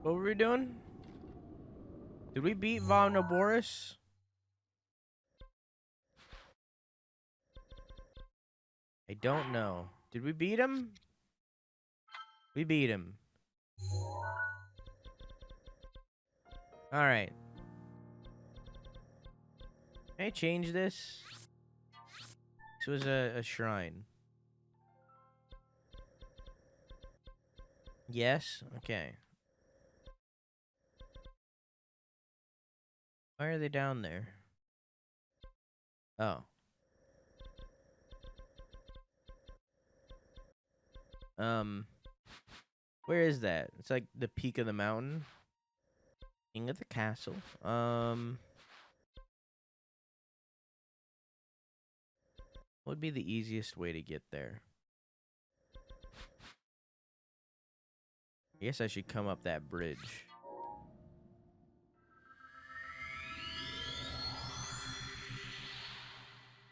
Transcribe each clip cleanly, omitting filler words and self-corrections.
What were we doing? Did we beat Boris? I don't know. Did we beat him? We beat him. Alright. Can I change this? This was a shrine. Yes? Okay. Why are they down there? Oh. Where is that? It's like the peak of the mountain. King of the castle. What would be the easiest way to get there? I guess I should come up that bridge.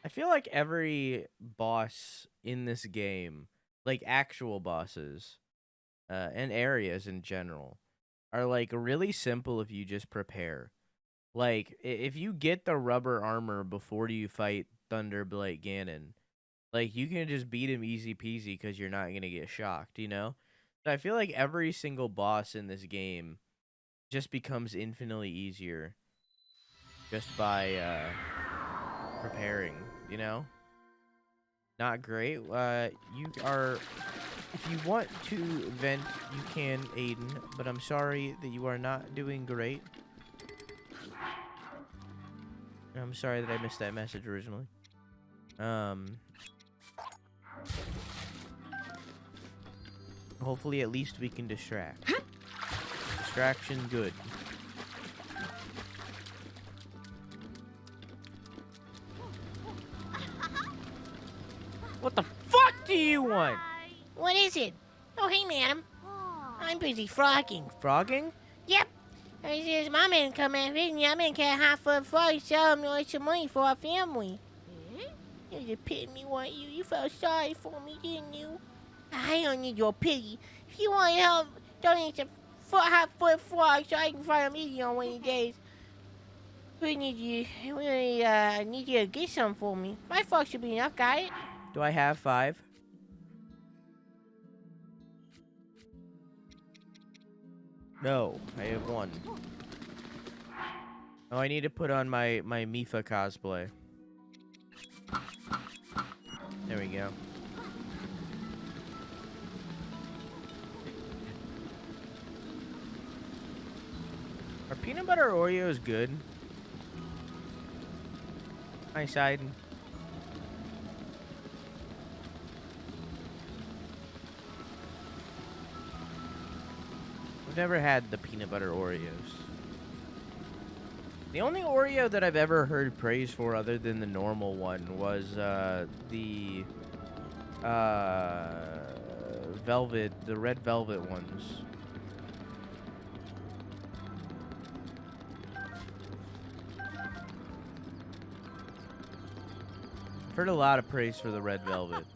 I feel like every boss in this game, like actual bosses, and areas in general, are like really simple if you just prepare. Like, if you get the rubber armor before you fight Thunderblight Ganon, like, you can just beat him easy peasy because you're not going to get shocked, you know? So I feel like every single boss in this game just becomes infinitely easier just by preparing, you know? Not great. You are... If you want to vent, you can, Aiden, but I'm sorry that you are not doing great. I'm sorry that I missed that message originally. Hopefully at least we can distract. Distraction good. What the fuck do you want? What is it? Oh, hey, madam. I'm busy frogging. Frogging? Yep. I says my man come and visit me. I'm in cat half of frog, sell him some money for our family. You just pity me, weren't you? You felt sorry for me, didn't you? I don't need your pity. If you want help, donate some hot-foot frogs so I can find them easy on one of these days. We need you to get some for me. 5 frogs should be enough, got it? Do I have 5? No, I have 1. Oh, I need to put on my Mifa cosplay. There we go. Are peanut butter Oreos good? Nice, Aiden. I've never had the peanut butter Oreos. The only Oreo that I've ever heard praise for other than the normal one was the red velvet ones. I've heard a lot of praise for the red velvet.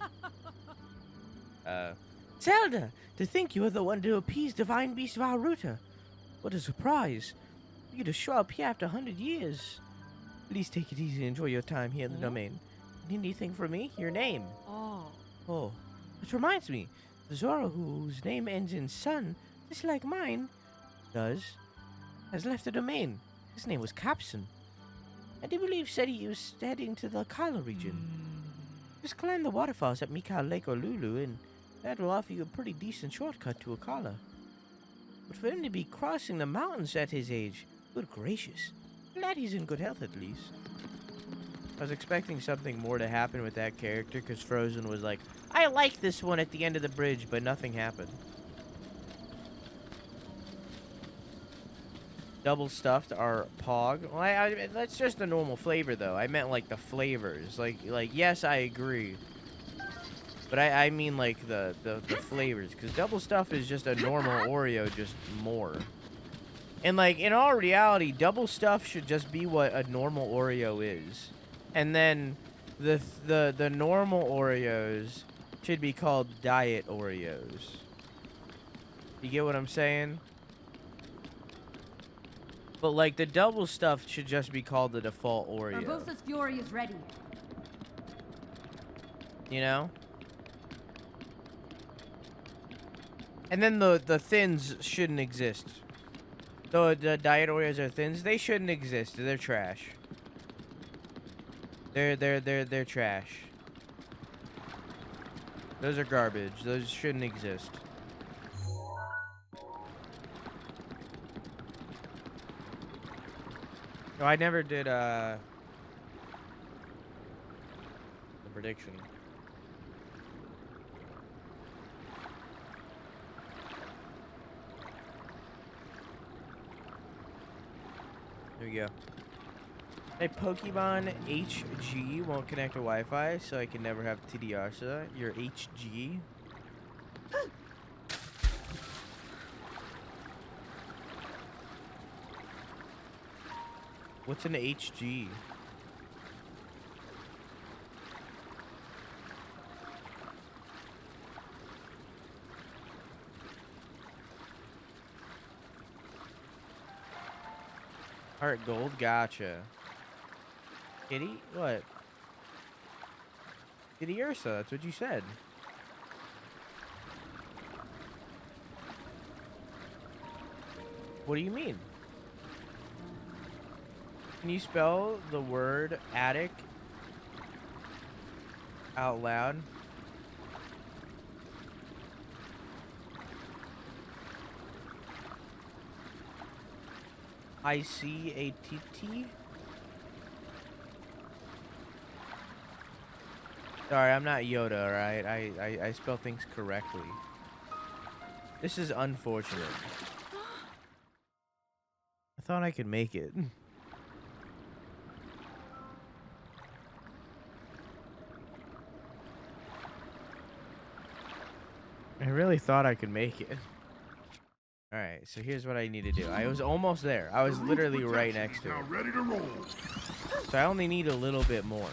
Zelda, to think you were the one to appease divine beast Varuta. What a surprise. You to show up here after 100 years. Please take it easy and enjoy your time here in the domain. Need anything from me? Your name. Oh. Which reminds me, the Zora whose name ends in sun, just like mine, has left the domain. His name was Capson. I do believe said he was heading to the Kala region. Just climb the waterfalls at Mikau Lake or Lulu, and that will offer you a pretty decent shortcut to Akala. But for him to be crossing the mountains at his age, good gracious. Glad he's in good health at least. I was expecting something more to happen with that character, because Frozen was like, I like this one at the end of the bridge, but nothing happened. Double stuffed are Pog. Well, that's just a normal flavor, though. I meant, like, the flavors. Like yes, I agree. But I mean, like, the flavors. Because double stuff is just a normal Oreo, just more. And, like, in all reality, double stuff should just be what a normal Oreo is. And then the normal Oreos should be called diet Oreos. You get what I'm saying? But like the double stuff should just be called the default Oreo. Barbosa's fury is ready. You know? And then the thins shouldn't exist. Though the diet Oreos are thins, they shouldn't exist. They're trash. They're trash. Those are garbage. Those shouldn't exist. No, I never did the prediction. There we go. My Pokemon HG won't connect to Wi-Fi, so I can never have TDR. So your HG. What's an HG? Heart gold, gotcha. Kitty? What? Kitty Ursa, that's what you said. What do you mean? Can you spell the word attic out loud? ICATT? Sorry, I'm not Yoda, alright? I spell things correctly. This is unfortunate. I thought I could make it. I really thought I could make it. Alright, so here's what I need to do. I was almost there. I was literally right next to it. Ready to roll. So I only need a little bit more.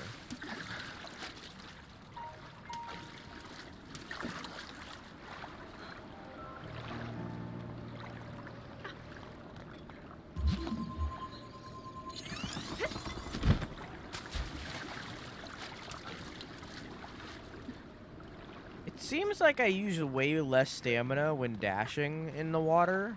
Seems like I use way less stamina when dashing in the water.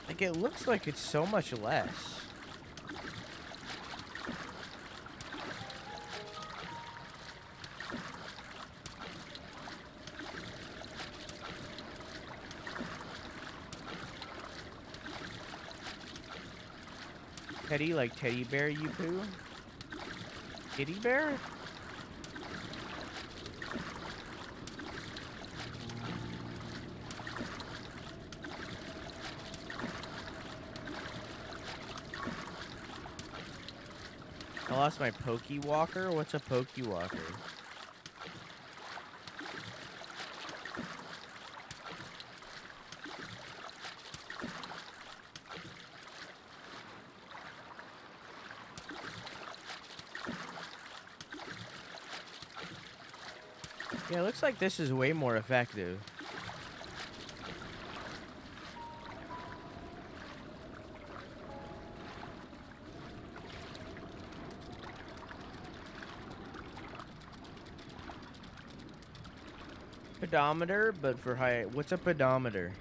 Like, it looks like it's so much less. Teddy, like teddy bear, you poo? Kitty bear? I lost my Pokey Walker? What's a Pokey Walker? Yeah, it looks like this is way more effective. Pedometer, but for high. What's a pedometer?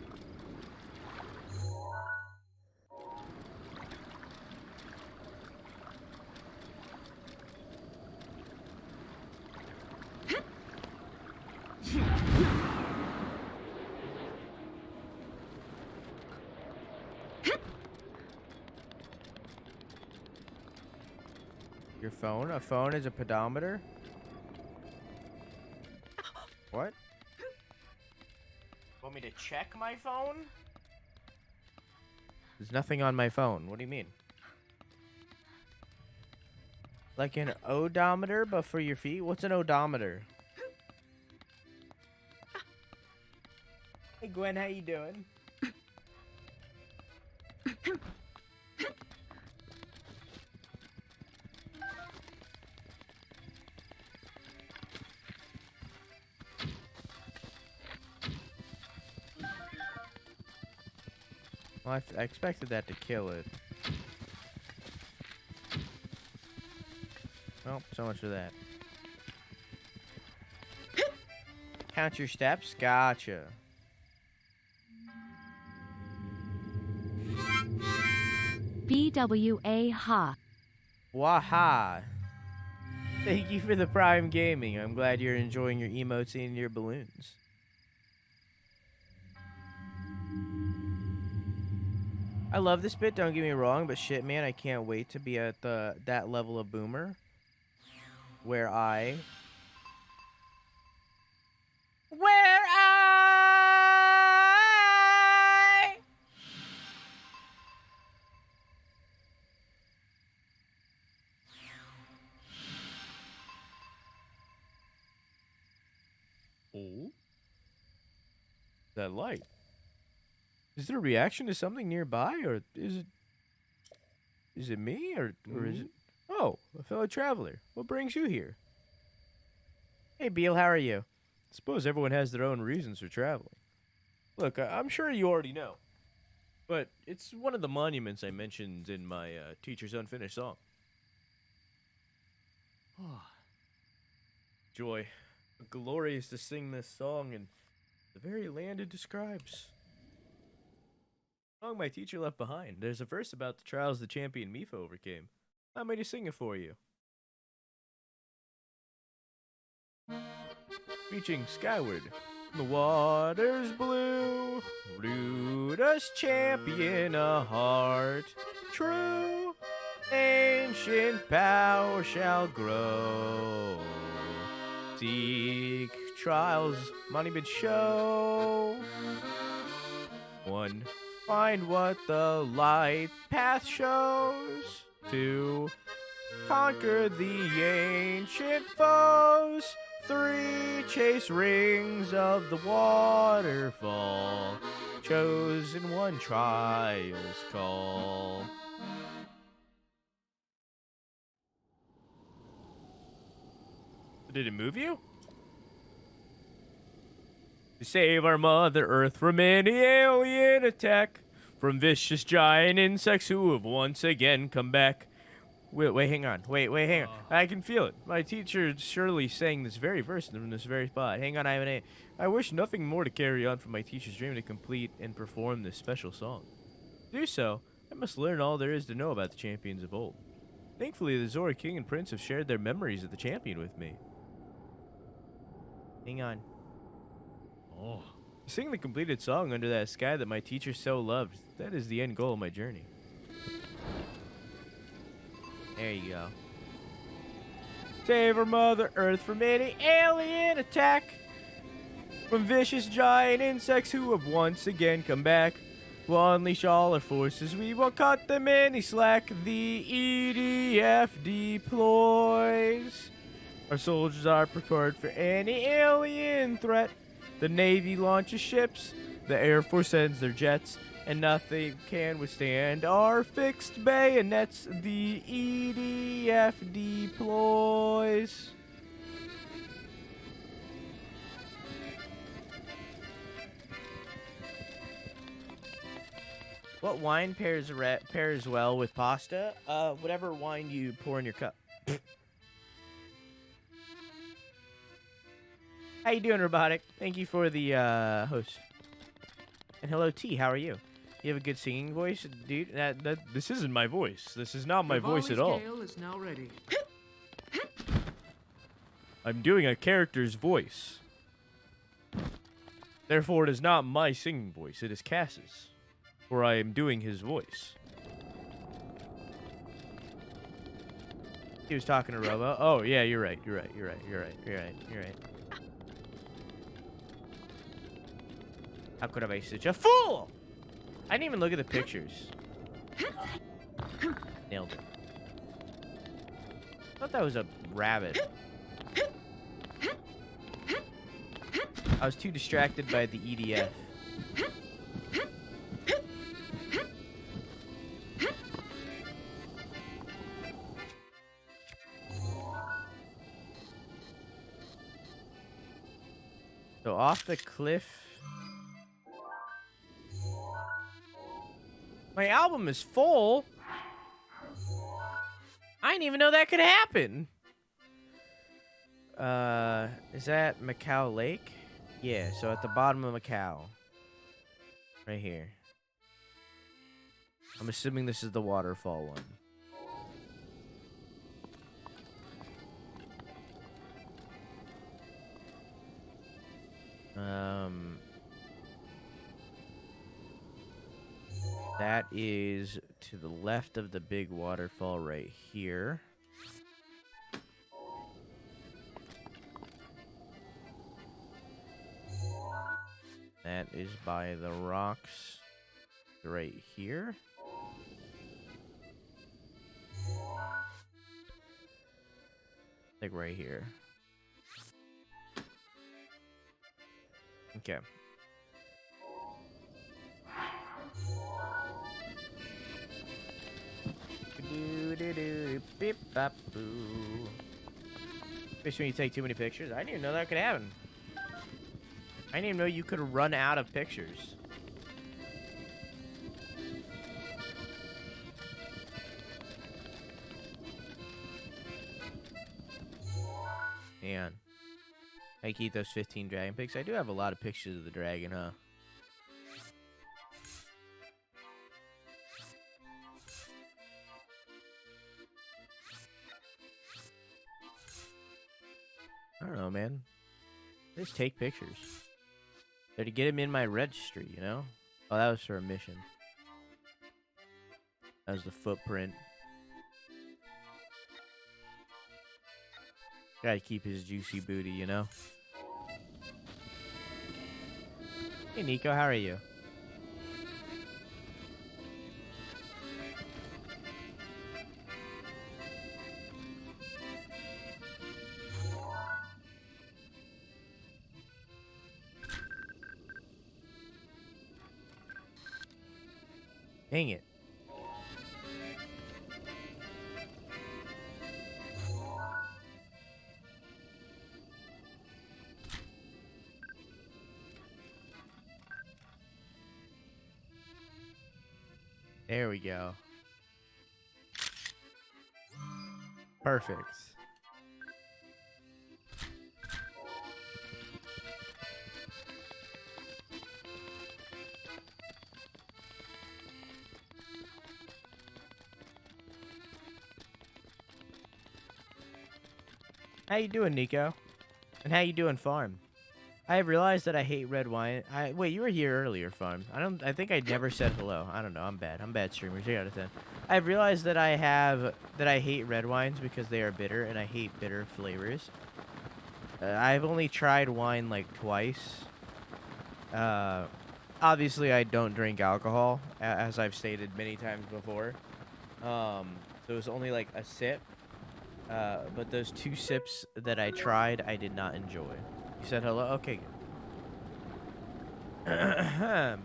Your phone? A phone is a pedometer? What? Want me to check my phone? There's nothing on my phone. What do you mean? Like an odometer, but for your feet? What's an odometer? Hey Gwen, how you doing? Well, I expected that to kill it. Well, so much for that. Count your steps? Gotcha. BWA ha. Waha. Thank you for the Prime Gaming. I'm glad you're enjoying your emotes and your balloons. I love this bit, don't get me wrong, but shit, man, I can't wait to be at that level of boomer where I Oh? That light. Is it a reaction to something nearby, or is it me, or is it? Oh, a fellow traveler. What brings you here? Hey, Beal, how are you? Suppose everyone has their own reasons for traveling. Look, I'm sure you already know, but it's one of the monuments I mentioned in my teacher's unfinished song. Joy, glorious to sing this song in the very land it describes. Song my teacher left behind. There's a verse about the trials the champion Mifa overcame. Allow me to sing it for you. Reaching skyward, the water's blue. Ruta's champion, a heart true. Ancient power shall grow. Seek trials, monument show. One, find what the light path shows. Two, conquer the ancient foes. Three, chase rings of the waterfall. Chosen one, trials call. Did it move you? To save our Mother Earth from any alien attack, from vicious giant insects who have once again come back. Wait, hang on. Wait, hang on. I can feel it. My teacher surely sang this very verse from this very spot. Hang on, I wish nothing more to carry on from my teacher's dream to complete and perform this special song. To do so, I must learn all there is to know about the champions of old. Thankfully, the Zora King and Prince have shared their memories of the champion with me. Hang on. Sing the completed song under that sky that my teacher so loved. That is the end goal of my journey. There you go. Save our Mother Earth from any alien attack, from vicious giant insects who have once again come back. We'll unleash all our forces, we will cut them any slack. The EDF deploys. Our soldiers are prepared for any alien threat. The Navy launches ships, the Air Force sends their jets, and nothing can withstand our fixed bayonets. The EDF deploys. What wine pairs well with pasta? Whatever wine you pour in your cup. How you doing, Robotic? Thank you for the host. And hello, T. How are you? You have a good singing voice, dude. This isn't my voice. This is not my voice at all. Scale is now ready. I'm doing a character's voice. Therefore, it is not my singing voice. It is Cass's. For I am doing his voice. He was talking to Robo. Oh, yeah, you're right. You're right. How could I be such a fool? I didn't even look at the pictures. Nailed it. I thought that was a rabbit. I was too distracted by the EDF. So off the cliff. My album is full? I didn't even know that could happen. Is that Macau Lake? Yeah, so at the bottom of Macau. Right here. I'm assuming this is the waterfall one. That is to the left of the big waterfall right here. That is by the rocks right here. Like right here. Okay. Especially when you take too many pictures. I didn't even know that could happen. I didn't even know you could run out of pictures. Man. I keep those 15 dragon pics. I do have a lot of pictures of the dragon, huh? I don't know, man. Just take pictures. They're to get him in my registry, you know? Oh, that was for a mission. That was the footprint. Gotta keep his juicy booty, you know? Hey, Nico, how are you? Dang it. There we go. Perfect. How you doing, Nico? And how you doing, Farm? I have realized that I hate red wine. Wait, you were here earlier, Farm. I think I never said hello. I don't know. I'm bad. I'm bad streamer. 3 out of 10. I've realized that I hate red wines because they are bitter, and I hate bitter flavors. I've only tried wine like twice. Obviously, I don't drink alcohol, as I've stated many times before. So it was only like a sip. But those 2 sips that I tried, I did not enjoy. You said hello? Okay, good.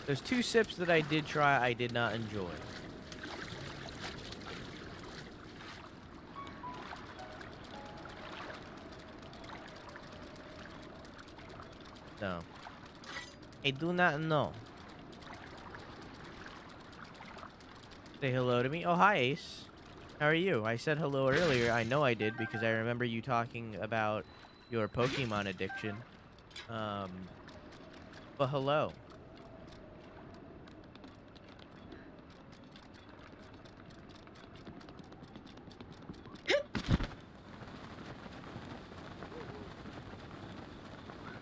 Those 2 sips that I did try, I did not enjoy. No. I do not know. Say hello to me. Oh, hi, Ace. How are you? I said hello earlier. I know I did because I remember you talking about your Pokemon addiction. But hello.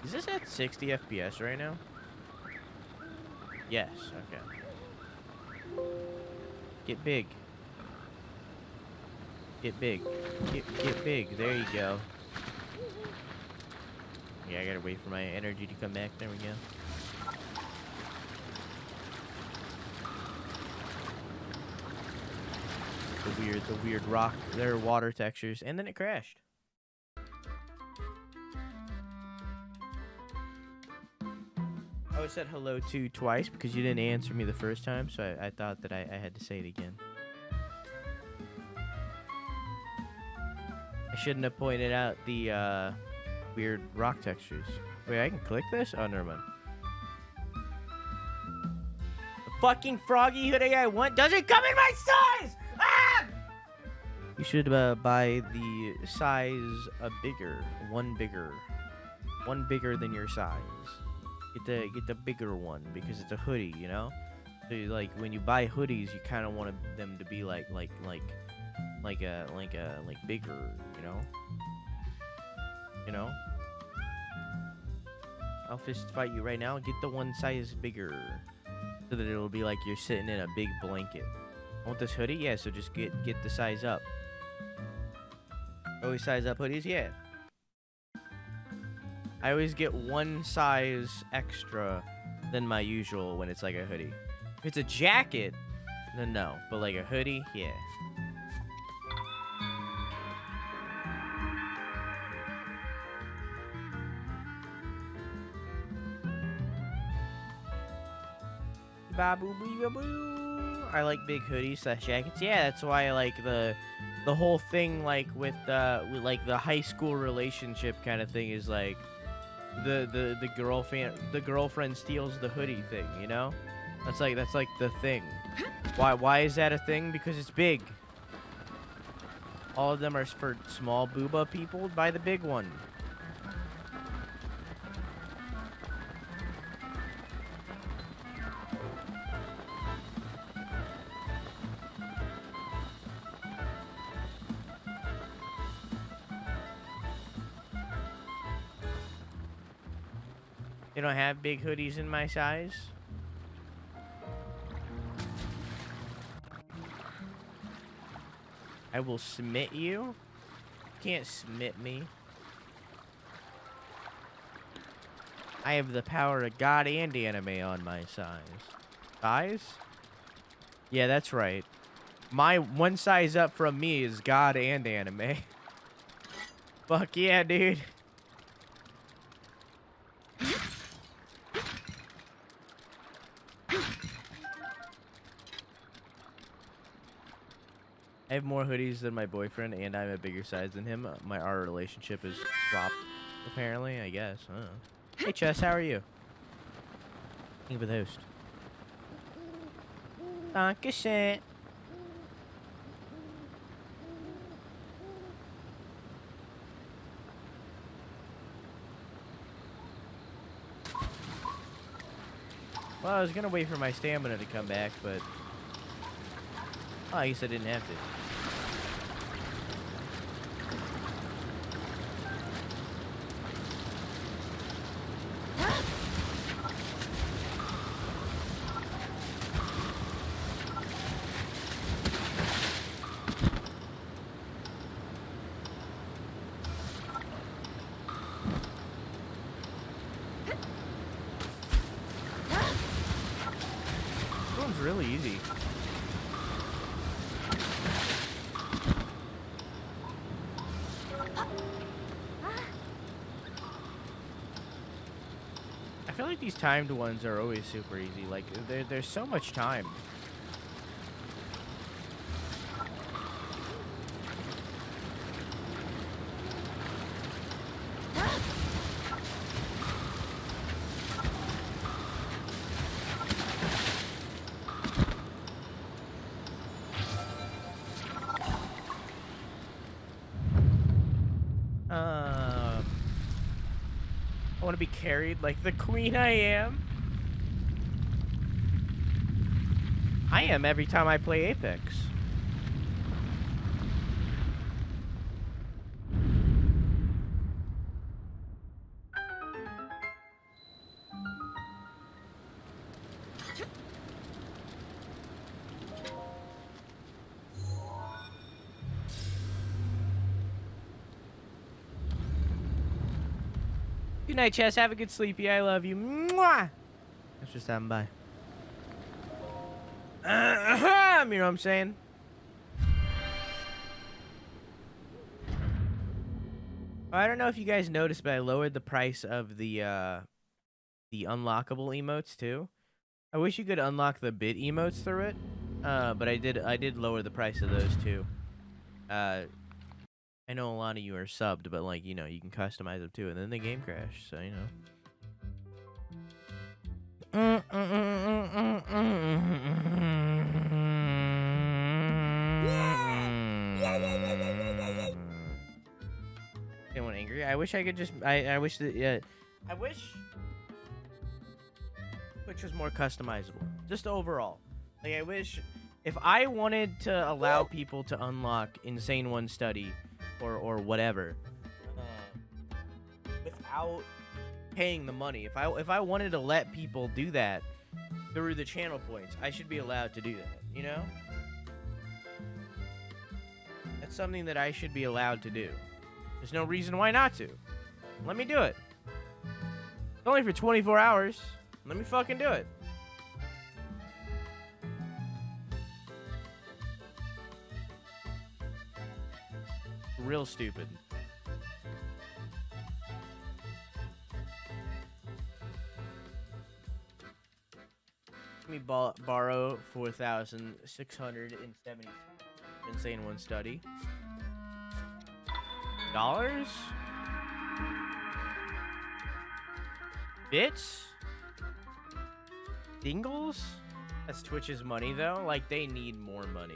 Is this at 60 FPS right now? Yes, okay. Get big. Get big. Get big. There you go. Yeah, I gotta wait for my energy to come back. There we go. The weird rock, their water textures, and then it crashed. I said hello to twice because you didn't answer me the first time, so I thought that I had to say it again. I shouldn't have pointed out the weird rock textures. Wait, I can click this? Oh, never mind. fucking froggy hoodie I want doesn't come in my size! Ah! You should buy the size bigger. One bigger than your size. Get the bigger one because it's a hoodie, you know? So like when you buy hoodies, you kind of want them to be like bigger, you know? You know? I'll fist fight you right now. Get the one size bigger so that it'll be like you're sitting in a big blanket. Want this hoodie? Yeah, so just get the size up. Always size up hoodies? Yeah. I always get one size extra than my usual when it's like a hoodie. If it's a jacket, then no. But like a hoodie, yeah. I like big hoodies / jackets. Yeah, that's why I like the whole thing like with like the high school relationship kind of thing is like the girlfriend steals the hoodie thing, you know? That's like the thing. Why is that a thing? Because it's big. All of them are for small booba people. Buy the big one. They don't have big hoodies in my size. I will smite you. You can't smite me. I have the power of God and anime on my size. Size? Yeah, that's right. My one size up from me is God and anime. Fuck yeah, dude. I have more hoodies than my boyfriend, and I'm a bigger size than him. Our relationship is swapped, apparently, I guess. I don't know. Hey, Chess, how are you? Thank you for the host. Dankeschön. Well, I was gonna wait for my stamina to come back, but... Oh, I guess I didn't have to. This one's really easy. I feel like these timed ones are always super easy. Like, there's so much time. I want to be carried like the queen I am. I am every time I play Apex. Good night, Chess. Have a good sleepy. I love you. Mwah! That's just stopping by. You know what I'm saying? I don't know if you guys noticed, but I lowered the price of the unlockable emotes too. I wish you could unlock the bit emotes through it, but I did lower the price of those too. I know a lot of you are subbed, but like, you know, you can customize them too, and then the game crashed, so you know. Anyone angry? I wish I could just. I wish that. I wish. Which was more customizable. Just overall. Like, I wish. If I wanted to allow people to unlock Insane One Study or whatever, without paying the money, if I wanted to let people do that through the channel points, I should be allowed to do that, you know? That's something that I should be allowed to do. There's no reason why not to. Let me do it. It's only for 24 hours. Let me fucking do it. Real stupid. Let me borrow 4,670 Insane One Study. Dollars? Bits? Dingles? That's Twitch's money, though. Like, they need more money.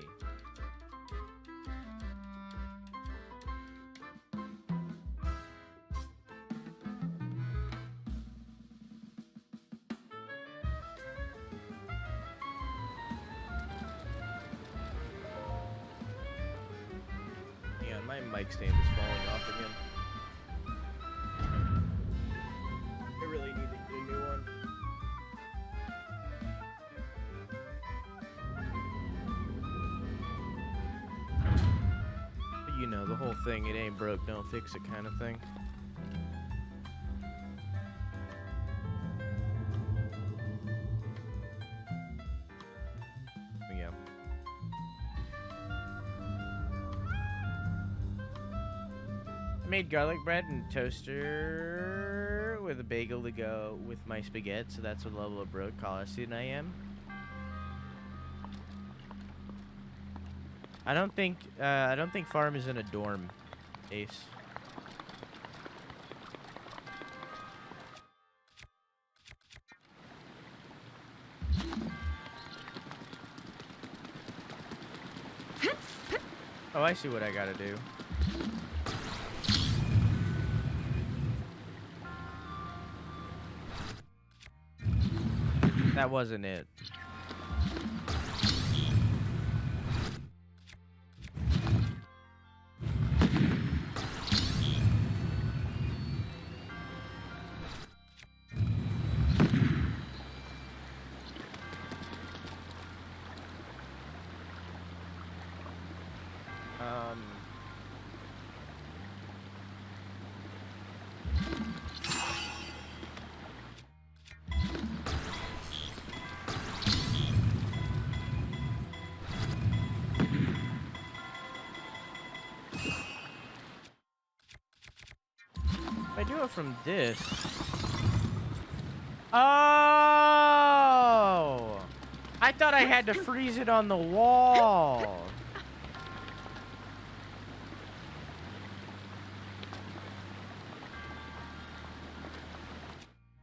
My mic stand is falling off again. I really need to get a new one. But you know, the whole thing, it ain't broke, don't fix it kind of thing. Made garlic bread and toaster with a bagel to go with my spaghetti, so that's what level of broke college student I am. I don't think farm is in a dorm, Ace. Oh, I see what I gotta do. That wasn't it. I do it from this. Oh! I thought I had to freeze it on the wall.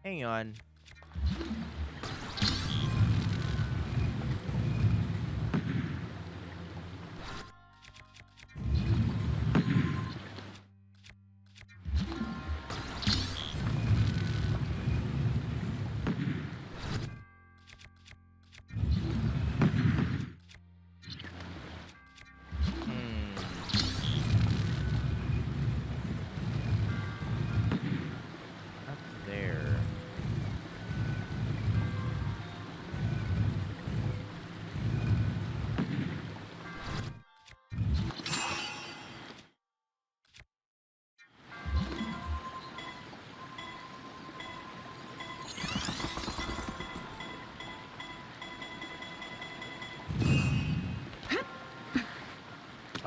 Hang on.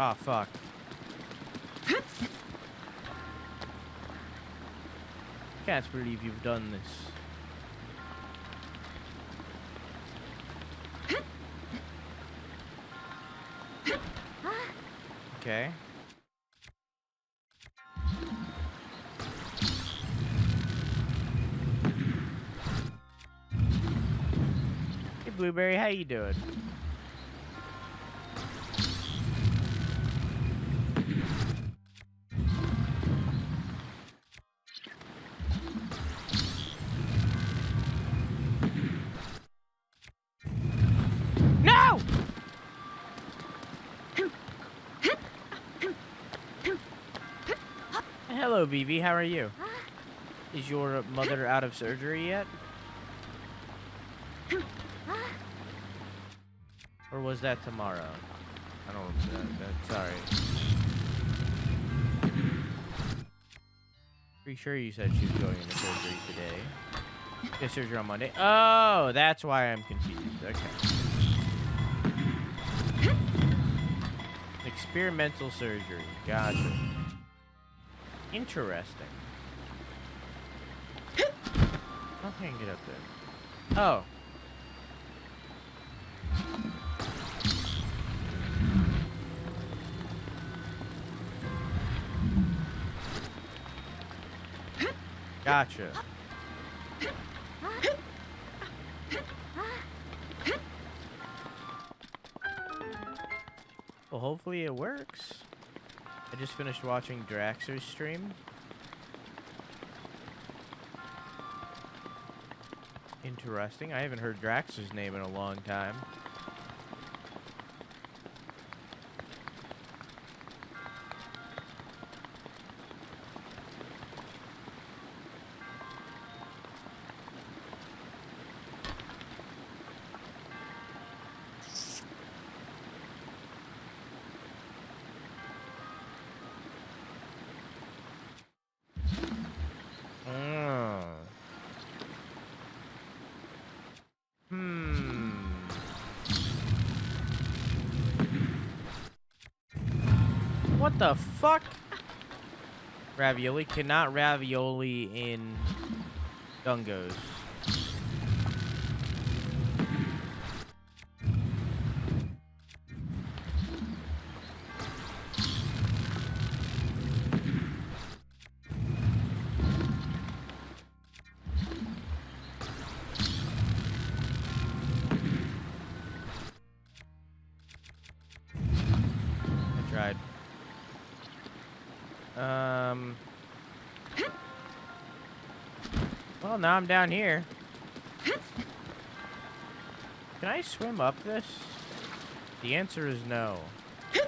Oh, fuck. Can't believe you've done this. Okay. Blueberry. How you doing? No! Hello, Vivi. How are you? Is your mother out of surgery yet? Or was that tomorrow? I don't remember that. Sorry. Pretty sure you said she was going into surgery today. Get surgery on Monday. Oh, that's why I'm confused. Okay. Experimental surgery. Gotcha. Interesting. How can I get up there? Oh. Gotcha. Well, hopefully it works. I just finished watching Draxer's stream. Interesting. I haven't heard Draxer's name in a long time. What the fuck? Ravioli? Cannot ravioli in Dungos. I tried. Well, now I'm down here. Can I swim up this? The answer is no. You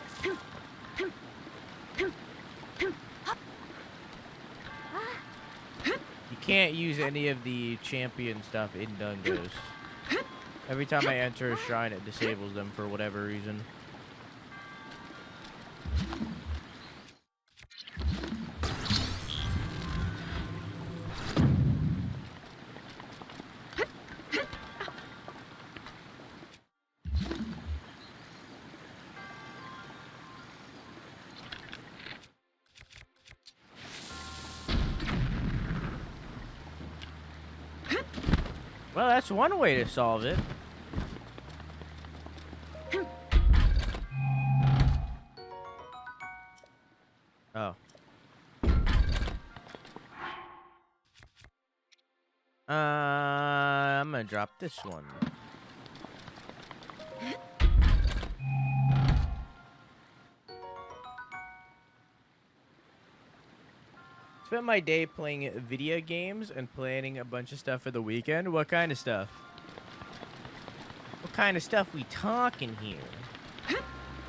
can't use any of the champion stuff in Dungos. Every time I enter a shrine, it disables them for whatever reason. Well, that's one way to solve it. Oh. I'm gonna drop this one. Spent my day playing video games and planning a bunch of stuff for the weekend. What kind of stuff? What kind of stuff we talking here?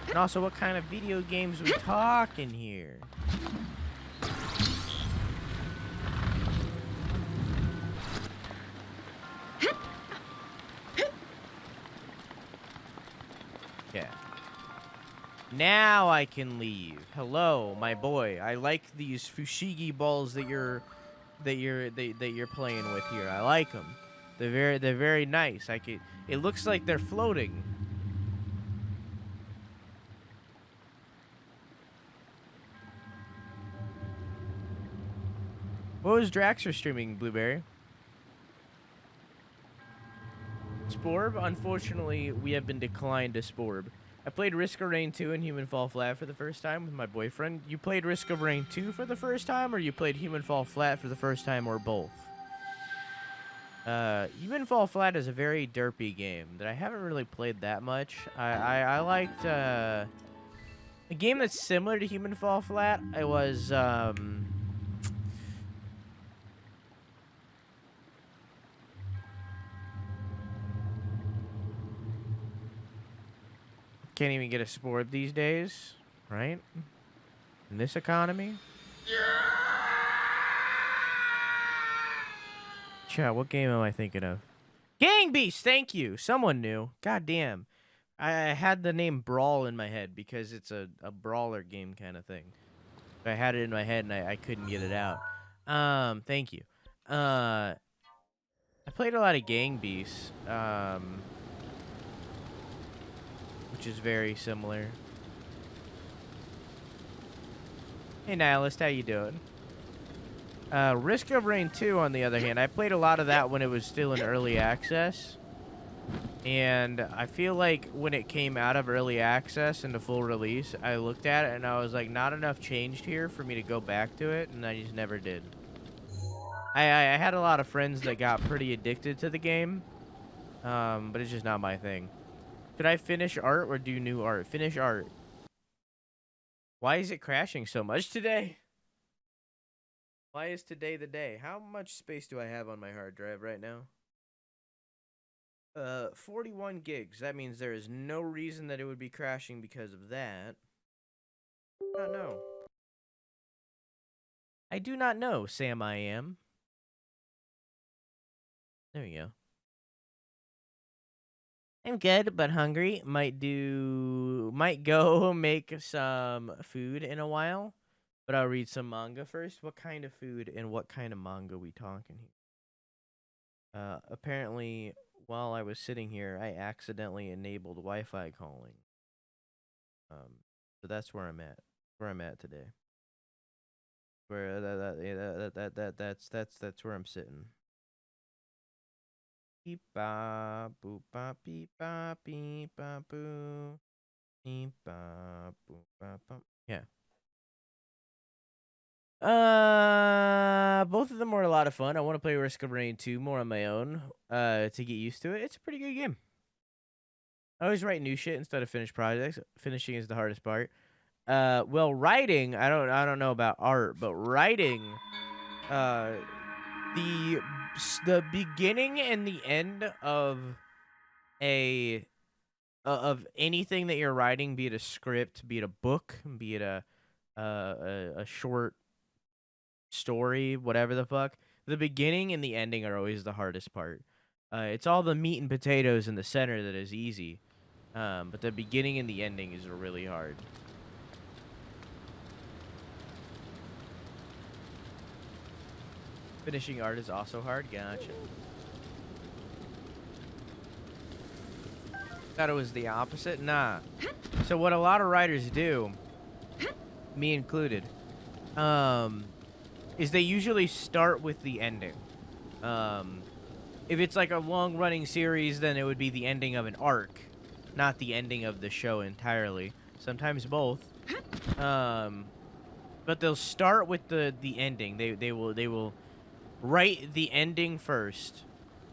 And also, what kind of video games we talking here? Yeah. Now I can leave. Hello, my boy. I like these fushigi balls that you're playing with here. I like them. They're very nice. It looks like they're floating. What was Draxer streaming, Blueberry? Sporb? Unfortunately, we have been declined to Sporb. I played Risk of Rain 2 and Human Fall Flat for the first time with my boyfriend. You played Risk of Rain 2 for the first time, or you played Human Fall Flat for the first time, or both? Human Fall Flat is a very derpy game that I haven't really played that much. I liked, a game that's similar to Human Fall Flat. It was, can't even get a sport these days, right? In this economy. Chat, what game am I thinking of? Gang Beast, thank you. Someone knew. God damn. I had the name Brawl in my head because it's a brawler game kind of thing. I had it in my head and I couldn't get it out. Thank you. I played a lot of Gang Beasts, which is very similar. Hey, Nihilist, how you doing? Risk of Rain 2, on the other hand, I played a lot of that when it was still in early access. And I feel like when it came out of early access into full release, I looked at it and I was like, not enough changed here for me to go back to it, and I just never did. I had a lot of friends that got pretty addicted to the game, but it's just not my thing. Should I finish art or do new art? Finish art. Why is it crashing so much today? Why is today the day? How much space do I have on my hard drive right now? 41 gigs. That means there is no reason that it would be crashing because of that. I don't know. I do not know, Sam I am. There we go. I'm good, but hungry. Might go make some food in a while. But I'll read some manga first. What kind of food and what kind of manga we talking here? Apparently, while I was sitting here, I accidentally enabled Wi-Fi calling. So that's where I'm at. Where I'm at today. Where that's where I'm sitting. Beep ba boop ba beep ba beep ba boo. Beep ba boop ba bum. Yeah. Both of them were a lot of fun. I want to play Risk of Rain 2 more on my own, to get used to it. It's a pretty good game. I always write new shit instead of finished projects. Finishing is the hardest part. Well, writing, I don't know about art, but writing, the beginning and the end of anything that you're writing, be it a script, be it a book, be it a short story, whatever the fuck, the beginning and the ending are always the hardest part. It's all the meat and potatoes in the center that is easy, but the beginning and the ending is really hard. Finishing art is also hard. Gotcha. Thought it was the opposite. Nah. So what a lot of writers do, me included, is they usually start with the ending. If it's like a long-running series, then it would be the ending of an arc, not the ending of the show entirely. Sometimes both. But they'll start with the ending. They will write the ending first,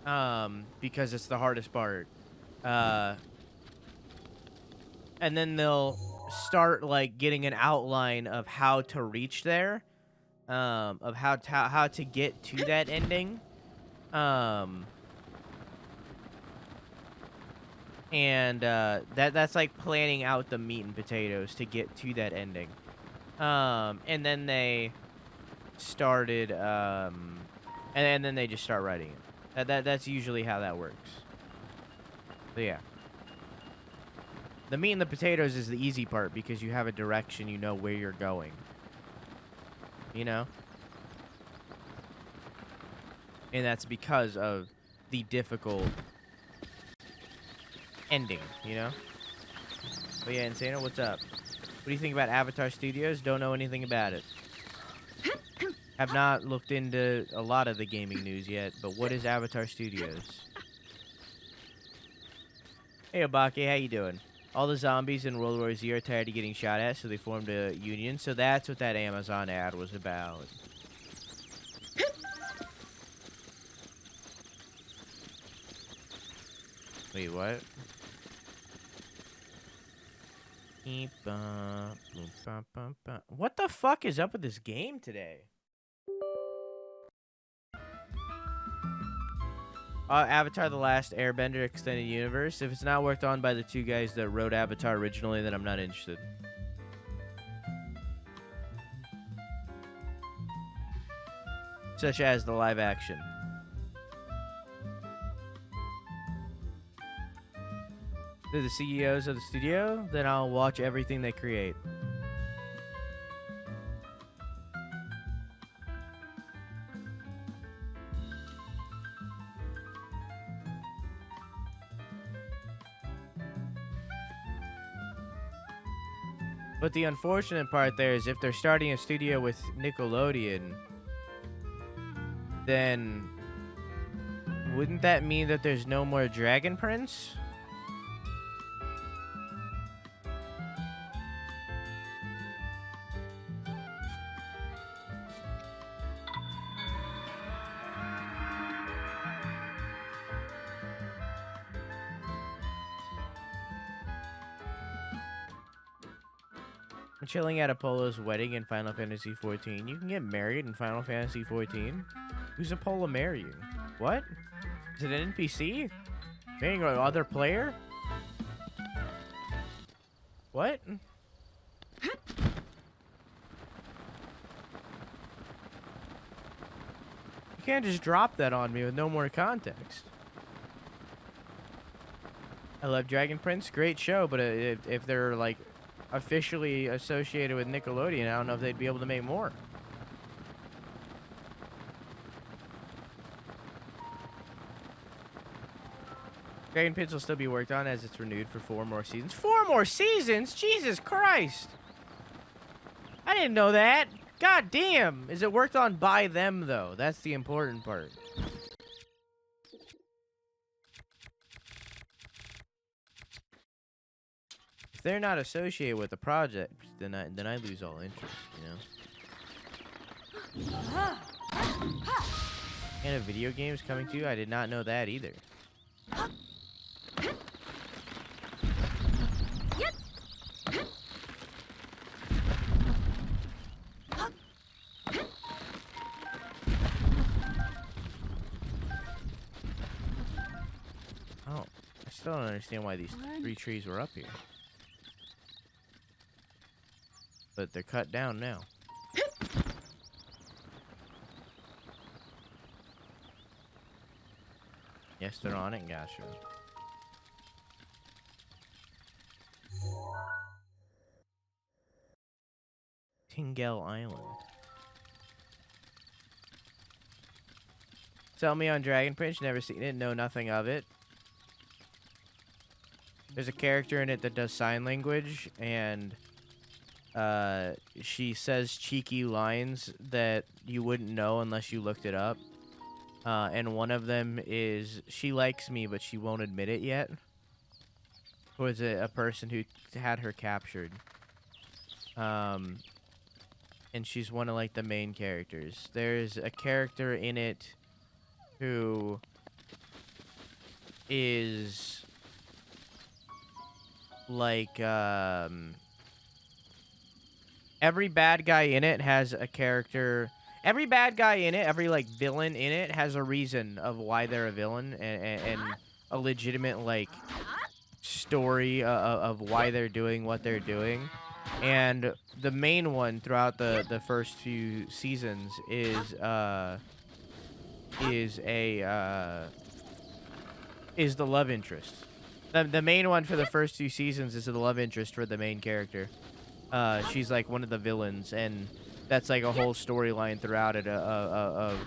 because it's the hardest part. And then they'll start like getting an outline of how to reach there. Of how to get to that ending, and that's like planning out the meat and potatoes to get to that ending, and then they started, and then they just start writing it. That's usually how that works. So yeah, the meat and the potatoes is the easy part because you have a direction, you know where you're going. You know? And that's because of the difficult ending, you know? But yeah, Insano, what's up? What do you think about Avatar Studios? Don't know anything about it. Have not looked into a lot of the gaming news yet, but what is Avatar Studios? Hey, Obake, how you doing? All the zombies in World War Z are tired of getting shot at, so they formed a union. So that's what that Amazon ad was about. Wait, what? What the fuck is up with this game today? Avatar: The Last Airbender Extended Universe. If it's not worked on by the two guys that wrote Avatar originally, then I'm not interested. Such as the live action. They're the CEOs of the studio, then I'll watch everything they create. But the unfortunate part there is if they're starting a studio with Nickelodeon, then wouldn't that mean that there's no more Dragon Prince? I'm chilling at Apollo's wedding in Final Fantasy XIV. You can get married in Final Fantasy XIV? Who's Apollo marrying? What? Is it an NPC? Marrying another player? What? You can't just drop that on me with no more context. I love Dragon Prince. Great show, but if they're like officially associated with Nickelodeon, I don't know if they'd be able to make more. Dragon Prince will still be worked on as it's renewed for 4 more seasons. 4 more seasons? Jesus Christ! I didn't know that. God damn! Is it worked on by them, though? That's the important part. If they're not associated with the project, then I lose all interest, you know? And a video game's coming too? I did not know that either. Oh, I still don't understand why these 3 trees were up here. But they're cut down now. Yes, they're on it. Gotcha. Tingel Island. Sell me on Dragon Prince. Never seen it. Know nothing of it. There's a character in it that does sign language, and she says cheeky lines that you wouldn't know unless you looked it up. And one of them is, she likes me, but she won't admit it yet. Was a person who had her captured. And she's one of, like, the main characters. There's a character in it who is, like, every bad guy in it has a character. Every bad guy in it, every, like, villain in it has a reason of why they're a villain and a legitimate, like, story of why they're doing what they're doing. And the main one throughout the first few seasons is the love interest. The main one for the first 2 seasons is the love interest for the main character. She's like one of the villains, and that's like a whole storyline throughout it of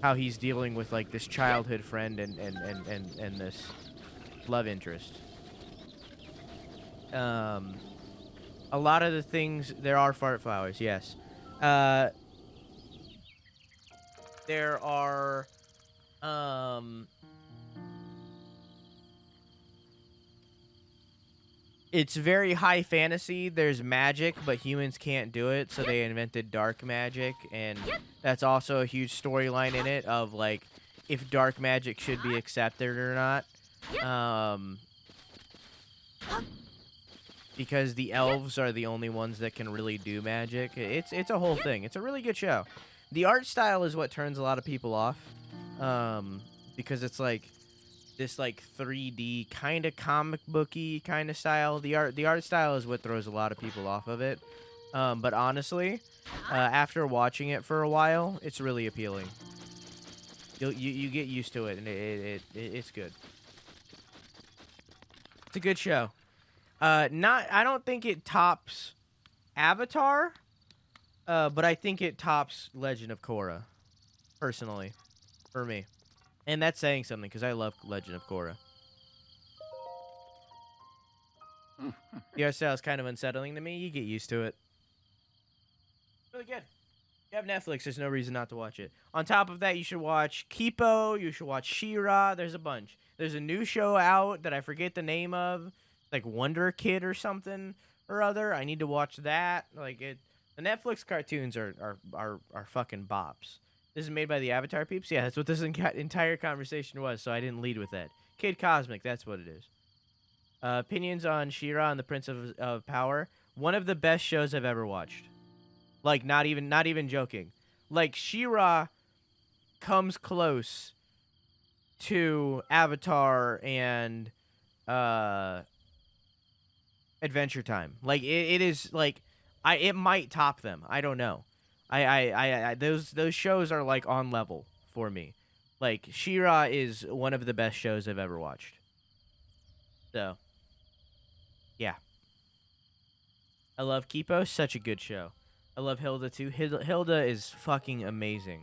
how he's dealing with like this childhood friend and this love interest. A lot of the things, there are fart flowers, yes. There are it's very high fantasy. There's magic, but humans can't do it, so they invented dark magic, and that's also a huge storyline in it of, like, if dark magic should be accepted or not. Because the elves are the only ones that can really do magic. It's a whole thing. It's a really good show. The art style is what turns a lot of people off, because it's like this like 3D kind of comic booky kind of style. The art style is what throws a lot of people off of it. But honestly, after watching it for a while, it's really appealing. You get used to it, and it's good. It's a good show. I don't think it tops Avatar, but I think it tops Legend of Korra, personally, for me. And that's saying something, because I love Legend of Korra. The art style is kind of unsettling to me. You get used to it. Really good. If you have Netflix, there's no reason not to watch it. On top of that, you should watch Kipo. You should watch She-Ra. There's a bunch. There's a new show out that I forget the name of. Like Wonder Kid or something or other. I need to watch that. Like it. The Netflix cartoons are fucking bops. This is made by the Avatar peeps? Yeah, that's what this entire conversation was, so I didn't lead with that. Kid Cosmic, that's what it is. Opinions on She-Ra and the Prince of Power. One of the best shows I've ever watched. Like, not even joking. Like, She-Ra comes close to Avatar and Adventure Time. Like, it is, like, it might top them. I don't know. Those shows are like on level for me. Like She-Ra is one of the best shows I've ever watched. So, yeah. I love Kipo, such a good show. I love Hilda too. Hilda is fucking amazing.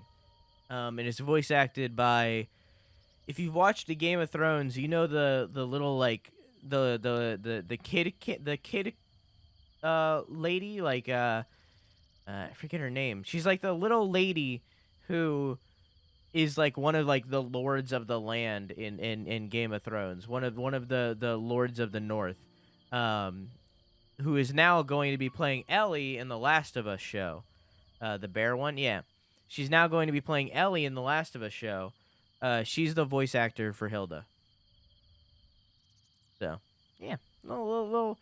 And it's voice acted by. If you've watched the Game of Thrones, you know the little like the kid lady like I forget her name. She's like the little lady who is like one of like the lords of the land in Game of Thrones. One of the lords of the North, who is now going to be playing Ellie in the Last of Us show, the bear one. Yeah, she's now going to be playing Ellie in the Last of Us show. She's the voice actor for Hilda. So yeah, little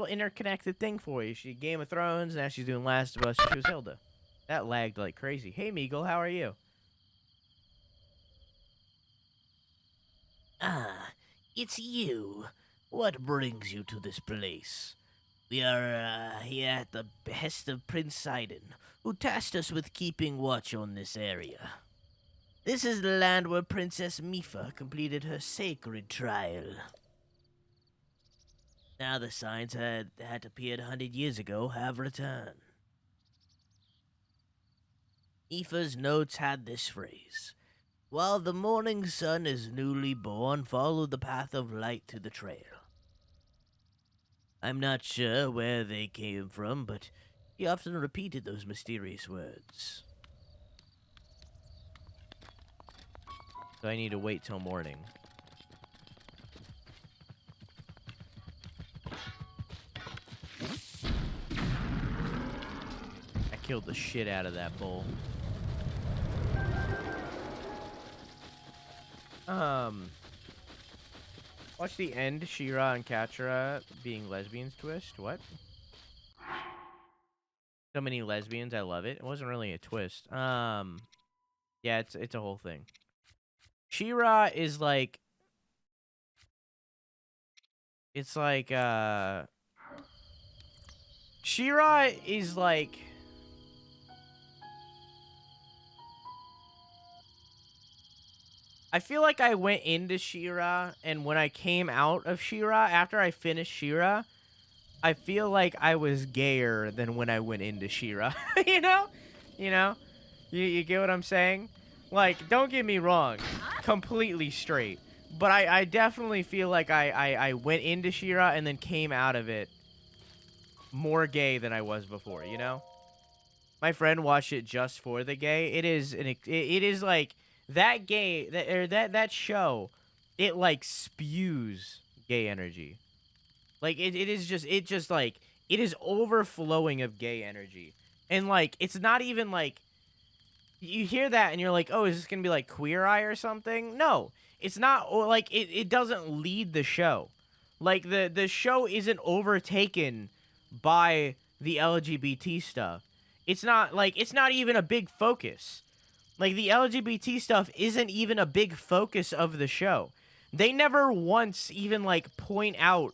interconnected thing for you. She Game of Thrones, now she's doing Last of Us. She was Hilda. That lagged like crazy. Hey, Meagle, how are you? Ah, it's you. What brings you to this place? We are here at the behest of Prince Sidon, who tasked us with keeping watch on this area. This is the land where Princess Mifa completed her sacred trial. Now the signs that appeared 100 years ago have returned. Mifa's notes had this phrase: "While the morning sun is newly born, follow the path of light to the trail." I'm not sure where they came from, but he often repeated those mysterious words. So I need to wait till morning. I killed the shit out of that bull. Watch the end, She-Ra and Catra being lesbians twist. What? So many lesbians, I love it. It wasn't really a twist. Yeah, it's a whole thing. She-Ra is like, it's like She-Ra is like, I feel like I went into She-Ra, and when I came out of She-Ra, after I finished She-Ra, I feel like I was gayer than when I went into She-Ra. You know? You get what I'm saying? Like, don't get me wrong, completely straight. But I definitely feel like I went into She-Ra and then came out of it more gay than I was before, you know? My friend watched it just for the gay. It is like that gay that show, it like spews gay energy. Like it is like it is overflowing of gay energy. And like it's not even like you hear that and you're like, "Oh, is this going to be like Queer Eye or something?" No. it's not like it doesn't lead the show. Like the show isn't overtaken by the LGBT stuff. It's not like it's not even a big focus. Like the LGBT stuff isn't even a big focus of the show. They never once even like point out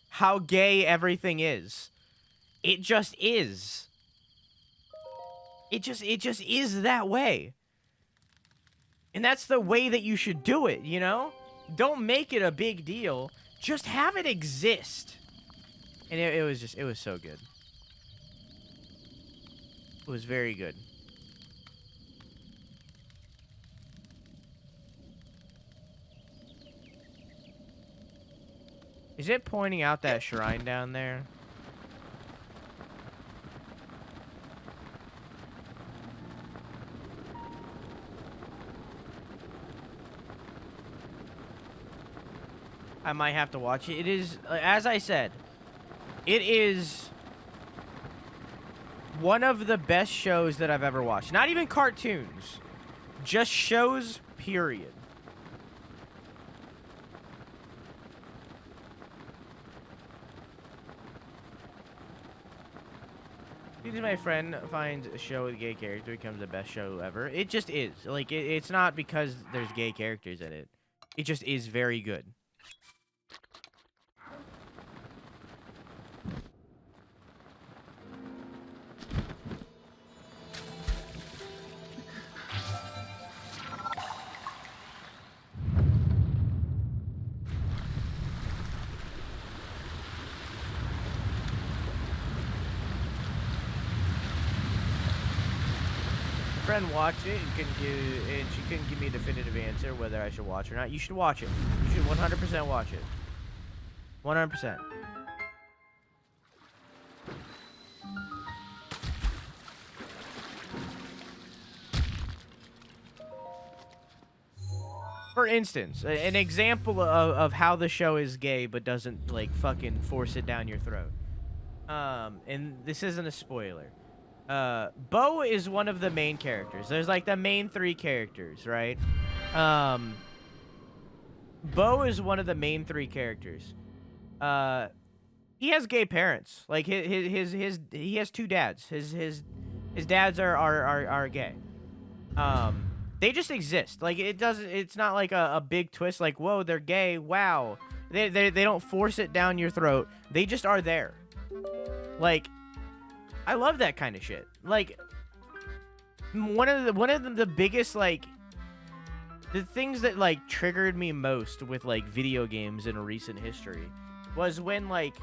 how gay everything is. It just is. It just is that way. And that's the way that you should do it, you know? Don't make it a big deal. Just have it exist. And it was so good. It was very good. Is it pointing out that shrine down there? I might have to watch it. It is, as I said, it is one of the best shows that I've ever watched. Not even cartoons. Just shows, period. Because my friend finds a show with a gay character becomes the best show ever. It just is. Like, it's not because there's gay characters in it. It just is very good. Friend watched it and she couldn't give me a definitive answer whether I should watch it or not. You should watch it. You should 100% watch it. 100%. For instance, an example of how the show is gay but doesn't like fucking force it down your throat. And this isn't a spoiler. Bo is one of the main characters. There's like the main three characters, right? Bo is one of the main three characters. He has gay parents. Like he has two dads. His dads are gay. They just exist. Like it's not like a big twist like, whoa, they're gay. Wow. They don't force it down your throat. They just are there. Like, I love that kind of shit. Like, one of the biggest, like, the things that, like, triggered me most with, like, video games in recent history was when, like,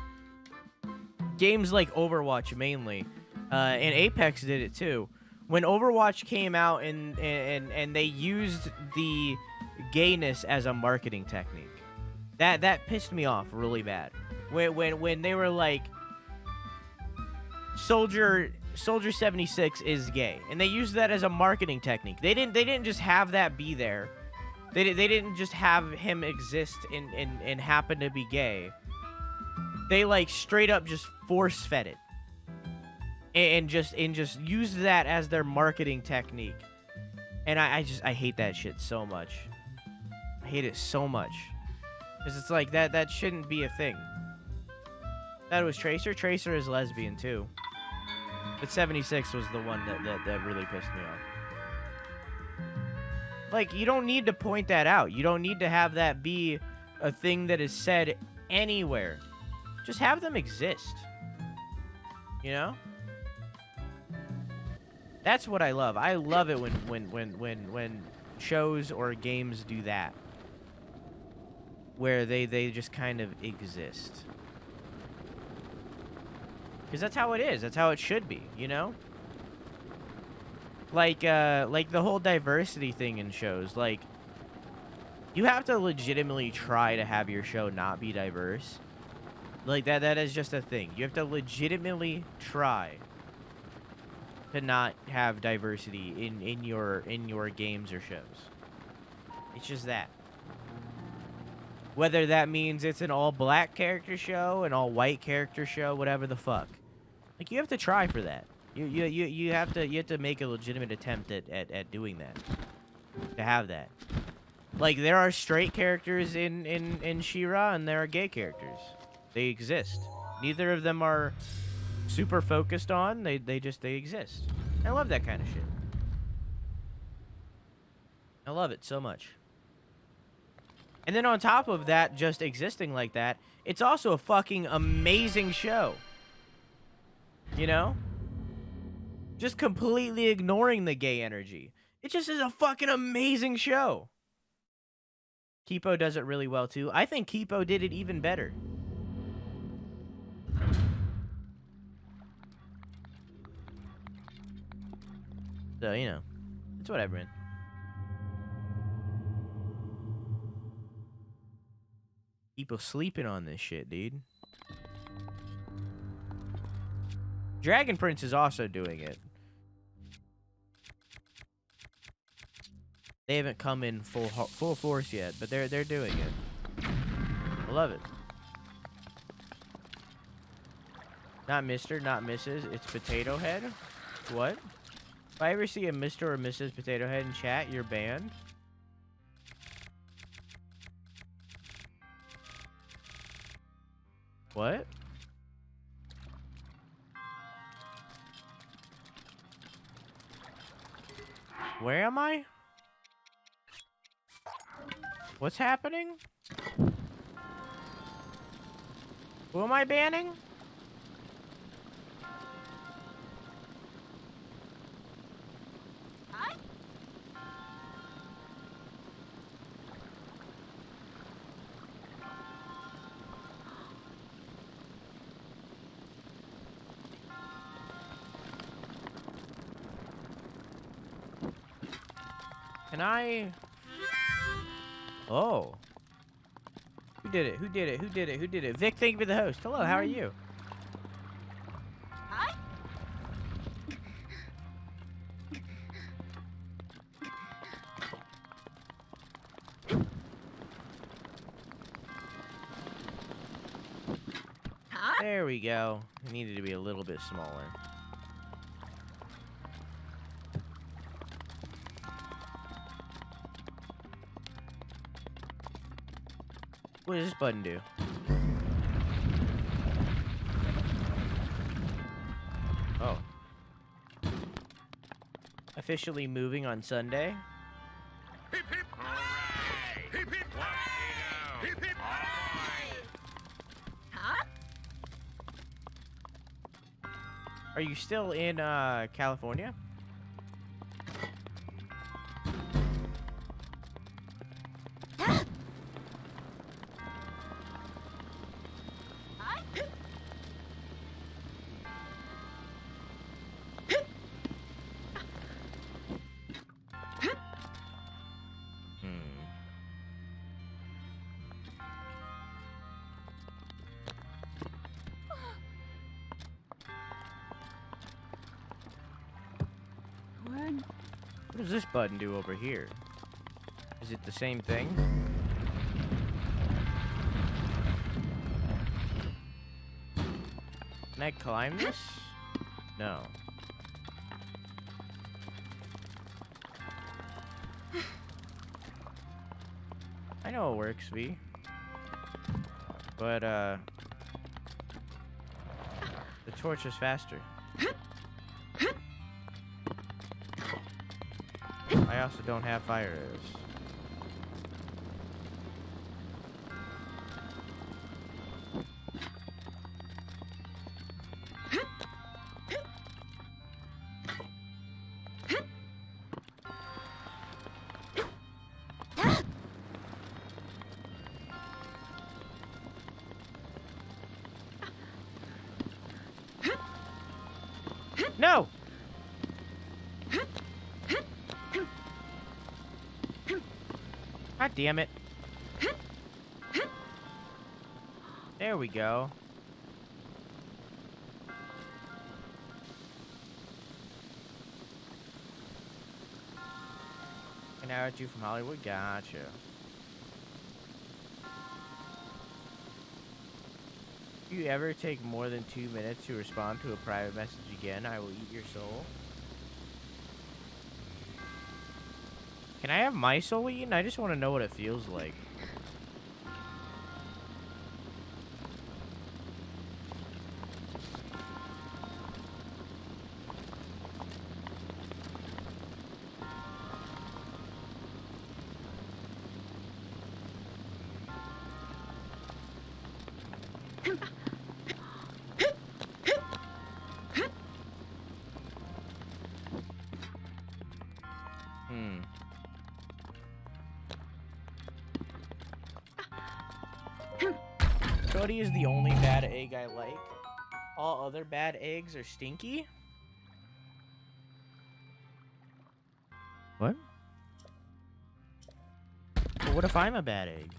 games like Overwatch mainly, and Apex did it too. When Overwatch came out and they used the gayness as a marketing technique. That pissed me off really bad. When they were like, Soldier 76 is gay, and they used that as a marketing technique. They didn't just have that be there. They didn't just have him exist and happen to be gay. They like straight up just force fed it, and just used that as their marketing technique. And I hate that shit so much. I hate it so much because it's like that shouldn't be a thing. That was Tracer. Tracer is lesbian too. But 76 was the one that really pissed me off. Like, you don't need to point that out. You don't need to have that be a thing that is said anywhere. Just have them exist. You know? That's what I love. I love it when shows or games do that. Where they just kind of exist. Because that's how it is. That's how it should be, you know? Like the whole diversity thing in shows. Like, you have to legitimately try to have your show not be diverse. Like, that is just a thing. You have to legitimately try to not have diversity in your games or shows. It's just that. Whether that means it's an all-black character show, an all-white character show, whatever the fuck. Like, you have to try for that. You have to make a legitimate attempt at doing that. To have that. Like, there are straight characters in She-Ra, and there are gay characters. They exist. Neither of them are super focused on. They exist. I love that kind of shit. I love it so much. And then on top of that, just existing like that, it's also a fucking amazing show. You know? Just completely ignoring the gay energy. It just is a fucking amazing show. Kipo does it really well, too. I think Kipo did it even better. So, you know, it's whatever, man. People sleeping on this shit, dude. Dragon Prince is also doing it. They haven't come in full force yet, but they're doing it. I love it. Not Mr., not Mrs., it's Potato Head? What? If I ever see a Mr. or Mrs. Potato Head in chat, you're banned? What? Where am I? What's happening? Who am I banning? Can I? Oh. Who did it? Who did it? Who did it? Who did it? Vic, thank you for the host. Hello, how are you? Hi. There we go. It needed to be a little bit smaller. What does this button do? Oh. Officially moving on Sunday? Hip hip hooray! Hip hip hooray! Hip hip hooray! Huh? Are you still in California? What does this button do over here? Is it the same thing? Can I climb this? No. I know it works, V. But, the torch is faster. I also don't have fire arrows. No! God damn it. There we go. An hour or two from Hollywood? Gotcha. If you ever take more than 2 minutes to respond to a private message again, I will eat your soul. Can I have my soul eaten? I just want to know what it feels like. Cody is the only bad egg I like. All other bad eggs are stinky. What? But what if I'm a bad egg?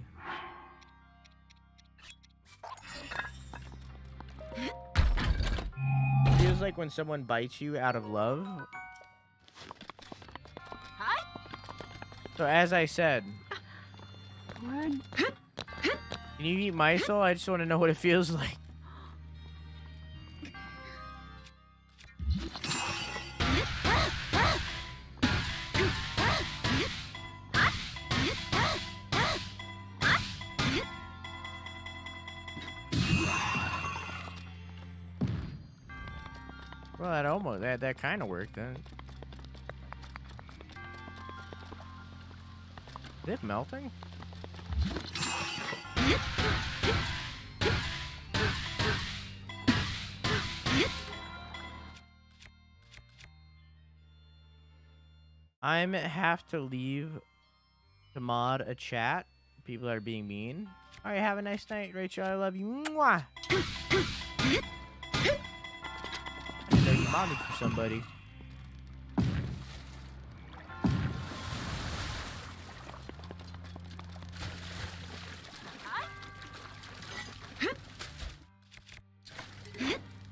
It feels like when someone bites you out of love. So as I said, can you eat my soul? I just want to know what it feels like. Well, that kind of worked then. Is it melting? I have to leave to mod a chat. People are being mean. All right, have a nice night, Rachel. I love you. Mwah! I didn't know you modded for somebody.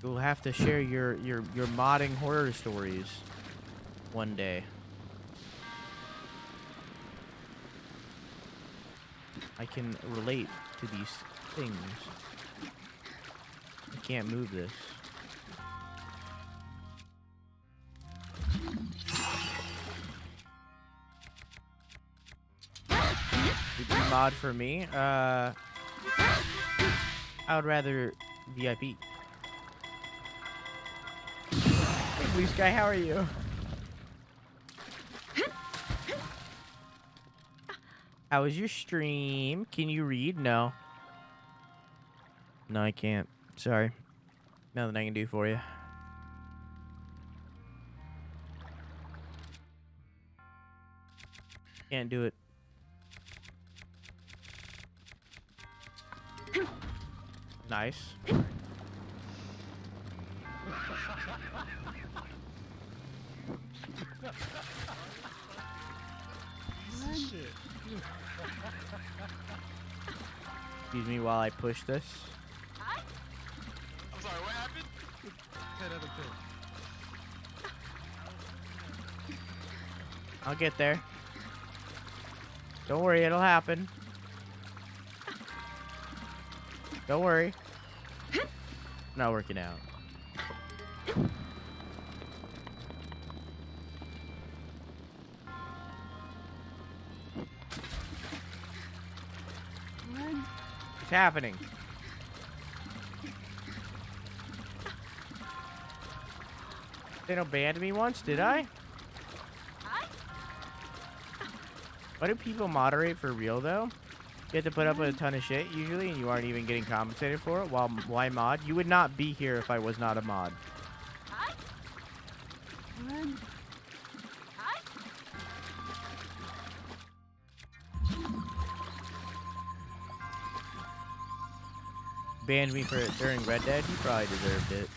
You'll have to share your modding horror stories one day. I can relate to these things. I can't move this. Would you mod for me? I would rather VIP. Hey, Blue Sky, how are you? How was your stream? Can you read? No. No, I can't. Sorry. Nothing I can do for you. Can't do it. Nice. Excuse me while I push this. I'm sorry, what happened? 10 out of 10. I'll get there. Don't worry, it'll happen. Don't worry. Not working out. What's happening? They don't ban me once, did I? Why do people moderate for real, though? You have to put up with a ton of shit, usually, and you aren't even getting compensated for it. While, why mod? You would not be here if I was not a mod. Banned me for it during Red Dead? You probably deserved it.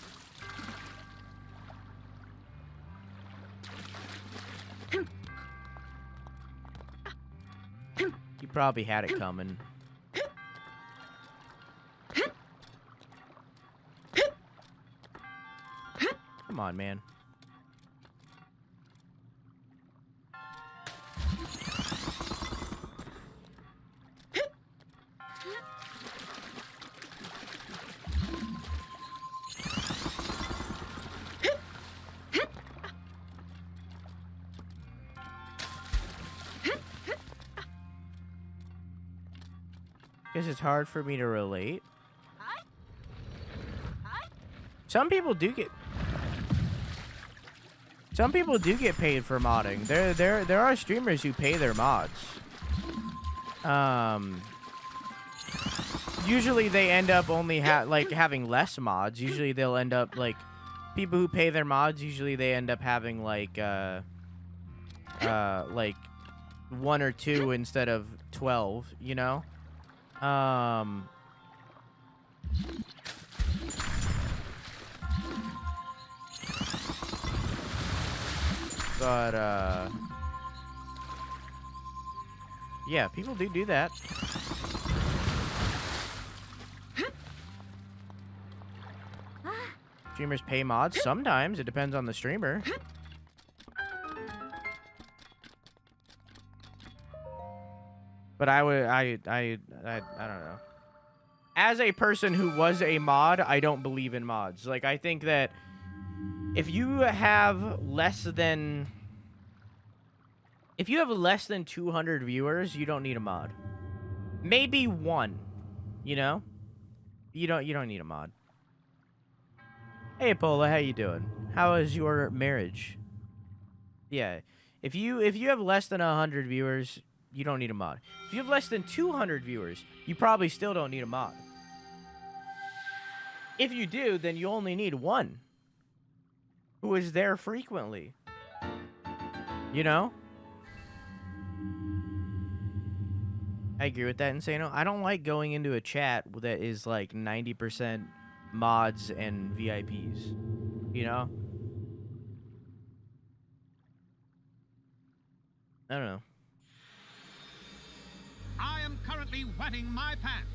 You probably had it coming. Come on, man. guess it's hard for me to relate. Some people do get paid for modding. There are streamers who pay their mods. Usually they end up only having less mods. Usually they'll end up like people who pay their mods. Usually they end up having like 1 or 2 instead of 12. You know. But yeah, people do that. Streamers pay mods sometimes. It depends on the streamer. But I don't know. As a person who was a mod, I don't believe in mods. Like, I think that if you have less than 200 viewers, you don't need a mod. Maybe 1, you know? You don't need a mod. Hey Paula, how you doing? How is your marriage? Yeah. If you have less than 100 viewers, you don't need a mod. If you have less than 200 viewers, you probably still don't need a mod. If you do, then you only need 1 who is there frequently. You know? I agree with that, Insano. I don't like going into a chat that is like 90% mods and VIPs. You know? I don't know. I am currently wetting my pants.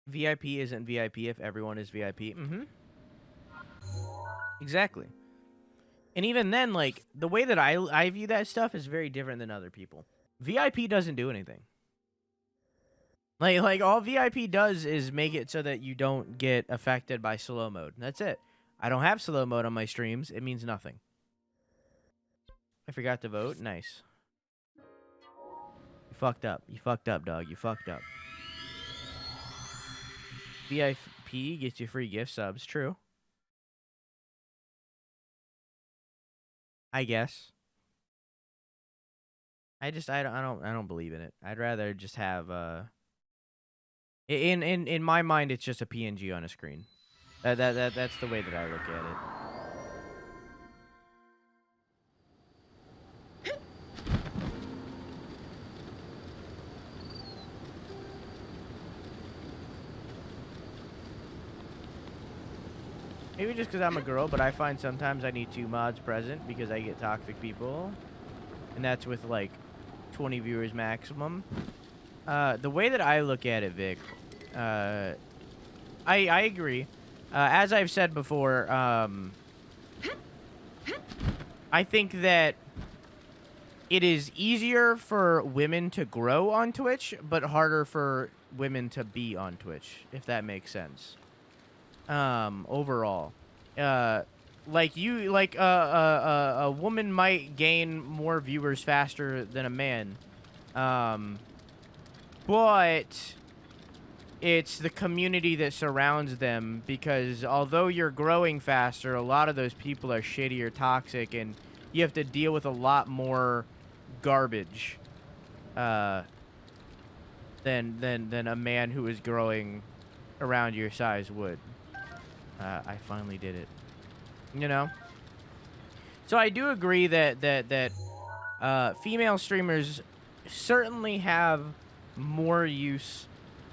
VIP isn't VIP if everyone is VIP. Mm-hmm. Exactly. And even then, like, the way that I view that stuff is very different than other people. VIP doesn't do anything. Like all VIP does is make it so that you don't get affected by slow mode. That's it. I don't have slow mode on my streams. It means nothing. I forgot to vote. Nice. You fucked up. You fucked up, dog. You fucked up. VIP gets you free gift subs. True. I guess. I don't believe in it. I'd rather just have in my mind it's just a PNG on a screen. That's the way that I look at it. Maybe just because I'm a girl, but I find sometimes I need 2 mods present because I get toxic people. And that's with like 20 viewers maximum. The way that I look at it, Vic, I agree. As I've said before, I think that it is easier for women to grow on Twitch, but harder for women to be on Twitch, if that makes sense. Overall, a woman might gain more viewers faster than a man, but it's the community that surrounds them, because although you're growing faster, a lot of those people are shitty or toxic, and you have to deal with a lot more garbage than a man who is growing around your size would. I finally did it. You know? So I do agree that female streamers certainly have more use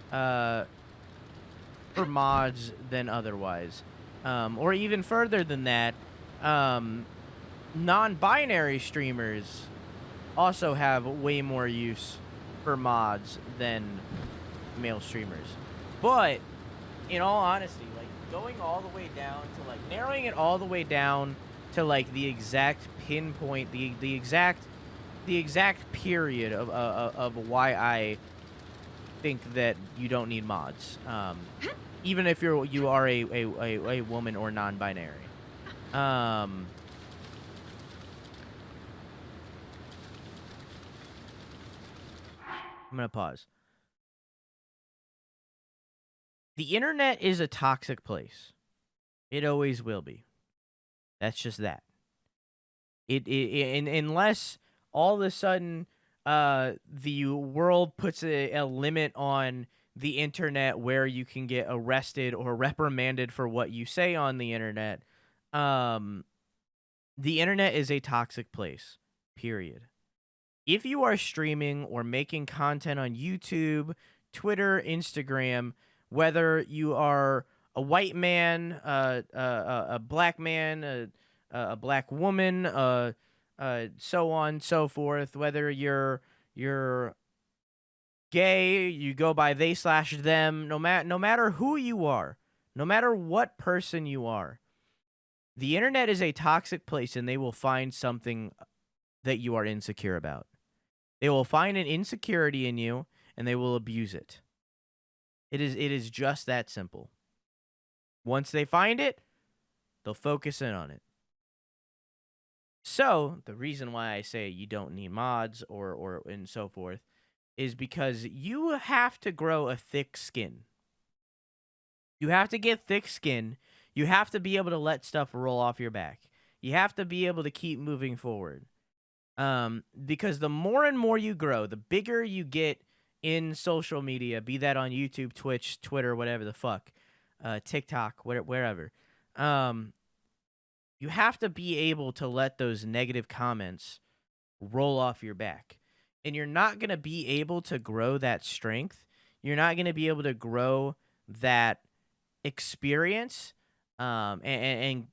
for mods than otherwise. Or even further than that, non-binary streamers also have way more use for mods than male streamers. But, in all honesty, like, going all the way down to, like, narrowing it all the way down to, like, the exact pinpoint, the exact period of why I think that you don't need mods, even if you are a woman or non-binary. I'm going to pause. The internet is a toxic place. It always will be. That's just that. Unless all of a sudden the world puts a limit on the internet where you can get arrested or reprimanded for what you say on the internet, the internet is a toxic place, period. If you are streaming or making content on YouTube, Twitter, Instagram, whether you are a white man, a black man, a black woman, so on, so forth, whether you're gay, you go by they/them, no matter who you are, no matter what person you are, the internet is a toxic place, and they will find something that you are insecure about. They will find an insecurity in you, and they will abuse it. It is just that simple. Once they find it, they'll focus in on it. So, the reason why I say you don't need mods or and so forth is because you have to grow a thick skin. You have to get thick skin. You have to be able to let stuff roll off your back. You have to be able to keep moving forward. Because the more and more you grow, the bigger you get in social media, be that on YouTube, Twitch, Twitter, whatever the fuck, TikTok, wherever. You have to be able to let those negative comments roll off your back. And you're not going to be able to grow that strength. You're not going to be able to grow that experience and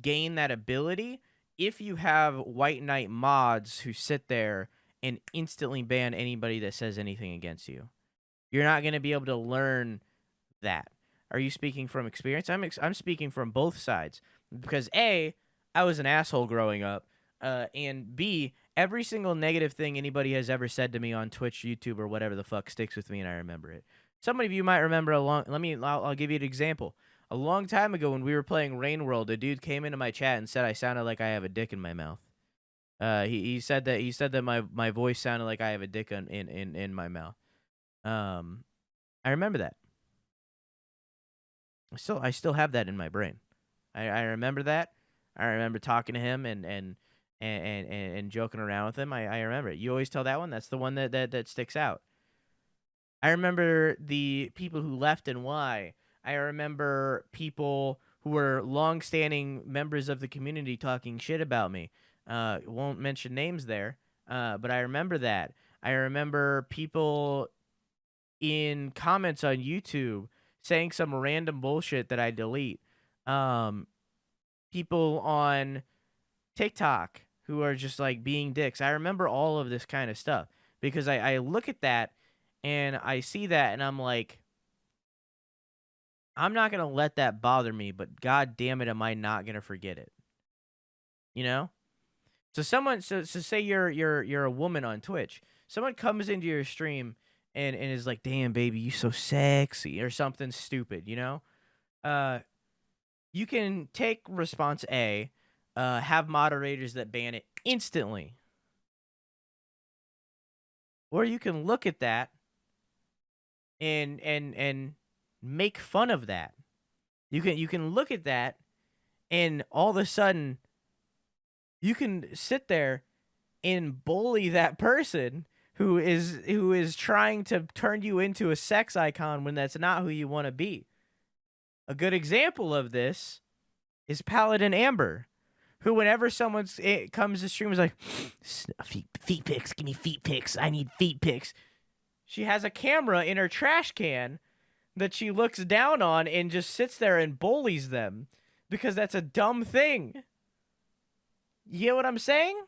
gain that ability if you have white knight mods who sit there and instantly ban anybody that says anything against you. You're not going to be able to learn that. Are you speaking from experience? I'm speaking from both sides. Because A, I was an asshole growing up, and B, every single negative thing anybody has ever said to me on Twitch, YouTube, or whatever the fuck sticks with me, and I remember it. Some of you might remember I'll give you an example. A long time ago when we were playing Rain World, a dude came into my chat and said I sounded like I have a dick in my mouth. He said that my voice sounded like I have a dick in my mouth. I remember that. I still have that in my brain. I remember that. I remember talking to him and joking around with him. I remember it. You always tell that one. That's the one that sticks out. I remember the people who left and why. I remember people who were long-standing members of the community talking shit about me. Won't mention names there, but I remember that. I remember people in comments on YouTube saying some random bullshit that I delete. People on TikTok who are just like being dicks. I remember all of this kind of stuff because I look at that and I see that and I'm like, I'm not going to let that bother me, but god damn it, am I not going to forget it. You know? So say you're a woman on Twitch. Someone comes into your stream and is like, damn baby, you so sexy or something stupid, you know? You can take response A, have moderators that ban it instantly. Or you can look at that and make fun of that. You can look at that and all of a sudden you can sit there and bully that person who is trying to turn you into a sex icon when that's not who you want to be. A good example of this is Paladin Amber, who whenever someone comes to stream is like, feet pics, give me feet pics, I need feet pics. She has a camera in her trash can that she looks down on and just sits there and bullies them because that's a dumb thing. You get what I'm saying?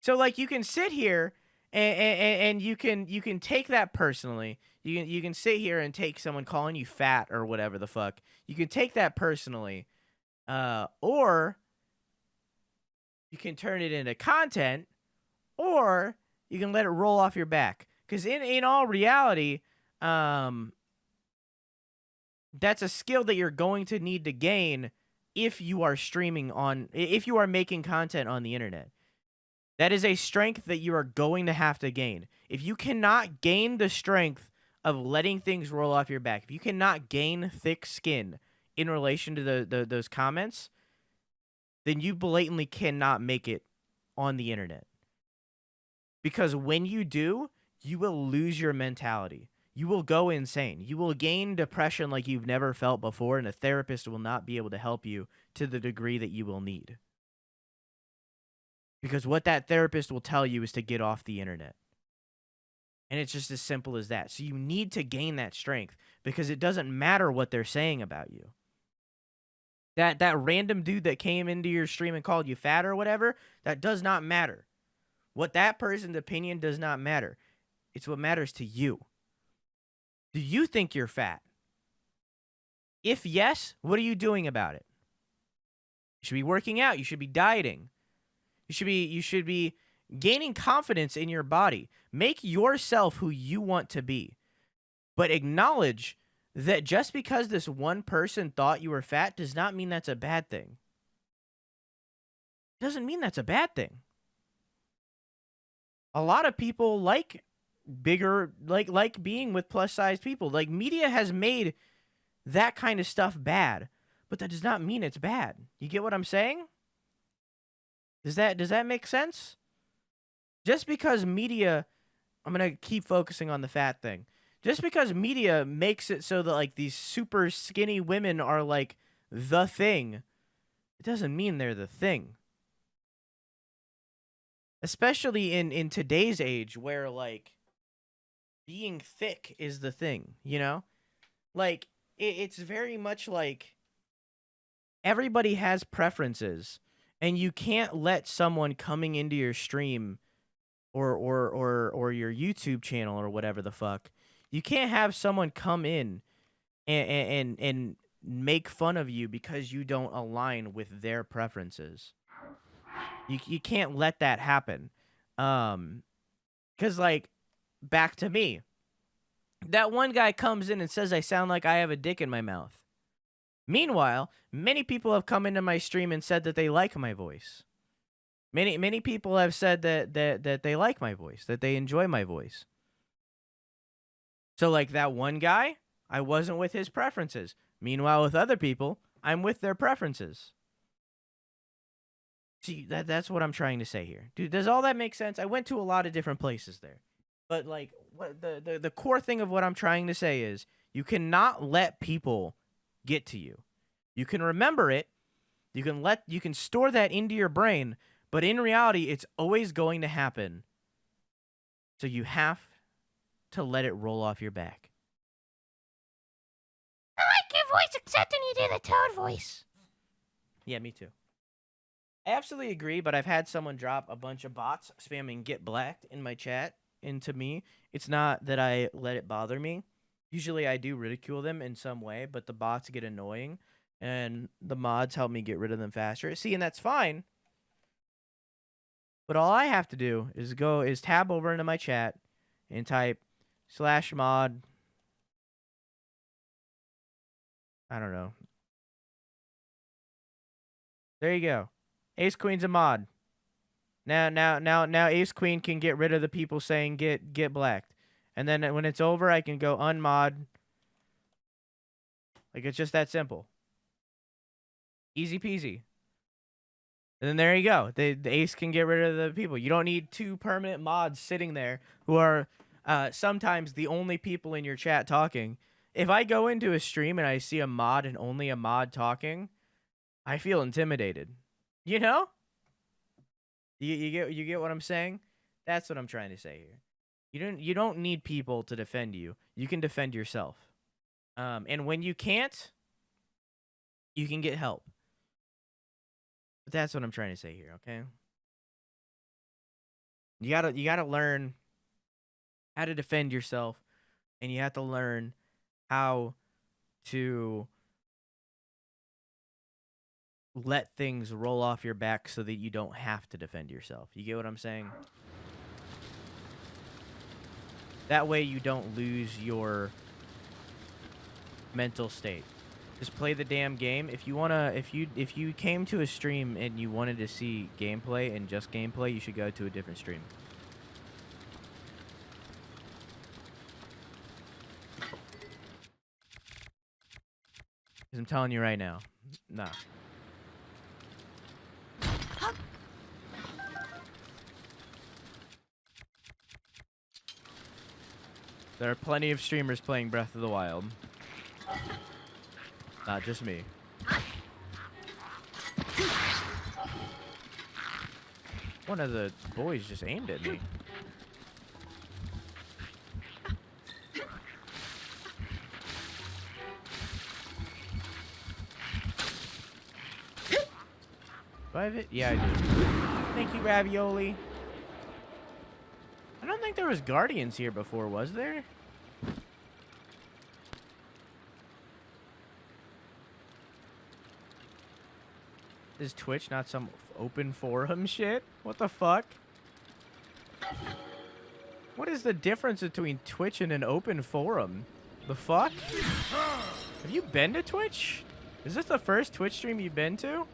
So like you can sit here and you can take that personally. You can sit here and take someone calling you fat or whatever the fuck. You can take that personally. Or you can turn it into content, or you can let it roll off your back. Because in all reality, that's a skill that you're going to need to gain if you are streaming if you are making content on the internet. That is a strength that you are going to have to gain. If you cannot gain the strength of letting things roll off your back, if you cannot gain thick skin in relation to those comments, then you blatantly cannot make it on the internet. Because when you do, you will lose your mentality. You will go insane. You will gain depression like you've never felt before, and a therapist will not be able to help you to the degree that you will need. Because what that therapist will tell you is to get off the internet. And it's just as simple as that. So you need to gain that strength because it doesn't matter what they're saying about you. That random dude that came into your stream and called you fat or whatever, that does not matter. What that person's opinion does not matter. It's what matters to you. Do you think you're fat? If yes, what are you doing about it? You should be working out. You should be dieting. You should be gaining confidence in your body. Make yourself who you want to be. But acknowledge that just because this one person thought you were fat does not mean that's a bad thing. It doesn't mean that's a bad thing. A lot of people like bigger, like being with plus-size people. Like, media has made that kind of stuff bad, but that does not mean it's bad. You get what I'm saying? Does that make sense? Just because media, I'm going to keep focusing on the fat thing. Just because media makes it so that, like, these super skinny women are, like, the thing, it doesn't mean they're the thing. Especially in today's age where, like, being thick is the thing, you know? Like, it's very much like everybody has preferences, and you can't let someone coming into your stream or your YouTube channel or whatever the fuck, you can't have someone come in and make fun of you because you don't align with their preferences. You can't let that happen. 'Cause, like, back to me. That one guy comes in and says I sound like I have a dick in my mouth. Meanwhile, many people have come into my stream and said that they like my voice. Many people have said that they like my voice, that they enjoy my voice. So, like, that one guy, I wasn't with his preferences. Meanwhile, with other people, I'm with their preferences. See, that's what I'm trying to say here. Dude, does all that make sense? I went to a lot of different places there. But, like, what the core thing of what I'm trying to say is you cannot let people get to you. You can remember it. You can store that into your brain, but in reality, it's always going to happen. So you have to let it roll off your back. I like your voice, except when you do the Toad voice. Yeah, me too. I absolutely agree, but I've had someone drop a bunch of bots spamming "get blacked" in my chat into me. It's not that I let it bother me. Usually I do ridicule them in some way, but the bots get annoying, and the mods help me get rid of them faster. See, and that's fine. But all I have to do is tab over into my chat and type /mod. I don't know. There you go. Ace Queen's a mod. Now Ace Queen can get rid of the people saying get blacked. And then when it's over, I can go unmod. Like, it's just that simple. Easy peasy. And then there you go. The Ace can get rid of the people. You don't need 2 permanent mods sitting there who are sometimes the only people in your chat talking. If I go into a stream and I see a mod and only a mod talking, I feel intimidated. You know? You get what I'm saying? That's what I'm trying to say here. You don't need people to defend you. You can defend yourself. And when you can't, you can get help. But that's what I'm trying to say here, okay? You gotta learn how to defend yourself, and you have to learn how to let things roll off your back so that you don't have to defend yourself. You get what I'm saying? That way you don't lose your mental state. Just play the damn game. If you wanna, if you came to a stream and you wanted to see gameplay and just gameplay, you should go to a different stream. Because I'm telling you right now, nah. There are plenty of streamers playing Breath of the Wild. Not just me. One of the boys just aimed at me. Do I have it? Yeah, I do. Thank you, Ravioli. I don't think there was Guardians here before, was there? Is Twitch not some open forum shit? What the fuck? What is the difference between Twitch and an open forum? The fuck? Have you been to Twitch? Is this the first Twitch stream you've been to?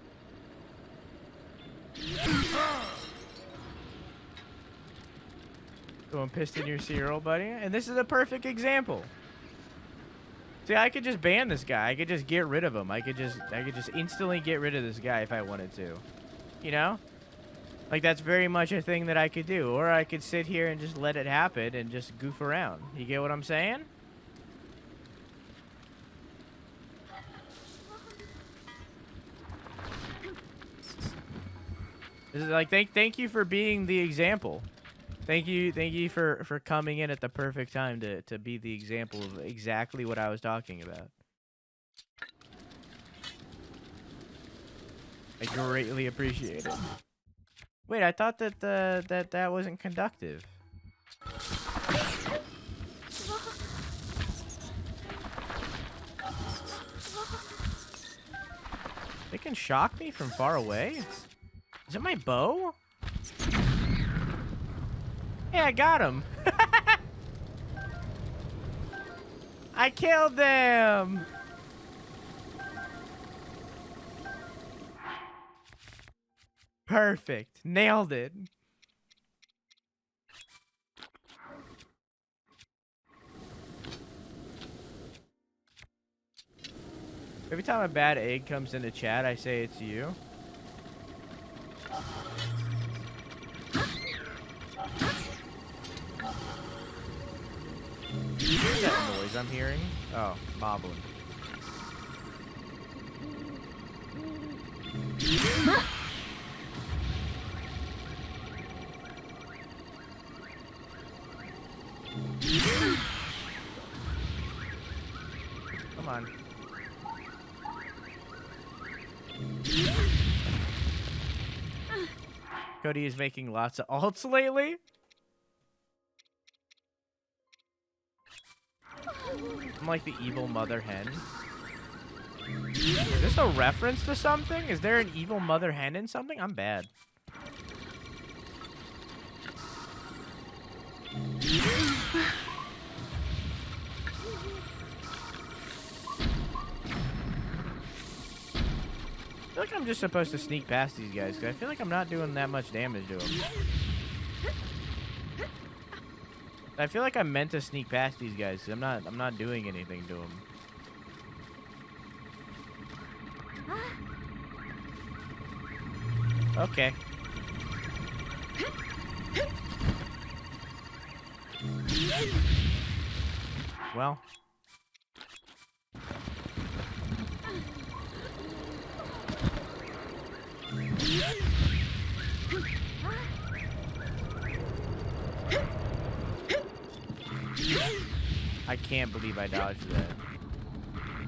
Going pissed in your cereal, buddy? And this is a perfect example. See, I could just ban this guy. I could just get rid of him. I could just instantly get rid of this guy if I wanted to. You know? Like, that's very much a thing that I could do. Or I could sit here and just let it happen and just goof around. You get what I'm saying? This is like, thank you for being the example. Thank you for coming in at the perfect time to be the example of exactly what I was talking about. I greatly appreciate it. Wait, I thought that that wasn't conductive. They can shock me from far away? Is it my bow? Hey, I got him. I killed them. Perfect. Nailed it. Every time a bad egg comes into chat, I say it's you. What's that noise I'm hearing? Oh, moblin. Come on. Cody is making lots of alts lately. I'm like the evil mother hen. Is this a reference to something? Is there an evil mother hen in something? I'm bad. I feel like I'm just supposed to sneak past these guys, because I feel like I'm not doing that much damage to them. I feel like I'm meant to sneak past these guys, because I'm not doing anything to them. Okay. Well. I can't believe I dodged that.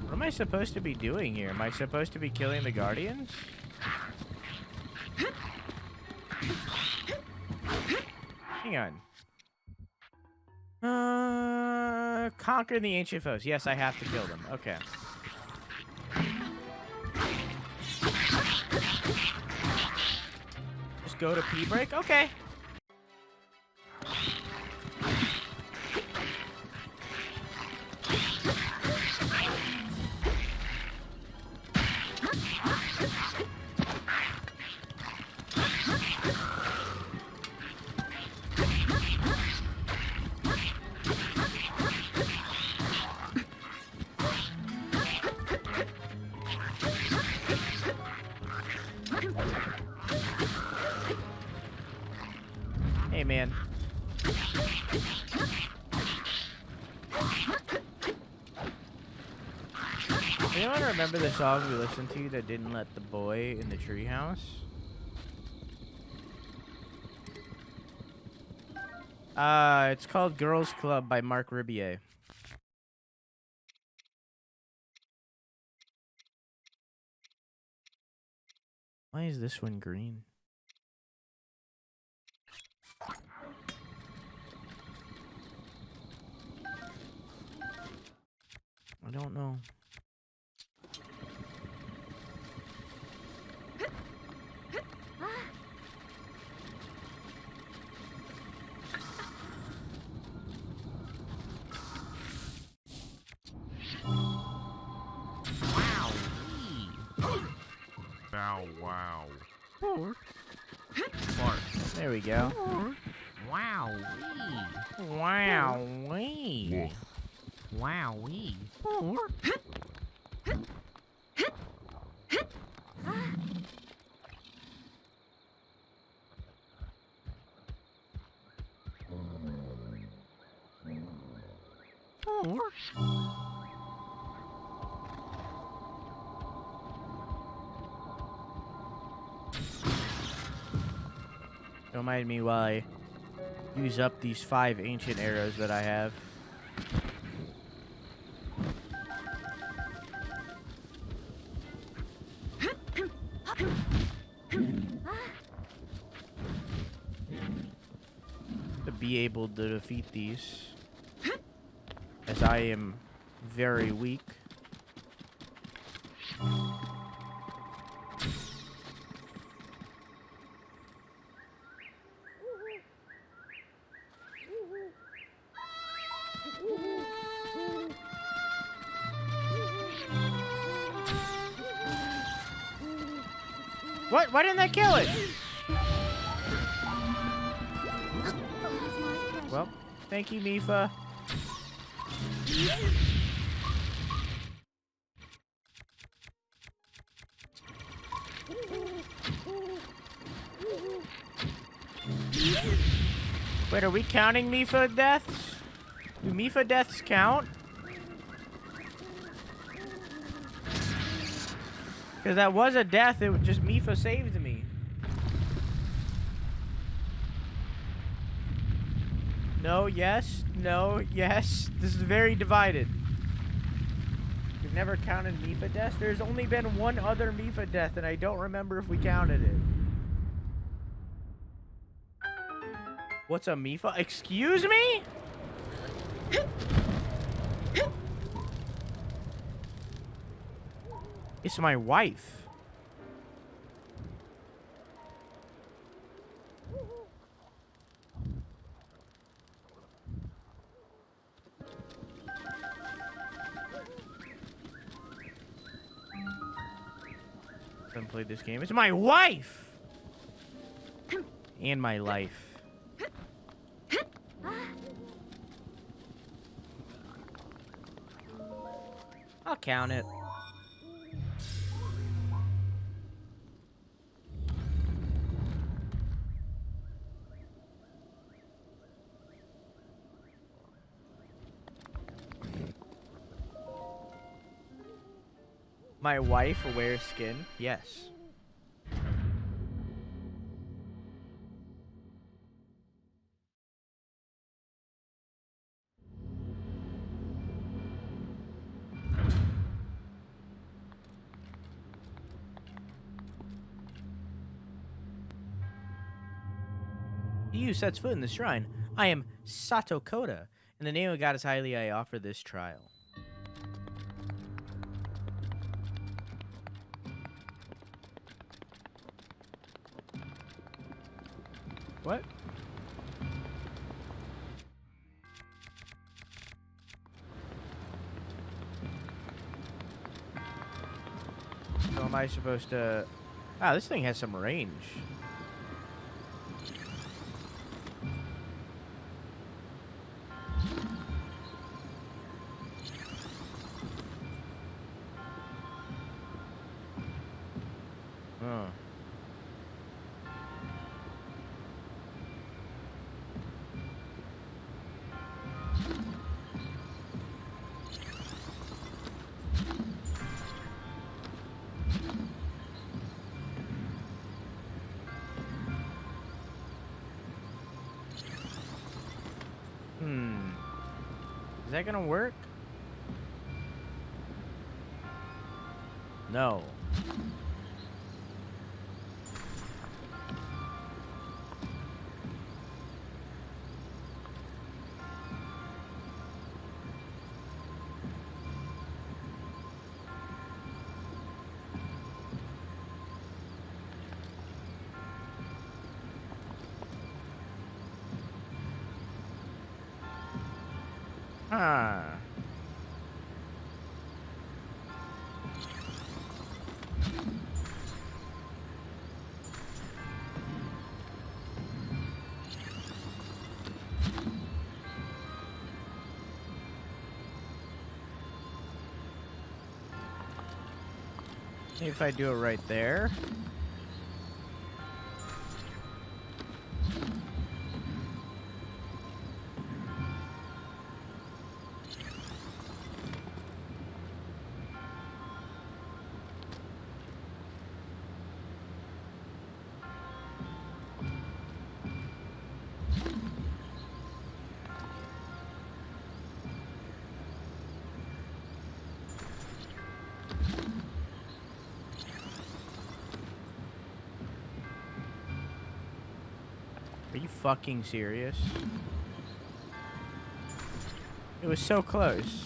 What am I supposed to be doing here? Am I supposed to be killing the Guardians? Hang on. Conquer the ancient foes. Yes, I have to kill them. Okay. Just go to P break? Okay. man. Anyone remember the song we listened to that didn't let the boy in the treehouse? It's called Girls Club by Mark Ribier. Why is this one green? I don't know. Bow wow. There we go. Wow. Wow-wee. Wowee. Don't mind me while I use up these 5 ancient arrows that I have. To be able to defeat these, as I am very weak. What? Why didn't I kill it? Well, thank you, Mifa. Wait, are we counting Mifa deaths? Do Mifa deaths count? Because that was a death, it was just Mifa saved me. No, yes, no, yes. This is very divided. We've never counted Mifa deaths. There's only been one other Mifa death, and I don't remember if we counted it. What's a Mifa? Excuse me? It's my wife. Haven't played this game. It's my wife! And my life. I'll count it. My wife wears skin? Yes. He who sets foot in the shrine. I am Sato Koda. In the name of Goddess Highly, I offer this trial. What? So am I supposed to... Ah, this thing has some range. Oh. Is that gonna work? No. Huh. Maybe if I do it right there. Are you fucking serious? It was so close.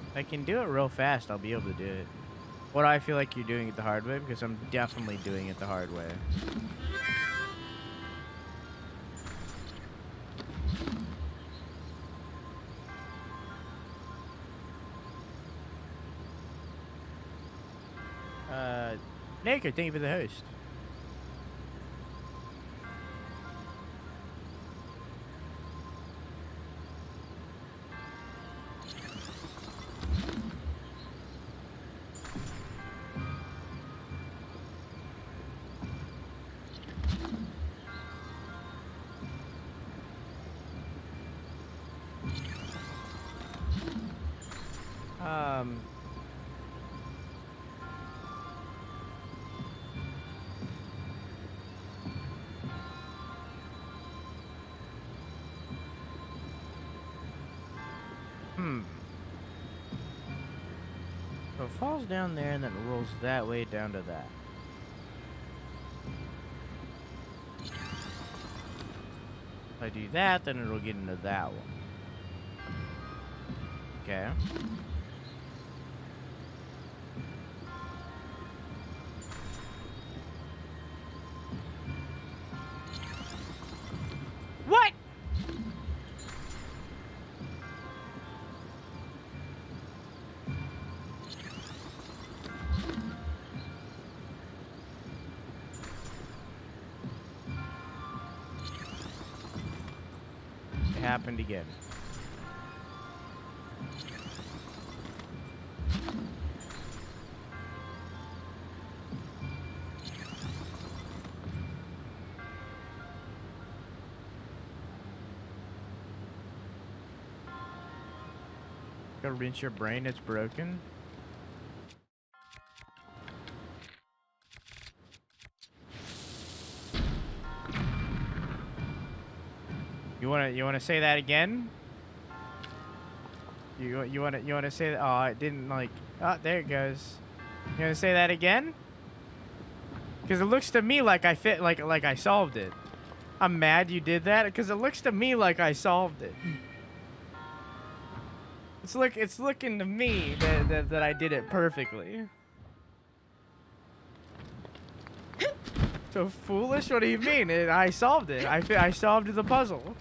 If I can do it real fast, I'll be able to do it. What do I feel like you're doing it the hard way? Because I'm definitely doing it the hard way. Naked, thank you for the host. So it falls down there and then it rolls that way down to that. If I do that, then it'll get into that one. Okay. What? It happened again. Go rinse your brain, it's broken. You wanna say that again? You wanna say that? Oh, it didn't like. Oh, there it goes. You wanna say that again? Because it looks to me like I I solved it. I'm mad you did that because it looks to me like I solved it. It's looking to me that I did it perfectly. So foolish? What do you mean? I solved it. I solved the puzzle.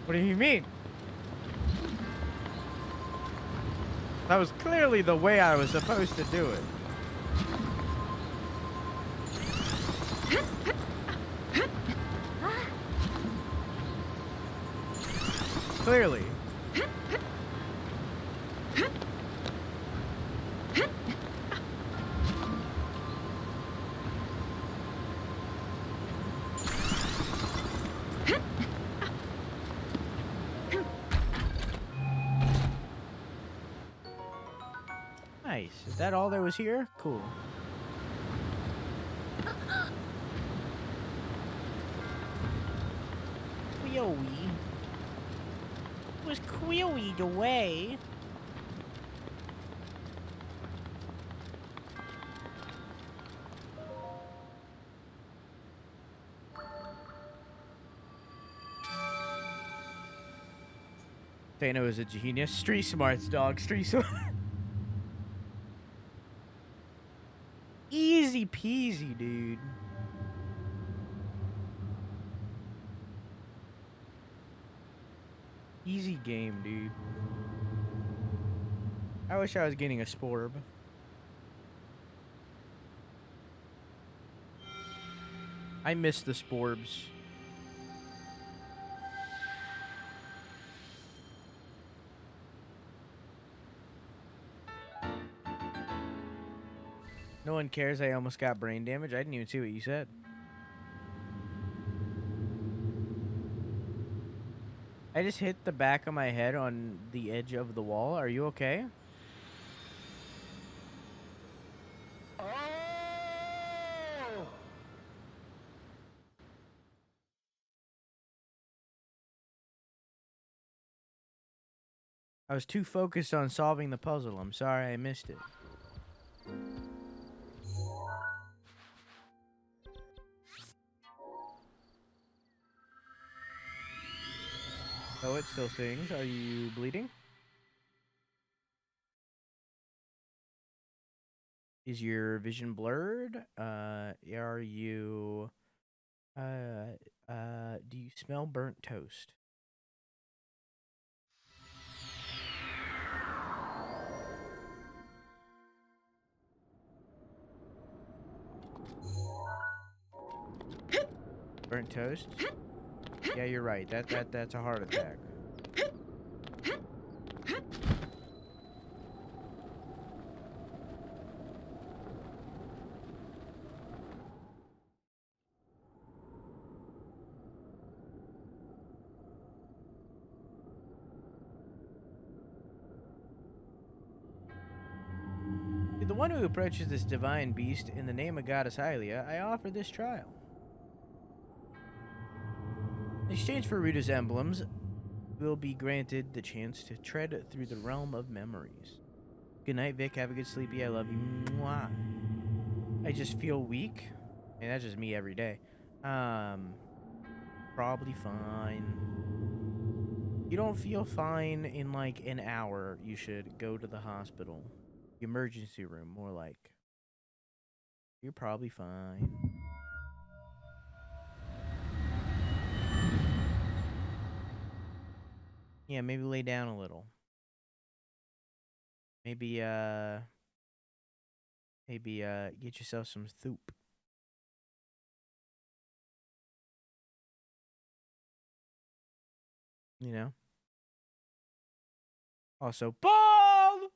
What do you mean? That was clearly the way I was supposed to do it. Clearly. Is that all there was here? Cool. Queelie. Was queelied away. Thano is a genius. Street smarts, dog. Street smart. Easy peasy, dude. Easy game, dude. I wish I was getting a sporb. I miss the sporbs. No one cares I almost got brain damage. I didn't even see what you said. I just hit the back of my head on the edge of the wall. Are you okay? Oh! I was too focused on solving the puzzle. I'm sorry I missed it. Oh, it still sings. Are you bleeding? Is your vision blurred? Are you... do you smell burnt toast? Burnt toast? Yeah, you're right. That's a heart attack. To the one who approaches this divine beast in the name of Goddess Hylia, I offer this trial. In exchange for Rita's emblems, will be granted the chance to tread through the realm of memories. Good night, Vic. Have a good sleepy. I love you. Mwah. I just feel weak. And that's just me every day. Probably fine. You don't feel fine in like an hour, you should go to the hospital. The emergency room, more like. You're probably fine. Yeah, maybe lay down a little. Maybe, get yourself some soup. You know? Also, bald!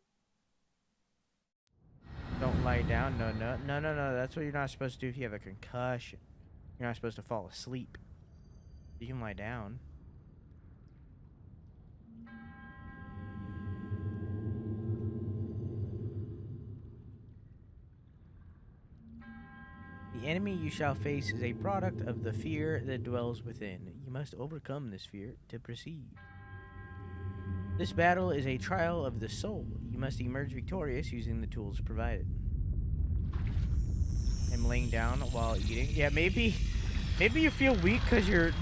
Don't lie down. No. That's what you're not supposed to do if you have a concussion. You're not supposed to fall asleep. You can lie down. The enemy you shall face is a product of the fear that dwells within. You must overcome this fear to proceed. This battle is a trial of the soul. You must emerge victorious using the tools provided. I'm laying down while eating. Yeah, maybe you feel weak because you're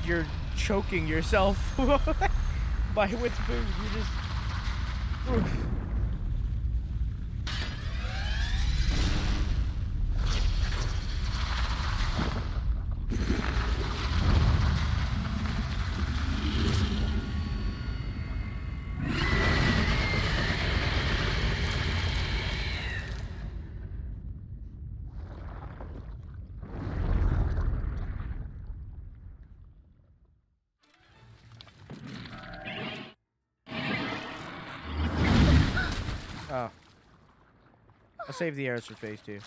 choking yourself with food. You just. Oof. Oh. I'll save the arrows for phase 2.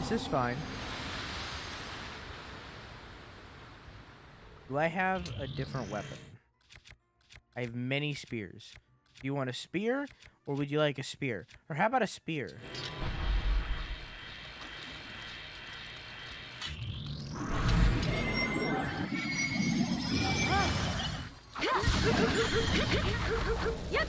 This is fine. Do I have a different weapon? I have many spears. Do you want a spear, or would you like a spear? Or how about a spear? Yep.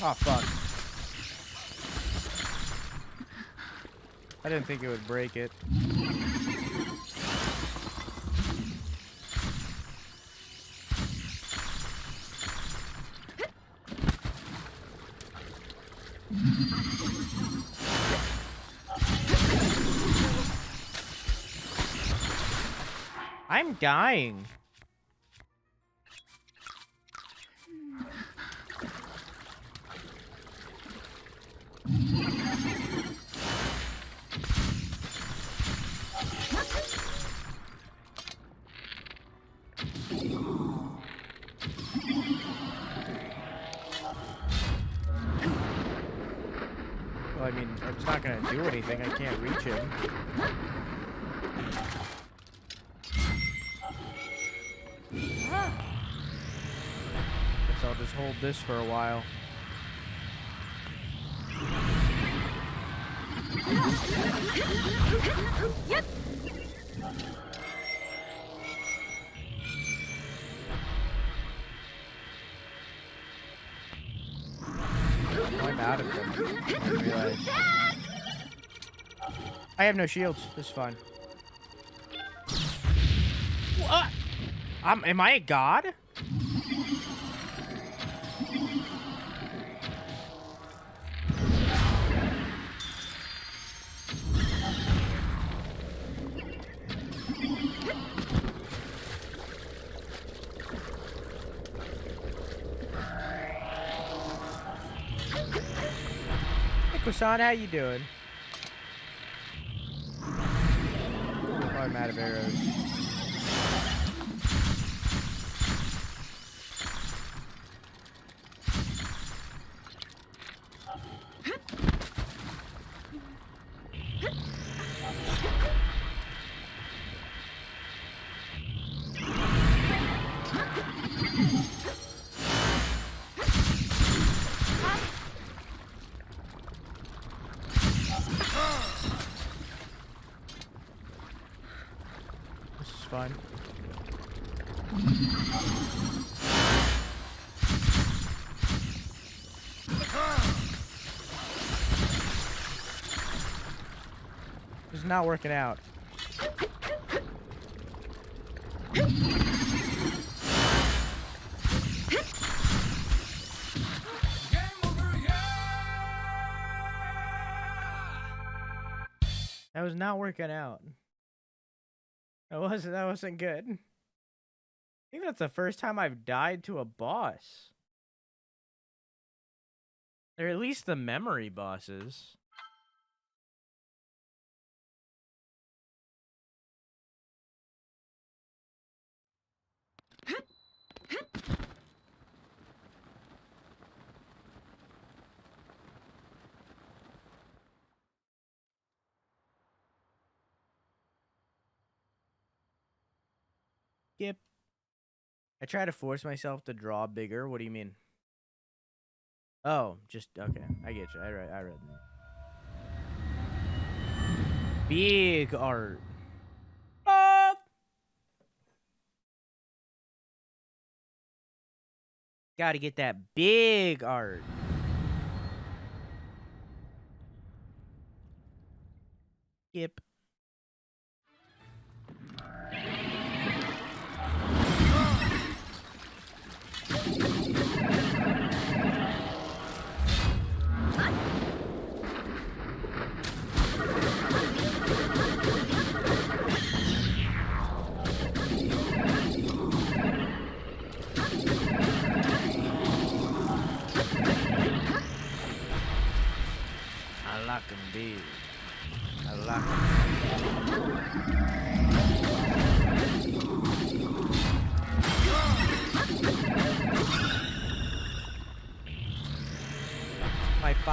Oh, fuck. I didn't think it would break it. I'm dying. Well, I mean, it's not gonna do anything. I can't reach him. Guess I'll just hold this for a while. Yep. I'm out of them. I realize. I have no shields. This is fine. What? Am I a god? Hey, Croissant, how you doing? Oh, I'm out of arrows. This is fine. This is not working out. That was not working out. That wasn't good. I think that's the first time I've died to a boss. Or at least the memory bosses. Skip. I try to force myself to draw bigger. What do you mean? Oh, just okay. I get you. I read. Big art. Oh! Gotta get that big art. Skip.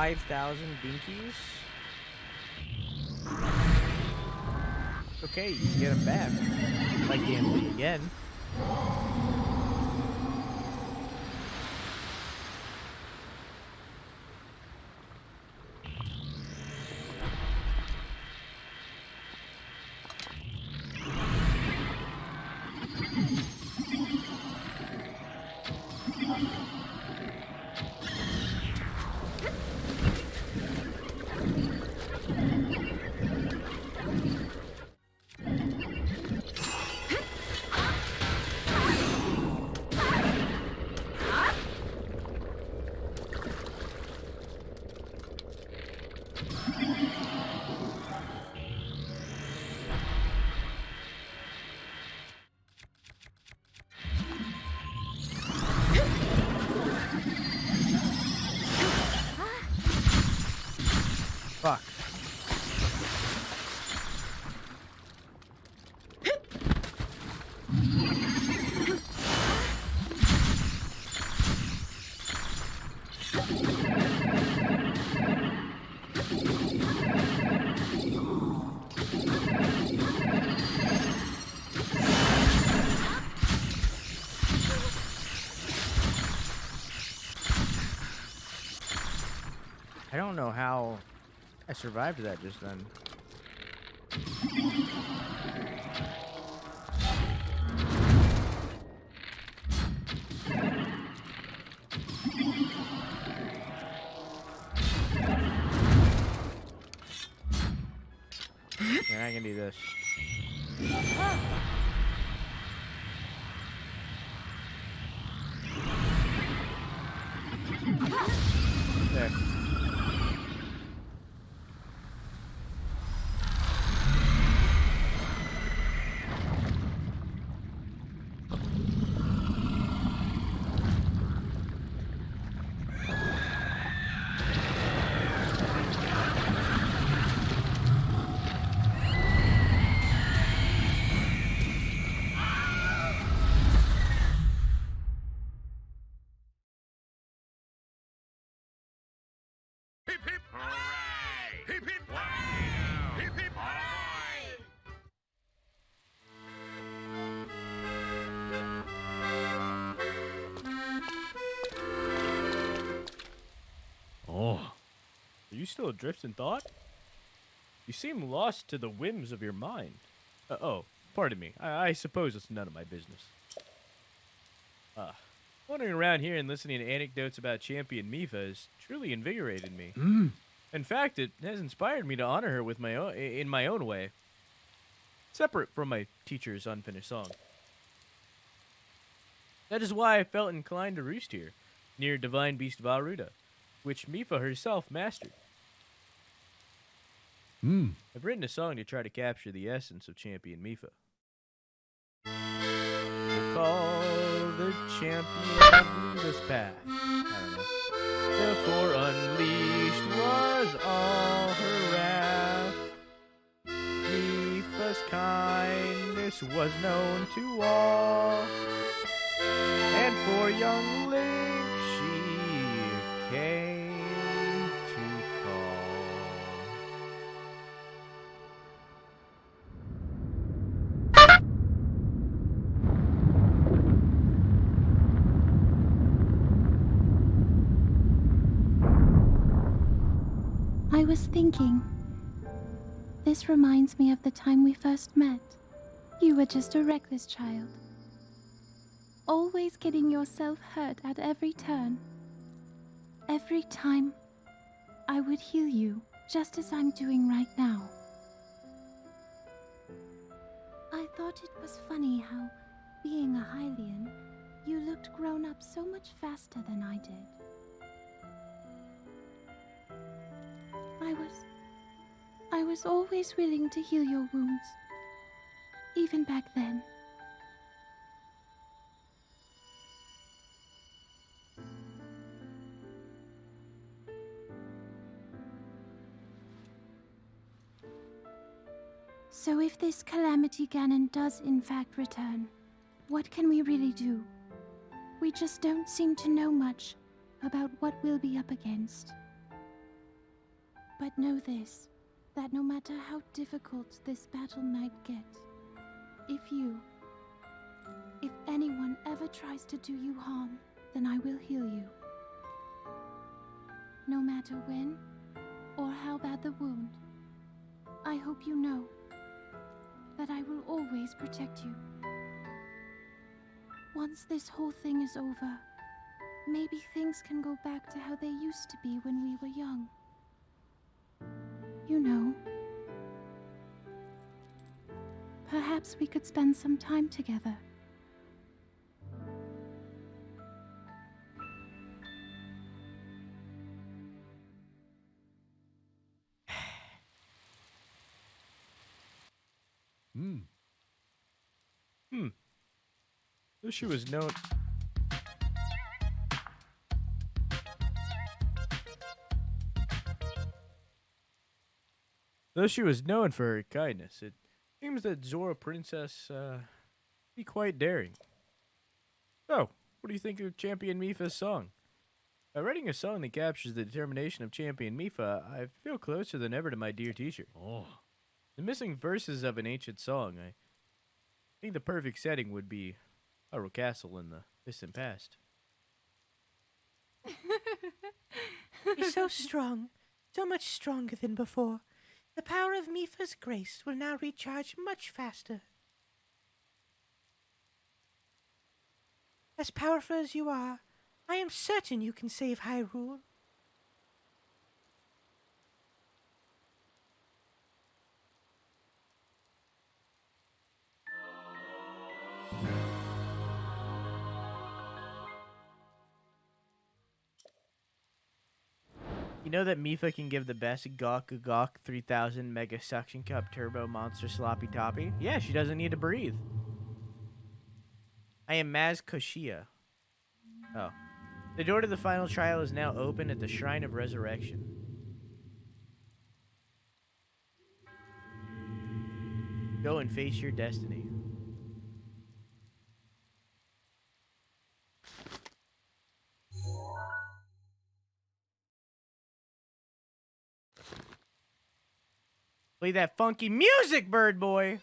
5,000 binkies. Okay, you can get them back. By gambling again. Fuck. I don't know how I survived that just then. And I can do this. There. Hip hip hooray! Hip hip hooray! Hip hip hooray! Oh. Are you still adrift in thought? You seem lost to the whims of your mind. Oh, pardon me. I suppose it's none of my business. Wandering around here and listening to anecdotes about Champion Mipha has truly invigorated me. In fact, it has inspired me to honor her with in my own way, separate from my teacher's unfinished song. That is why I felt inclined to roost here, near Divine Beast Varuta, which Mipha herself mastered. I've written a song to try to capture the essence of Champion Mipha. We'll call the champion of this path. I don't know. Before unleashed was all her wrath. Mipha's kindness was known to all, and for young Link she came to call. I was thinking, this reminds me of the time we first met. You were just a reckless child, always getting yourself hurt at every turn. Every time, I would heal you, just as I'm doing right now. I thought it was funny how, being a Hylian, you looked grown up so much faster than I did. I was always willing to heal your wounds, even back then. So if this Calamity Ganon does in fact return, what can we really do? We just don't seem to know much about what we'll be up against. But know this, that no matter how difficult this battle might get, if anyone ever tries to do you harm, then I will heal you. No matter when or how bad the wound, I hope you know that I will always protect you. Once this whole thing is over, maybe things can go back to how they used to be when we were young. You know, perhaps we could spend some time together. Though she was known. Though she was known for her kindness, it seems that Zora Princess be quite daring. So, what do you think of Champion Mifa's song? By writing a song that captures the determination of Champion Mifa, I feel closer than ever to my dear teacher. Oh. The missing verses of an ancient song, I think the perfect setting would be Hyrule Castle in the distant past. You're so strong, so much stronger than before. The power of Mifa's grace will now recharge much faster. As powerful as you are, I am certain you can save Hyrule. You know that Mifa can give the best Gok 3000 Mega Suction Cup Turbo Monster Sloppy Toppy? Yeah, she doesn't need to breathe. I am Maz Koshia. Oh. The door to the final trial is now open at the Shrine of Resurrection. Go and face your destiny. Play that funky music, bird boy!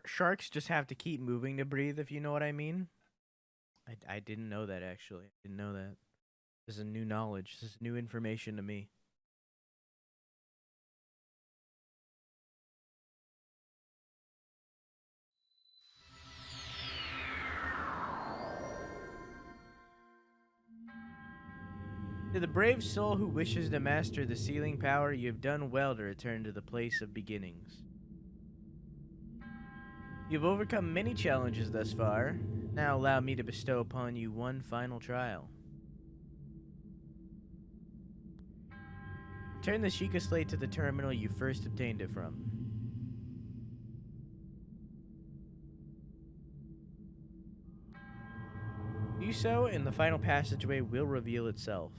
Sharks just have to keep moving to breathe, if you know what I mean. I didn't know that, actually. I didn't know that. This is new knowledge. This is new information to me. To the brave soul who wishes to master the sealing power, you have done well to return to the place of beginnings. You've overcome many challenges thus far. Now allow me to bestow upon you one final trial. Return the Sheikah Slate to the terminal you first obtained it from. Do so, and the final passageway will reveal itself.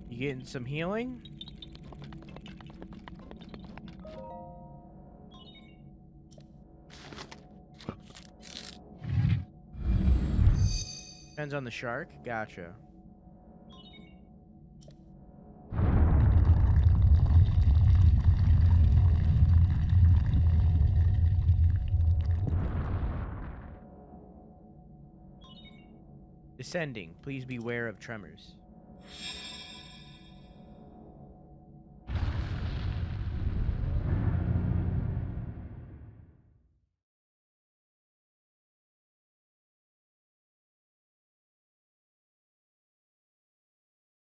You getting some healing? Depends on the shark. Gotcha. Descending. Please beware of tremors.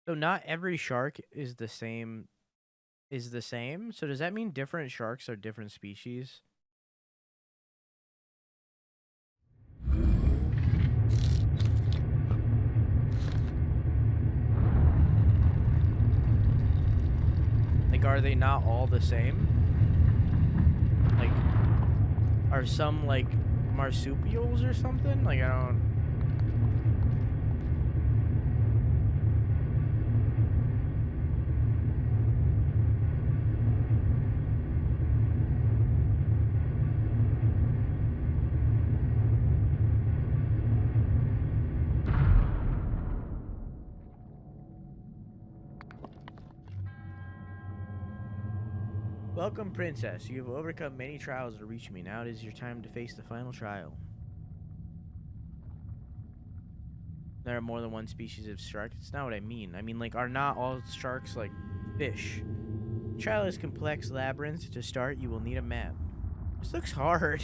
So not every shark is the same. So does that mean different sharks are different species? Like, are they not all the same? Like, are some like marsupials or something? Like, I don't. Welcome, Princess. You have overcome many trials to reach me. Now it is your time to face the final trial. There are more than one species of shark. That's not what I mean. I mean, like, are not all sharks, like, fish? Trial is complex labyrinth. To start, you will need a map. This looks hard.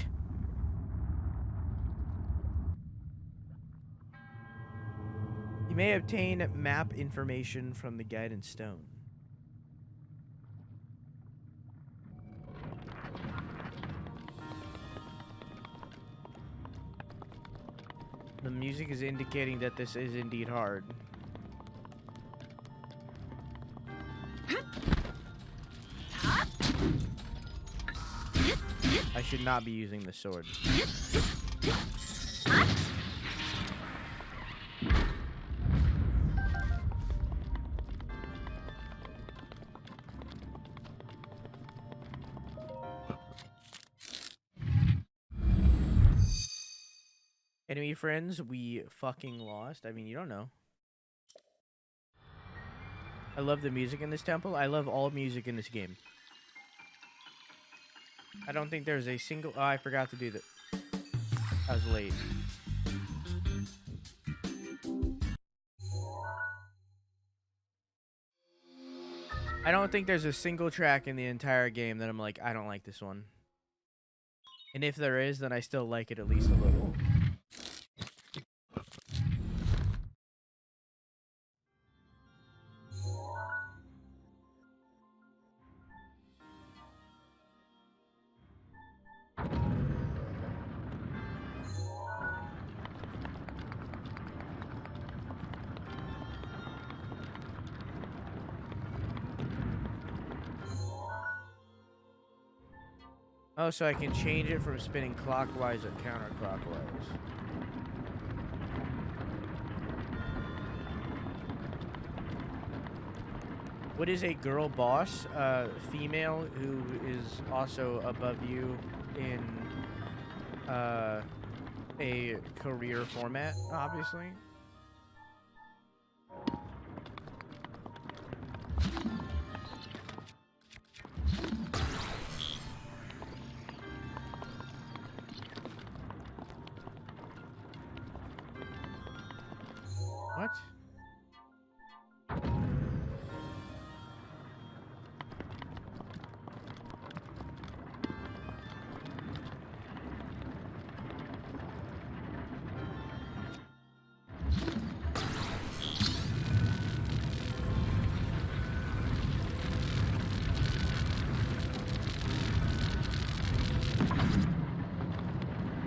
You may obtain map information from the guidance stone. The music is indicating that this is indeed hard. I should not be using the sword. Enemy friends, we fucking lost. I mean, you don't know. I love the music in this temple. I love all music in this game. I don't think there's a single... Oh, I forgot to do that. I was late. I don't think there's a single track in the entire game that I'm like, I don't like this one. And if there is, then I still like it at least a little. Oh, so I can change it from spinning clockwise or counterclockwise. What is a girl boss? Female who is also above you in a career format, obviously. What?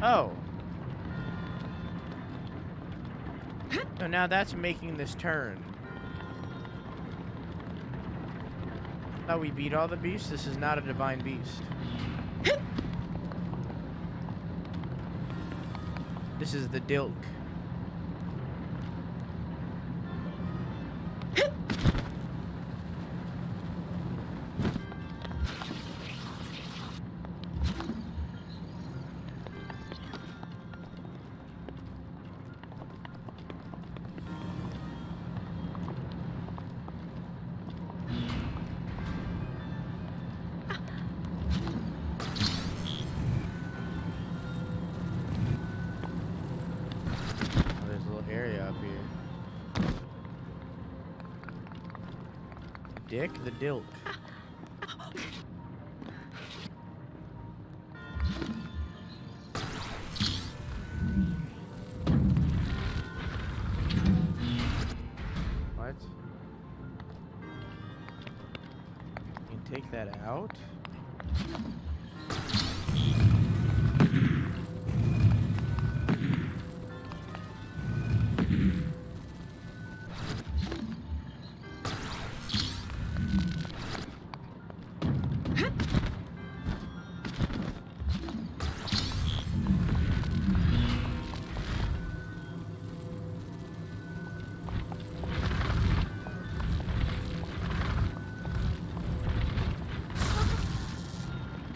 Oh. So now that's making this turn. Thought we beat all the beasts? This is not a divine beast. This is the Dilk. Dick the Dilk. What? that out.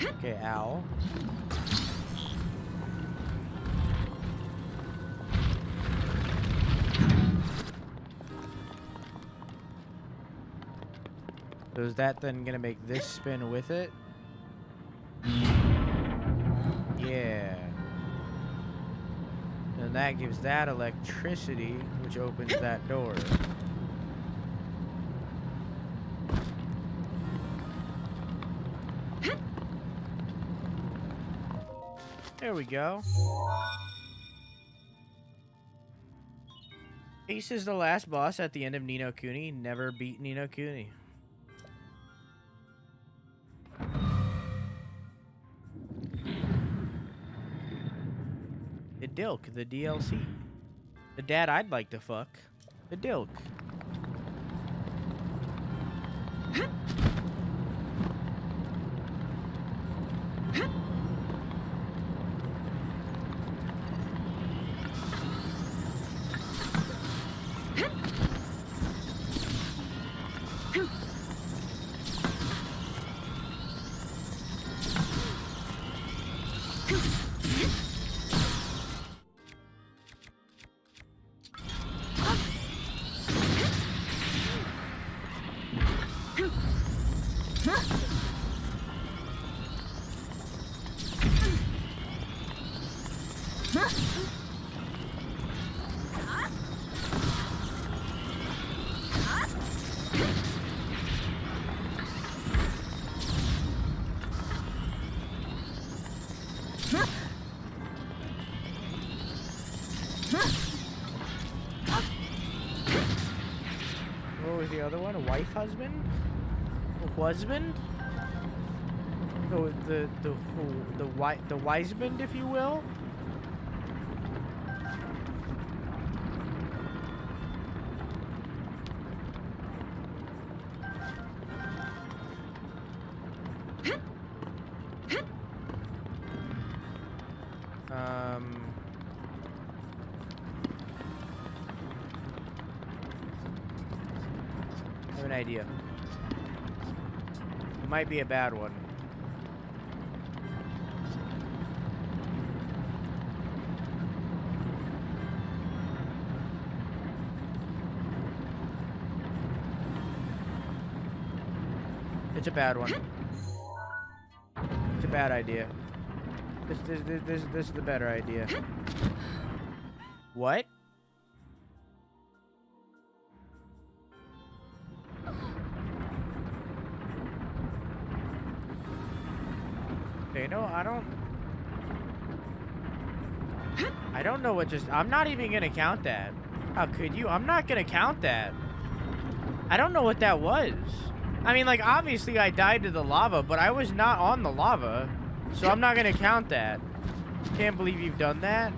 Okay, owl. So is that then gonna make this spin with it? Yeah. And that gives that electricity, which opens that door. There we go. Ace is the last boss at the end of Ni no Kuni. Never beat Ni no Kuni. The Dilk, the DLC. The dad I'd like to fuck. The Dilk. What was the other one? A wife husband? A husband? So the wiseband, if you will? I have an idea. It might be a bad one. It's a bad one. It's a bad idea. This is the better idea. What? Okay, no, I don't know what just... I'm not even gonna count that. How could you? I'm not gonna count that. I don't know what that was. I mean, like, obviously I died to the lava, but I was not on the lava. So I'm not gonna count that. Can't believe you've done that.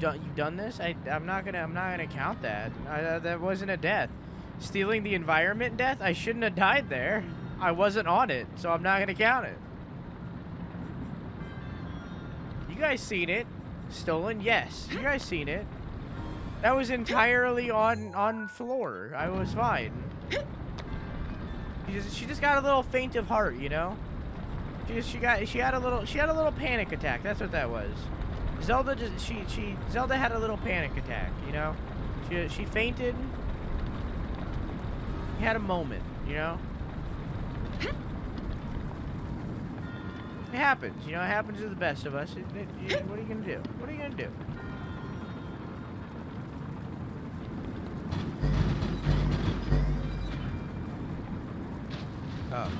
You've done this? I'm not gonna count that. That wasn't a death. Stealing the environment death? I shouldn't have died there. I wasn't on it, so I'm not gonna count it. You guys seen it? Stolen? Yes. You guys seen it. That was entirely on floor. I was fine. She just got a little faint of heart, you know? She had a little panic attack. That's what that was. Zelda Zelda had a little panic attack, you know? She fainted. She had a moment, you know? It happens, you know? It happens to the best of us. What are you gonna do? What are you gonna do? Oh.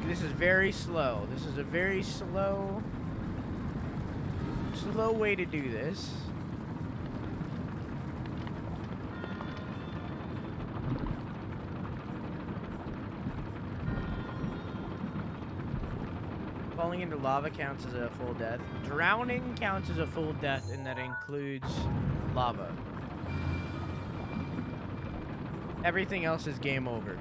This is very slow. This is a very slow way to do this. Falling into lava counts as a full death. Drowning counts as a full death, and that includes lava. Everything else is game over.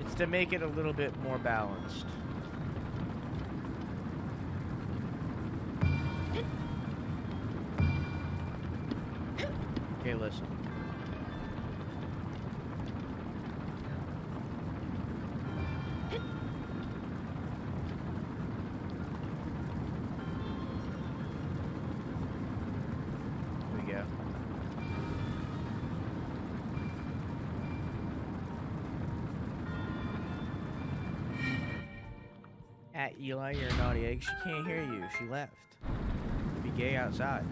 It's to make it a little bit more balanced. Okay, listen. Here we go. At Eli, you're a naughty egg. She can't hear you. She left. Be gay outside.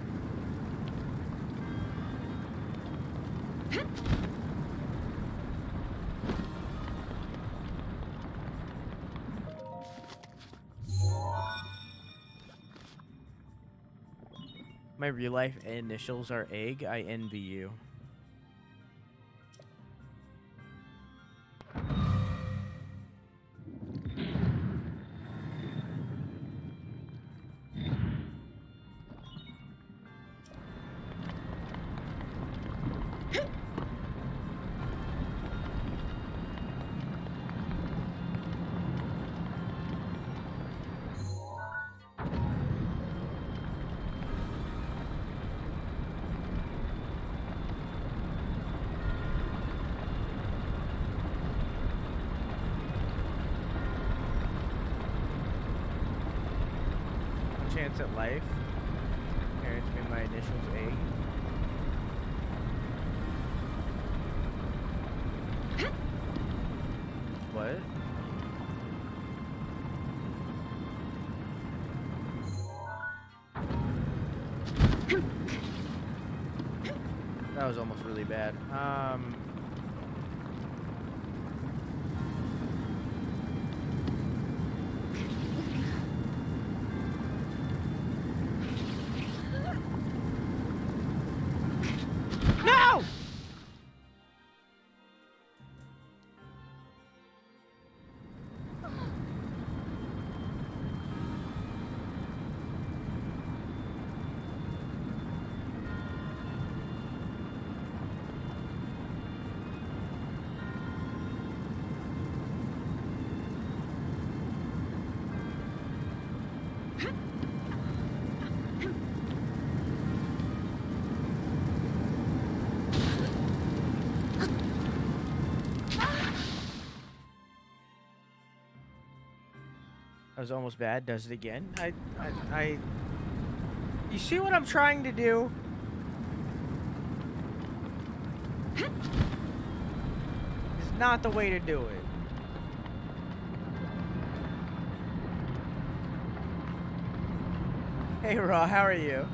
My real life initials are egg. I envy you. Chance at life. Parents been my initials A. What? That was almost really bad. No! That was almost bad. Does it again. You see what I'm trying to do? It's not the way to do it. Hey, Raw, how are you?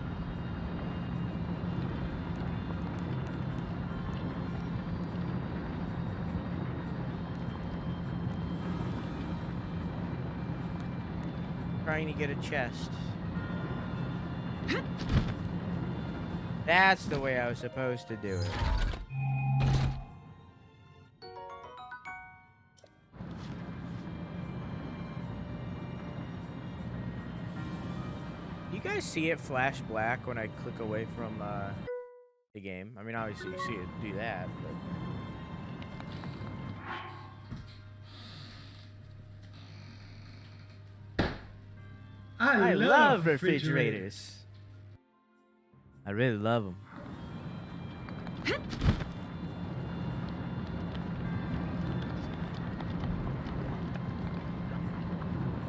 Trying to get a chest. That's the way I was supposed to do it. You guys see it flash black when I click away from the game? I mean, obviously you see it do that, but... I love refrigerators. I really love them.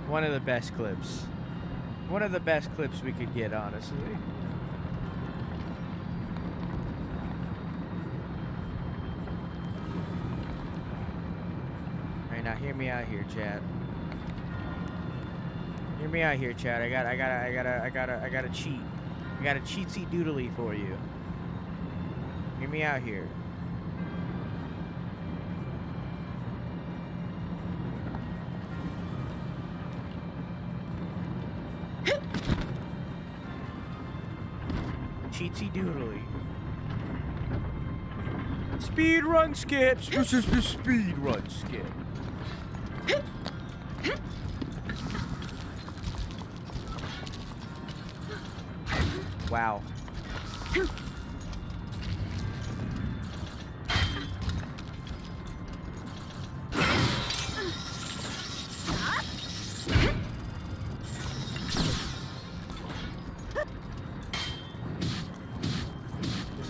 One of the best clips. One of the best clips we could get, honestly. Alright, now hear me out here, chat. Hear me out here, Chad. I got a cheat. I got a cheatsy doodly for you. Get me out here. Cheatsy doodly. Speed run skips. This is the speed run skip. Wow. This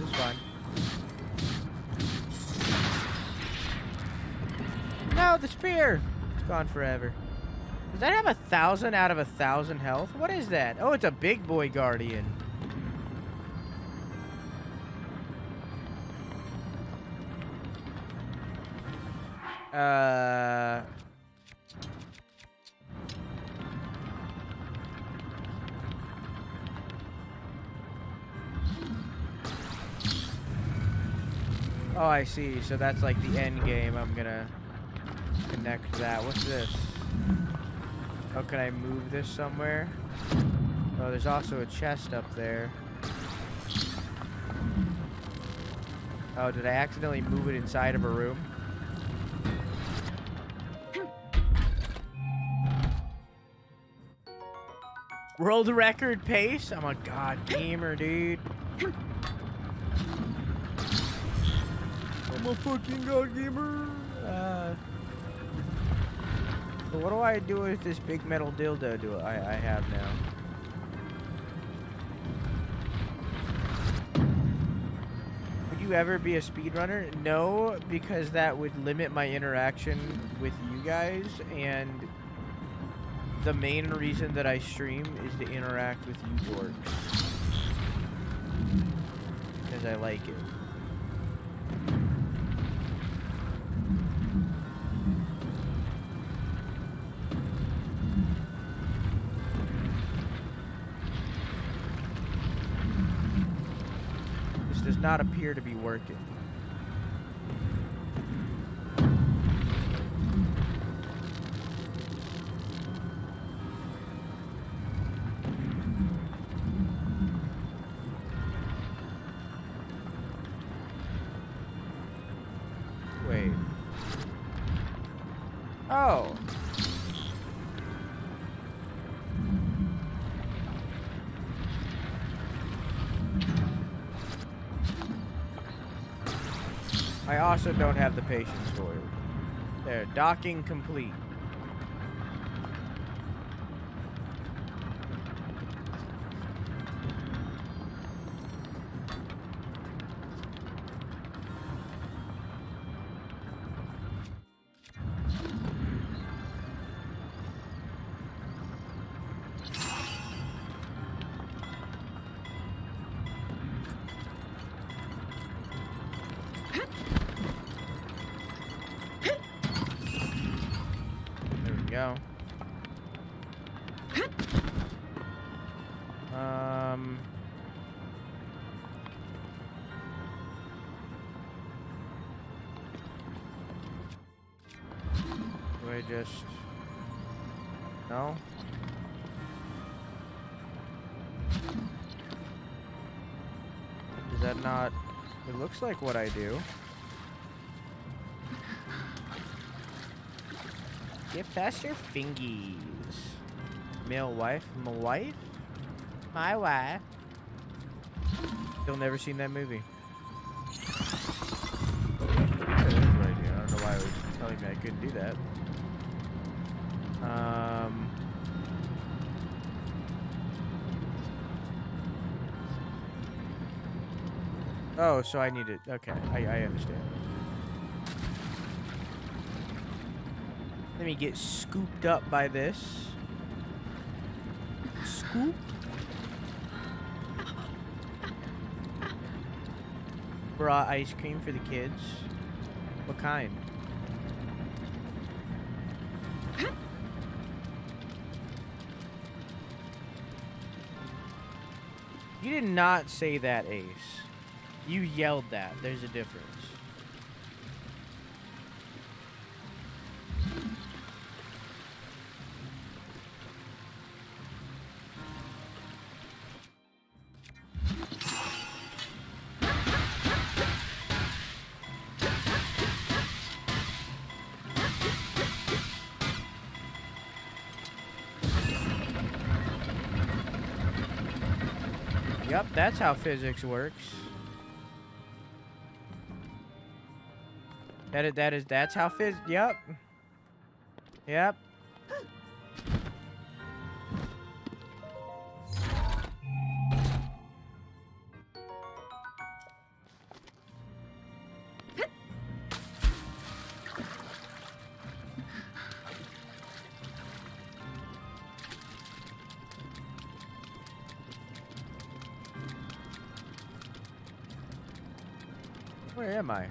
is fun. No, the spear! It's gone forever. Does that have 1,000 out of 1,000 health? What is that? Oh, it's a big boy guardian. Oh, I see. So that's like the end game. I'm gonna connect that. What's this? Oh, can I move this somewhere? Oh, there's also a chest up there. Oh, did I accidentally move it inside of a room? World record pace? I'm a god gamer, dude. I'm a fucking god gamer. So what do I do with this big metal dildo I have now? Would you ever be a speedrunner? No, because that would limit my interaction with you guys, and the main reason that I stream is to interact with you dorks. Because I like it. This does not appear to be working. Wait. Oh. I also don't have the patience for it. There, docking complete. Go. Do I just... No? Is that not... It looks like what I do. Get faster fingies. Male wife? My wife? My wife. Still never seen that movie. I don't know why it was telling me I couldn't do that. Oh, so I need it. Okay, I understand. Let me get scooped up by this. Scoop. Brought ice cream for the kids. What kind? You did not say that, Ace. You yelled that. There's a difference. Yep, that's how physics works. That's how yep. Yep. Where am I?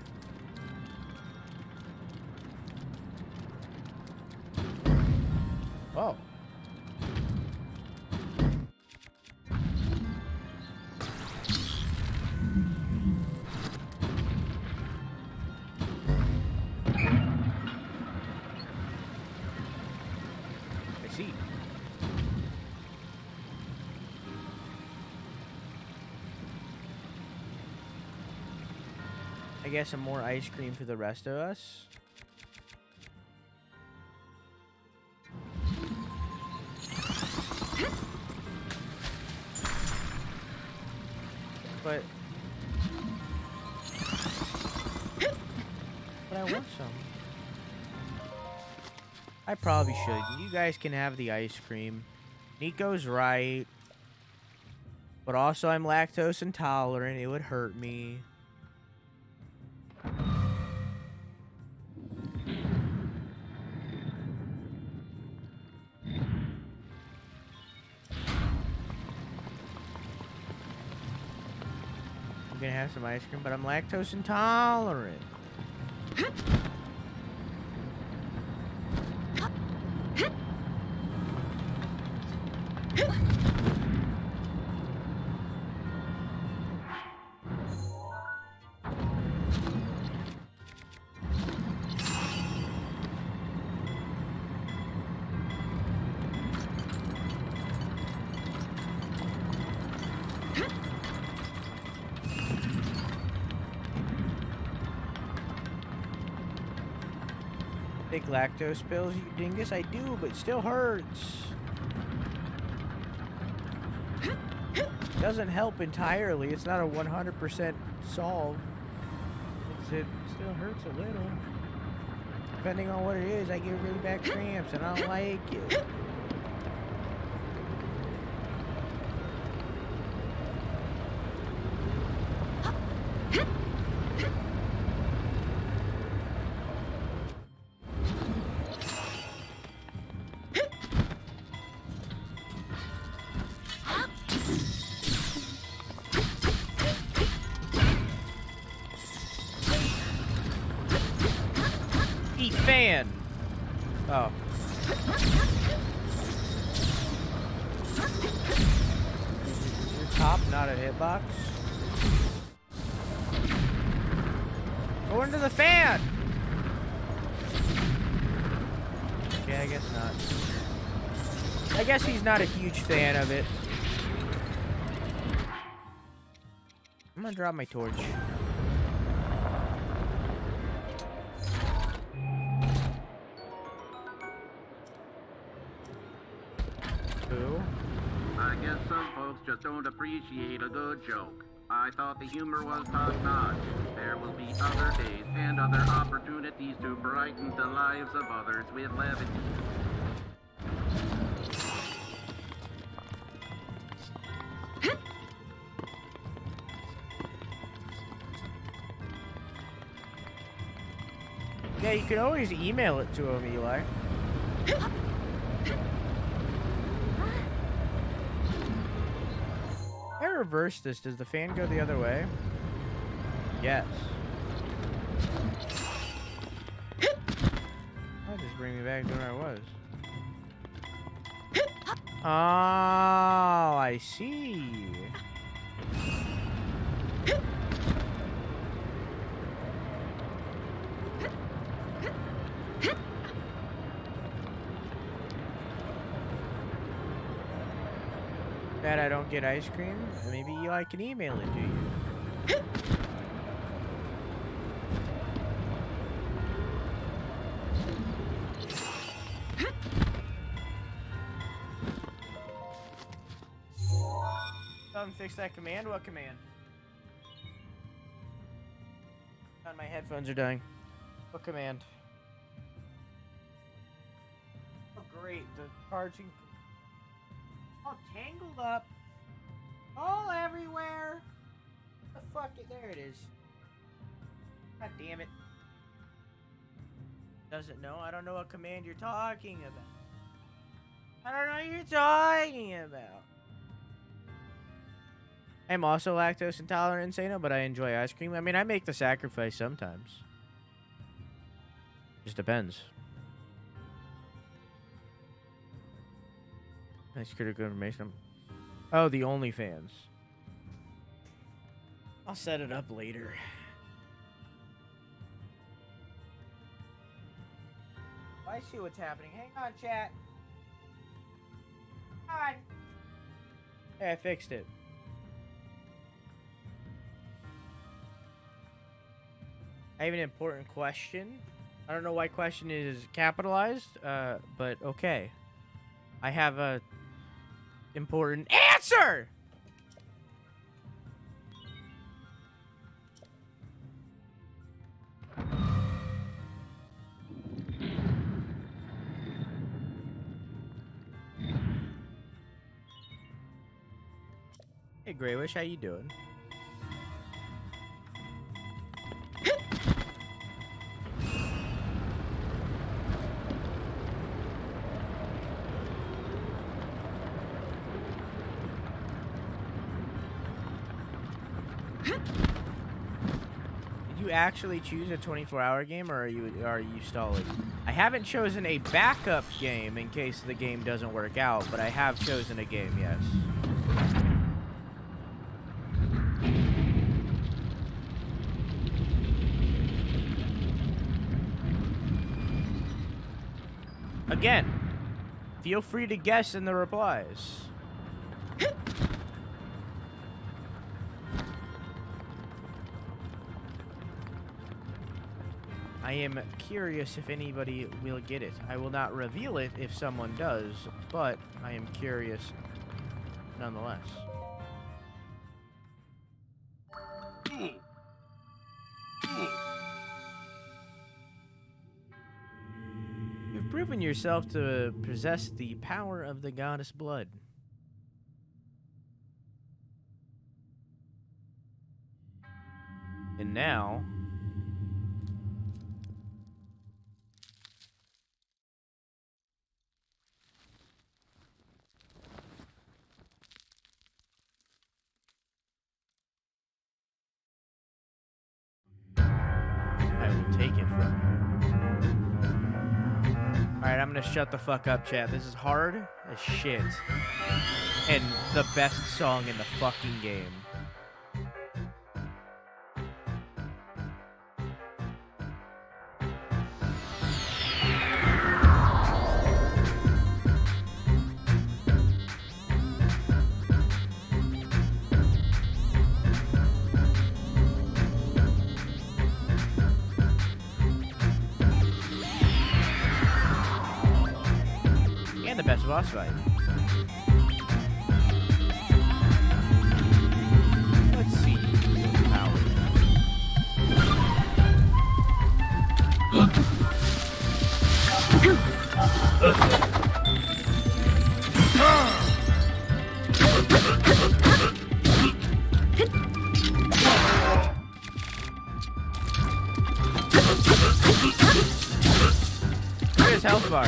Oh. I see. I guess some more ice cream for the rest of us. But I want some. I probably should. You guys can have the ice cream. Nico's right. But also I'm lactose intolerant. It would hurt me. I'm gonna have some ice cream, but I'm lactose intolerant. Take lactose pills, you dingus? I do, but it still hurts. Doesn't help entirely. It's not a 100% solve. It still hurts a little. Depending on what it is, I get really bad cramps, and I don't like it. Fan. Oh. Your top, not a hitbox. Go into the fan. Okay, I guess not. I guess he's not a huge fan of it. I'm gonna drop my torch. I guess some folks just don't appreciate a good joke. I thought the humor was top-notch. There will be other days and other opportunities to brighten the lives of others with levity. Yeah, you can always email it to him, Eli. If I reverse this, does the fan go the other way? Yes. That'll just bring me back to where I was. Oh, I see. That I don't get ice cream? Maybe I can email it to you. Fix that command? What command? God, my headphones are dying. What command? Oh, great. The charging. All tangled up. All everywhere. The fuck it. There it is. God damn it. Doesn't know. I don't know what command you're talking about. I don't know what you're talking about. I'm also lactose intolerant, Insano, but I enjoy ice cream. I mean, I make the sacrifice sometimes. Just depends. Nice critical information. Oh, the OnlyFans. I'll set it up later. I see what's happening. Hang on, chat. Hang on. Hey, I fixed it. I have an important question. I don't know why question is capitalized, but okay. I have a important answer! Hey, Greywish, how you doing? Did you actually choose a 24-hour game, or are you stalling? I haven't chosen a backup game in case the game doesn't work out, but I have chosen a game, yes. Again, feel free to guess in the replies. I am curious if anybody will get it. I will not reveal it if someone does, but I am curious nonetheless. You've proven yourself to possess the power of the goddess blood. And now... I will take it from you. Alright, I'm gonna shut the fuck up, chat. This is hard as shit. And the best song in the fucking game. And the best boss fight. Let's see. Power. Here's health bar.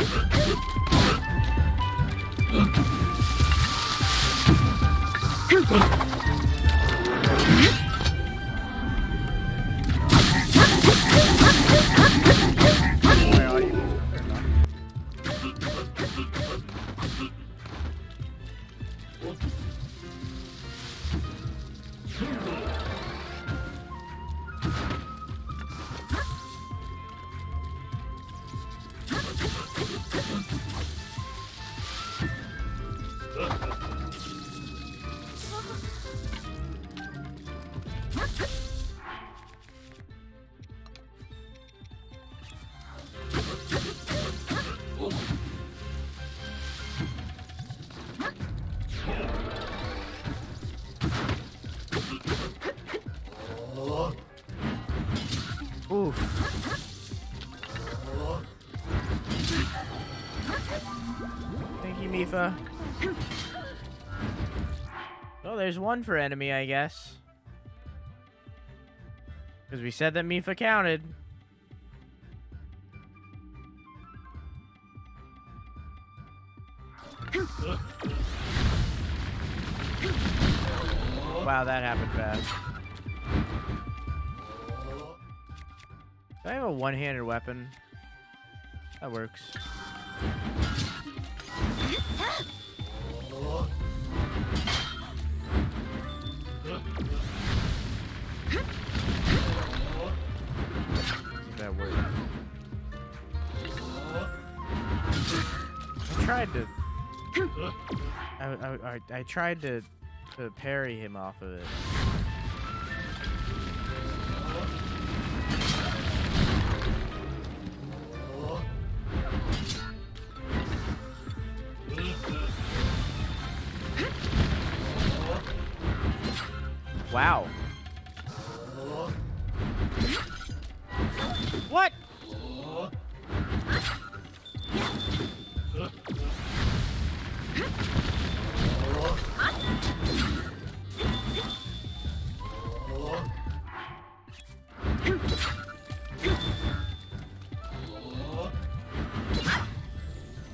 Well, there's one for enemy, I guess. Because we said that Mifa counted. Wow, that happened fast. Do I have a one-handed weapon? That works. That works. I tried to parry him off of it. Wow. What?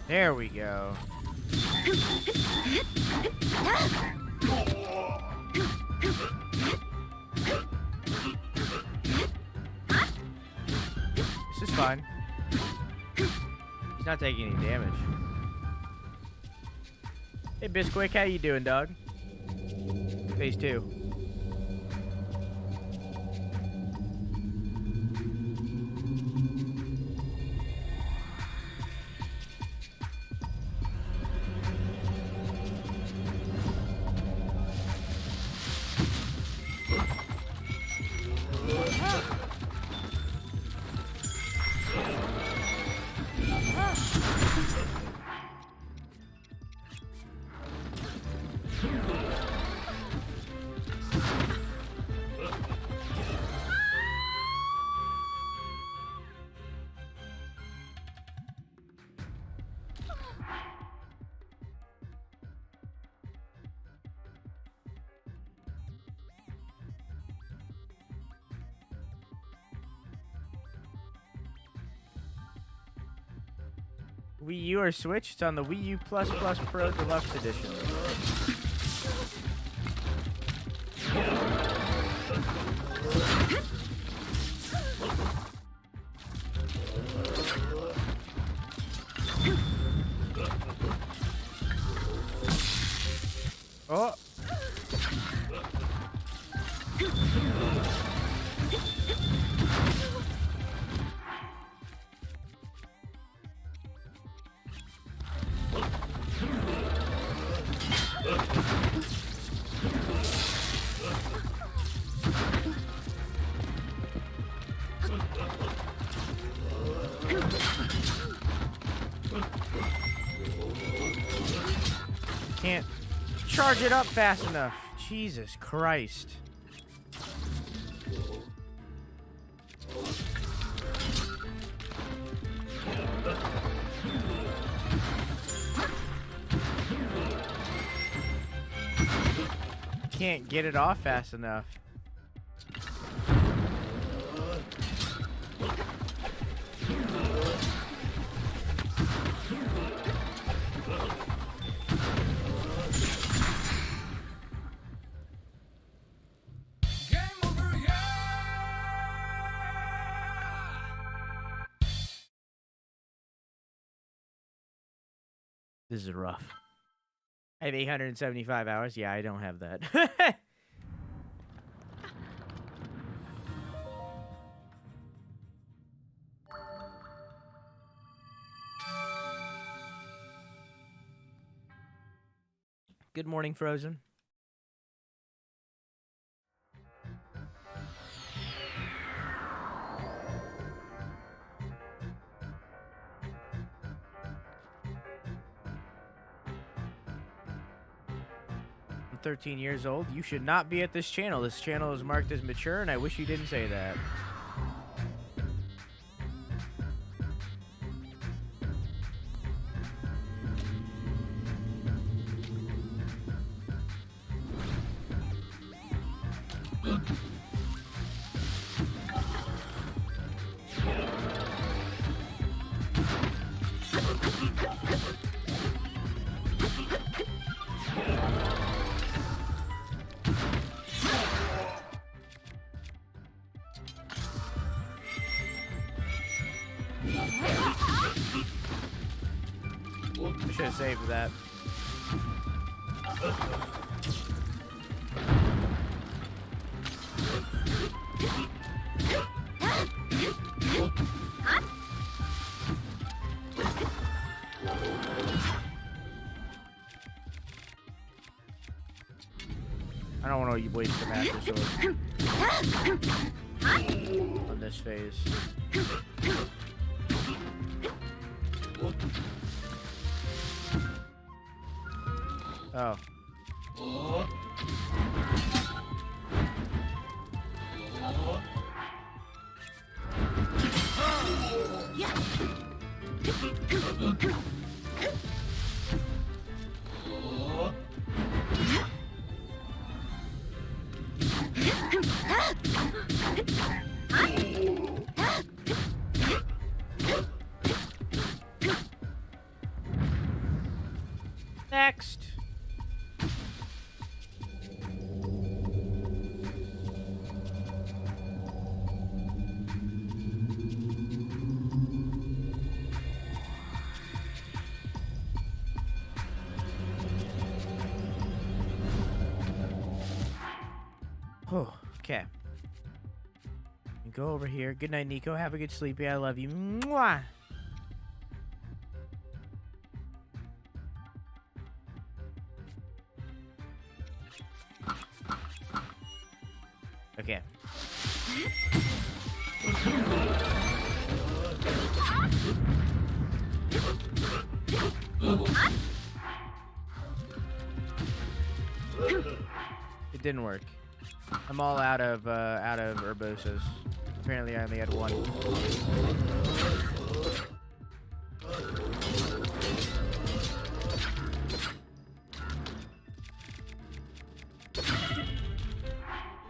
There we go. This is fine. He's not taking any damage. Hey, Bisquick, how you doing, dog? Phase 2. Wii U or Switch? It's on the Wii U Plus Plus Pro Deluxe Edition. Oh! Can't charge it up fast enough. Jesus Christ. Can't get it off fast enough. This is rough. I have 875 hours. Yeah, I don't have that. Good morning, Frozen. I'm 13 years old. You should not be at this channel. This channel is marked as mature, and I wish you didn't say that. I should have saved that. I don't want to waste the master sword on this phase. Oh. Next. Oh, okay. You go over here. Good night, Nico. Have a good sleepy. I love you. Mwah! Okay. It didn't work. I'm all out of herbosas. Apparently I only had one.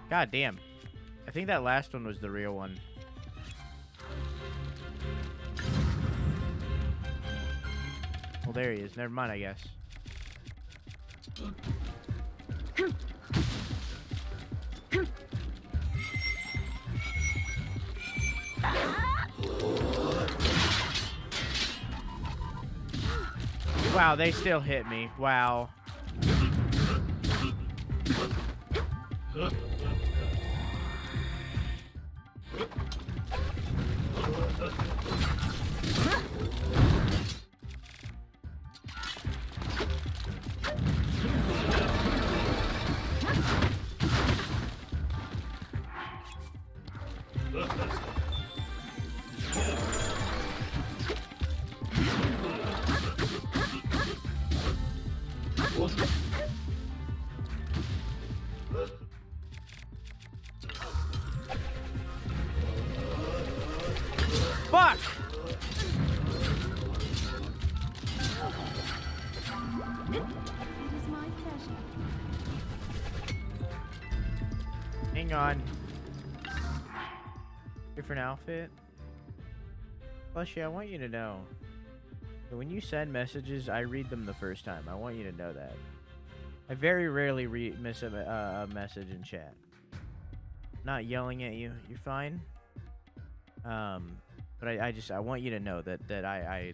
God damn. I think that last one was the real one. Well, there he is. Never mind, I guess. Wow, they still hit me. Wow. Fuck! It is my pleasure. Hang on. Different outfit? Fleshy, I want you to know that when you send messages, I read them the first time. I want you to know that. I very rarely miss a message in chat. Not yelling at you. You're fine. But I want you to know that I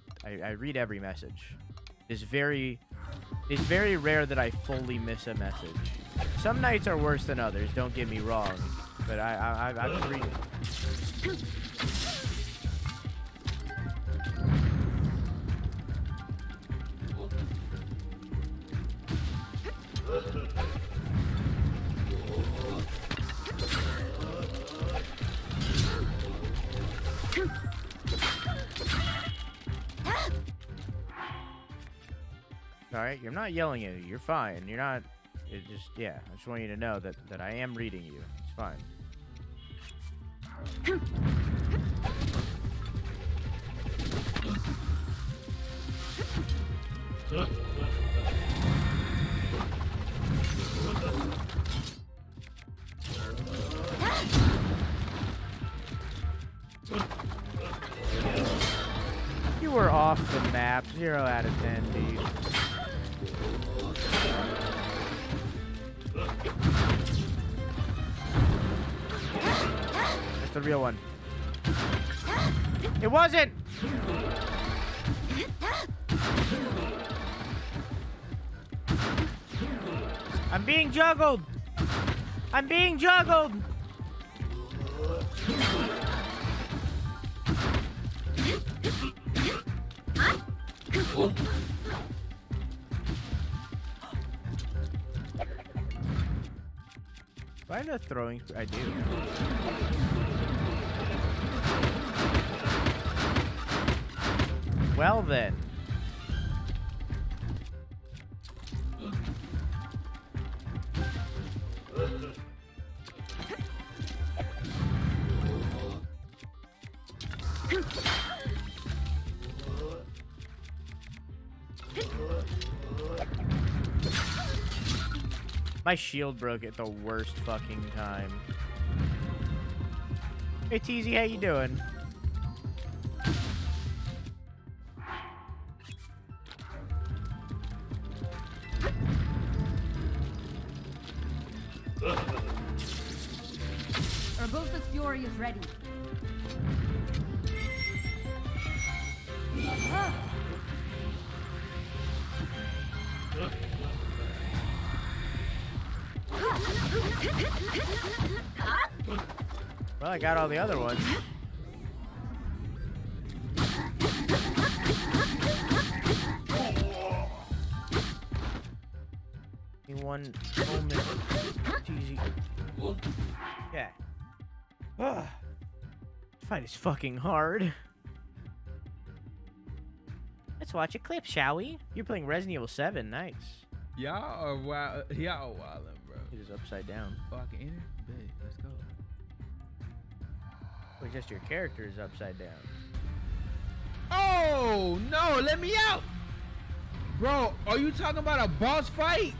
read every message. It's very rare that I fully miss a message. Some nights are worse than others, don't get me wrong. But I've been reading. Alright, you're not yelling at you. You're fine. You're not... It just... Yeah, I just want you to know that I am reading you. It's fine. the map. 0 out of 10, dude. That's the real one. It wasn't! I'm being juggled! I'm being juggled! Do I have no throwing? I do. Well then. My shield broke at the worst fucking time. Hey TZ, how you doing? Urbosa's fury is ready. Well, I got all the other ones. In one moment. Easy. Yeah. Ugh. This fight is fucking hard. Let's watch a clip, shall we? You're playing Resident Evil 7. Nice. Y'all are wild. Y'all wildin', bro. It is upside down. Oh, I can enter? Bet. Let's go. Wait, just your character is upside down. Oh, no. Let me out. Bro, are you talking about a boss fight?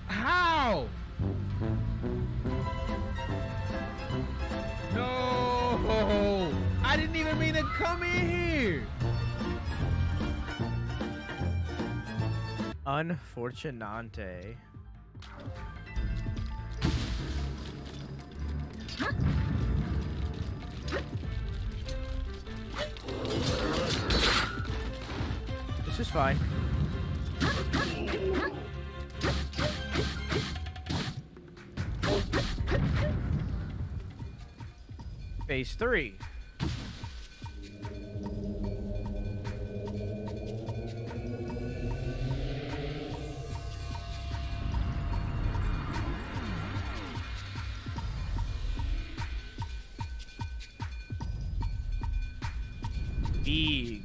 How? No. I didn't even mean to come in here. Unfortunante. This is fine. Phase 3. Big.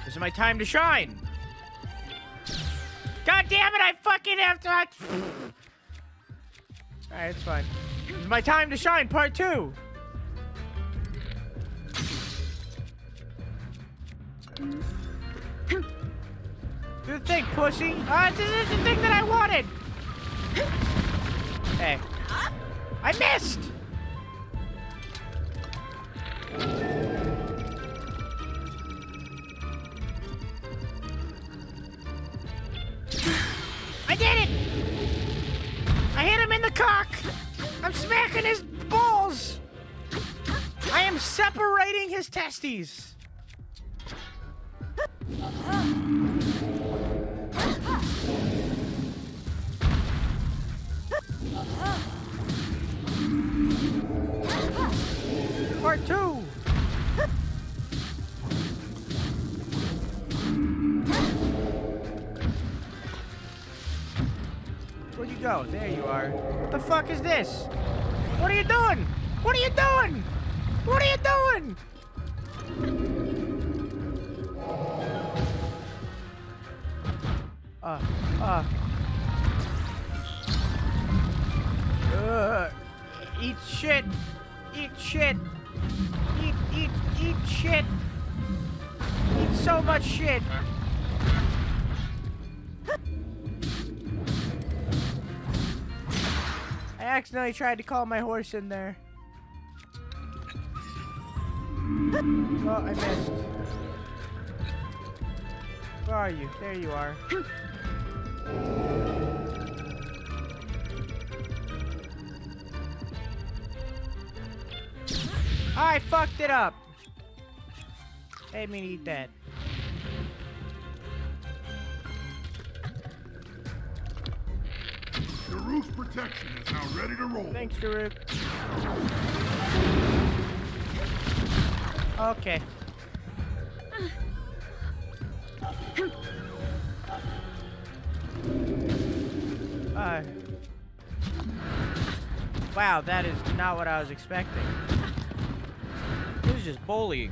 This is my time to shine. God damn it, I fucking have to. Alright, it's fine. This is my time to shine, part 2. Do the thing, pussy. This is the thing that I wanted. Hey. I missed. I did it. I hit him in the cock. I'm smacking his balls. I am separating his testes. Part 2. Where'd you go? There you are. What the fuck is this? What are you doing? What are you doing? What are you doing? Eat shit. Eat shit. Eat shit. Eat so much shit. I accidentally tried to call my horse in there. Oh, I missed. Where are you? There you are. I fucked it up. I didn't mean to eat that. Daruk's protection is now ready to roll. Thanks, Daruk. Okay. Wow, that is not what I was expecting. It was just bullying.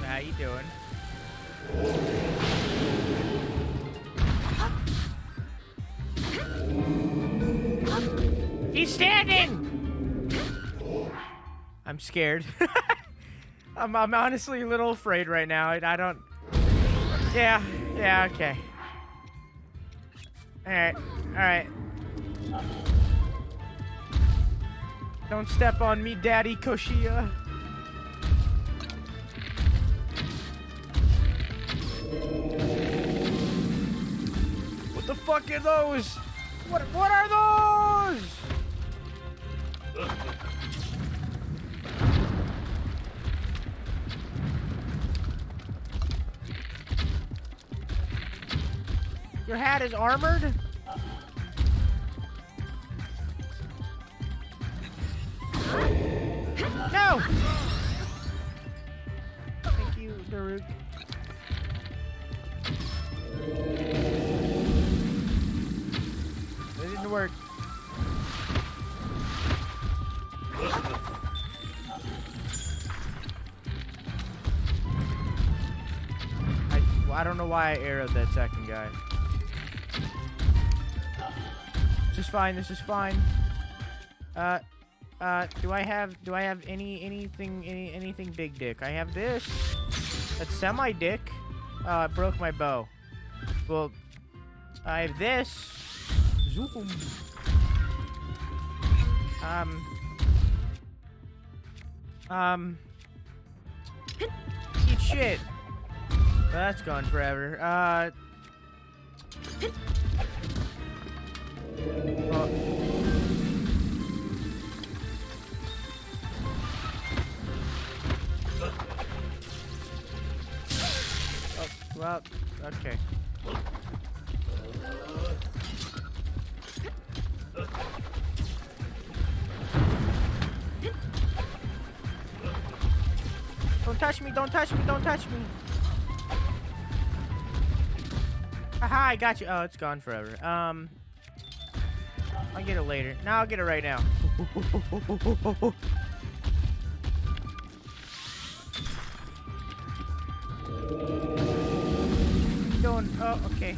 How you doing? He's standing! I'm scared. I'm honestly a little afraid right now. I don't... Yeah, okay. Alright. Don't step on me, Daddy Koshia. What the fuck are those? What are those? Your hat is armored? No! Thank you, Daruk. It didn't work. I don't know why I arrowed that second guy. This is fine. Do I have anything big dick? I have this. That's semi dick. I broke my bow. Well, I have this. Zoom. Eat shit. That's gone forever. Oh. Well, okay. Don't touch me, don't touch me, don't touch me. Haha, I got you. Oh, it's gone forever. I'll get it later. No, I'll get it right now. Doing? Oh, okay.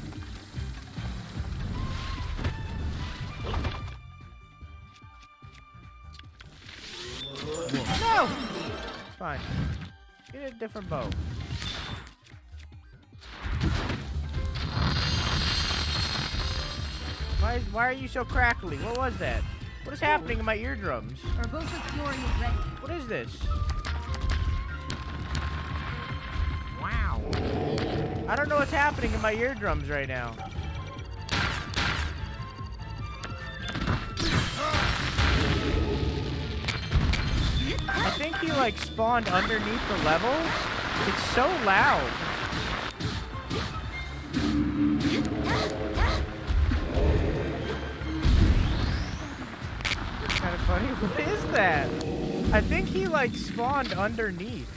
No! It's fine. Get a different bow. Why are you so crackly? What was that? What is happening in my eardrums? Urbosa's fury is ready. What is this? Wow. I don't know what's happening in my eardrums right now. I think he like spawned underneath the level. It's so loud. Kind of funny. What is that? I think he like spawned underneath.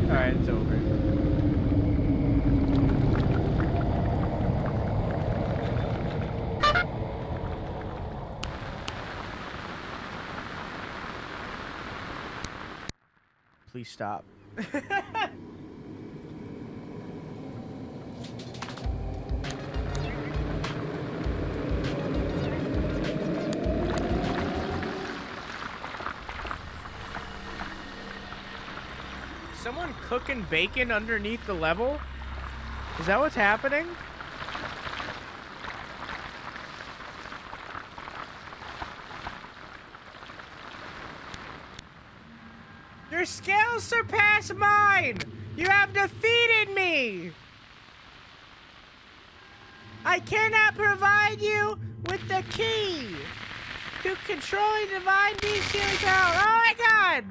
Alright. Alright, it's over. Please stop. Someone cooking bacon underneath the level? Is that what's happening? Your skills surpass mine! You have defeated me! I cannot provide you with the key to controlling divine beast healing power. Oh my god!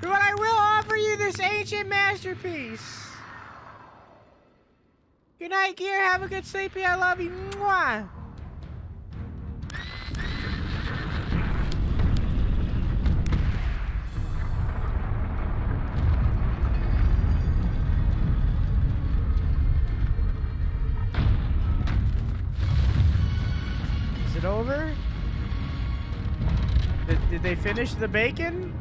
But I will offer you this ancient masterpiece. Good night, Gear. Have a good sleepy. I love you. Mwah. Is it over? Did they finish the bacon?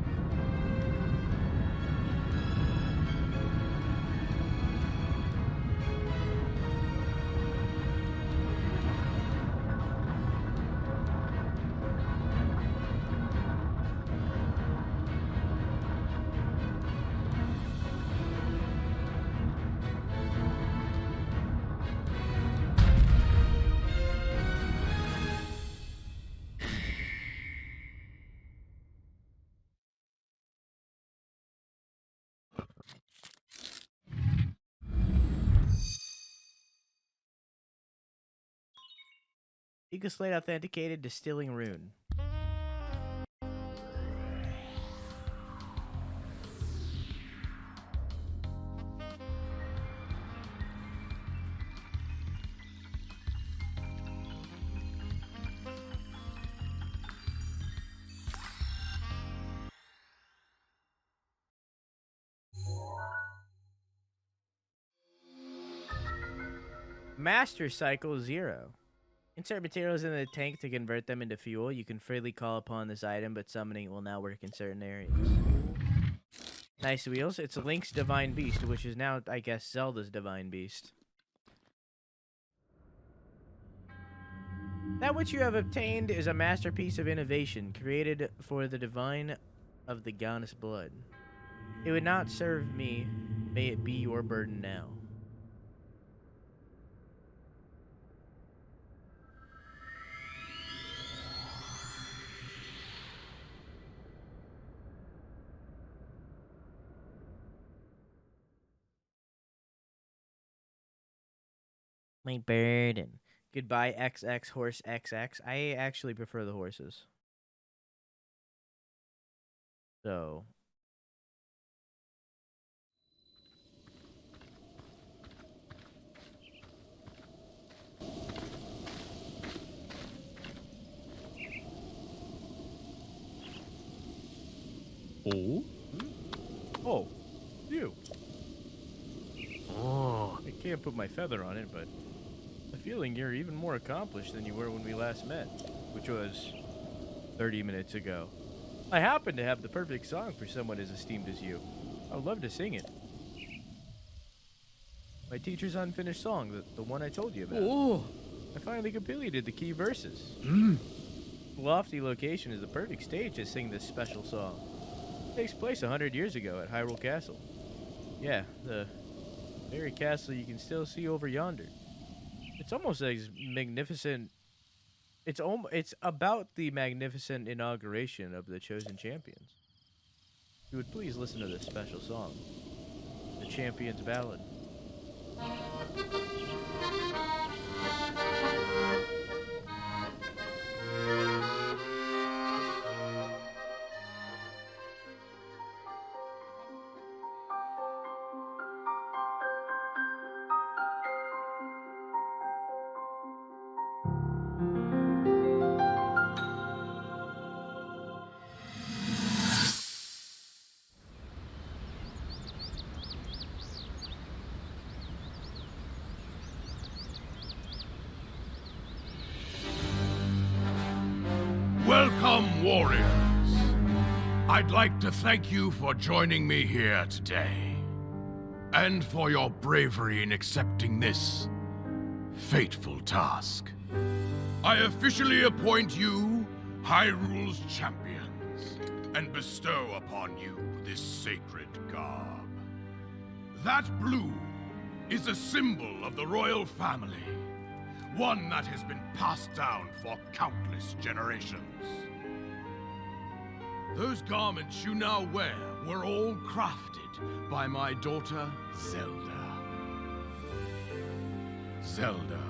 Eagle Slate authenticated distilling rune. Master Cycle 0. Insert materials in the tank to convert them into fuel. You can freely call upon this item, but summoning it will now work in certain areas. Nice wheels. It's Link's Divine Beast, which is now, I guess, Zelda's Divine Beast. That which you have obtained is a masterpiece of innovation, created for the divine of the goddess blood. It would not serve me. May it be your burden now. My burden. Goodbye, XX Horse XX. I actually prefer the horses. So. Oh? Oh, you. Oh, I can't put my feather on it, but I'm feeling you're even more accomplished than you were when we last met, which was 30 minutes ago. I happen to have the perfect song for someone as esteemed as you. I would love to sing it. My teacher's unfinished song, the one I told you about. Oh. I finally completed the key verses. The lofty location is the perfect stage to sing this special song. It takes place 100 years ago at Hyrule Castle. Yeah, the very castle you can still see over yonder. It's almost as magnificent. It's about the magnificent inauguration of the chosen champions. If you would please listen to this special song, the Champion's Ballad. Welcome, warriors. I'd like to thank you for joining me here today, and for your bravery in accepting this fateful task. I officially appoint you Hyrule's champions, and bestow upon you this sacred garb. That blue is a symbol of the royal family, one that has been passed down for countless generations. Those garments you now wear were all crafted by my daughter, Zelda. Zelda,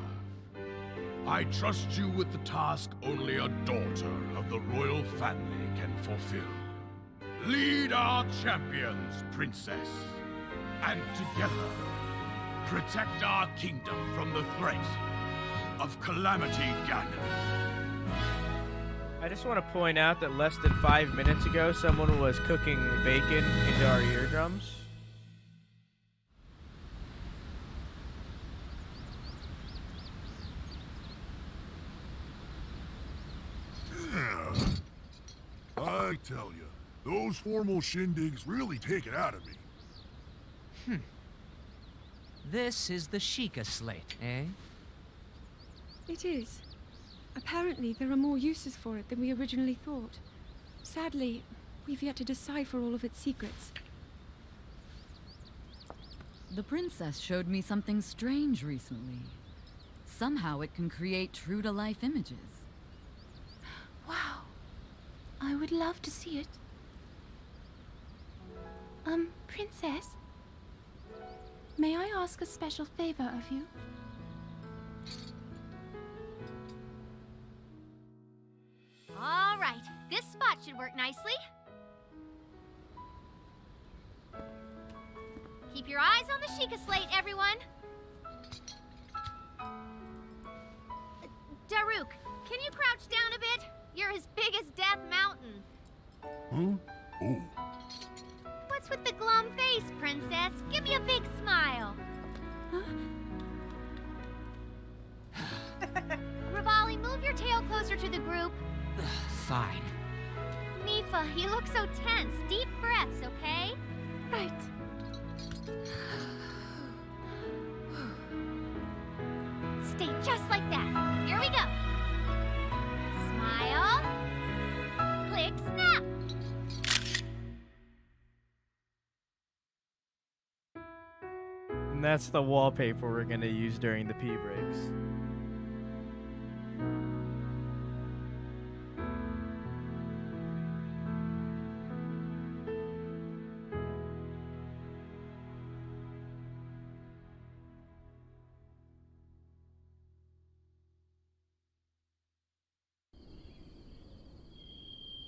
I trust you with the task only a daughter of the royal family can fulfill. Lead our champions, princess, and together, protect our kingdom from the threat of Calamity Ganon. I just want to point out that less than 5 minutes ago, someone was cooking bacon into our eardrums. I tell you, those formal shindigs really take it out of me. This is the Sheikah slate, eh? It is. Apparently, there are more uses for it than we originally thought. Sadly, we've yet to decipher all of its secrets. The princess showed me something strange recently. Somehow it can create true-to-life images. Wow. I would love to see it. Princess? May I ask a special favor of you? All right, this spot should work nicely. Keep your eyes on the Sheikah slate, everyone. Daruk, can you crouch down a bit? You're as big as Death Mountain. Huh? Oh. What's with the glum face, princess? Give me a big smile. Rivali, move your tail closer to the group. Fine. Mifa, you look so tense. Deep breaths, okay? Right. Stay just like that. Here we go. Smile. Click, snap. And that's the wallpaper we're gonna use during the pee breaks.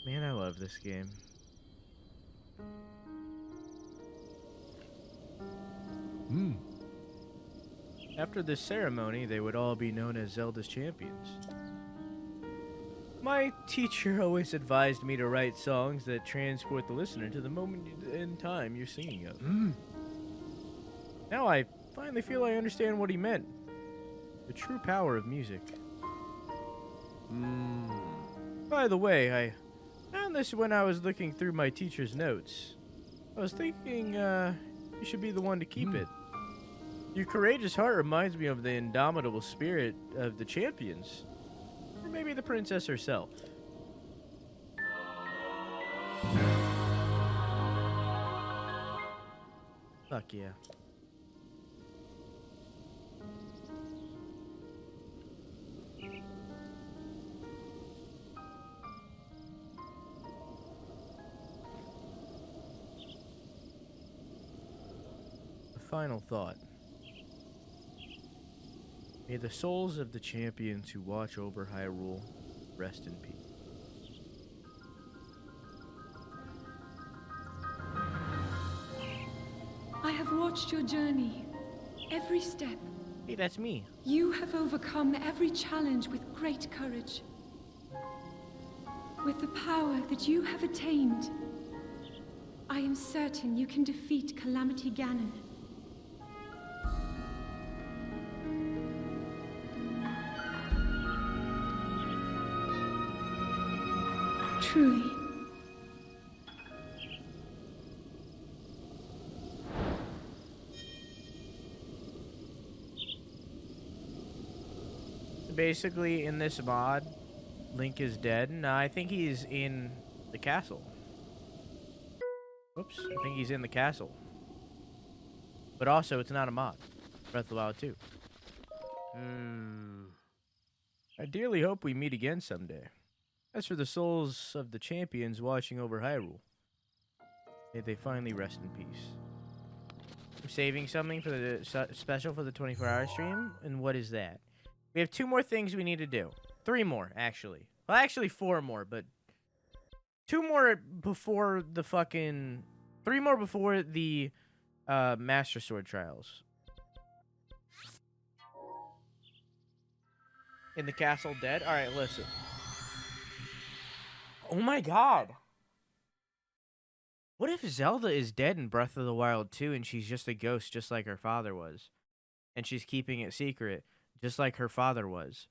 Man, I love this game. After this ceremony, they would all be known as Zelda's champions. My teacher always advised me to write songs that transport the listener to the moment in time you're singing of. Now I finally feel I understand what he meant. The true power of music. By the way, I found this when I was looking through my teacher's notes. I was thinking, you should be the one to keep it. Your courageous heart reminds me of the indomitable spirit of the champions. Or maybe the princess herself. Fuck yeah. A final thought. May the souls of the champions who watch over Hyrule rest in peace. I have watched your journey, every step. Hey, that's me. You have overcome every challenge with great courage. With the power that you have attained, I am certain you can defeat Calamity Ganon. Truly. Basically, in this mod, Link is dead. No, I think he's in the castle. Whoops, I think he's in the castle. But also, it's not a mod. Breath of the Wild 2. I dearly hope we meet again someday. As for the souls of the champions watching over Hyrule, may they finally rest in peace. I'm saving something for the special for the 24-hour stream, and what is that? We have 2 more things we need to do. 3 more, actually. Well, actually 4 more, but 2 more before the fucking... 3 more before the Master Sword trials. In the castle dead? Alright, listen. Oh my god. What if Zelda is dead in Breath of the Wild 2 and she's just a ghost just like her father was? And she's keeping it secret just like her father was.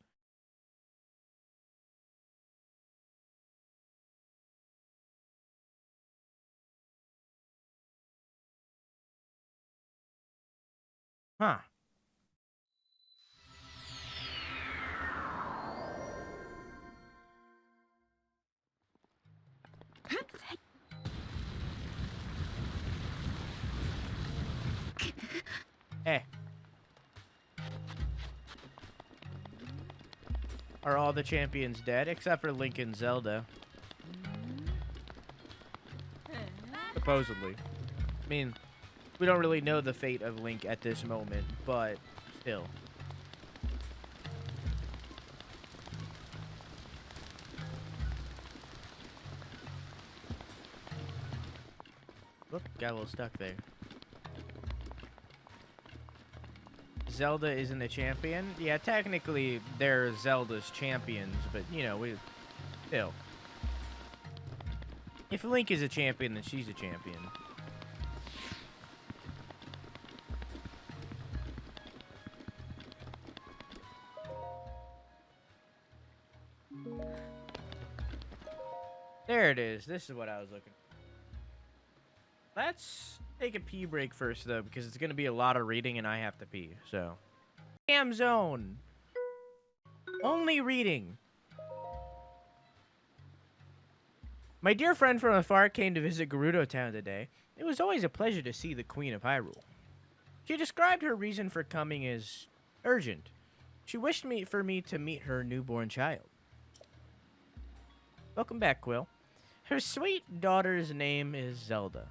Huh. Hey. Are all the champions dead except for Link and Zelda? Supposedly. I mean, we don't really know the fate of Link at this moment, but still. Whoop, got a little stuck there. Zelda isn't a champion? Yeah, technically they're Zelda's champions, but you know, we still. If Link is a champion, then she's a champion. There it is. This is what I was looking for. Let's take a pee break first, though, because it's going to be a lot of reading and I have to pee, so. Damn zone. Only reading. My dear friend from afar came to visit Gerudo Town today. It was always a pleasure to see the Queen of Hyrule. She described her reason for coming as urgent. She wished for me to meet her newborn child. Welcome back, Quill. Her sweet daughter's name is Zelda.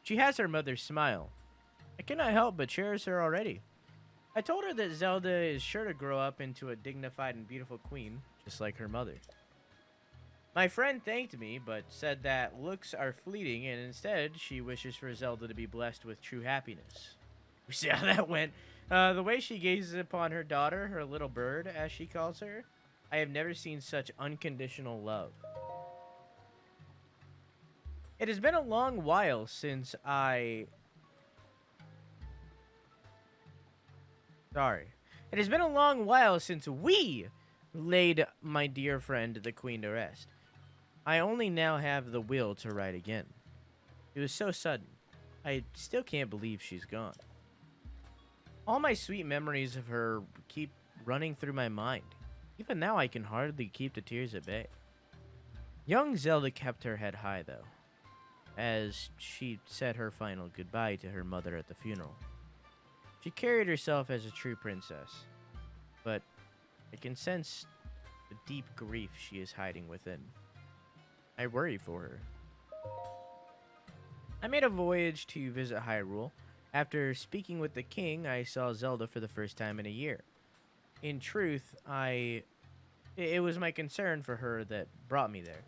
She has her mother's smile. I cannot help but cherish her already. I told her that Zelda is sure to grow up into a dignified and beautiful queen, just like her mother. My friend thanked me, but said that looks are fleeting, and instead, she wishes for Zelda to be blessed with true happiness. We see how that went. The way she gazes upon her daughter, her little bird, as she calls her, I have never seen such unconditional love. It has been a long while since It has been a long while since we laid my dear friend, the Queen, to rest. I only now have the will to write again. It was so sudden. I still can't believe she's gone. All my sweet memories of her keep running through my mind. Even now, I can hardly keep the tears at bay. Young Zelda kept her head high, though, as she said her final goodbye to her mother at the funeral. She carried herself as a true princess, but I can sense the deep grief she is hiding within. I worry for her. I made a voyage to visit Hyrule. After speaking with the king, I saw Zelda for the first time in a year. In truth, it was my concern for her that brought me there.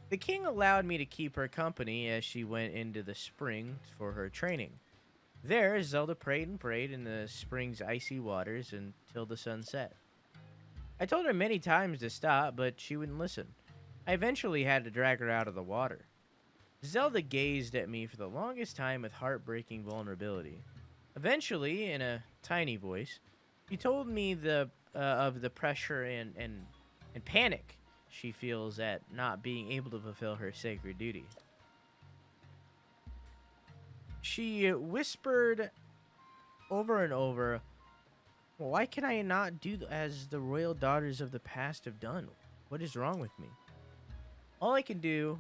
The king allowed me to keep her company as she went into the spring for her training. There, Zelda prayed and prayed in the spring's icy waters until the sun set. I told her many times to stop, but she wouldn't listen. I eventually had to drag her out of the water. Zelda gazed at me for the longest time with heartbreaking vulnerability. Eventually, in a tiny voice, she told me of the pressure and panic she feels at not being able to fulfill her sacred duty. She whispered over and over, "Why can I not do as the royal daughters of the past have done? What is wrong with me?" All I could do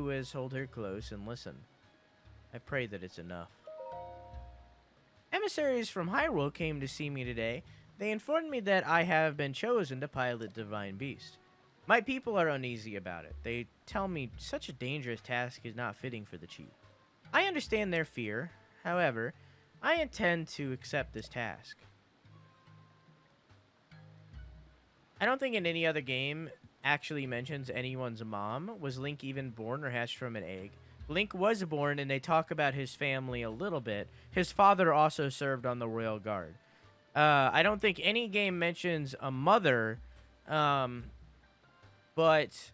was hold her close and listen. I pray that it's enough. Emissaries from Hyrule came to see me today. They informed me that I have been chosen to pilot Divine Beast. My people are uneasy about it. They tell me such a dangerous task is not fitting for the chief. I understand their fear. However, I intend to accept this task. I don't think in any other game actually mentions anyone's mom. Was Link even born or hatched from an egg? Link was born, and they talk about his family a little bit. His father also served on the Royal Guard. I don't think any game mentions a mother, but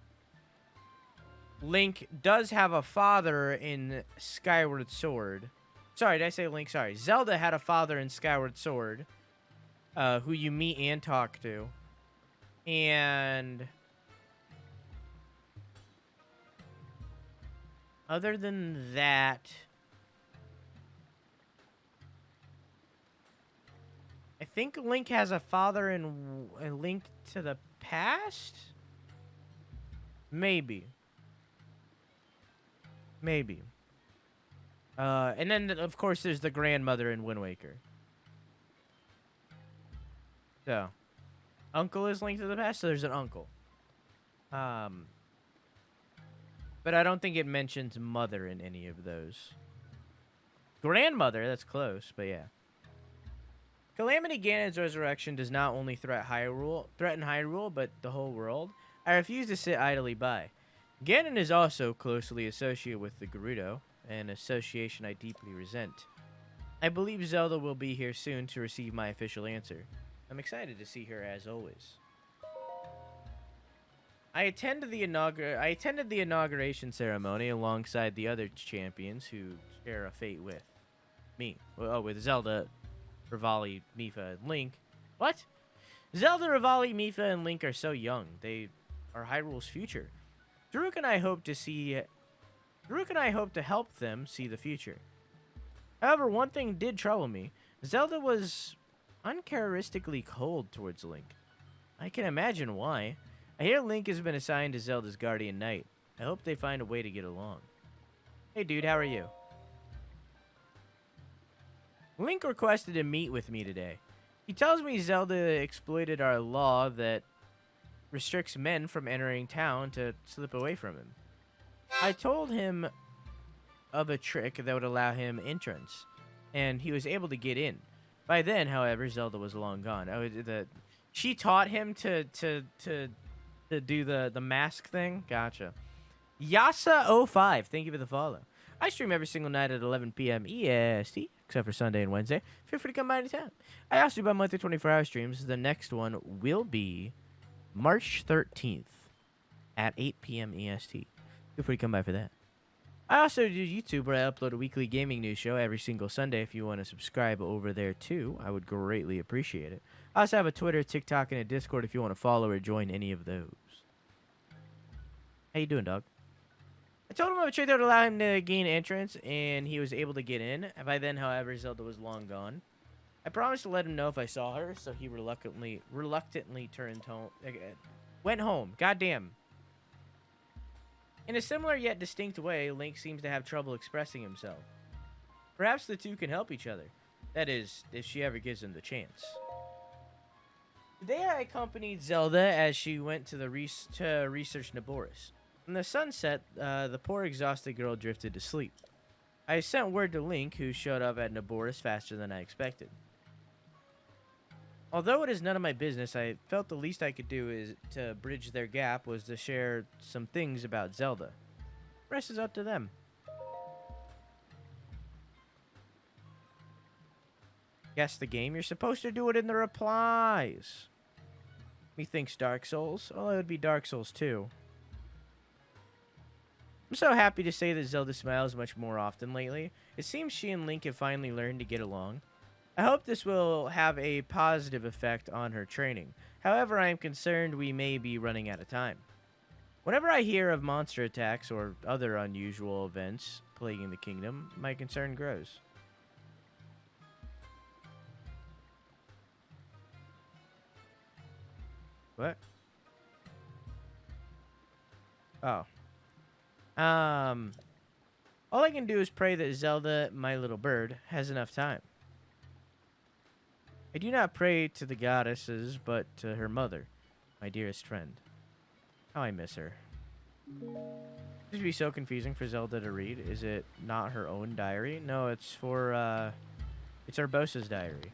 Link does have a father in Skyward Sword. Sorry, did I say Link? Sorry. Zelda had a father in Skyward Sword, who you meet and talk to. And other than that, I think Link has a father in A Link to the Past? Maybe. Maybe. And then, of course, there's the grandmother in Wind Waker. So, uncle is Link to the Past, so there's an uncle. But I don't think it mentions mother in any of those. Grandmother, that's close, but yeah. Calamity Ganon's resurrection does not only threaten Hyrule, but the whole world. I refuse to sit idly by. Ganon is also closely associated with the Gerudo, an association I deeply resent. I believe Zelda will be here soon to receive my official answer. I'm excited to see her as always. I attended the inauguration ceremony alongside the other champions who share a fate with me. With Zelda, Rivali, Mipha, and Link. What? Zelda, Rivali, Mipha, and Link are so young. They are Hyrule's future. Daruk and I hope to help them see the future. However, one thing did trouble me. Zelda was uncharacteristically cold towards Link. I can imagine why. I hear Link has been assigned to Zelda's guardian knight. I hope they find a way to get along. Hey dude, how are you? Link requested to meet with me today. He tells me Zelda exploited our law that restricts men from entering town to slip away from him. I told him of a trick that would allow him entrance, and he was able to get in. By then, however, Zelda was long gone. She taught him to do the mask thing. Gotcha. Yasa05, thank you for the follow. I stream every single night at 11 p.m. EST, except for Sunday and Wednesday. Feel free to come by anytime. I also do my monthly 24-hour streams. The next one will be March 13th at 8 p.m. EST. Feel free to come by for that. I also do YouTube, where I upload a weekly gaming news show every single Sunday. If you want to subscribe over there too, I would greatly appreciate it. I also have a Twitter, TikTok, and a Discord if you want to follow or join any of those. How you doing, dog? I told him of a trick that would allow him to gain entrance, and he was able to get in. By then, however, Zelda was long gone. I promised to let him know if I saw her, so he reluctantly turned home. Went home. Goddamn. In a similar yet distinct way, Link seems to have trouble expressing himself. Perhaps the two can help each other. That is, if she ever gives him the chance. Today I accompanied Zelda as she went to research Naboris. When the sun set, the poor exhausted girl drifted to sleep. I sent word to Link, who showed up at Naboris faster than I expected. Although it is none of my business, I felt the least I could do is to bridge their gap was to share some things about Zelda. The rest is up to them. Guess the game? You're supposed to do it in the replies. Methinks Dark Souls. Oh, it would be Dark Souls 2. I'm so happy to say that Zelda smiles much more often lately. It seems she and Link have finally learned to get along. I hope this will have a positive effect on her training. However, I am concerned we may be running out of time. Whenever I hear of monster attacks or other unusual events plaguing the kingdom, my concern grows. What? Oh. All I can do is pray that Zelda, my little bird, has enough time. I do not pray to the goddesses, but to her mother, my dearest friend. How I miss her. This would be so confusing for Zelda to read. Is it not her own diary? No, it's for, it's Urbosa's diary.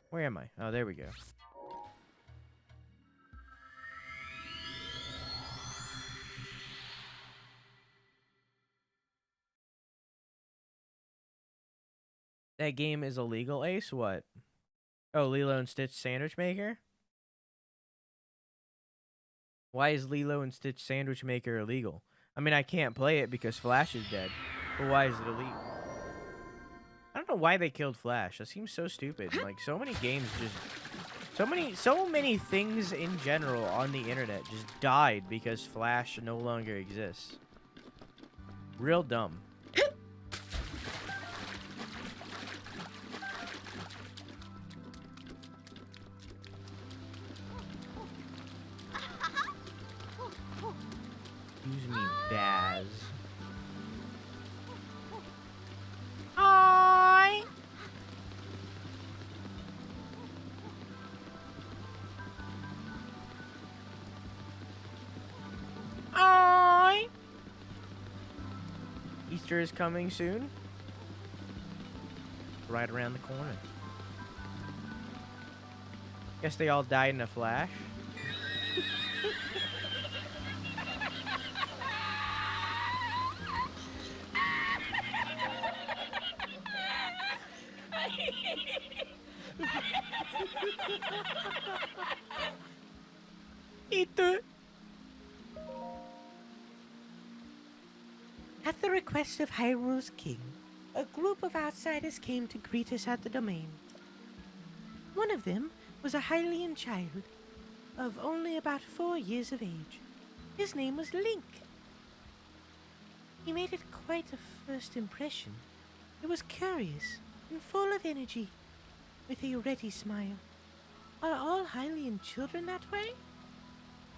Where am I? Oh, there we go. That game is illegal, Ace? What? Oh, Lilo and Stitch Sandwich Maker? Why is Lilo and Stitch Sandwich Maker illegal? I mean, I can't play it because Flash is dead. But why is it illegal? I don't know why they killed Flash. That seems so stupid. Like, so many games just... So many things in general on the internet just died because Flash no longer exists. Real dumb. Excuse me, Baz. Hi. Hi. Easter is coming soon. Right around the corner. Guess they all died in a flash. Easter. At the request of Hyrule's king, a group of outsiders came to greet us at the domain. One of them was a Hylian child of only about 4 years of age. His name was Link. He made it quite a first impression. He was curious and full of energy, with a ready smile. Are all Hylian children that way?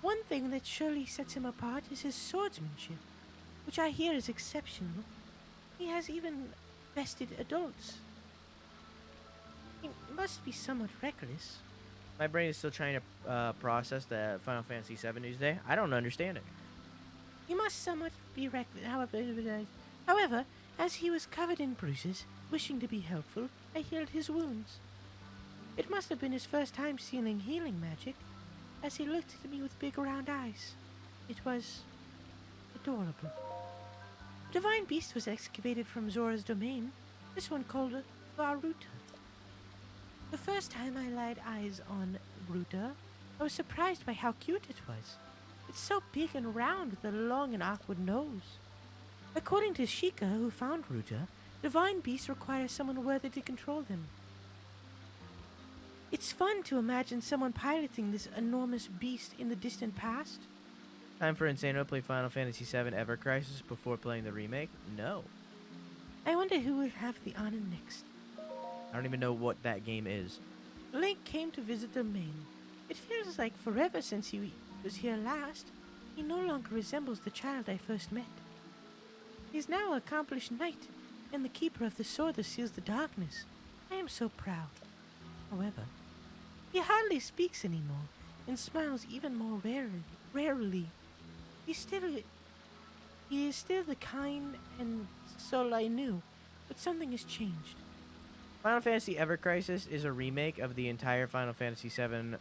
One thing that surely sets him apart is his swordsmanship, which I hear is exceptional. He has even bested adults. He must be somewhat reckless. My brain is still trying to process the Final Fantasy VII news day. I don't understand it. He must somewhat be reckless. However, as he was covered in bruises, wishing to be helpful, I healed his wounds. It must have been his first time seeing healing magic, as he looked at me with big round eyes. It was adorable. Divine beast was excavated from Zora's domain, this one called Varuta. The first time I laid eyes on Ruta, I was surprised by how cute it was. It's so big and round with a long and awkward nose. According to Sheikah, who found Ruta, divine beasts require someone worthy to control them. It's fun to imagine someone piloting this enormous beast in the distant past. Time for Insano to play Final Fantasy VII Ever Crisis before playing the remake? No. I wonder who will have the honor next. I don't even know what that game is. Link came to visit the main. It feels like forever since he was here last. He no longer resembles the child I first met. He is now an accomplished knight, and the keeper of the sword that seals the darkness. I am so proud. However, he hardly speaks anymore, and smiles even more rarely. He is still the kind and soul I knew, but something has changed. Final Fantasy Ever Crisis is a remake of the entire Final Fantasy VII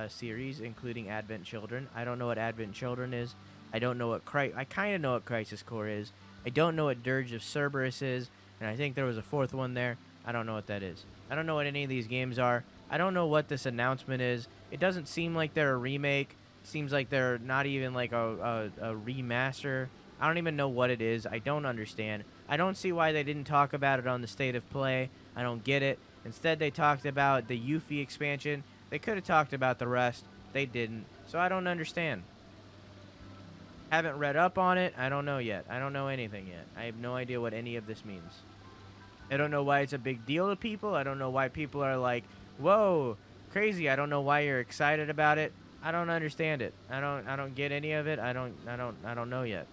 series, including Advent Children. I don't know what Advent Children is. I don't know what I kind of know what Crisis Core is. I don't know what Dirge of Cerberus is, and I think there was a fourth one there. I don't know what that is. I don't know what any of these games are. I don't know what this announcement is. It doesn't seem like they're a remake. It seems like they're not even like a remaster. I don't even know what it is. I don't understand. I don't see why they didn't talk about it on the State of Play. I don't get it. Instead, they talked about the Yuffie expansion. They could have talked about the rest. They didn't. So I don't understand. Haven't read up on it. I don't know yet. I don't know anything yet. I have no idea what any of this means. I don't know why it's a big deal to people. I don't know why people are like, whoa, crazy. I don't know why you're excited about it. I don't understand it. I don't get any of it. I don't know yet.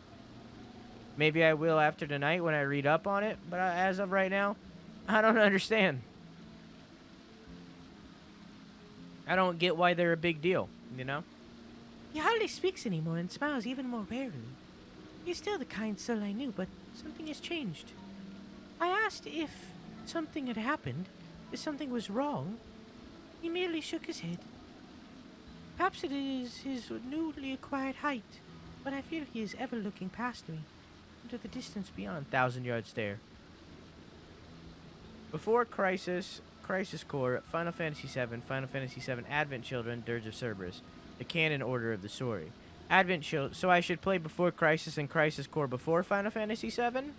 Maybe I will after tonight when I read up on it, but as of right now, I don't understand. I don't get why they're a big deal, you know? He hardly speaks anymore and smiles even more rarely. He's still the kind soul I knew, but something has changed. I asked if something had happened, if something was wrong. He merely shook his head. Perhaps it is his newly acquired height, but I feel he is ever looking past me, into the distance beyond. 1,000-yard stare. Before Crisis Core, Final Fantasy VII, Final Fantasy VII Advent Children, Dirge of Cerberus. The canon order of the story. So I should play before Crisis and Crisis Core before Final Fantasy VII?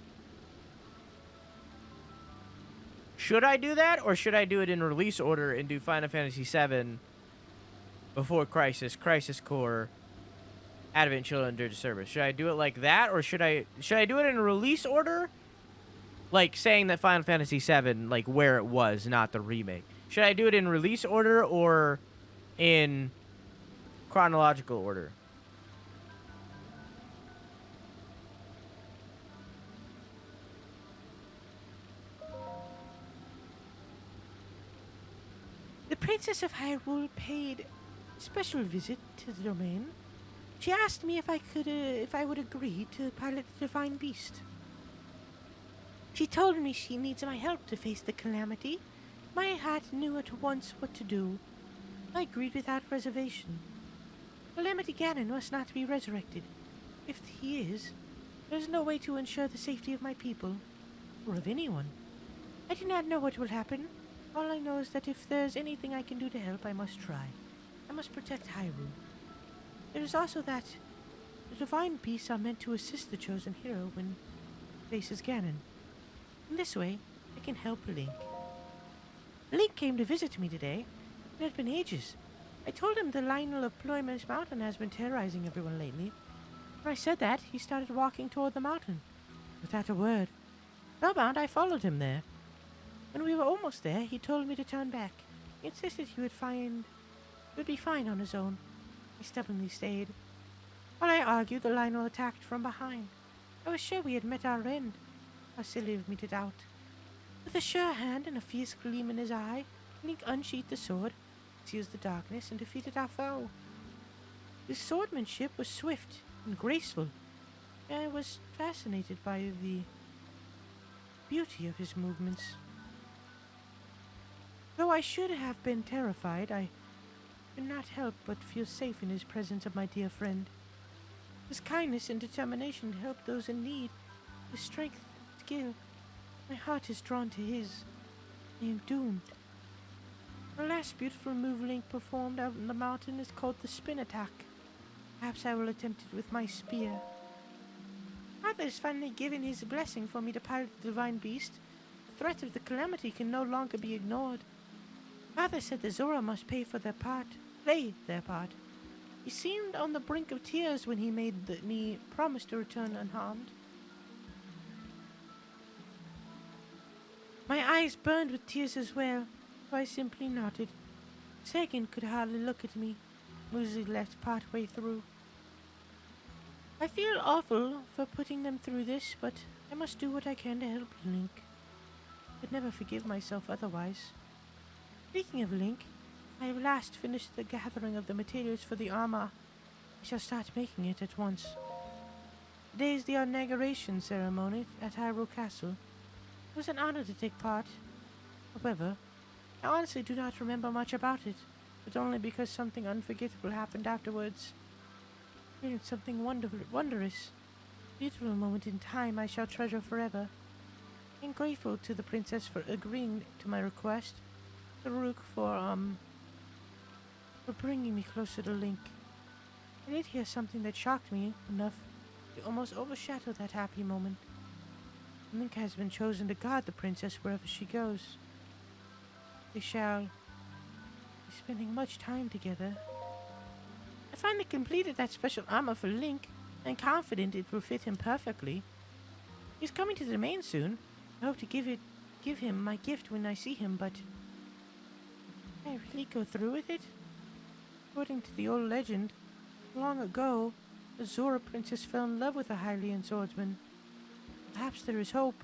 Should I do that, or should I do it in release order and do Final Fantasy VII before Crisis, Crisis Core, Advent Children, Dirge of Cerberus? Should I do it like that, or should I do it in release order? Like saying that Final Fantasy VII, like where it was, not the remake. Should I do it in release order or in chronological order? The Princess of Hyrule paid a special visit to the domain. She asked me if I would agree to pilot the Divine Beast. She told me she needs my help to face the calamity. My heart knew at once what to do. I agreed without reservation. Calamity Ganon must not be resurrected. If he is, there is no way to ensure the safety of my people, or of anyone. I do not know what will happen. All I know is that if there is anything I can do to help, I must try. I must protect Hyrule. There is also that the Divine Beasts are meant to assist the chosen hero when he faces Ganon. In this way, I can help Link. Link came to visit me today. It has been ages. I told him the Lionel of Ployman's Mountain has been terrorizing everyone lately. When I said that, he started walking toward the mountain. Without a word. Spellbound, I followed him there. When we were almost there, he told me to turn back. He insisted he would be fine on his own. I stubbornly stayed. While I argued, the Lionel attacked from behind. I was sure we had met our end. How silly of me to doubt. With a sure hand and a fierce gleam in his eye, Link unsheathed the sword, seized the darkness, and defeated our foe. His swordsmanship was swift and graceful. I was fascinated by the beauty of his movements. Though I should have been terrified, I could not help but feel safe in his presence of my dear friend. His kindness and determination helped those in need. His strength and skill. My heart is drawn to his. I am doomed. The last beautiful move Link performed out on the mountain is called the spin attack. Perhaps I will attempt it with my spear. Father has finally given his blessing for me to pilot the Divine Beast. The threat of the calamity can no longer be ignored. Father said the Zora must play their part. He seemed on the brink of tears when he made me promise to return unharmed. My eyes burned with tears as well, so I simply nodded. Sagan could hardly look at me. Muzi left partway through. I feel awful for putting them through this, but I must do what I can to help Link. I could never forgive myself otherwise. Speaking of Link, I have last finished the gathering of the materials for the armor. I shall start making it at once. Today is the inauguration ceremony at Hyrule Castle. It was an honor to take part. However, I honestly do not remember much about it, but only because something unforgettable happened afterwards. Experienced something wondrous. Beautiful moment in time I shall treasure forever. I am grateful to the princess for agreeing to my request, to Rook for bringing me closer to Link. I did hear something that shocked me enough to almost overshadow that happy moment. Link has been chosen to guard the princess wherever she goes. They shall be spending much time together. I finally completed that special armor for Link, and confident it will fit him perfectly. He's coming to the domain soon. I hope to give him my gift when I see him, but can I really go through with it? According to the old legend, long ago, the Zora princess fell in love with a Hylian swordsman. Perhaps there is hope.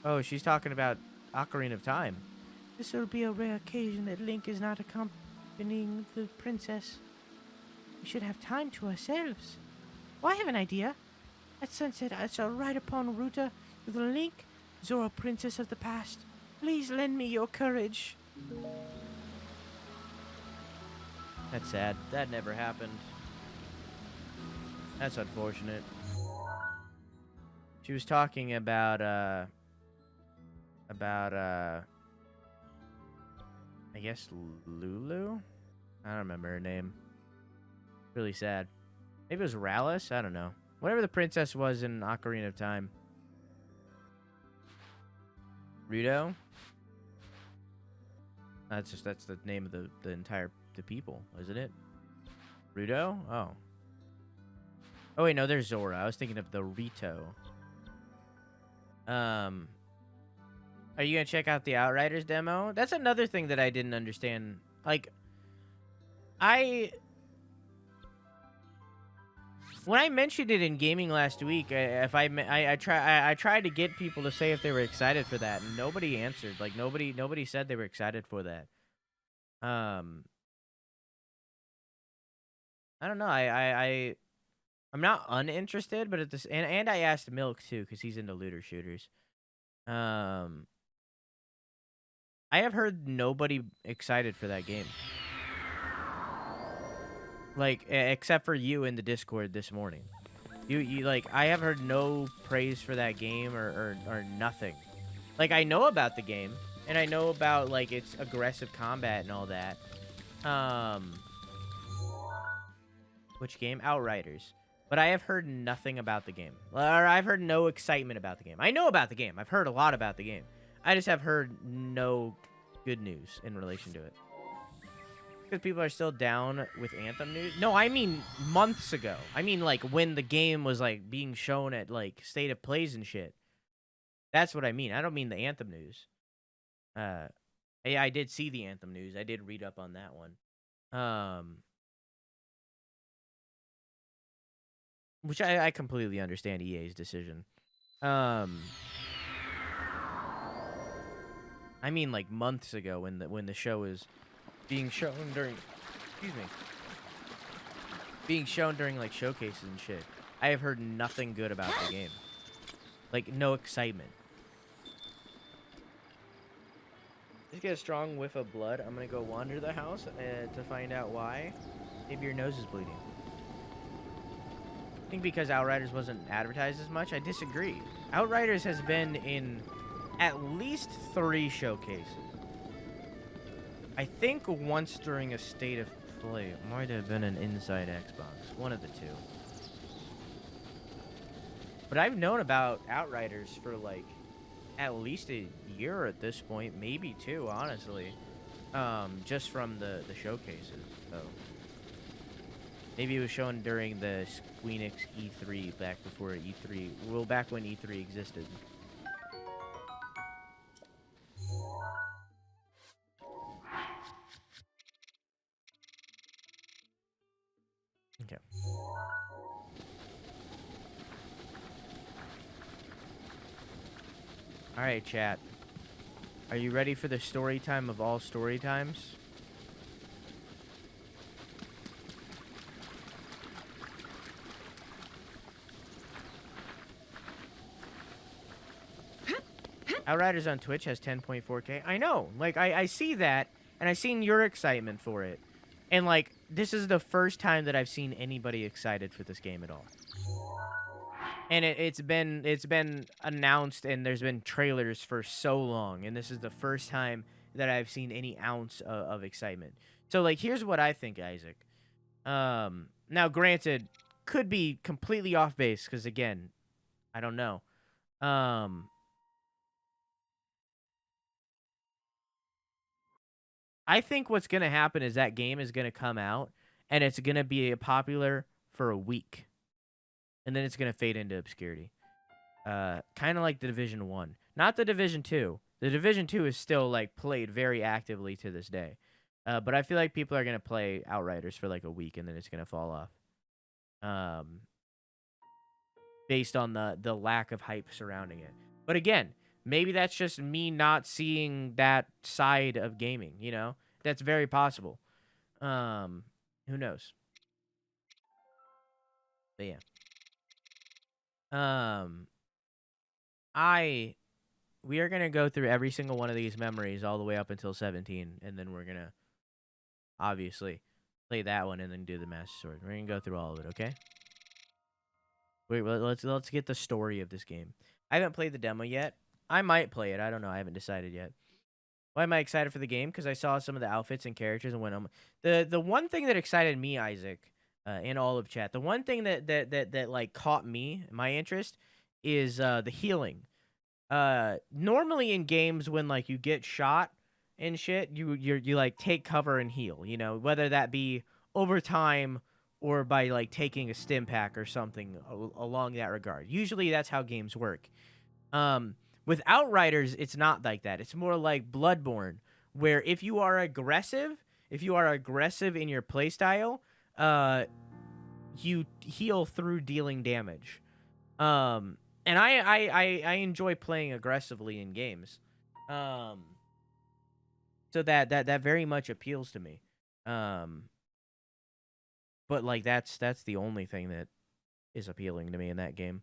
Oh, she's talking about Ocarina of Time. This will be a rare occasion that Link is not accompanying the princess. We should have time to ourselves. Oh, I have an idea. At sunset, I shall ride upon Ruta with Link, Zora princess of the past. Please lend me your courage. That's sad. That never happened. That's unfortunate. She was talking about I guess Lulu? I don't remember her name. Really sad. Maybe it was Rallis? I don't know. Whatever the princess was in Ocarina of Time. Ruto? That's the name of the entire people, isn't it? Ruto? Oh. Oh wait, no, there's Zora. I was thinking of the Rito. Are you gonna check out the Outriders demo? That's another thing that I didn't understand. Like, when I mentioned it in gaming last week, I tried to get people to say if they were excited for that, and nobody answered. Like nobody said they were excited for that. I don't know. I'm not uninterested, but at this and I asked Milk too because he's into looter shooters. I have heard nobody excited for that game. Like, except for you in the Discord this morning. You like, I have heard no praise for that game or nothing. Like, I know about the game, and I know about, like, its aggressive combat and all that. Which game? Outriders. But I have heard nothing about the game. Or I've heard no excitement about the game. I know about the game. I've heard a lot about the game. I just have heard no good news in relation to it. Because people are still down with Anthem news? No, I mean months ago. I mean, like, when the game was, like, being shown at, like, State of Plays and shit. That's what I mean. I don't mean the Anthem news. I did see the Anthem news. I did read up on that one. Which I completely understand EA's decision. I mean, like, months ago when the show is being shown during, being shown during, like, showcases and shit. I have heard nothing good about the game. Like, no excitement. Just get a strong whiff of blood. I'm gonna go wander the house to find out why. Maybe your nose is bleeding. I think because Outriders wasn't advertised as much. I disagree. Outriders has been in at least 3 showcases. I think once during a State of Play. It might have been an Inside Xbox. One of the two. But I've known about Outriders for, like, at least a year at this point. Maybe 2, honestly. Just from the showcases, so. Maybe it was shown during the Squeenix E3 back before E3. Well, back when E3 existed. Okay. Alright, chat. Are you ready for the story time of all story times? Outriders on Twitch has 10.4K. I know. Like, I see that, and I've seen your excitement for it. And, like, this is the first time that I've seen anybody excited for this game at all. And it's been announced, and there's been trailers for so long, and this is the first time that I've seen any ounce of excitement. So, like, here's what I think, Isaac. Now, granted, could be completely off base because, again, I don't know. I think what's going to happen is that game is going to come out, and it's going to be popular for a week. And then it's going to fade into obscurity. Kind of like the Division 1. Not the Division 2. The Division 2 is still, like, played very actively to this day. But I feel like people are going to play Outriders for, like, a week, and then it's going to fall off. Based on the lack of hype surrounding it. But again, maybe that's just me not seeing that side of gaming, you know? That's very possible. Who knows? But yeah. We are going to go through every single one of these memories all the way up until 17, and then we're going to obviously play that one and then do the Master Sword. We're going to go through all of it, okay? Wait, let's get the story of this game. I haven't played the demo yet. I might play it. I don't know. I haven't decided yet. Why am I excited for the game? Because I saw some of the outfits and characters and went the one thing that excited me, Isaac, in all of chat, the one thing that like caught me, my interest, is the healing. Normally in games when like you get shot and shit, you like take cover and heal, you know, whether that be over time or by like taking a stim pack or something along that regard. Usually that's how games work. With Outriders, it's not like that. It's more like Bloodborne, where if you are aggressive in your playstyle, you heal through dealing damage. And I enjoy playing aggressively in games. So that very much appeals to me. But like that's the only thing that is appealing to me in that game.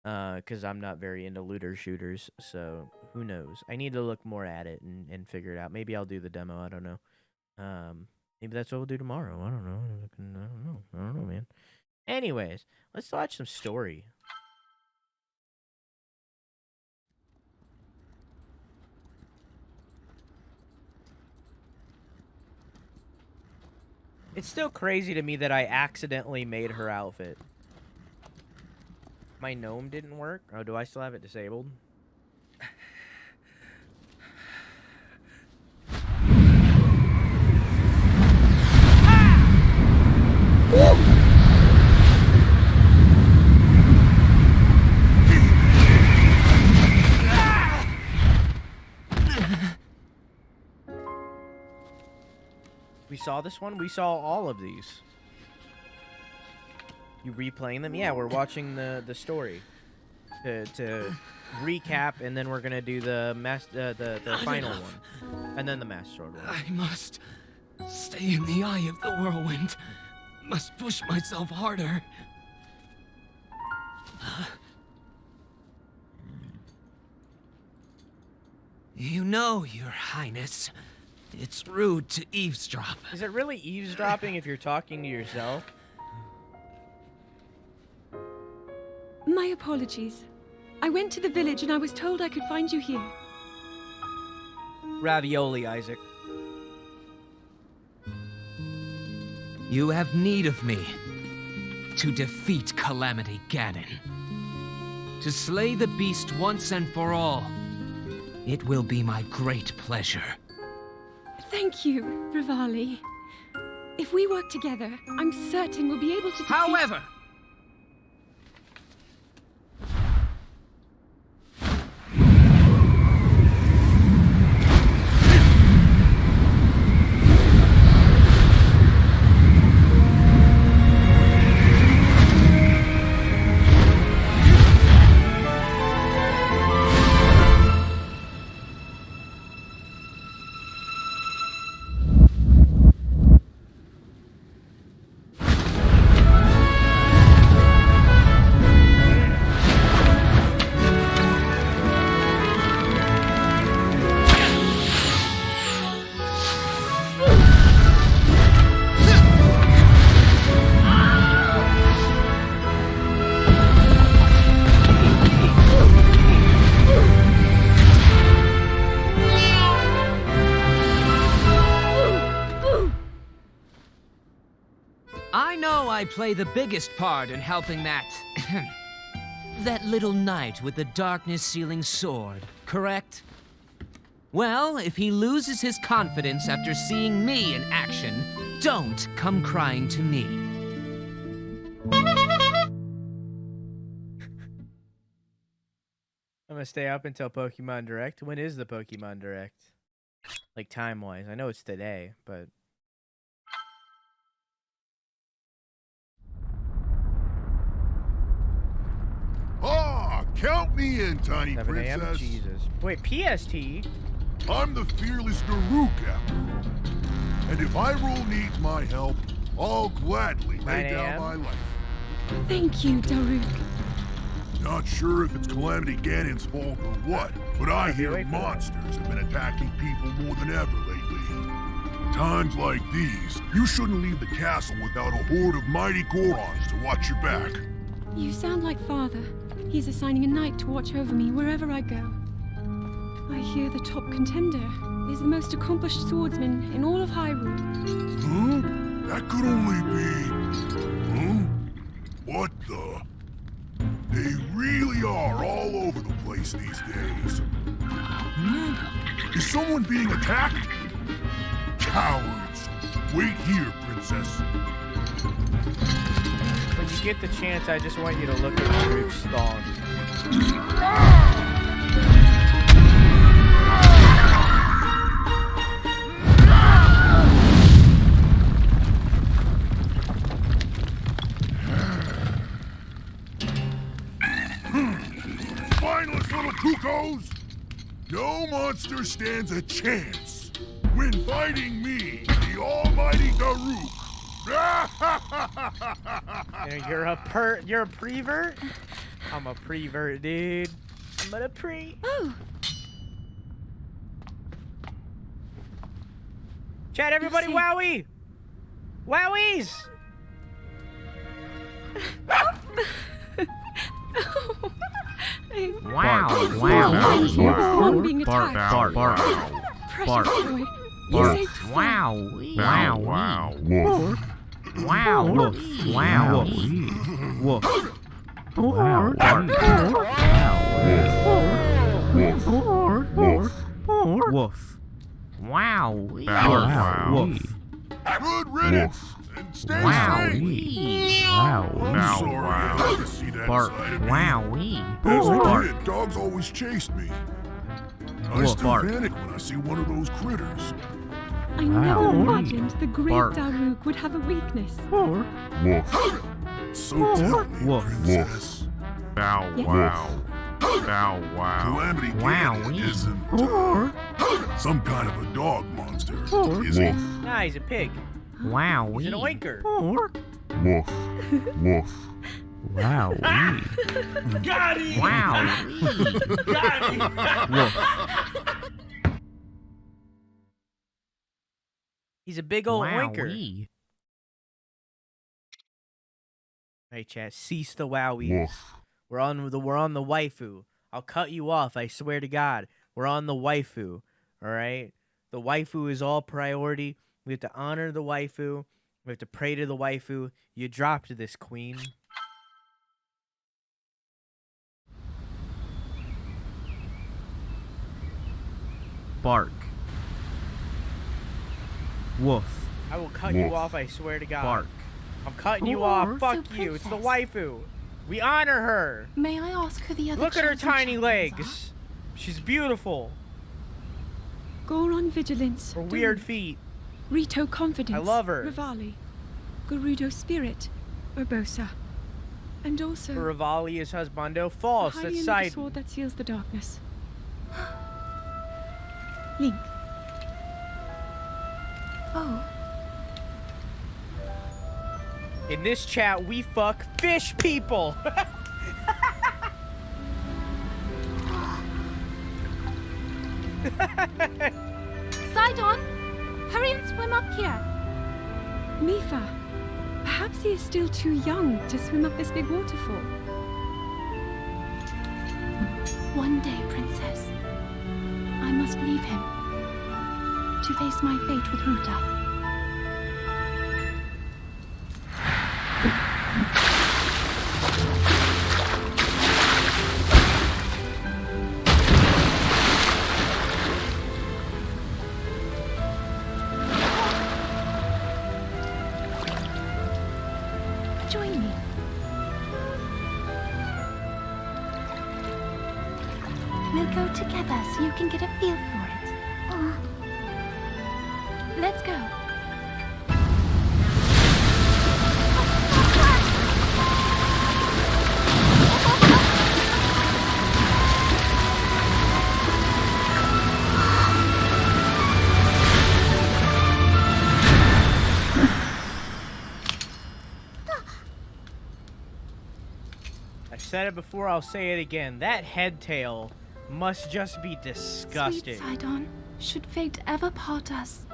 Because I'm not very into looter shooters, so who knows? I need to look more at it and figure it out. Maybe I'll do the demo. I don't know. Maybe that's what we'll do tomorrow. I don't know, man. Anyways, let's watch some story. It's still crazy to me that I accidentally made her outfit. My gnome didn't work? Oh, do I still have it disabled? We saw this one? We saw all of these. You replaying them? Yeah, we're watching the story to recap, and then we're gonna do the final one, and then the Master Sword one. I must stay in the eye of the whirlwind. Must push myself harder. You know, Your Highness, it's rude to eavesdrop. Is it really eavesdropping if you're talking to yourself? My apologies. I went to the village and I was told I could find you here. Ravioli, Isaac. You have need of me to defeat Calamity Ganon. To slay the beast once and for all. It will be my great pleasure. Thank you, Rivali. If we work together, I'm certain we'll be able to defeat... However, I play the biggest part in helping that... that little knight with the darkness-sealing sword, correct? Well, if he loses his confidence after seeing me in action, don't come crying to me. I'm gonna stay up until Pokemon Direct. When is the Pokemon Direct? Like, time-wise. I know it's today, but... Ah, count me in, tiny 7 a.m.? princess. Jesus. Wait, PST? I'm the fearless Daruk, after all. And if Hyrule needs my help, I'll gladly lay 9 down a.m.? my life. Thank you, Daruk. Not sure if it's Calamity Ganon's fault or what, but I hear monsters have been attacking people more than ever lately. Times like these, you shouldn't leave the castle without a horde of mighty Gorons to watch your back. You sound like Father. He's assigning a knight to watch over me wherever I go. I hear the top contender is the most accomplished swordsman in all of Hyrule. Huh? That could only be... Huh? What the... They really are all over the place these days. Is someone being attacked? Cowards! Wait here, princess. When you get the chance, I just want you to look at Daruk's thong. Spineless little cuckoos! No monster stands a chance when fighting me, the almighty Daruk. You're a prevert? I'm a prevert, dude. I'm gonna pre. Oh. Chat, everybody, wowie! Wowies! Wow. Being attacked. Precious boy. You saved us. Wow. Woof. Wow. Woof. Wow. Woof. Woof. Wow. Woof. Good riddance, and stay safe. Wow. I'm sorry I had to see that Bark. side of me. Wowee. As a kid, dogs always chased me. I still panic when I see one of those critters. I never imagined the great Daruk would have a weakness. Woof. So tell me, princess. Bow Yes. wow. Bow wow. Calamity Ganon isn't some kind of a dog monster, is he? Nah, he's a pig. Wow. He's an oinker. Woof. Woof. Wow. Got him! Wow. Got him! He's a big old oinker. Wowee. Hey, chat, cease the wowies. Woof. We're on the waifu. I'll cut you off, I swear to God. We're on the waifu, all right? The waifu is all priority. We have to honor the waifu. We have to pray to the waifu. You dropped this, queen. Bark. Woof. I will cut you off, I swear to God. Bark. I'm cutting you off. Fuck So, you. It's the princess. waifu. We honor her. May I ask who the other Look at her children tiny champions legs. She's beautiful. Goron Vigilance. Her weird Daruk. feet. Rito Confidence. I love her. Rivali. Gerudo Spirit. Urbosa. And also... Her Rivali is husbando. False. Hylian That's of the side. sword that seals the darkness. Link. Oh, In this chat, we fuck fish people. Sidon, hurry and swim up here. Mifa. Perhaps he is still too young to swim up this big waterfall. One day, princess, I must leave him to face my fate with Ruta. Join me. We'll go together so you can get a feel for it. Let's go. I said it before, I'll say it again. That head tail must just be disgusting. Sweet Sidon, should fate ever part us,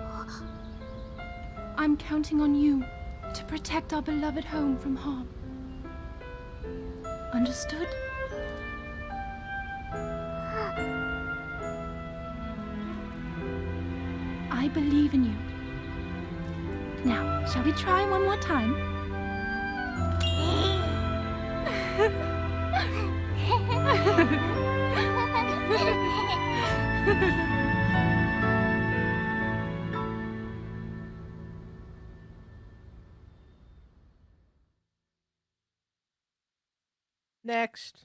I'm counting on you to protect our beloved home from harm. Understood? I believe in you. Now, shall we try one more time? Next.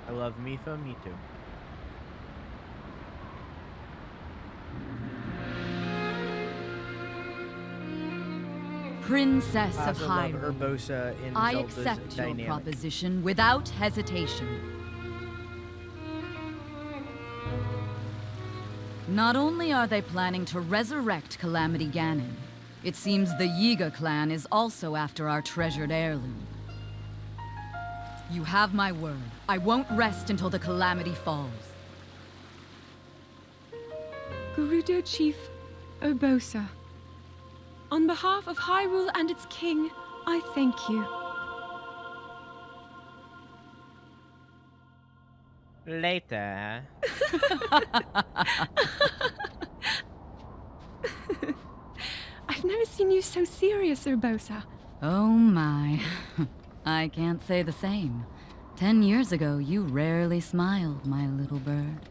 I love Mifa, me too. Princess I of also love Hyrule, Urbosa in I Zelda's accept your dynamic. proposition without hesitation. Not only are they planning to resurrect Calamity Ganon, it seems the Yiga clan is also after our treasured heirloom. You have my word. I won't rest until the Calamity falls. Gerudo Chief Urbosa, on behalf of Hyrule and its king, I thank you. Later. I've never seen you so serious, Urbosa. Oh my. I can't say the same. 10 years ago, you rarely smiled, my little bird.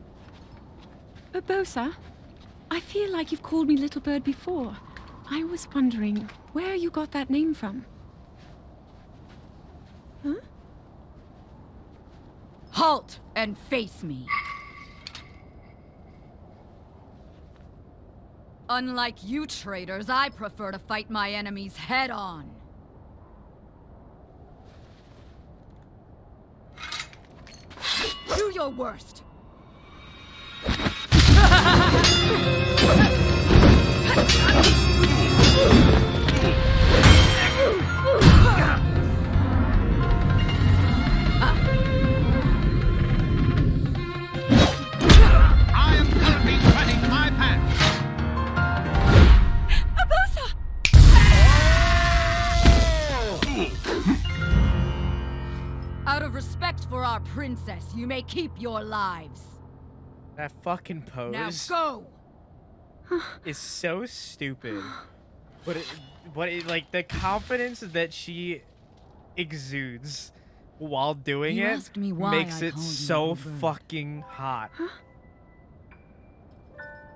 Urbosa, I feel like you've called me Little Bird before. I was wondering where you got that name from. Huh? Halt and face me. Unlike you traitors, I prefer to fight my enemies head on. Do your worst. I am currently treading my path. Out of respect for our princess, you may keep your lives. That fucking pose Now go! is so stupid. But like the confidence that she exudes while doing You it asked me why makes I it called you so Little Bird. fucking hot.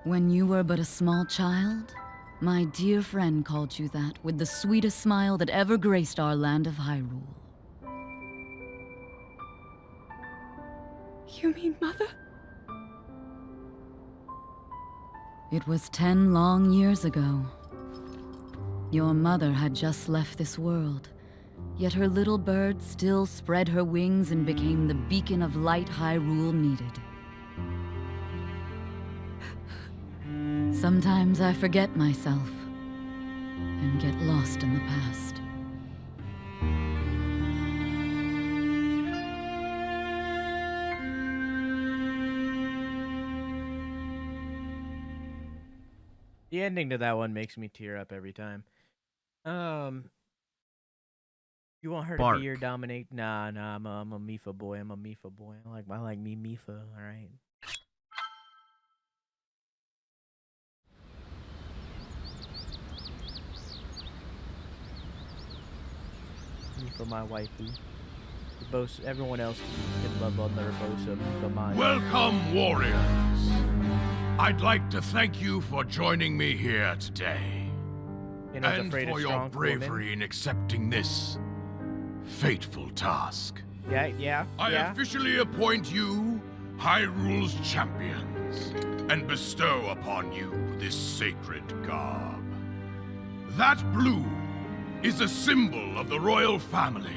When you were but a small child, my dear friend called you that with the sweetest smile that ever graced our land of Hyrule. You mean Mother? It was 10 long years ago. Your mother had just left this world, yet her little bird still spread her wings and became the beacon of light Hyrule needed. Sometimes I forget myself and get lost in the past. The ending to that one makes me tear up every time. You want her to be your dominate? Nah, I'm a Mifa boy. I'm a Mifa boy. I like me Mifa. All right. me for my waifu. Everyone else can love on their Bosa, me for mine. Welcome, warriors. I'd like to thank you for joining me here today. And for your bravery in accepting this fateful task. Yeah. I officially appoint you Hyrule's champions and bestow upon you this sacred garb. That blue is a symbol of the royal family,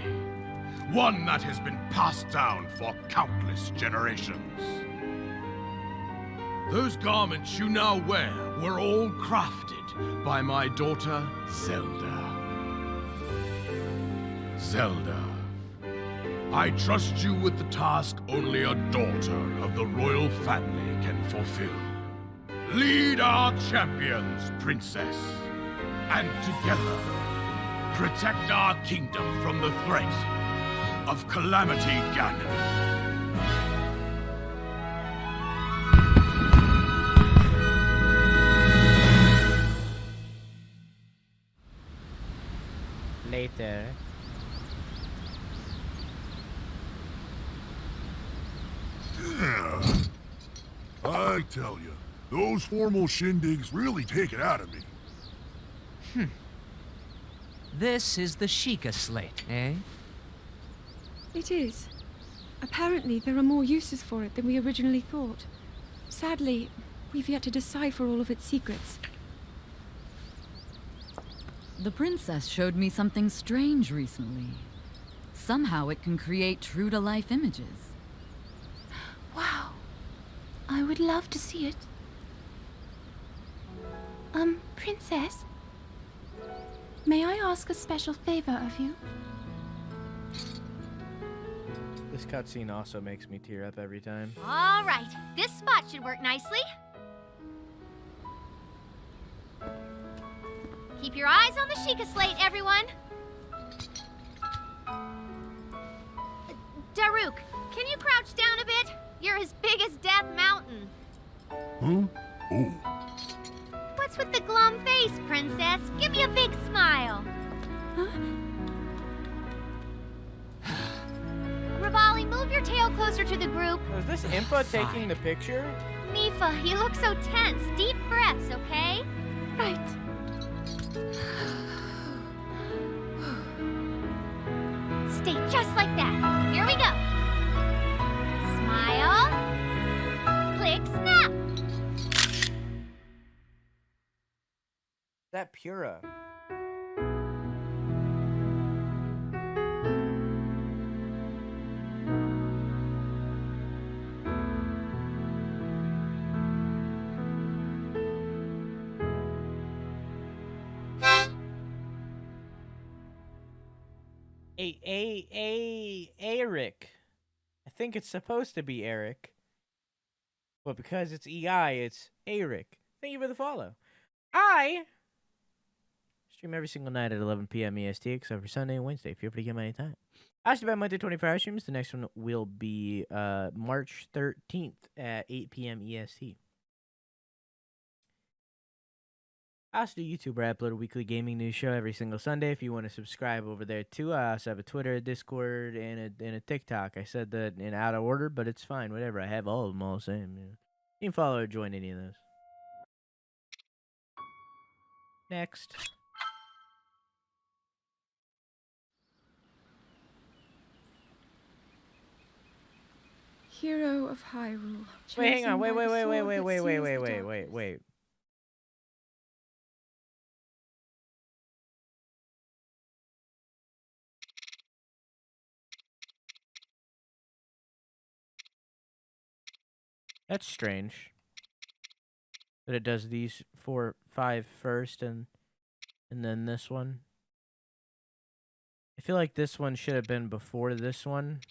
one that has been passed down for countless generations. Those garments you now wear were all crafted by my daughter, Zelda. Zelda, I trust you with the task only a daughter of the royal family can fulfill. Lead our champions, princess, and together, protect our kingdom from the threat of Calamity Ganon. Later. Yeah. I tell you, those formal shindigs really take it out of me. This is the Sheikah slate, eh? It is. Apparently, there are more uses for it than we originally thought. Sadly, we've yet to decipher all of its secrets. The princess showed me something strange recently. Somehow it can create true-to-life images. Wow. I would love to see it. Princess? May I ask a special favor of you? This cutscene also makes me tear up every time. All right, this spot should work nicely. Keep your eyes on the Sheikah slate, everyone. Daruk, can you crouch down a bit? You're as big as Death Mountain. Huh? Oh. What's with the glum face, princess? Give me a big smile. Huh? Rivali, move your tail closer to the group. Was this Impa taking the picture? Mifa, you look so tense. Deep breaths, okay? Right. Stay just like that. Here we go. Smile. Click, snap. That Pura. Eric. I think it's supposed to be Eric. But because it's EI, it's Eric. Thank you for the follow. I stream every single night at 11 p.m. EST, except for Sunday and Wednesday. Feel free to get my anytime. I stream about Monday 24-hour streams. The next one will be March 13th at 8 p.m. EST. I also do YouTube where I upload a weekly gaming news show every single Sunday. If you want to subscribe over there too, I also have a Twitter, a Discord, and a TikTok. I said that in out of order, but it's fine. Whatever. I have all of them all the same. Yeah. You can follow or join any of those. Next. Hero of Hyrule. Wait, hang on. chosen by the sword that seals the Wait. That's strange. That it does these 5 first and then this one. I feel like this one should have been before this one.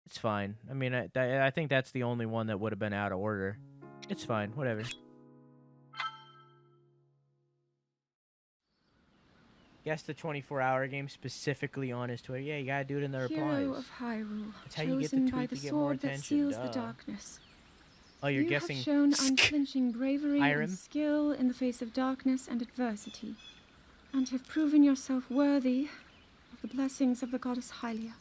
It's fine. I mean, I think that's the only one that would have been out of order. It's fine. Whatever. Guess the 24-hour game specifically on his Twitter. Yeah, you gotta do it in the replies. Hero of Hyrule. That's how you get the chosen tweet by to the get more sword that attention. seals Duh. the darkness. Oh, you're you guessing. have shown unflinching bravery Irem? and skill in the face of darkness and adversity, and have proven yourself worthy of the blessings of the goddess Hylia.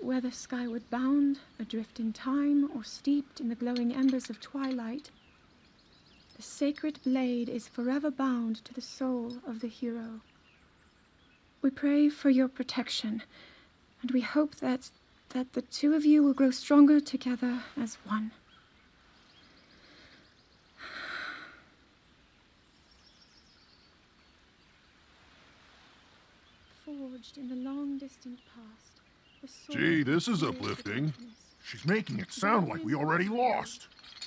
Whether skyward bound, adrift in time, or steeped in the glowing embers of twilight, the sacred blade is forever bound to the soul of the hero. We pray for your protection, and we hope that the two of you will grow stronger together as one. Forged in the long distant past, the sword Gee, this is of uplifting. darkness. She's making it sound like we already lost.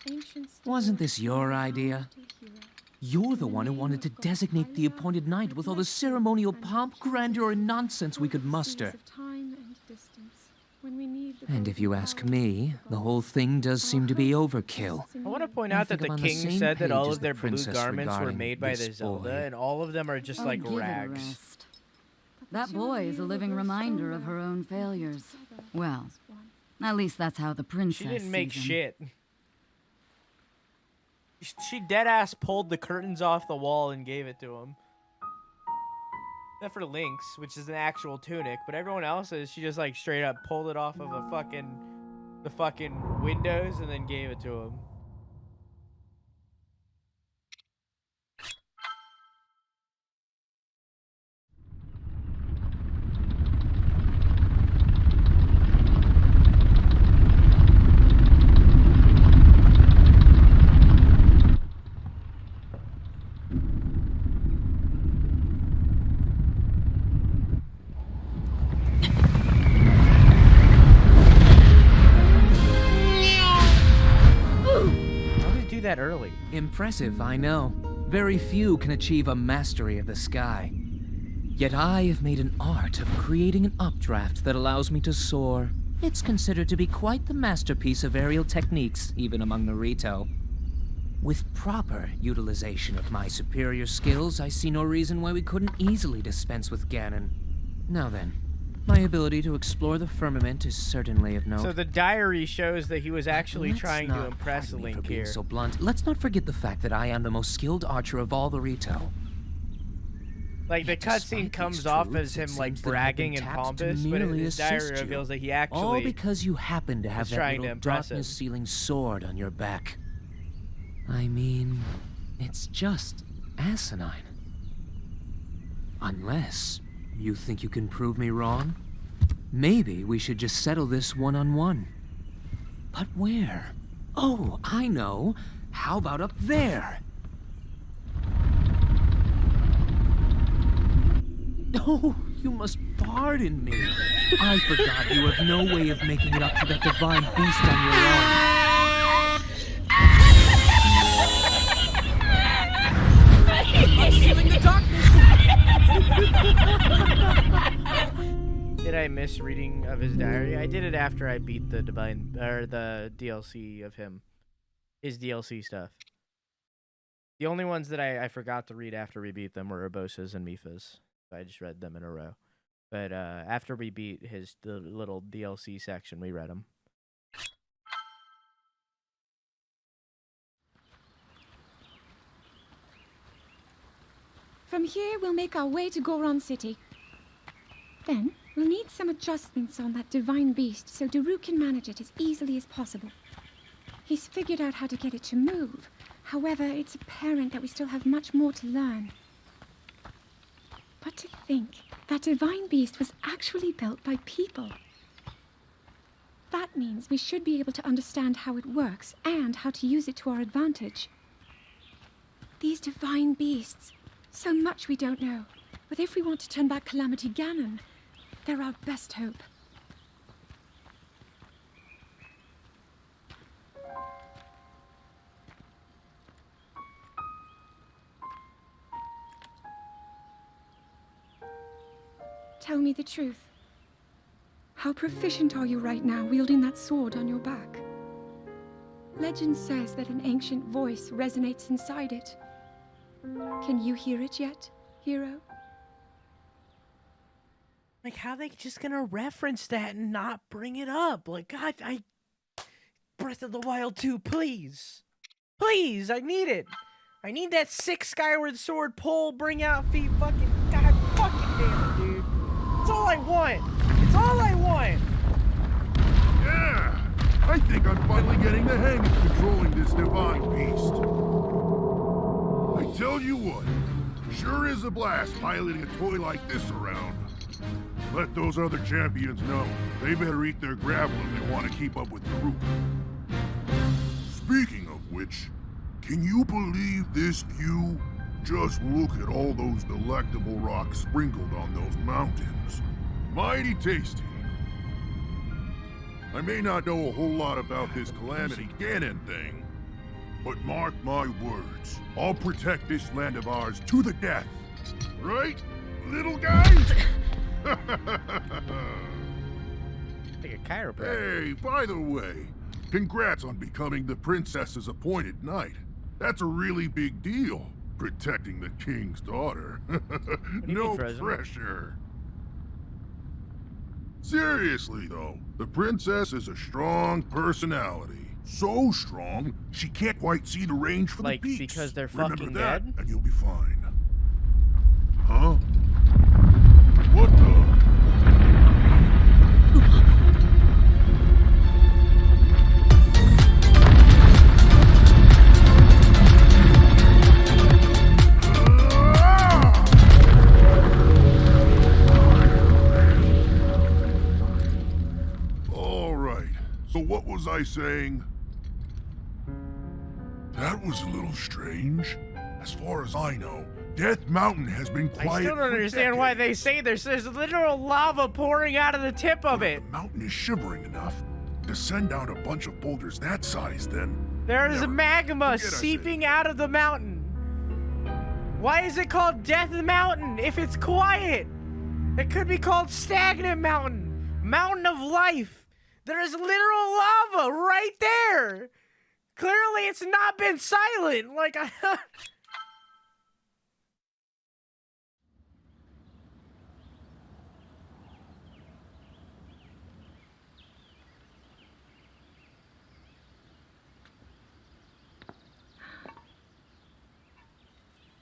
Ancient Wasn't this your idea? hero. You're the one who wanted to designate the appointed night with all the ceremonial pomp, grandeur, and nonsense we could muster. Of time and distance, when we need the And if you ask me, the whole thing does seem to be overkill. I want to point I out that think the I'm on the king same said that page all as of the their blue princess garments were regarding made by the this Zelda, boy. and all of them are just Oh, like give it a rags. rest. That boy is a living reminder of her own failures. Well, at least that's how the princess She didn't make sees him. shit. She deadass pulled the curtains off the wall and gave it to him. Except for Link's, which is an actual tunic, but everyone else's, she just like straight up pulled it off of the fucking windows and then gave it to him. That early. Impressive, I know. Very few can achieve a mastery of the sky. Yet I have made an art of creating an updraft that allows me to soar. It's considered to be quite the masterpiece of aerial techniques, even among the Rito. With proper utilization of my superior skills, I see no reason why we couldn't easily dispense with Ganon. Now then, my ability to explore the firmament is certainly of note. So the diary shows that he was actually Let's trying to not- impress pardon me for Link being here. so blunt. Let's not forget the fact that I am the most skilled archer of all the Rito. Like, the Yet cutscene despite comes these off truths, as it him, like, seems that I've bragging been and tapped to pompous, but merely his diary assist you. reveals that he All actually because you happen to have was that trying to little impress him. darkness-sealing sword on your back. I mean, it's just asinine. Unless you think you can prove me wrong, maybe we should just settle this one-on-one. But where? Oh, I know. How about up there? Oh, you must pardon me. I forgot you have no way of making it up to that divine beast on your own. I'm sealing the darkness. Did I miss reading of his diary? I did it after I beat the the DLC of him. His DLC stuff. The only ones that I forgot to read after we beat them were Urbosa's and Mipha's. I just read them in a row. But after we beat the little DLC section, we read them. From here, we'll make our way to Goron City. Then, we'll need some adjustments on that divine beast so Daru can manage it as easily as possible. He's figured out how to get it to move. However, it's apparent that we still have much more to learn. But to think, that divine beast was actually built by people. That means we should be able to understand how it works and how to use it to our advantage. These divine beasts, so much we don't know. But if we want to turn back Calamity Ganon, they're our best hope. Tell me the truth. How proficient are you right now wielding that sword on your back? Legend says that an ancient voice resonates inside it. Can you hear it yet, hero? Like, how they just gonna reference that and not bring it up? Like, God, Breath of the Wild 2, please. Please, I need it. I need that sick Skyward Sword pull, bring out feet, fucking, God fucking damn it, dude. That's all all I want. It's all I want. Yeah, I think I'm finally getting the hang of controlling this divine beast. I tell you what, sure is a blast piloting a toy like this around. Let those other champions know. They better eat their gravel if they want to keep up with the group. Speaking of which, can you believe this view? Just look at all those delectable rocks sprinkled on those mountains. Mighty tasty. I may not know a whole lot about this Calamity Ganon thing, but mark my words, I'll protect this land of ours to the death. Right, little guys? Like a chiropractor. Hey, by the way, congrats on becoming the princess's appointed knight. That's a really big deal, protecting the king's daughter. No pressure. Seriously, though, the princess is a strong personality. So strong, she can't quite see the range for the peaks. Because they're Remember fucking that, dead? and you'll be fine. Huh? What the? All right. So what was I saying? That was a little strange. As far as I know, Death Mountain has been quiet. I still don't understand why they say this. There's literal lava pouring out of the tip of it. The mountain is shivering enough to send out a bunch of boulders that size, then. There is magma seeping out of the mountain. Why is it called Death Mountain if it's quiet? It could be called Stagnant Mountain. Mountain of Life. There is literal lava right there. Clearly it's not been silent. Like,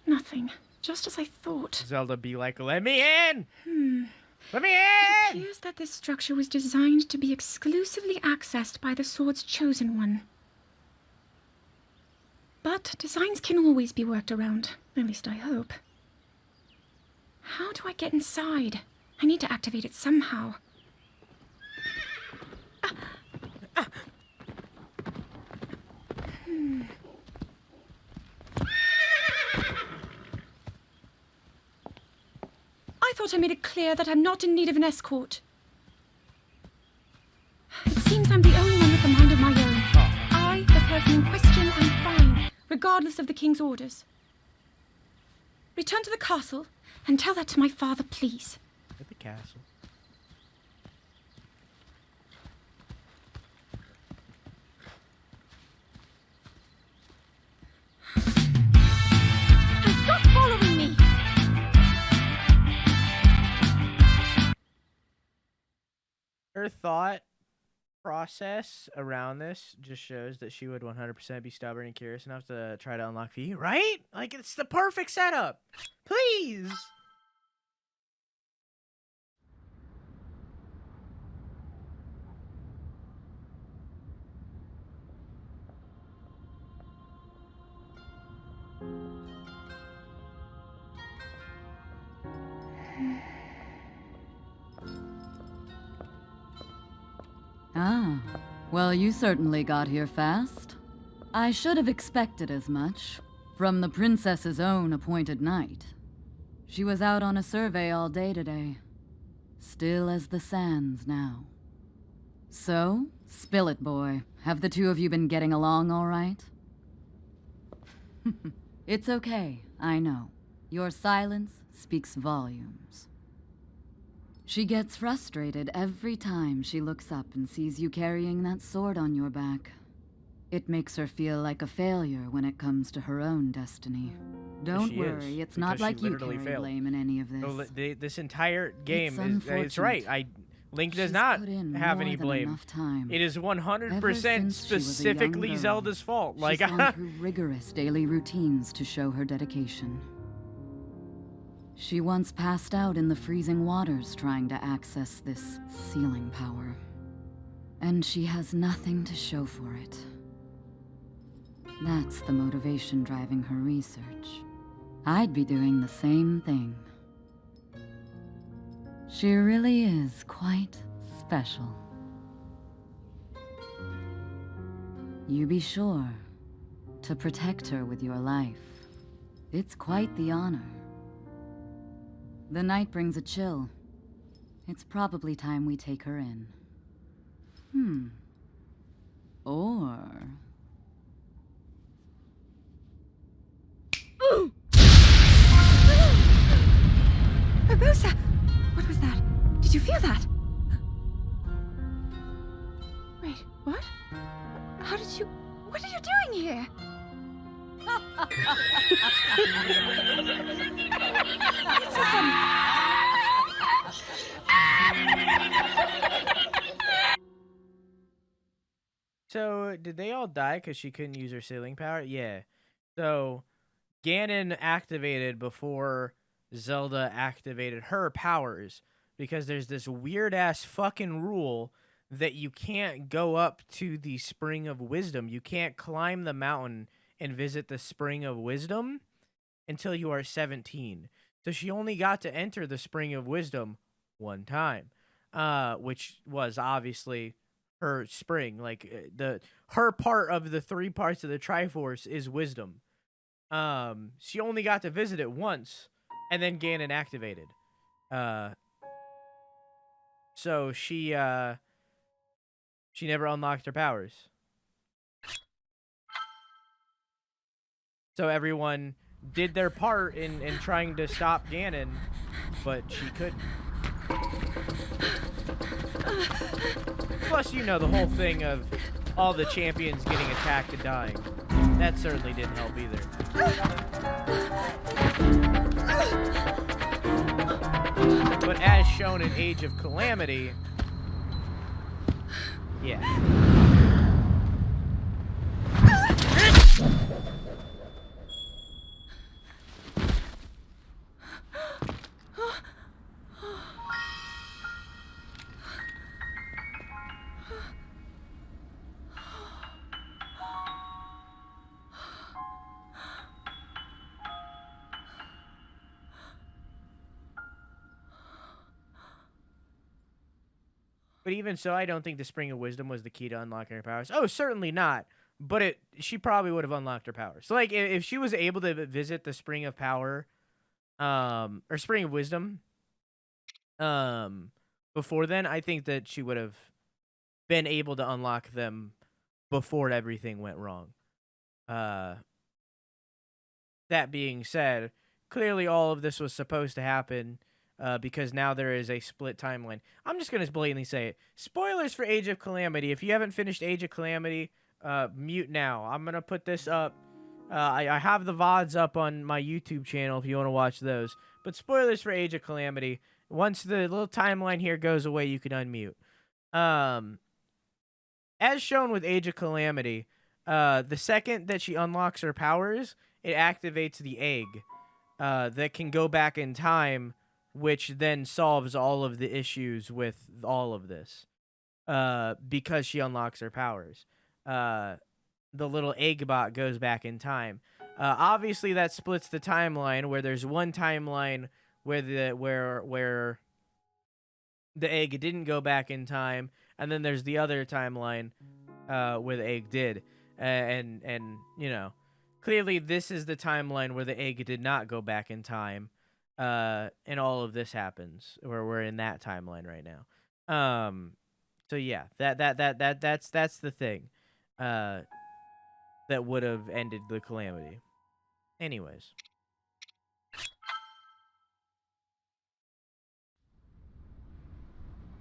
Nothing. Just as I thought. Zelda be like, let me in! Let me It in! appears that this structure was designed to be exclusively accessed by the sword's chosen one. But designs can always be worked around. At least I hope. How do I get inside? I need to activate it somehow. I thought I made it clear that I'm not in need of an escort. It seems I'm the only one with a mind of my own. I, the person in question, am fine, regardless of the king's orders. Return to the castle and tell that to my father, please. At the castle. And stop following me! Her thought process around this just shows that she would 100% be stubborn and curious enough to try to unlock V, right? Like, it's the perfect setup. Please. Ah, well, you certainly got here fast. I should have expected as much. From the princess's own appointed knight. She was out on a survey all day today. Still as the sands now. So, spill it, boy. Have the two of you been getting along all right? It's okay, I know. Your silence speaks volumes. She gets frustrated every time she looks up and sees you carrying that sword on your back. It makes her feel like a failure when it comes to her own destiny. Don't worry, it's not like you carry blame in any of this. Oh, this entire game it's right. Link does not have any blame. It is 100% specifically Zelda's fault. Like, she's gone through rigorous daily routines to show her dedication. She once passed out in the freezing waters trying to access this sealing power. And she has nothing to show for it. That's the motivation driving her research. I'd be doing the same thing. She really is quite special. You be sure to protect her with your life. It's quite the honor. The night brings a chill. It's probably time we take her in. Or... Barbosa! What was that? Did you feel that? Wait, what? How did you... What are you doing here? So, did they all die because she couldn't use her sealing power? Yeah. So, Ganon activated before Zelda activated her powers, because there's this weird-ass fucking rule that you can't go up to the Spring of Wisdom. You can't climb the mountain and visit the Spring of Wisdom until you are 17. So she only got to enter the Spring of Wisdom one time, which was obviously her spring. Like, her part of the 3 parts of the Triforce is wisdom. She only got to visit it once, and then Ganon activated. So she never unlocked her powers. So everyone did their part in trying to stop Ganon, but she couldn't. Plus, you know, the whole thing of all the champions getting attacked and dying. That certainly didn't help either. But as shown in Age of Calamity, yeah. But even so, I don't think the Spring of Wisdom was the key to unlocking her powers. Oh, certainly not. But she probably would have unlocked her powers. So, like, if she was able to visit the Spring of Power, or Spring of Wisdom, before then, I think that she would have been able to unlock them before everything went wrong. That being said, clearly all of this was supposed to happen, because now there is a split timeline. I'm just going to blatantly say it. Spoilers for Age of Calamity. If you haven't finished Age of Calamity, mute now. I'm going to put this up. I have the VODs up on my YouTube channel if you want to watch those. But spoilers for Age of Calamity. Once the little timeline here goes away, you can unmute. As shown with Age of Calamity, the second that she unlocks her powers, it activates the egg that can go back in time, which then solves all of the issues with all of this, because she unlocks her powers. The little egg bot goes back in time. Obviously, that splits the timeline, where there's one timeline where the egg didn't go back in time, and then there's the other timeline where the egg did. And you know, clearly this is the timeline where the egg did not go back in time. And all of this happens, where we're in that timeline right now. So yeah, that's the thing, that would have ended the calamity. Anyways.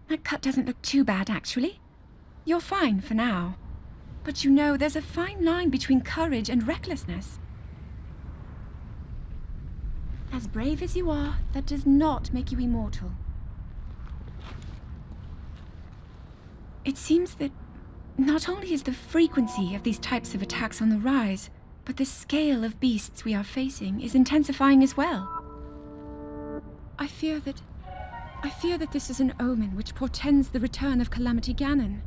That cut doesn't look too bad, actually. You're fine for now. But you know, there's a fine line between courage and recklessness. As brave as you are, that does not make you immortal. It seems that not only is the frequency of these types of attacks on the rise, but the scale of beasts we are facing is intensifying as well. I fear that this is an omen which portends the return of Calamity Ganon.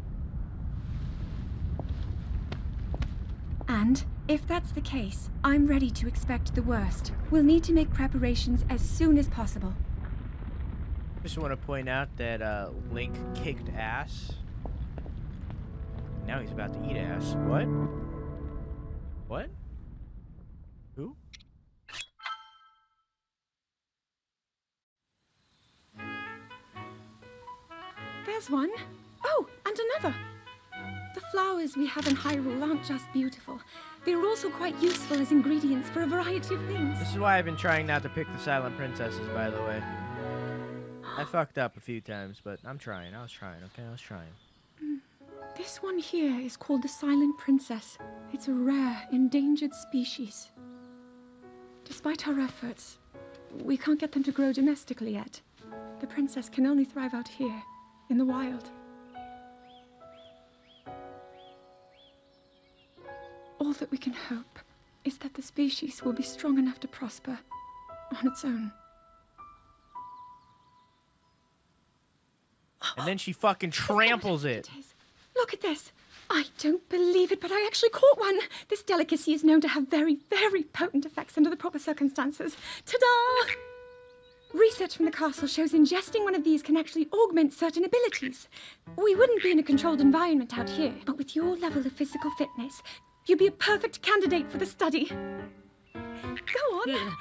And if that's the case, I'm ready to expect the worst. We'll need to make preparations as soon as possible. Just want to point out that Link kicked ass. Now he's about to eat ass. What? What? Who? There's one. Oh, and another. The flowers we have in Hyrule aren't just beautiful. They're also quite useful as ingredients for a variety of things. This is why I've been trying not to pick the silent princesses, by the way. I fucked up a few times, but I'm trying. I was trying, okay? I was trying. This one here is called the Silent Princess. It's a rare, endangered species. Despite our efforts, we can't get them to grow domestically yet. The princess can only thrive out here, in the wild. All that we can hope is that the species will be strong enough to prosper on its own. And then she fucking tramples it. Look at this. I don't believe it, but I actually caught one. This delicacy is known to have very, very potent effects under the proper circumstances. Ta-da! Research from the castle shows ingesting one of these can actually augment certain abilities. We wouldn't be in a controlled environment out here, but with your level of physical fitness, you'd be a perfect candidate for the study. Go on.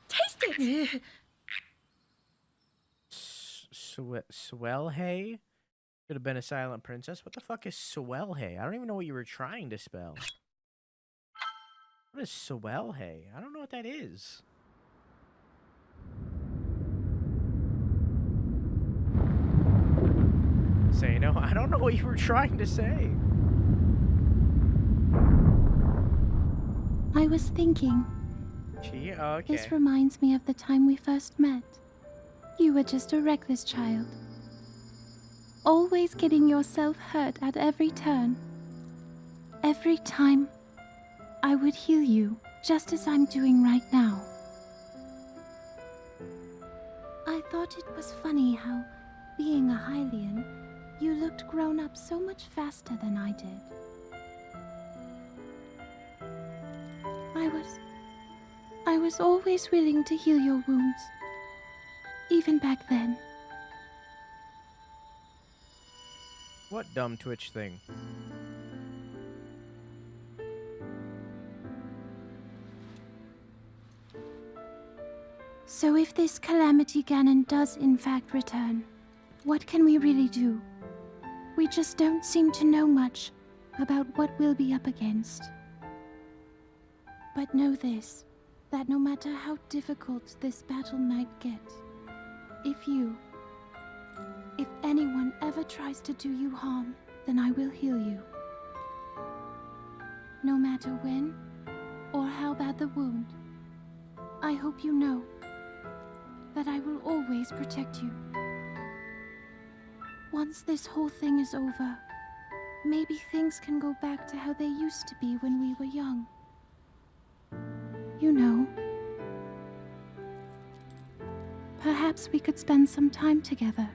Taste it. Swellhay? Could have been a silent princess. What the fuck is Swellhay? I don't even know what you were trying to spell. What is Swellhay? I don't know what that is. Say no. I don't know what you were trying to say. I was thinking. Gee, okay. This reminds me of the time we first met. You were just a reckless child. Always getting yourself hurt at every turn. Every time, I would heal you, just as I'm doing right now. I thought it was funny how, being a Hylian, you looked grown up so much faster than I did. I was always willing to heal your wounds, even back then. What dumb Twitch thing? So if this Calamity Ganon does in fact return, what can we really do? We just don't seem to know much about what we'll be up against. But know this, that no matter how difficult this battle might get, if anyone ever tries to do you harm, then I will heal you. No matter when or how bad the wound, I hope you know that I will always protect you. Once this whole thing is over, maybe things can go back to how they used to be when we were young. You know. Perhaps we could spend some time together.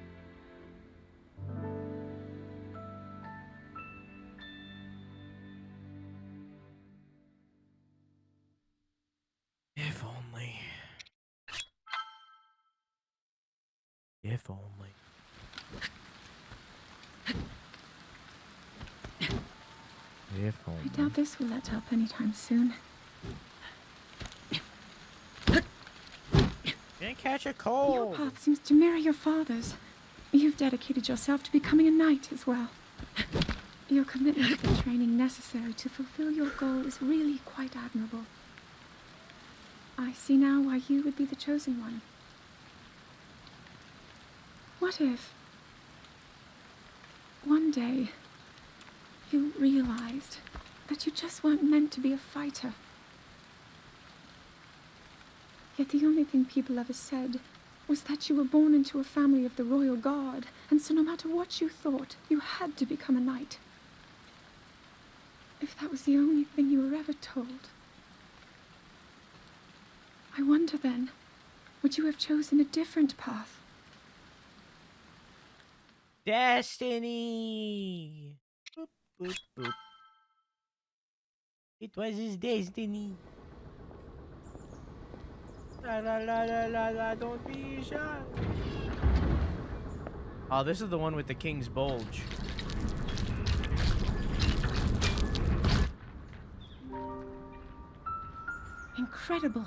If only. If only. If only. I doubt this will let up anytime soon. Can't catch a cold. Your path seems to mirror your father's. You've dedicated yourself to becoming a knight as well. Your commitment to the training necessary to fulfill your goal is really quite admirable. I see now why you would be the chosen one. What if one day you realized that you just weren't meant to be a fighter? Yet the only thing people ever said was that you were born into a family of the royal guard, and so no matter what you thought, you had to become a knight. If that was the only thing you were ever told, I wonder then, would you have chosen a different path? Destiny! Boop, boop, boop. It was his destiny. La la la la la la, don't be shy. Oh, this is the one with the king's bulge. Incredible.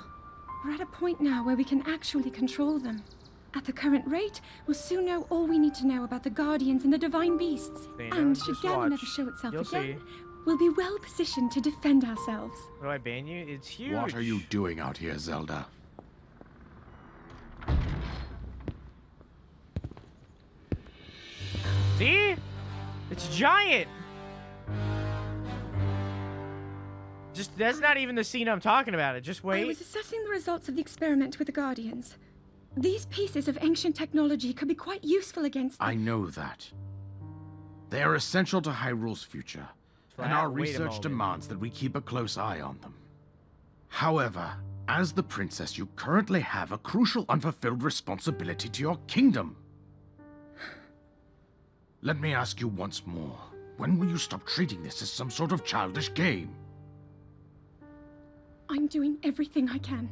We're at a point now where we can actually control them. At the current rate, we'll soon know all we need to know about the Guardians and the Divine Beasts. Dana, And should just Ganon watch. ever show itself You'll again, see. we'll be well positioned to defend ourselves. Do I ban you? It's huge. What are you doing out here, Zelda? See? It's giant. Just that's not even the scene I'm talking about. Just I wait. was assessing the results of the experiment with the Guardians. These pieces of ancient technology could be quite useful against them. I know that. They are essential to Hyrule's future, and our Wait a research moment. demands that we keep a close eye on them. However, as the princess, you currently have a crucial unfulfilled responsibility to your kingdom. Let me ask you once more, when will you stop treating this as some sort of childish game? I'm doing everything I can.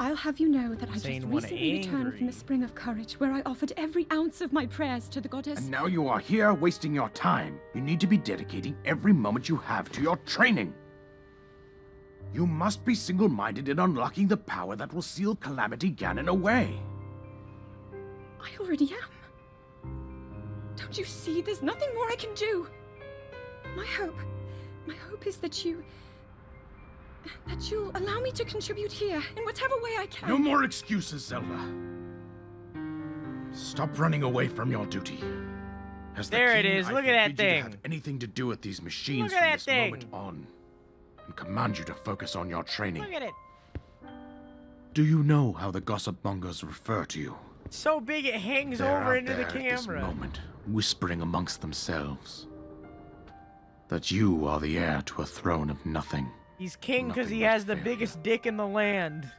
I'll have you know that I just Saying one recently returned angry. from the Spring of Courage, where I offered every ounce of my prayers to the goddess. And now you are here wasting your time. You need to be dedicating every moment you have to your training. You must be single-minded in unlocking the power that will seal Calamity Ganon away. I already am. Don't you see? There's nothing more I can do. My hope is that you'll allow me to contribute here in whatever way I can. No more excuses, Zelda. Stop running away from your duty. As the There it king, is. I Look at that forbid you to thing. have anything to do with these machines Look at from that this thing. moment on, and command you to focus on your training. Look at it. Do you know how the gossip mongers refer to you? It's so big it hangs They're over out into the there at this camera. moment, whispering amongst themselves that you are the heir to a throne of nothing. He's king because he Nothing but has the failure. biggest dick in the land.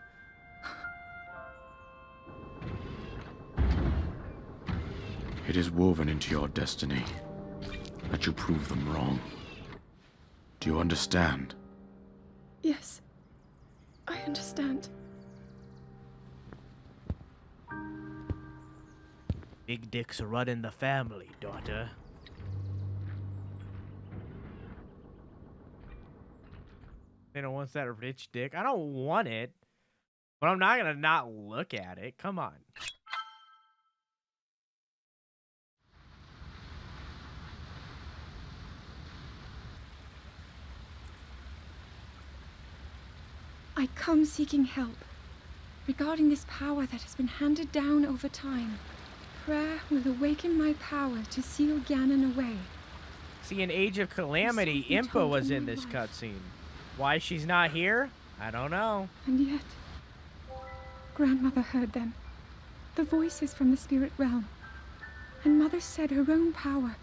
It is woven into your destiny that you prove them wrong. Do you understand? Yes, I understand. Big dicks are running the family, daughter. Dana wants that rich dick. I don't want it, but I'm not gonna not look at it. Come on. I come seeking help regarding this power that has been handed down over time. Prayer will awaken my power to seal Ganon away. See, in Age of Calamity, Something Impa told was me in this life. cutscene. Why she's not here? I don't know. And yet, Grandmother heard them. The voices from the spirit realm. And Mother said her own power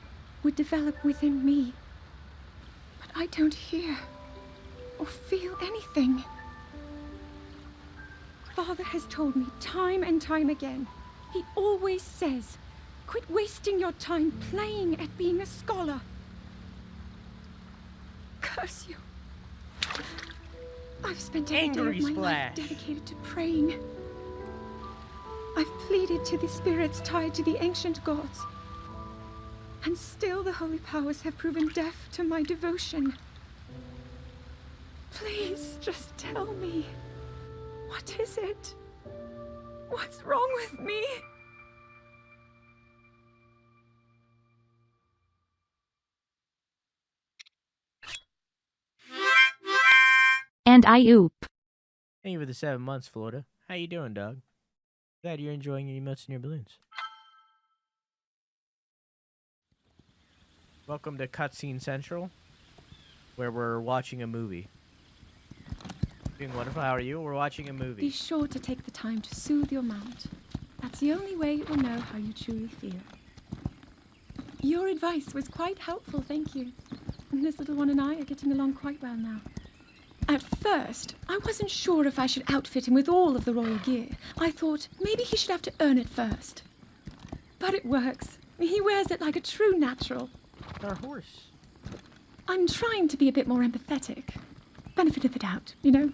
would develop within me. But I don't hear or feel anything. Father has told me time and time again. He always says, quit wasting your time playing at being a scholar. Curse you. I've spent every day Angry of my splash. life dedicated to praying. I've pleaded to the spirits tied to the ancient gods. And still the holy powers have proven deaf to my devotion. Please, just tell me. What is it? What's wrong with me? And I oop. Thank you for the 7 months, Florida. How you doing, dog? Glad you're enjoying your emotes and your balloons. Welcome to Cutscene Central, where we're watching a movie. Doing wonderful. How are you? We're watching a Be movie. sure to take the time to soothe your mount. That's the only way it will know how you truly feel. Your advice was quite helpful, thank you. And this little one and I are getting along quite well now. At first, I wasn't sure if I should outfit him with all of the royal gear. I thought maybe he should have to earn it first. But it works. He wears it like a true natural. Our horse. I'm trying to be a bit more empathetic. Benefit of the doubt, you know?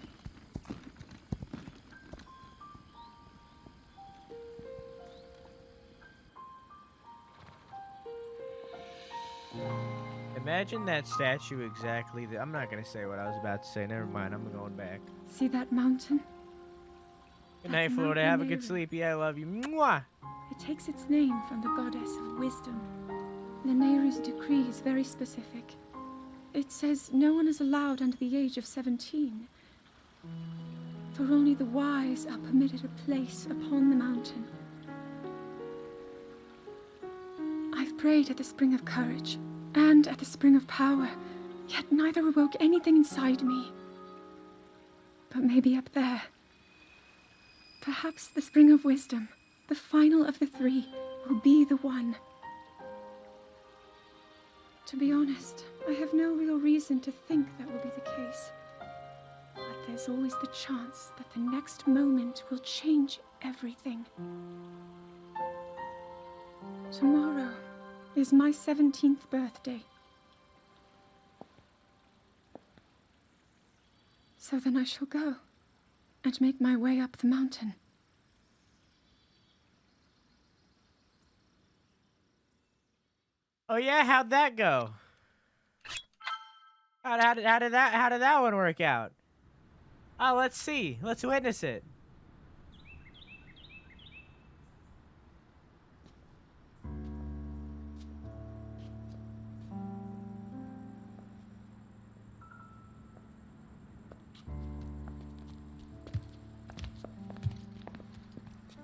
Imagine that statue exactly. I'm not going to say what I was about to say. Never mind. I'm going back. See that mountain? Good night, Florida. Have a good sleep. Yeah, I love you. Mwah! It takes its name from the goddess of wisdom. Lanayru's decree is very specific. It says no one is allowed under the age of 17. For only the wise are permitted a place upon the mountain. I've prayed at the spring of courage and at the spring of power, yet neither awoke anything inside me. But maybe up there. Perhaps the spring of wisdom, the final of the three, will be the one. To be honest, I have no real reason to think that will be the case. But there's always the chance that the next moment will change everything. Tomorrow is my 17th birthday. So then I shall go and make my way up the mountain. Oh yeah, how'd that go? How did that one work out? Oh, let's see. Let's witness it.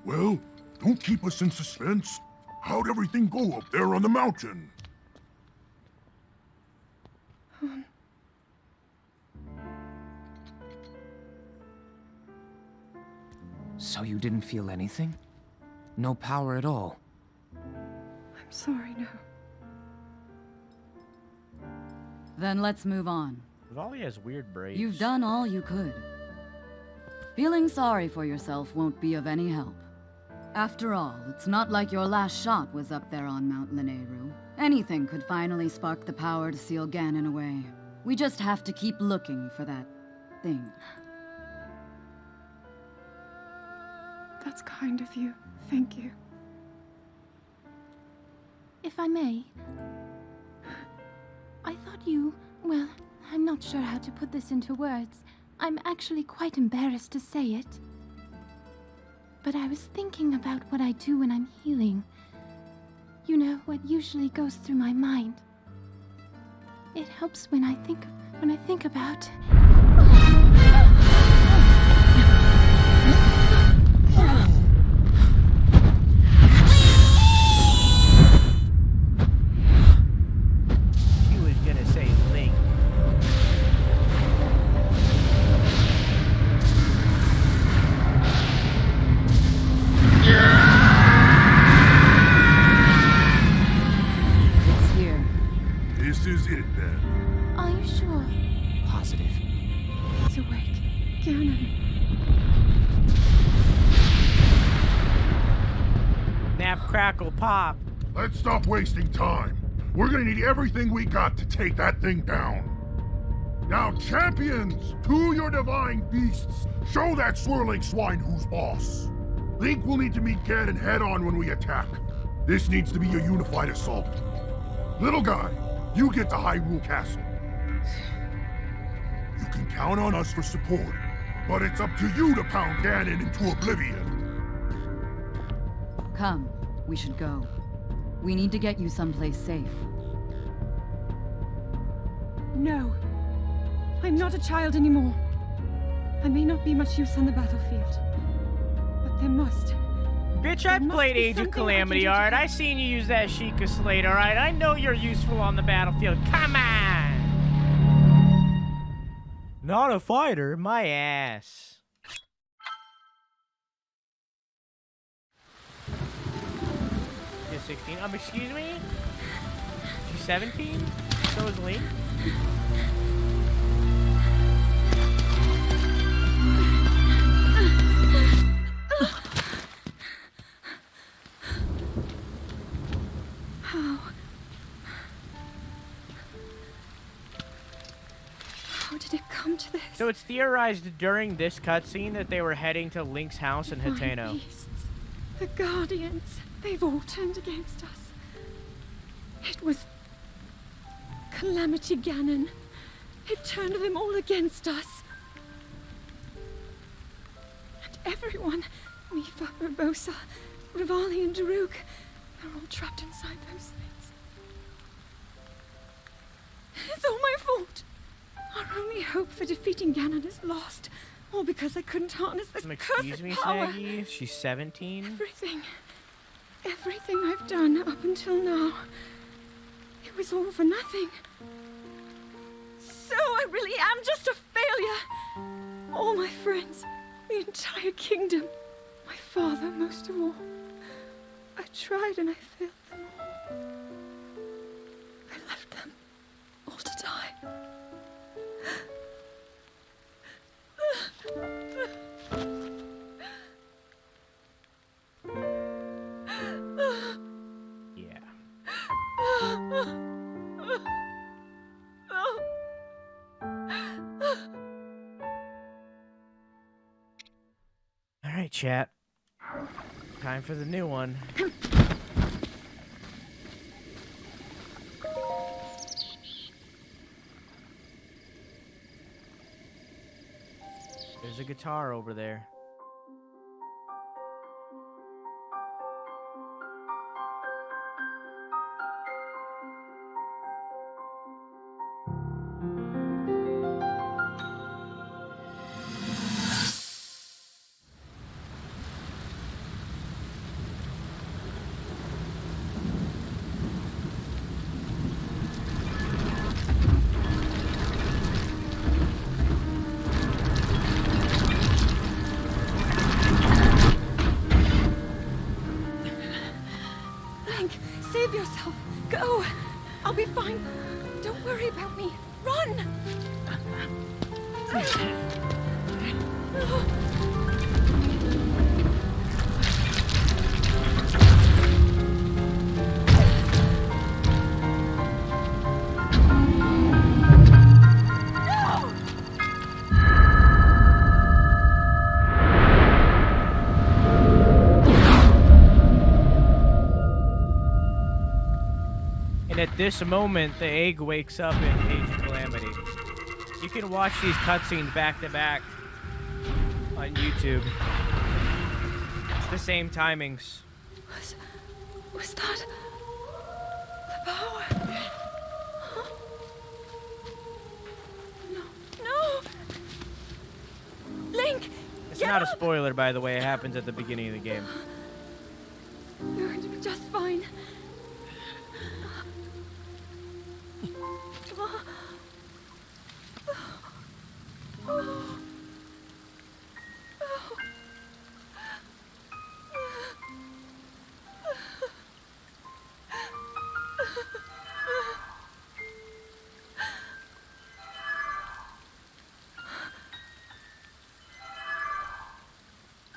Well, don't keep us in suspense. How'd everything go up there on the mountain? So you didn't feel anything? No power at all? I'm sorry, no. Then let's move on. Vali has weird braids. You've done all you could. Feeling sorry for yourself won't be of any help. After all, it's not like your last shot was up there on Mount Lanayru. Anything could finally spark the power to seal Ganon away. We just have to keep looking for that thing. That's kind of you. Thank you. If I may, I thought you... well, I'm not sure how to put this into words. I'm actually quite embarrassed to say it. But I was thinking about what I do when I'm healing. You know, what usually goes through my mind. It helps when I think about... She was gonna say Link. It's here. This is it then. Are you sure? Positive. It's awake. Ganon. Nap, crackle, pop. Let's stop wasting time. We're gonna need everything we got to take that thing down. Now, champions, to your divine beasts, show that swirling swine who's boss. Link will need to meet Ganon head-on when we attack. This needs to be a unified assault. Little guy, you get to Hyrule Castle. You can count on us for support, but it's up to you to pound Ganon into oblivion. Come, we should go. We need to get you someplace safe. No. I'm not a child anymore. I may not be much use on the battlefield, but there must... Bitch, I played Age of Calamity, alright? I seen you use that Sheikah Slate, alright? I know you're useful on the battlefield. Come on! Not a fighter, my ass. She's 16. Excuse me? She's 17? So is Link? How did it come to this? So it's theorized during this cutscene that they were heading to Link's house in Divine Hateno. beasts, the Guardians, they've all turned against us. It was Calamity Ganon. It turned them all against us. And everyone, Mifa, Urbosa, Rivali, and Daruk, they're all trapped inside those things. It's all my fault. Our only hope for defeating Ganon is lost. All because I couldn't harness this Excuse me, cursed power. Snaggy? She's 17? Everything I've done up until now, it was all for nothing. So I really am just a failure. All my friends, the entire kingdom, my father most of all. I tried and I failed them all. I left them all to die. Yeah. All right, chat. Time for the new one. There's a guitar over there. Save yourself. Go. I'll be fine. Don't worry about me. Run! At this moment, the egg wakes up in Age of Calamity. You can watch these cutscenes back to back on YouTube. It's the same timings. Was that the power? Huh? No. Link! It's not a spoiler, by the way. It happens at the beginning of the game. You're going to be just fine.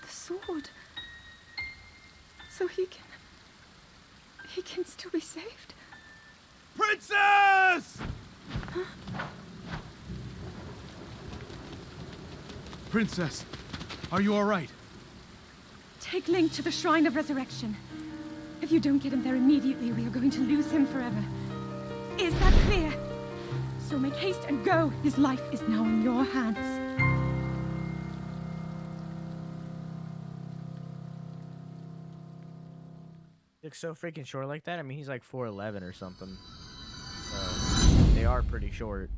The sword. So he can still be saved. Princess! Huh? Princess, are you all right? Take Link to the Shrine of Resurrection. If you don't get him there immediately, we are going to lose him forever. Is that clear? So make haste and go. His life is now in your hands. Looks so freaking short like that. I mean, he's like 4'11" or something. So they are pretty short.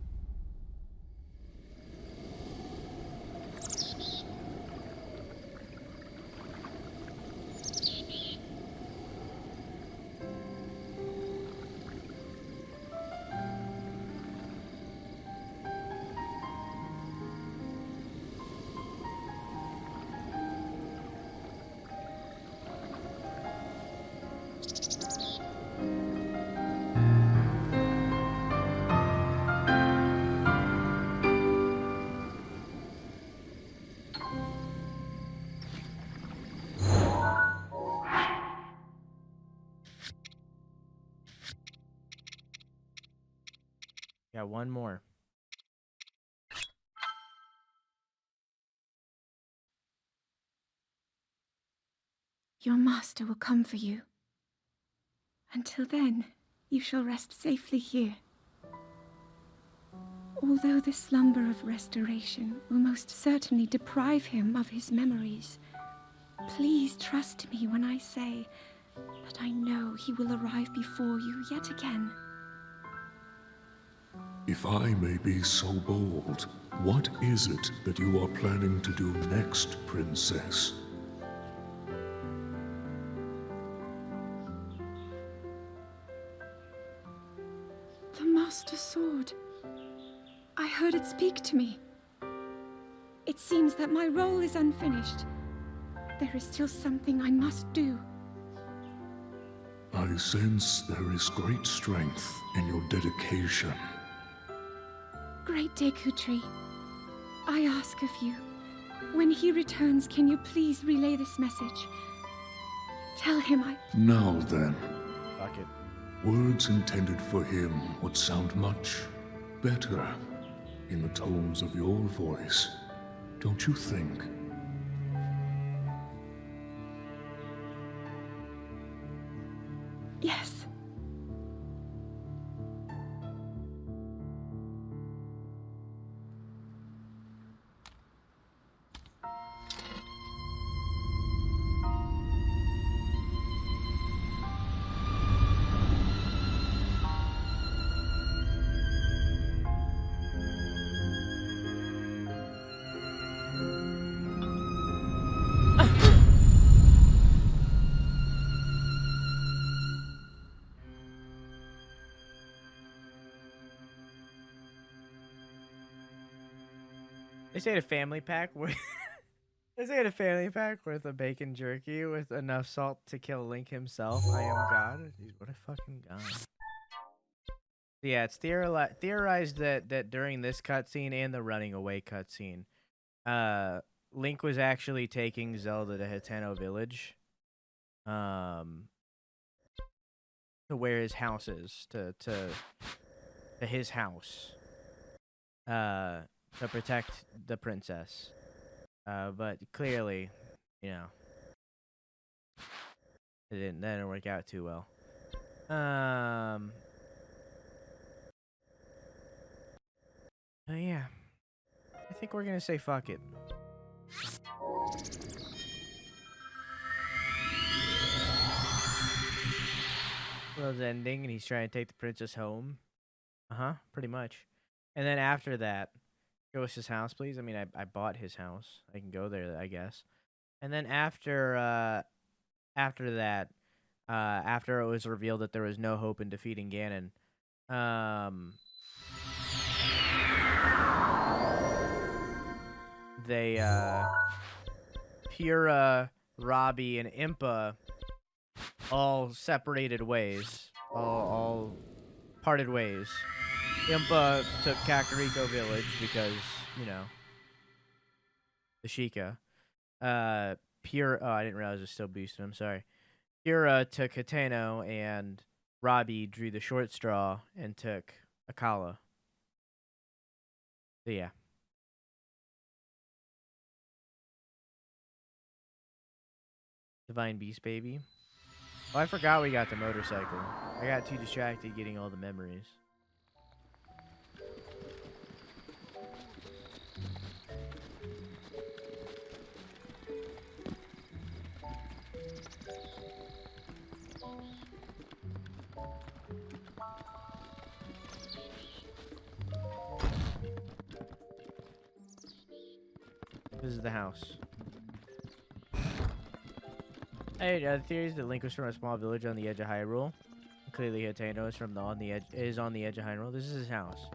Got one more. Your master will come for you. Until then, you shall rest safely here. Although the slumber of restoration will most certainly deprive him of his memories, please trust me when I say that I know he will arrive before you yet again. If I may be so bold, what is it that you are planning to do next, Princess? The Master Sword. I heard it speak to me. It seems that my role is unfinished. There is still something I must do. I sense there is great strength in your dedication. Great Dekutri, I ask of you, when he returns, can you please relay this message? Tell him I... Now then. Fuck it. Words intended for him would sound much better in the tones of your voice, don't you think? Yes. They say a family pack with they say a family pack with a bacon jerky with enough salt to kill Link himself. I am God. Jeez, what a fucking god. Yeah, it's theorized that during this cutscene and the running away cutscene, Link was actually taking Zelda to Hiteno Village, to where his house is, to his house, to protect the princess. But clearly, you know, that didn't work out too well. Yeah. I think we're gonna say fuck it. World's ending and he's trying to take the princess home. Pretty much. And then after that, show us his house, please. I mean, I bought his house. I can go there, I guess. And then after that, after it was revealed that there was no hope in defeating Ganon, they, Pyrrha, Robbie, and Impa all separated ways. All parted ways. Impa took Kakariko Village because, you know, the Sheikah. Pyrrha, oh, I didn't realize it was still boosted, I'm sorry. Pyrrha took Hiteno, and Robbie drew the short straw and took Akala. So, yeah. Divine Beast Baby. Oh, I forgot we got the motorcycle. I got too distracted getting all the memories. This is the house. Hey, the theory is that Link was from a small village on the edge of Hyrule. Clearly, Hiteno is on the edge of Hyrule. This is his house.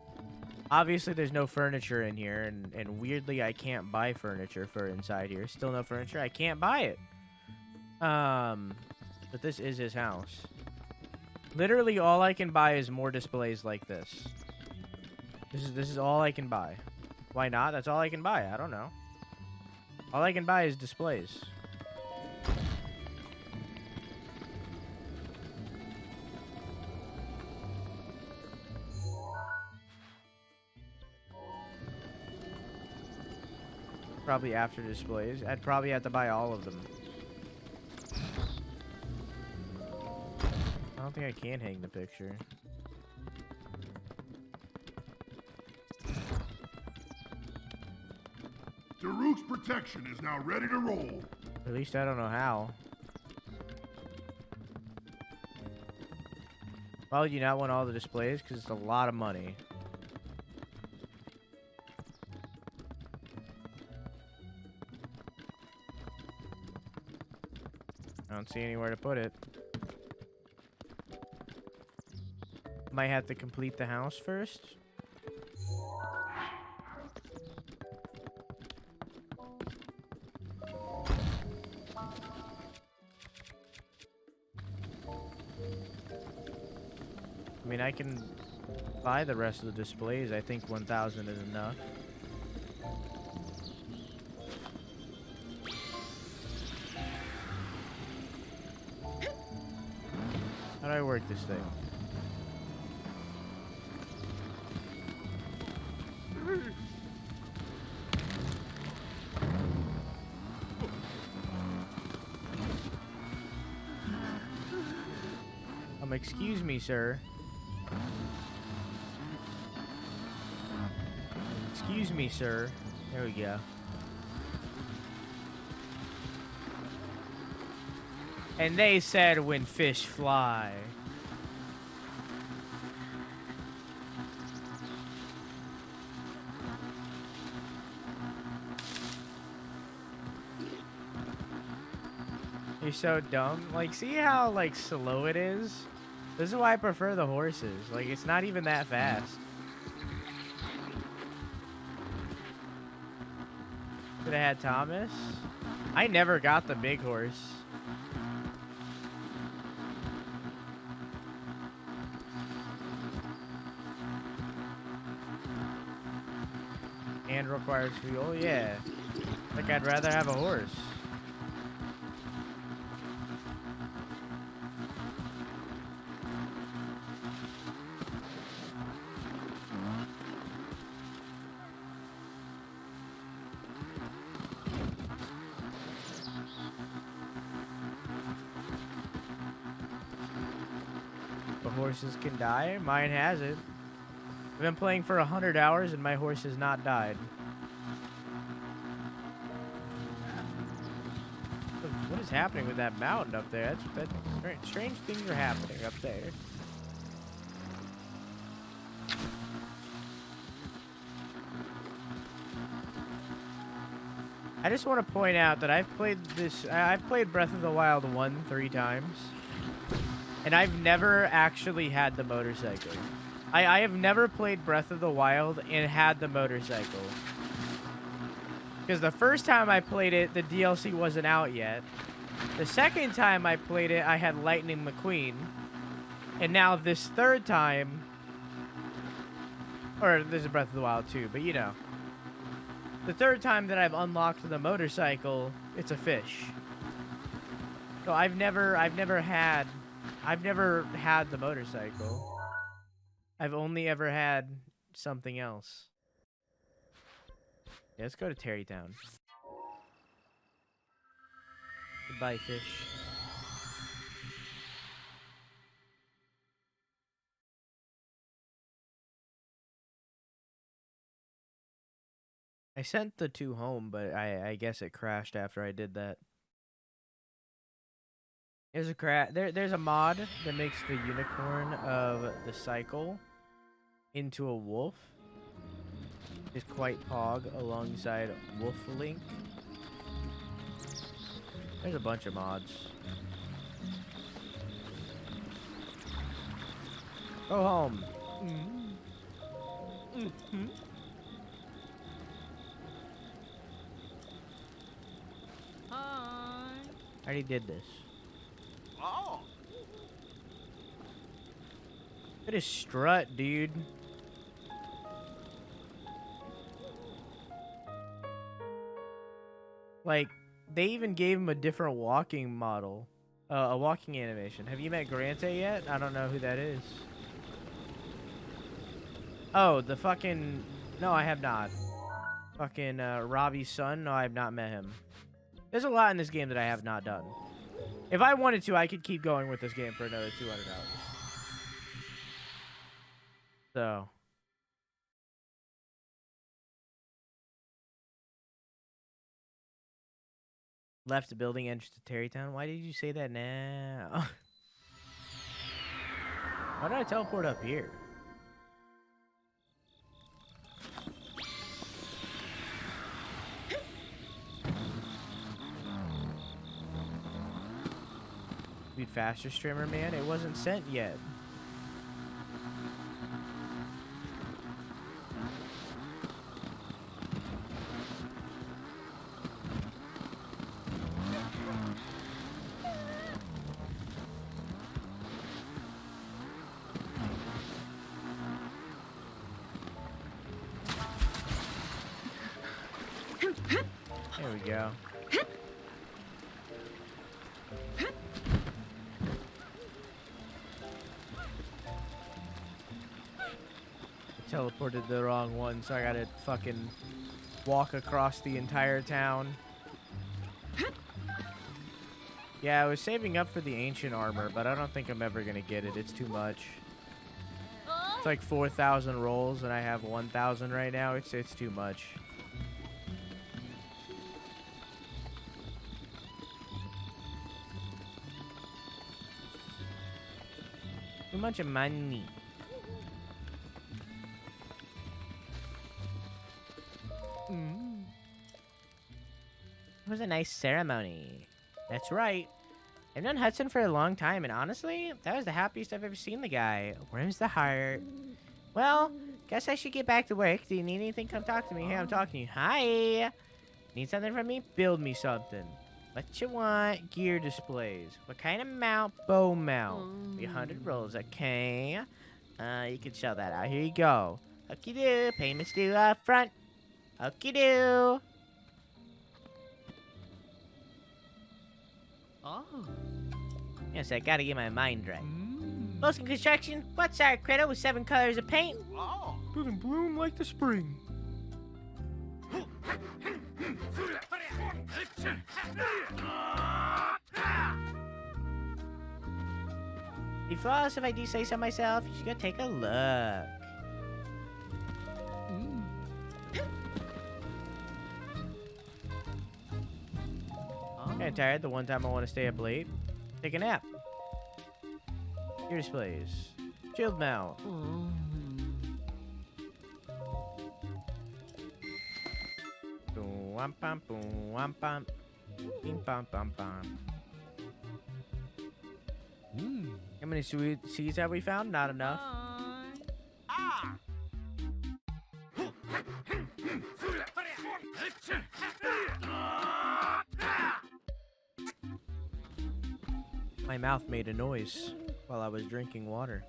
Obviously, there's no furniture in here, and weirdly, I can't buy furniture for inside here. Still no furniture. I can't buy it. But this is his house. Literally, all I can buy is more displays like this. This is all I can buy. Why not? That's all I can buy. I don't know. All I can buy is displays. Probably after displays. I'd probably have to buy all of them. I don't think I can hang the picture. Daruk's protection is now ready to roll. At least I don't know how. Why would you not want all the displays? Because it's a lot of money. I don't see anywhere to put it. Might have to complete the house first. I mean, I can buy the rest of the displays. I think 1,000 is enough. How do I work this thing? Excuse me, sir. Excuse me, sir. There we go. And they said when fish fly. You're so dumb. Like, see how, like, slow it is? This is why I prefer the horses. Like, it's not even that fast. Could have had Thomas. I never got the big horse. And requires fuel? Yeah. Like, I'd rather have a horse. Horses can die. Mine hasn't. I've been playing for 100 hours and my horse has not died. What is happening with that mountain up there? That's strange things are happening up there. I just want to point out that I've played Breath of the Wild 3 times. And I've never actually had the motorcycle. I have never played Breath of the Wild and had the motorcycle. Because the first time I played it, the DLC wasn't out yet. The second time I played it, I had Lightning McQueen. And now this third time... Or there's a Breath of the Wild too, but you know. The third time that I've unlocked the motorcycle, it's a fish. So I've never had the motorcycle. I've only ever had something else. Yeah, let's go to Terrytown. Goodbye, fish. I sent the 2 home, but I guess it crashed after I did that. There's a mod that makes the unicorn of the cycle into a wolf. It's quite pog alongside Wolf Link. There's a bunch of mods. Go home. Hi. I already did this. Oh. Look at his strut, dude. Like, they even gave him a different walking model. A walking animation. Have you met Grante yet? I don't know who that is. Oh, the fucking... No, I have not. Fucking Robbie's son. No, I have not met him. There's a lot in this game that I have not done. If I wanted to, I could keep going with this game for another 200 hours. So. Left the building, entered to Terrytown. Why did you say that now? Why did I teleport up here? Speed faster, streamer man. It wasn't sent yet. There we go. I teleported the wrong one, so I gotta fucking walk across the entire town. Yeah, I was saving up for the ancient armor, but I don't think I'm ever gonna get it. It's too much. It's like 4,000 rolls, and I have 1,000 right now. It's too much. Too much money. It was a nice ceremony. That's right. I've known Hudson for a long time, and honestly, that was the happiest I've ever seen the guy. Where's the heart? Well, guess I should get back to work. Do you need anything? Come talk to me. Hey, I'm talking to you. Hi. Need something from me? Build me something. What you want? Gear displays. What kind of mount? Bow mount. 300 rolls, okay. You can sell that out. Here you go. Okie do. Payments due up front. Okie do. Oh. Yes, I gotta get my mind right. Motion construction. What's our critter with 7 colors of paint? Oh. Doesn't bloom like the spring. Be flawless if I do say so myself. You should go take a look. Kinda tired the one time I want to stay up late. Take a nap. Gear displays. Shield mount. Boom, wam, bam, boom, wam, bam. Bing, bam, bam, bam. How many seeds have we found? Not enough. My mouth made a noise while I was drinking water.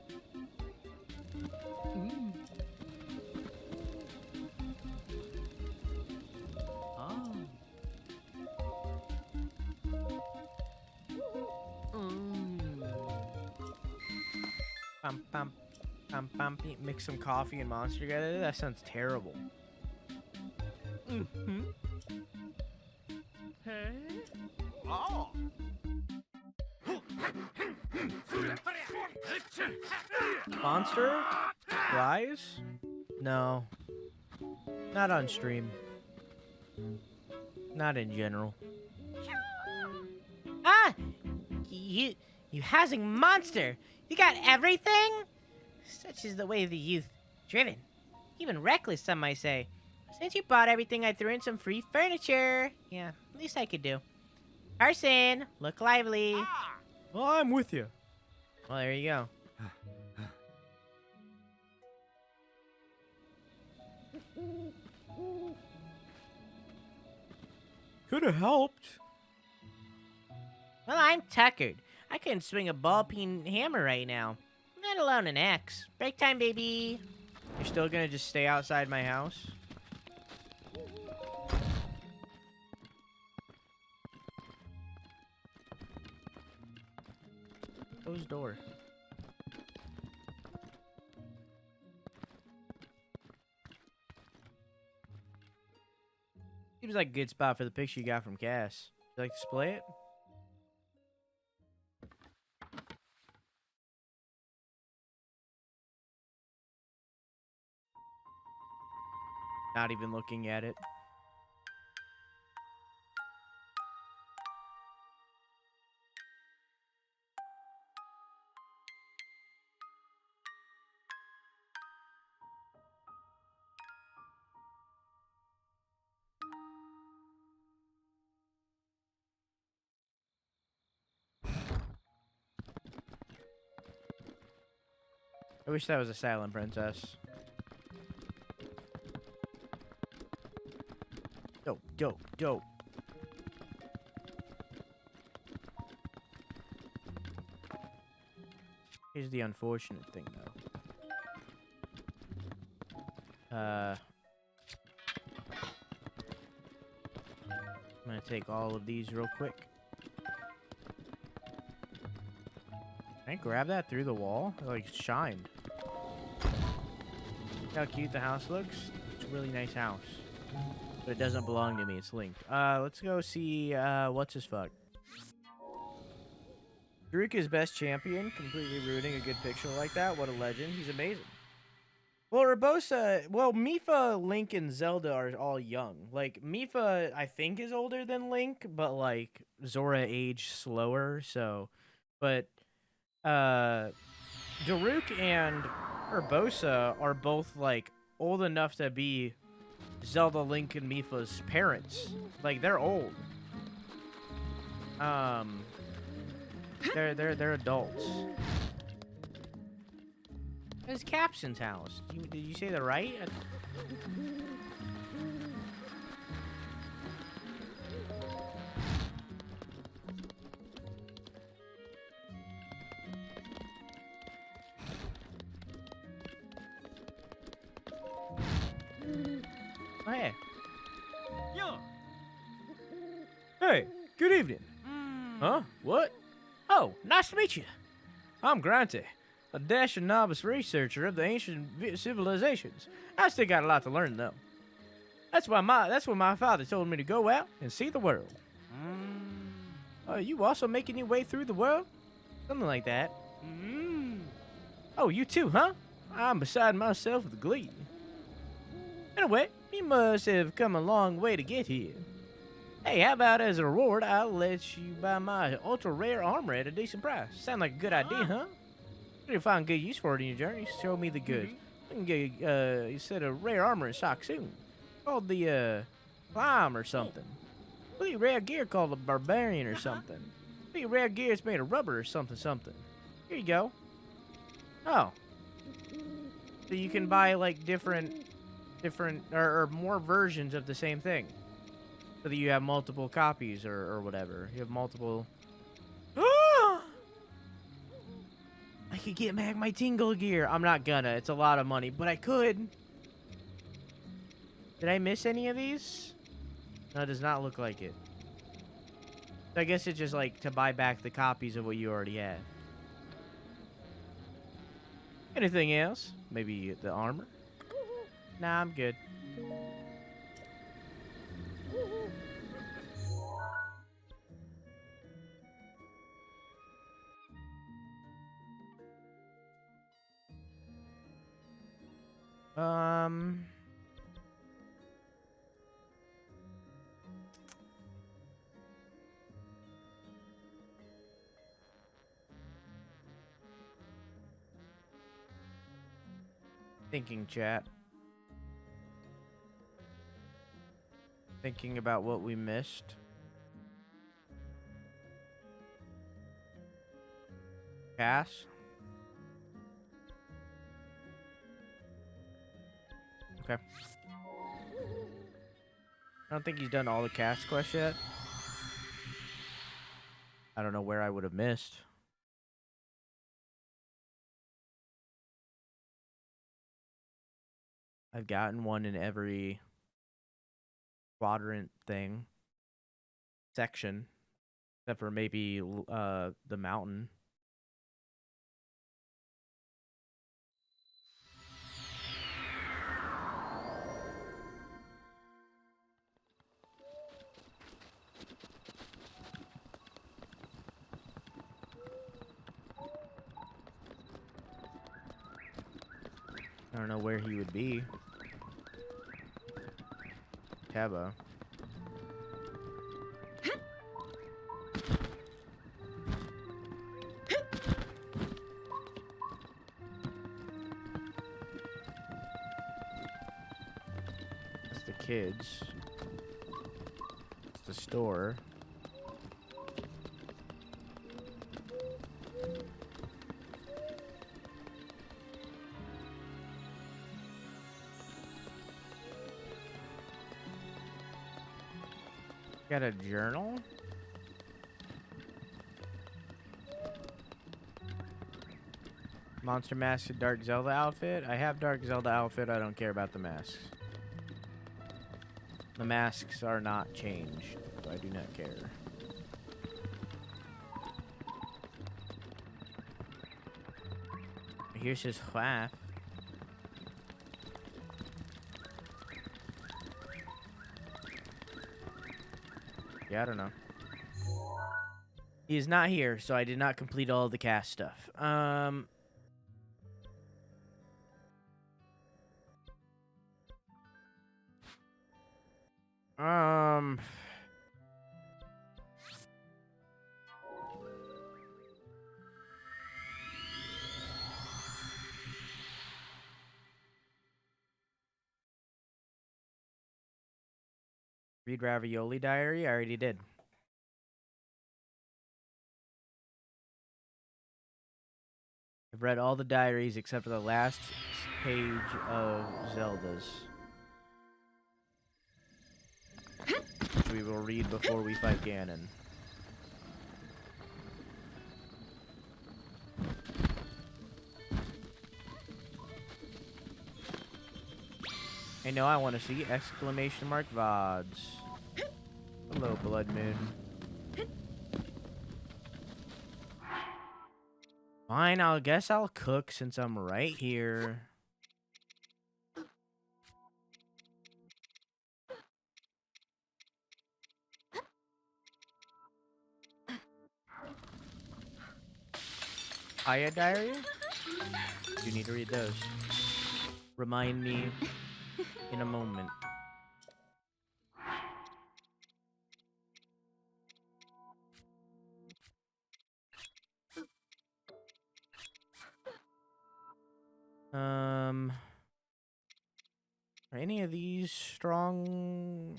Mix some coffee and Monster together? That sounds terrible. Oh. Monster? Rise? No. Not on stream. Not in general. Ah! You housing monster! You got everything? Such is the way of the youth. Driven. Even reckless, some might say. Since you bought everything, I threw in some free furniture. Yeah, least I could do. Carson, look lively. Well, I'm with you. Well, there you go. Could have helped. Well, I'm tuckered. I couldn't swing a ball-peen hammer right now. Let alone an axe. Break time, baby. You're still gonna just stay outside my house? Closed door. Seems like a good spot for the picture you got from Cass. Would you like to display it? Not even looking at it. I wish that was a silent princess. Dope, dope, dope. Here's the unfortunate thing, though. I'm gonna take all of these real quick. Can I grab that through the wall? It, like, shined. Look how cute the house looks. It's a really nice house. But it doesn't belong to me. It's linked. Let's go see, what's his fuck. Darukka's best champion, completely ruining a good picture like that. What a legend. He's amazing. Well, Urbosa, well, Mipha, Link, and Zelda are all young. Like, Mipha, I think, is older than Link, but, like, Zora aged slower, so... But, Daruk and Urbosa are both, like, old enough to be Zelda, Link, and Mipha's parents. Like, they're old. They're adults. It's Capson's house. Did you say the right? Oh, hey. Yeah. Hey, good evening. Huh? What? Oh, nice to meet you. I'm Grante, a dashing novice researcher of the ancient civilizations. I still got a lot to learn, though. That's what my father told me to go out and see the world. Are you also making your way through the world? Something like that. Oh, you too, huh? I'm beside myself with glee. Anyway, you must have come a long way to get here. Hey, how about as a reward, I'll let you buy my ultra-rare armor at a decent price. Sound like a good idea, huh? You'll find good use for it in your journey. Show me the goods. I can get a set of rare armor in stock soon. Called the, Climb or something. Really rare gear called the Barbarian or something. Really rare gear is made of rubber or something. Here you go. Oh. So you can buy, like, different, or more versions of the same thing. So that you have multiple copies or whatever. You have multiple... I could get back my tingle gear. I'm not gonna. It's a lot of money, but I could. Did I miss any of these? No, it does not look like it. So I guess it's just like to buy back the copies of what you already had. Anything else? Maybe the armor? Nah, I'm good. Thinking, chat. Thinking about what we missed. Cass? Okay. I don't think he's done all the Cass quests yet. I don't know where I would have missed. I've gotten one in every quadrant thing. Section. Except for maybe the mountain. I don't know where he would be. Taba. It's the kids. It's the store. Got a journal? Monster mask and Dark Zelda outfit? I have Dark Zelda outfit, I don't care about the masks. The masks are not changed, so I do not care. Here's his wife. Yeah, I don't know. He is not here, so I did not complete all of the cast stuff. Read Ravioli Diary? I already did. I've read all the diaries except for the last page of Zelda's. Which we will read before we fight Ganon. I know I want to see exclamation mark VODs. Hello, Blood Moon. Fine, I guess I'll cook since I'm right here. Aya Diary? You need to read those. Remind me in a moment. Are any of these strong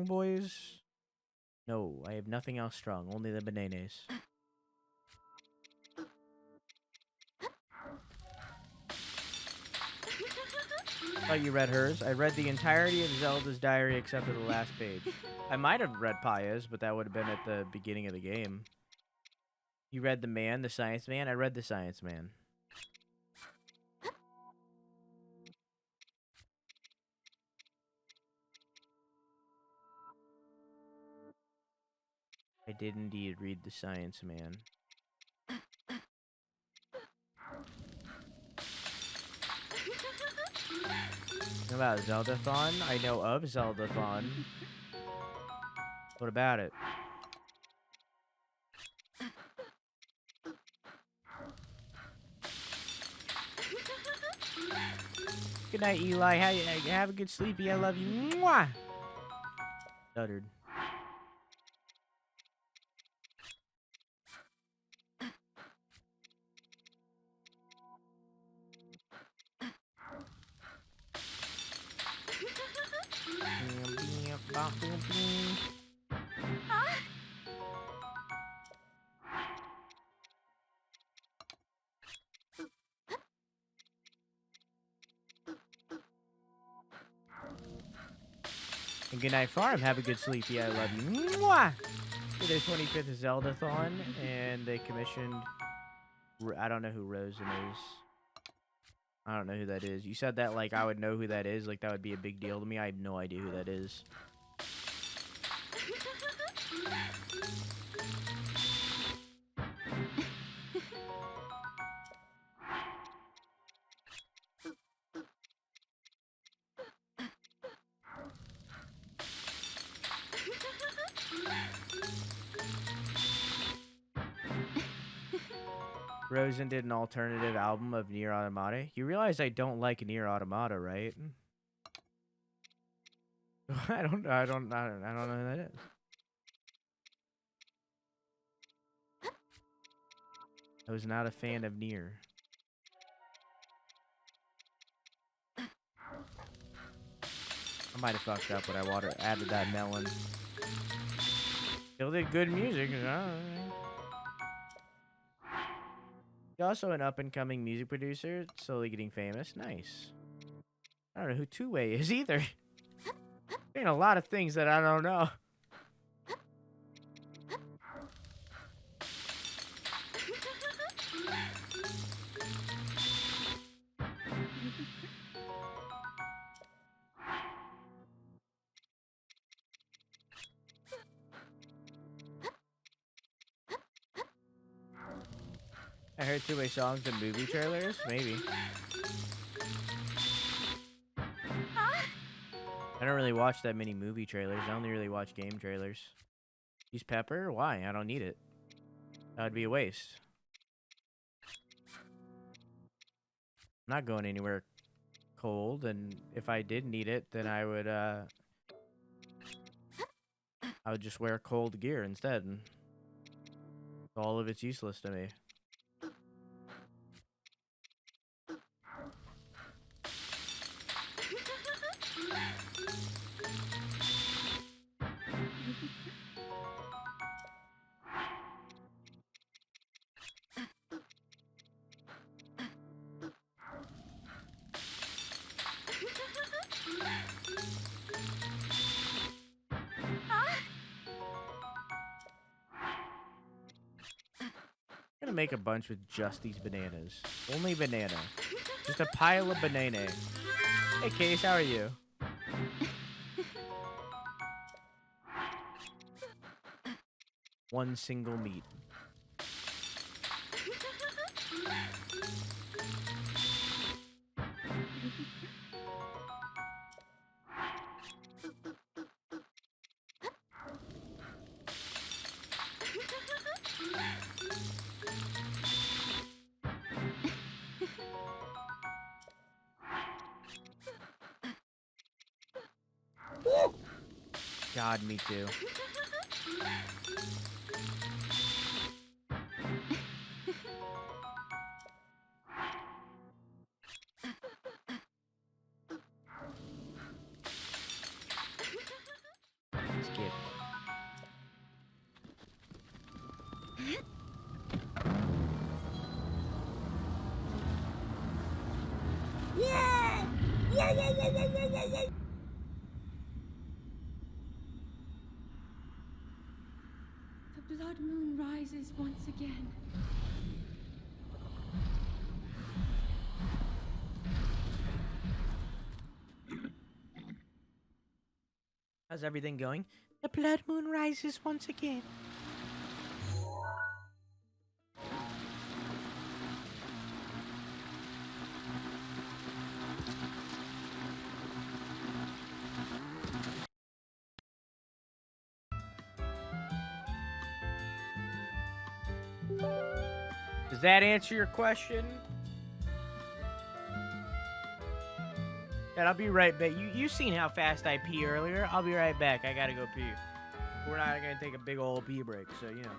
boys? No, I have nothing else strong, only the bananas. Oh, you read hers? I read the entirety of Zelda's diary except for the last page. I might have read Paya's, but that would have been at the beginning of the game. You read the science man? I read the science man. I did indeed read the science man. What about Zeldathon? I know of Zeldathon. What about it? Good night, Eli. Have a good sleepy. I love you. Mwah! Stuttered. And good night, Farm. Have a good sleepy. I love you. Mwah! Their 25th Zeldathon, and they commissioned. I don't know who Rosen is. I don't know who that is. You said that like I would know who that is. Like that would be a big deal to me. I have no idea who that is. Rosen did an alternative album of Nier Automata. You realize I don't like Nier Automata, right? I don't know who that is. I was not a fan of Nier. I might have fucked up when I added that melon. Still did good music. He's also an up-and-coming music producer, slowly getting famous. Nice. I don't know who Two-Way is either. Ain't a lot of things that I don't know. I heard Two-Way songs in movie trailers? Maybe. I don't really watch that many movie trailers. I only really watch game trailers. Use pepper? Why? I don't need it. That would be a waste. I'm not going anywhere cold, and if I did need it, then I would just wear cold gear instead. And all of it's useless to me. I'm gonna make a bunch with just these bananas. Only banana. Just a pile of banana. Hey Case, how are you? One single meat. God, me too. Skip. Yeah! Yeah! The blood moon rises once again. How's everything going? The blood moon rises once again. Does that answer your question? And I'll be right back. You seen how fast I pee earlier? I'll be right back. I gotta go pee. We're not gonna take a big old pee break, so you know.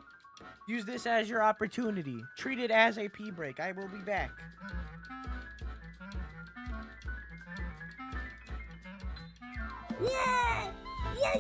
Use this as your opportunity. Treat it as a pee break. I will be back. Yeah! Yeah!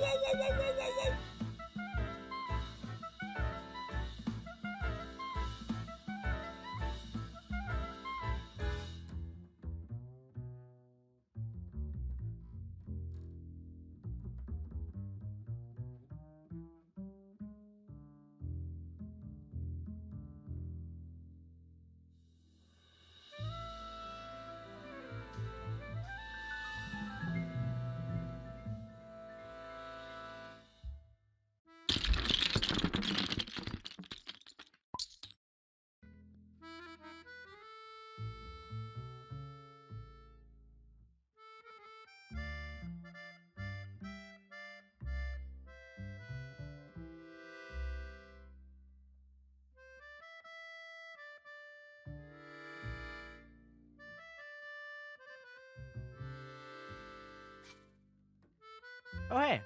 Oh, hey.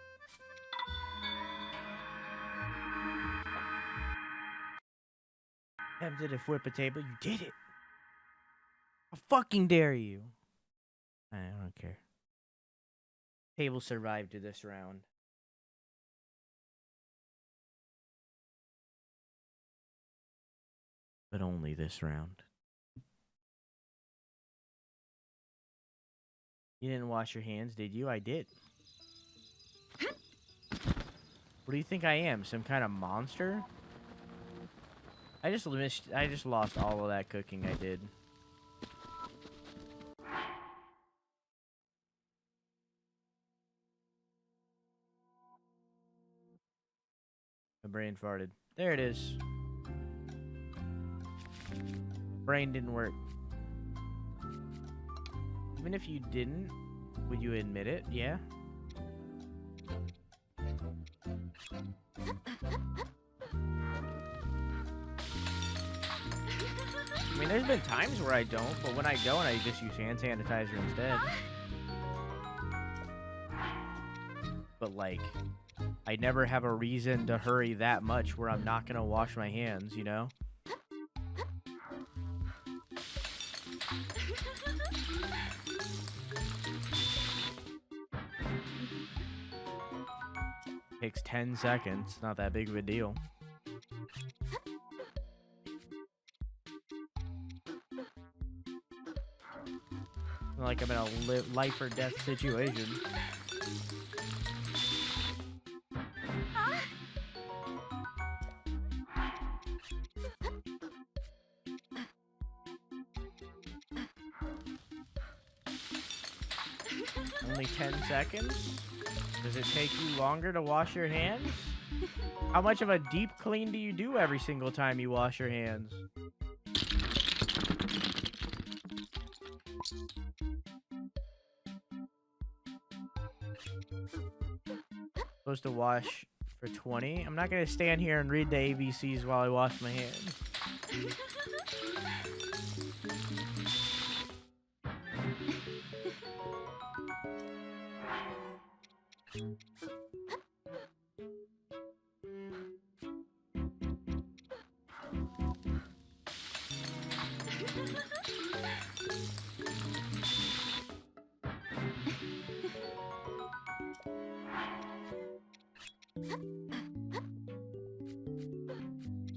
Tempted to flip a table. You did it. How fucking dare you? I don't care. Table survived to this round. But only this round. You didn't wash your hands, did you? I did. What do you think I am? Some kind of monster? I just lost all of that cooking I did. My brain farted. There it is. Brain didn't work. Even if you didn't, would you admit it? Yeah. I mean, there's been times where I don't, but when I don't, I just use hand sanitizer instead. But, like, I never have a reason to hurry that much where I'm not gonna wash my hands, you know? Takes 10 seconds, not that big of a deal. Like I'm in a life or death situation. Only 10 seconds? Does it take you longer to wash your hands? How much of a deep clean do you do every single time you wash your hands? Supposed to wash for 20? I'm not gonna stand here and read the ABCs while I wash my hands.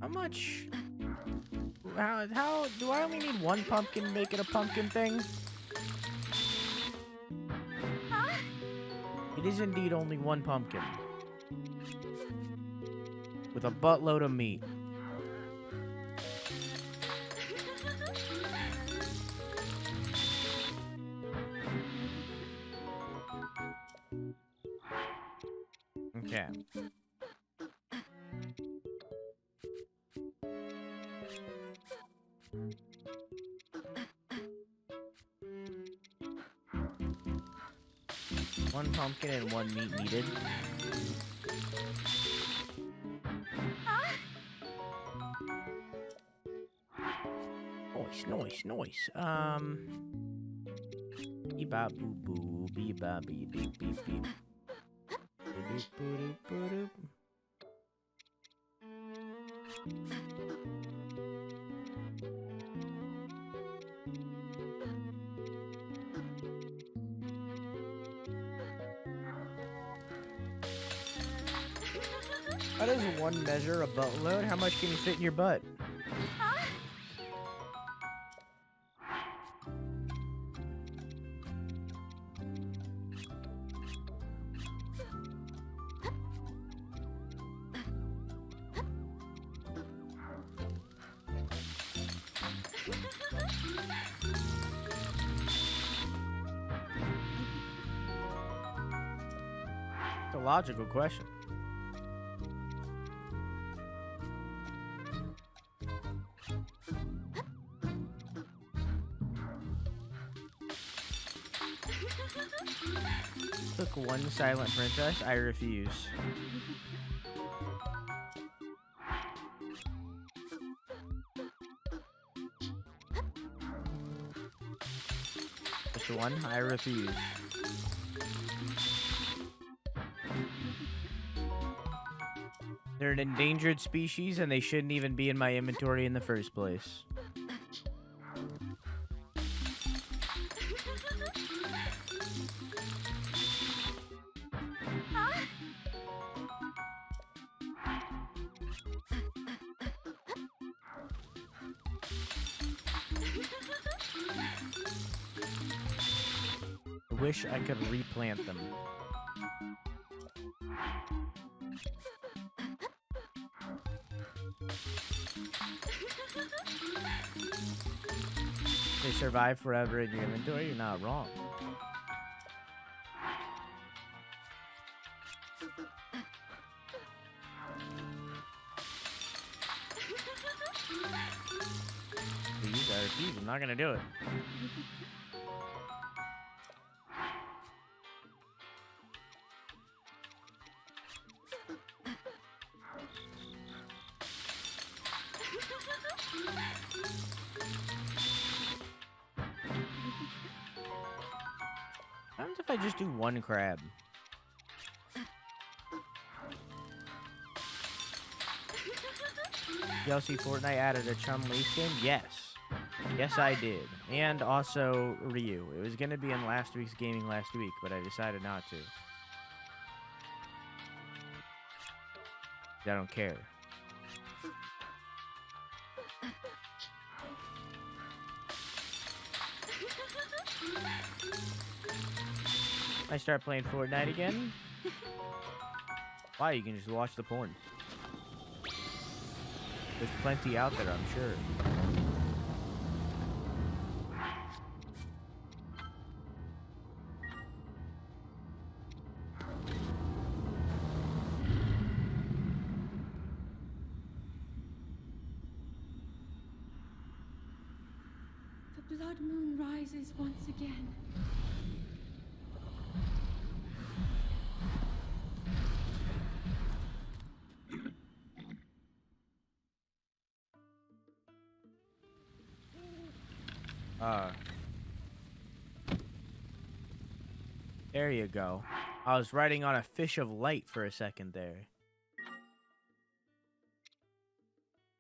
How much? How do I only need one pumpkin to make it a pumpkin thing? It is indeed only one pumpkin. With a buttload of meat. Okay. One pumpkin and one meat needed. Noise. Bee-ba boo boo, bee-ba bee beep beep beep. Boop-boop-boop-boop. How does one measure a buttload? How much can you fit in your butt? It's a logical question. Took one silent princess. I refuse. Just one. I refuse. They're an endangered species, and they shouldn't even be in my inventory in the first place. I wish I could replant them. They survive forever in your inventory? You're not wrong. Please, I refuse. I'm not gonna do it. What happens if I just do one crab? Y'all see Fortnite added a Chun-Li skin? Yes. Yes, I did. And also Ryu. It was going to be in last week's gaming last week, but I decided not to. I don't care. I start playing Fortnite again. Why? You can just watch the porn. There's plenty out there, I'm sure. The blood moon rises once again. There you go. I was riding on a fish of light for a second there.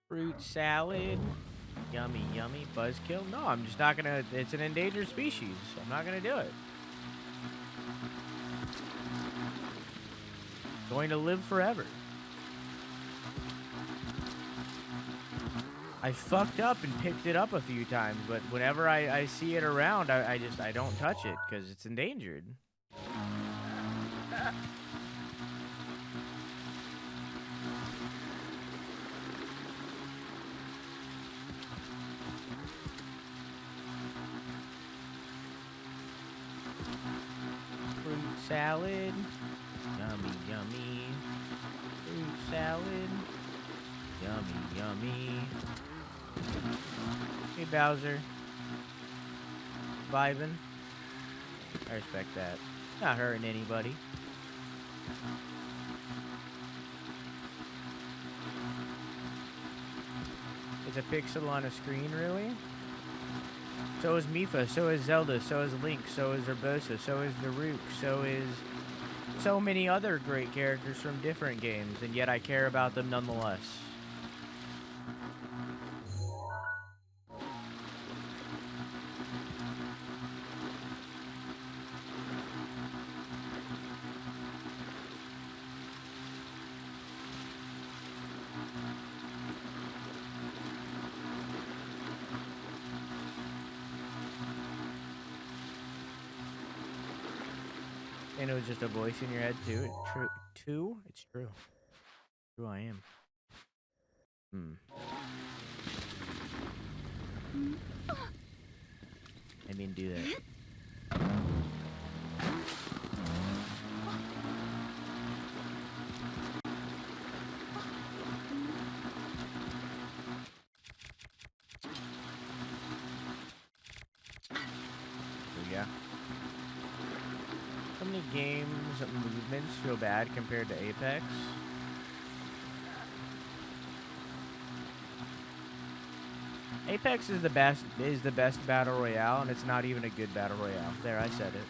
Fruit salad. Yummy, yummy. Buzzkill. No, I'm just not gonna. It's an endangered species. I'm not gonna do it. Going to live forever. I fucked up and picked it up a few times, but whenever I see it around, I don't touch it because it's endangered. Fruit salad. Yummy, yummy. Fruit salad. Yummy, yummy. Hey, Bowser. Vibing. I respect that. Not hurting anybody. It's a pixel on a screen, really? So is Mifa, so is Zelda, so is Link, so is Urbosa, so is Daruk, so is so many other great characters from different games, and yet I care about them nonetheless. And it was just a voice in your head too. True. It's true. True, I am. I didn't do that. So yeah. So many games movements feel bad compared to Apex. Apex is the best battle royale, and it's not even a good battle royale. There, I said it.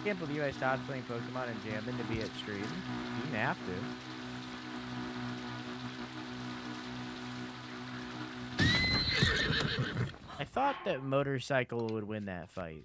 Can't believe I stopped playing Pokemon and jamming to be at stream. You didn't have to. I thought that Motorcycle would win that fight.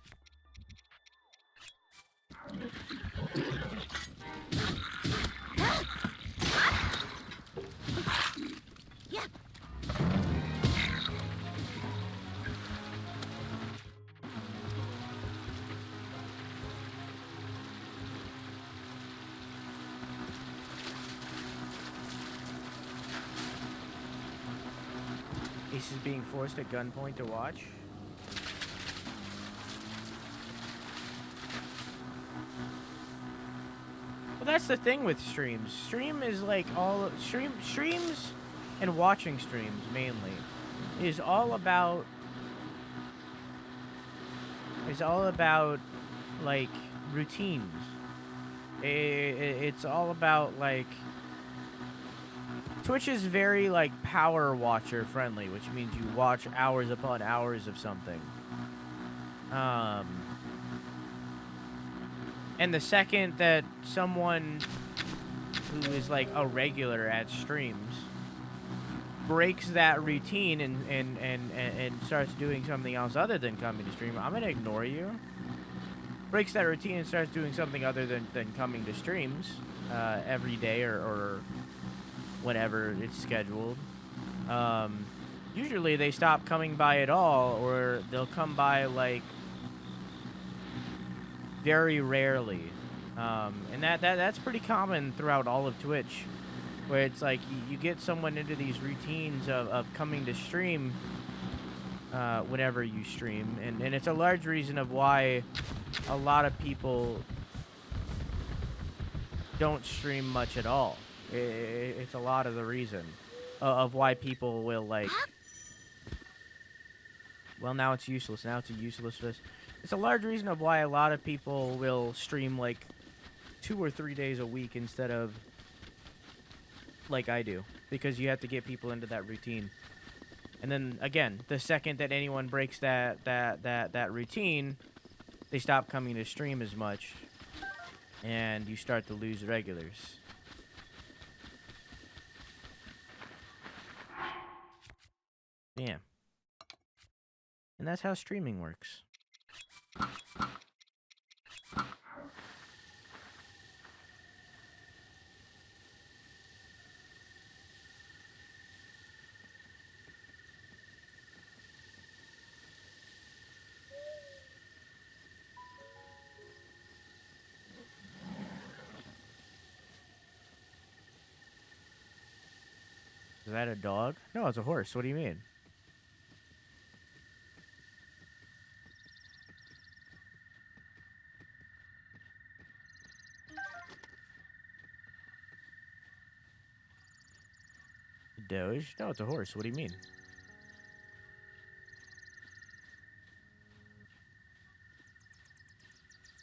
Ace is being forced at gunpoint to watch. Well, that's the thing with streams. Stream is like streams and watching streams mainly is all about like routines. It's all about like Twitch is very like power watcher friendly, which means you watch hours upon hours of something. And the second that someone who is like a regular at streams breaks that routine and starts doing something else other than coming to stream, I'm gonna ignore you. Breaks that routine and starts doing something other than coming to streams every day or whenever it's scheduled. Usually they stop coming by at all, or they'll come by like very rarely. And that's pretty common throughout all of Twitch, where it's like you get someone into these routines of coming to stream whenever you stream, and it's a large reason of why a lot of people don't stream much at all. It's a lot of the reason of why people will like, well, now it's useless. Now it's a useless list. It's a large reason of why a lot of people will stream like 2 or 3 days a week instead of like I do, because you have to get people into that routine. And then again, the second that anyone breaks that routine, they stop coming to stream as much, and you start to lose regulars. Yeah. And that's how streaming works. Is that a dog? No, it's a horse. What do you mean? Doge? No, it's a horse. What do you mean?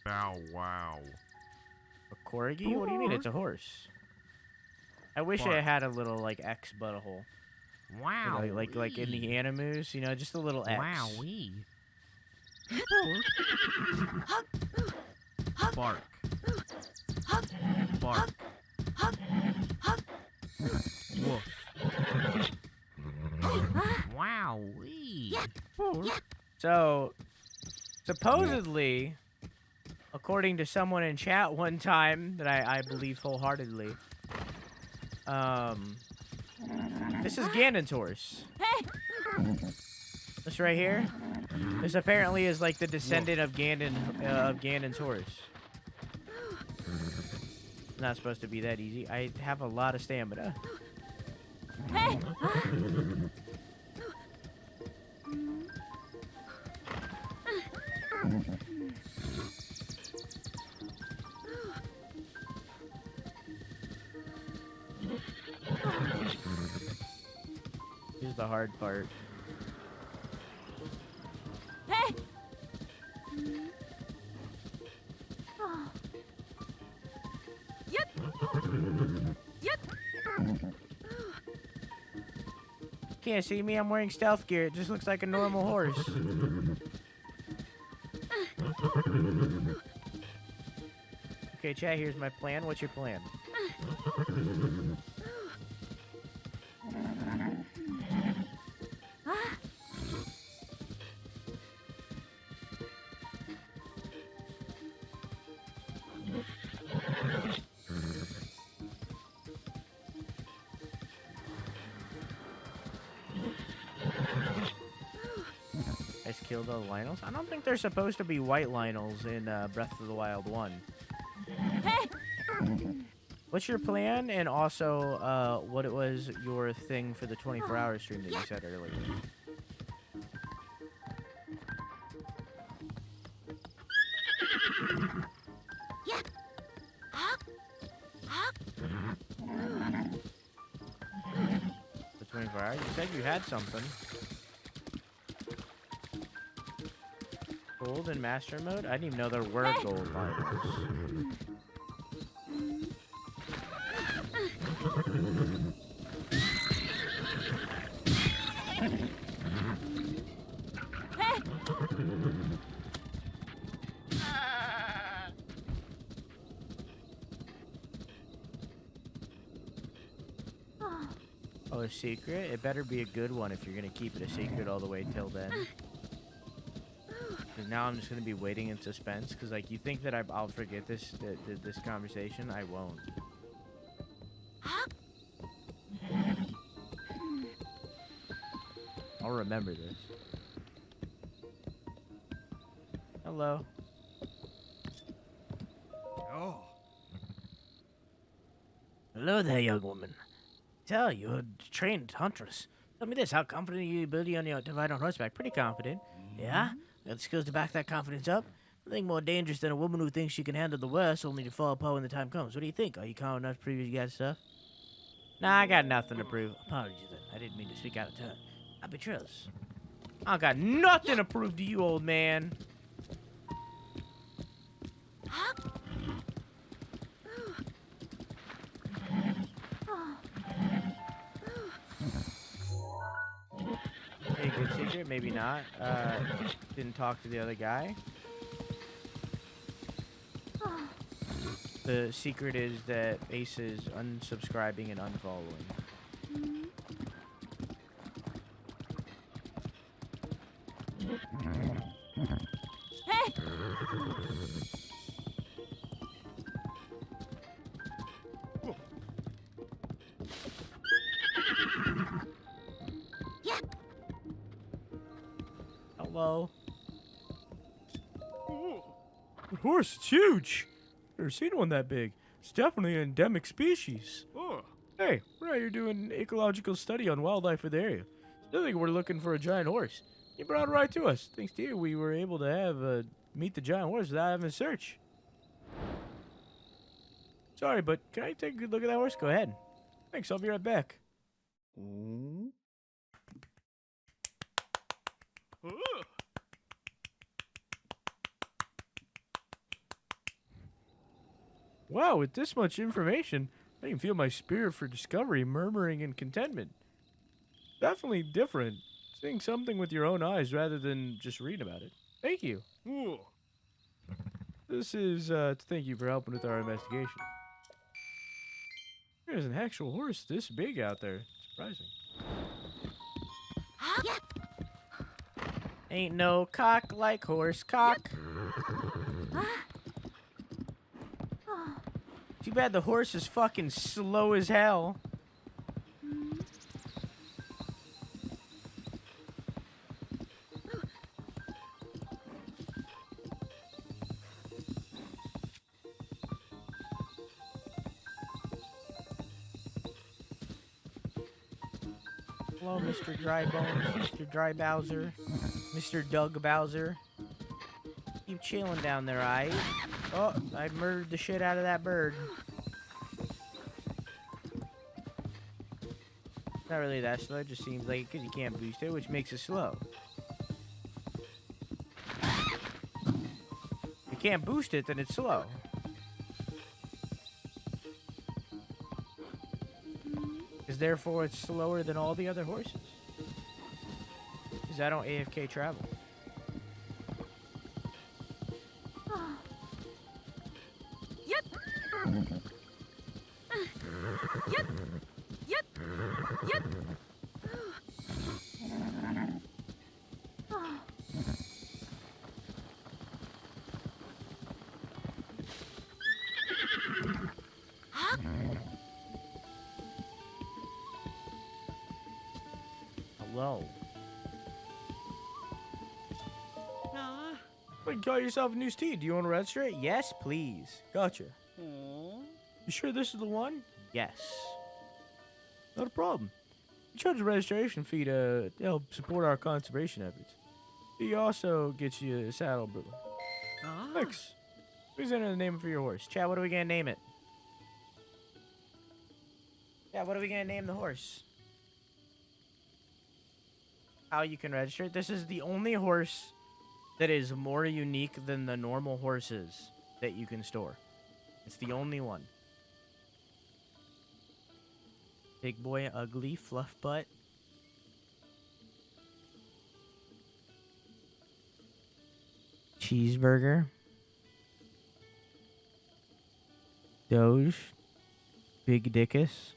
Bow wow. A corgi? What do you mean it's a horse? I wish I had a little like X butthole. Wow. You know, like in the animus, you know, just a little X. Wowee. Bark. Bark. Woof. Wowee. So, supposedly, according to someone in chat one time that I believe wholeheartedly, this is Ganon's horse. This right here, this apparently is like the descendant of Ganon's horse. Not supposed to be that easy. I have a lot of stamina. Hey! Here's the hard part. Hey! Can't see me, I'm wearing stealth gear. It just looks like a normal horse. Okay, chat, here's my plan. What's your plan? Guys killed the Lionels? I don't think there's supposed to be white Lionels in Breath of the Wild 1. What's your plan? And also, what it was your thing for the 24-hour stream that you said earlier? The 24 hours? You said you had something. Gold in master mode? I didn't even know there were gold items. Oh, a secret? It better be a good one if you're gonna keep it a secret all the way till then. Because now I'm just gonna be waiting in suspense. Because like you think that I'll forget this conversation, I won't. I'll remember this. Hello. Oh. Hello there, young woman. Tell you're a trained huntress. Tell me this, how confident are you ability on your to ride on horseback? Pretty confident. Yeah? Got the skills to back that confidence up? Nothing more dangerous than a woman who thinks she can handle the worst only to fall apart when the time comes. What do you think? Are you confident enough to prove you got stuff? Nah, I got nothing to prove. Apologies then. I didn't mean to speak out of turn. I'll be truths. I got nothing to prove to you, old man. Hey, good secret, maybe not. Didn't talk to the other guy. The secret is that Ace is unsubscribing and unfollowing. Hello. The horse, it's huge. Never seen one that big. It's definitely an endemic species. Oh. Hey, we're out here doing an ecological study on wildlife for the area. Still think we're looking for a giant horse. He brought it right to us. Thanks to you, we were able to have meet the giant horse without having to search. Sorry, but can I take a good look at that horse? Go ahead. Thanks, I'll be right back. Wow, with this much information, I can feel my spirit for discovery murmuring in contentment. Definitely different. Seeing something with your own eyes rather than just reading about it. Thank you. This is to thank you for helping with our investigation. There's an actual horse this big out there. Surprising. Ain't no cock like horse cock. Too bad the horse is fucking slow as hell. Hello, Mr. Dry Bones, Mr. Dry Bowser, Mr. Doug Bowser. Keep chilling down there, aight? Oh, I murdered the shit out of that bird. Not really that slow, it just seems like it because you can't boost it, which makes it slow. You can't boost it, then it's slow. Because therefore it's slower than all the other horses. Because I don't AFK travel. Hello. Wait, you got yourself a new steed. Do you want to register it? Yes, please. Gotcha. You sure this is the one? Yes. Not a problem. We charge a registration fee to help support our conservation efforts. He also gets you a saddle, brother. Thanks. Please enter the name for your horse. Chad, what are we gonna name it? Yeah, what are we gonna name the horse? How you can register it? This is the only horse that is more unique than the normal horses that you can store. It's the only one. Big boy, ugly, fluff butt. Cheeseburger. Doge. Big Dickus.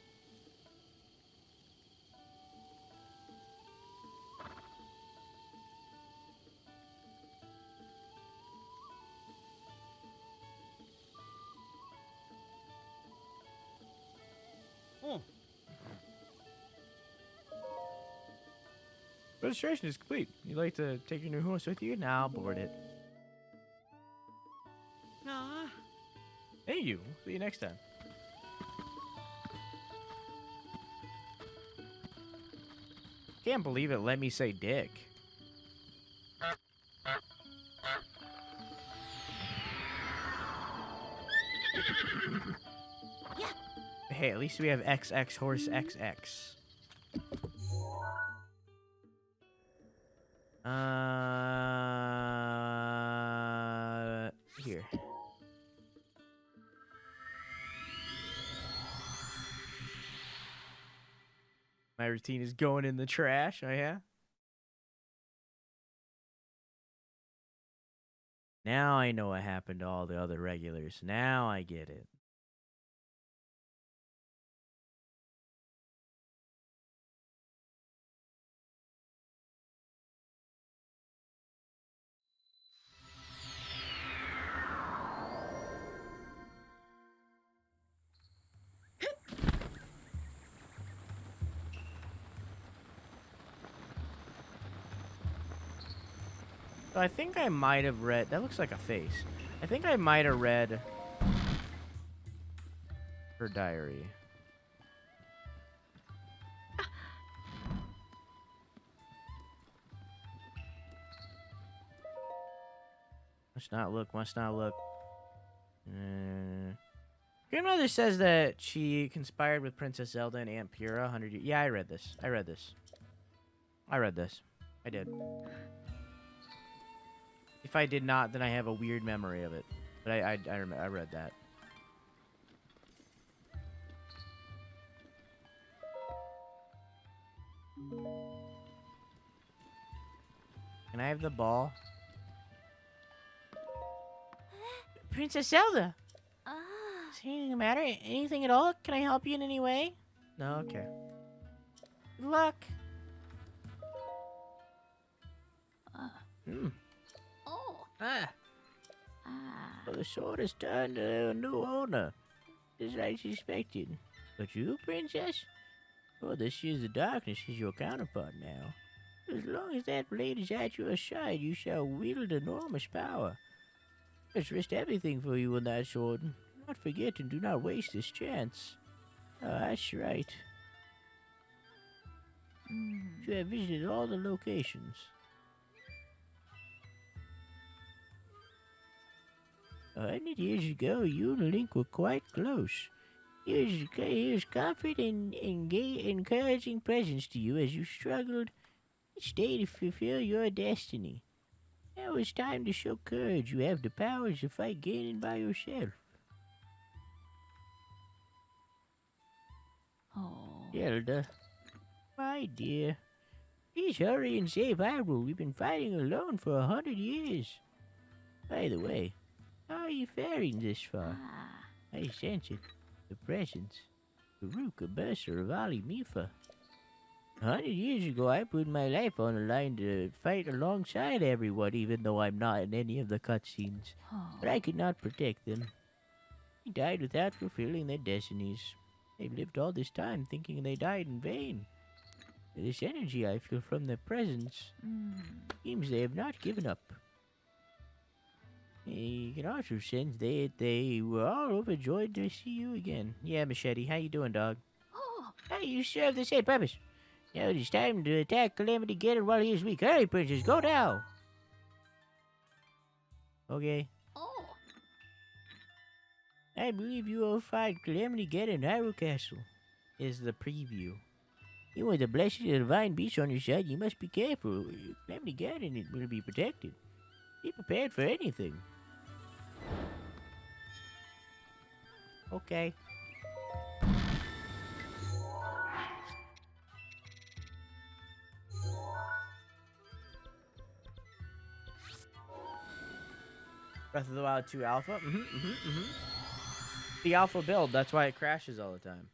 Registration is complete. You'd like to take your new horse with you? Now board it. Hey you. See you next time. Can't believe it let me say dick. Hey, at least we have XX horse XX. Here. My routine is going in the trash, oh yeah? Now I know what happened to all the other regulars. Now I get it. So I think I might have read... That looks like a face. I think I might have read her diary. Must not look, must not look. Grandmother says that she conspired with Princess Zelda and Aunt Pura 100 years... Yeah, I read this. I read this. I did. If I did not, then I have a weird memory of it. But I read that. Can I have the ball? Princess Zelda! Is anything the matter? Anything at all? Can I help you in any way? No? Okay. Good luck. Well, the sword has turned to a new owner, just like she expected. But you, Princess? Well, this is the darkness is your counterpart now. As long as that blade is at your side, you shall wield enormous power. Let's risk everything for you on that sword. Do not forget and do not waste this chance. Oh, that's right. You have visited all the locations. 100 years ago, you and Link were quite close. He was comfort and encouraging presence to you as you struggled each day to fulfill your destiny. Now it's time to show courage. You have the powers to fight Ganon by yourself. Oh. Zelda, my dear, please hurry and save Hyrule. We've been fighting alone for 100 years. By the way, how are you faring this far? I sense it. The presence. The Ruka Bursar of Ali Mifa. 100 years ago, I put my life on the line to fight alongside everyone, even though I'm not in any of the cutscenes. But I could not protect them. They died without fulfilling their destinies. They've lived all this time thinking they died in vain. This energy I feel from their presence seems they have not given up. You can also sense they were all overjoyed to see you again. Yeah, Machete, how you doing, dog? Hey, you serve the same purpose. Now it is time to attack Calamity Ganon while he is weak. Hurry, princess, go now! Okay. I believe you will find Calamity Ganon in Hyrule Castle. Is the preview. You want the blessing of the divine beast on your side, you must be careful. Calamity Ganon will be protected. Be prepared for anything. Okay. Breath of the Wild 2 Alpha? The Alpha build, that's why it crashes all the time.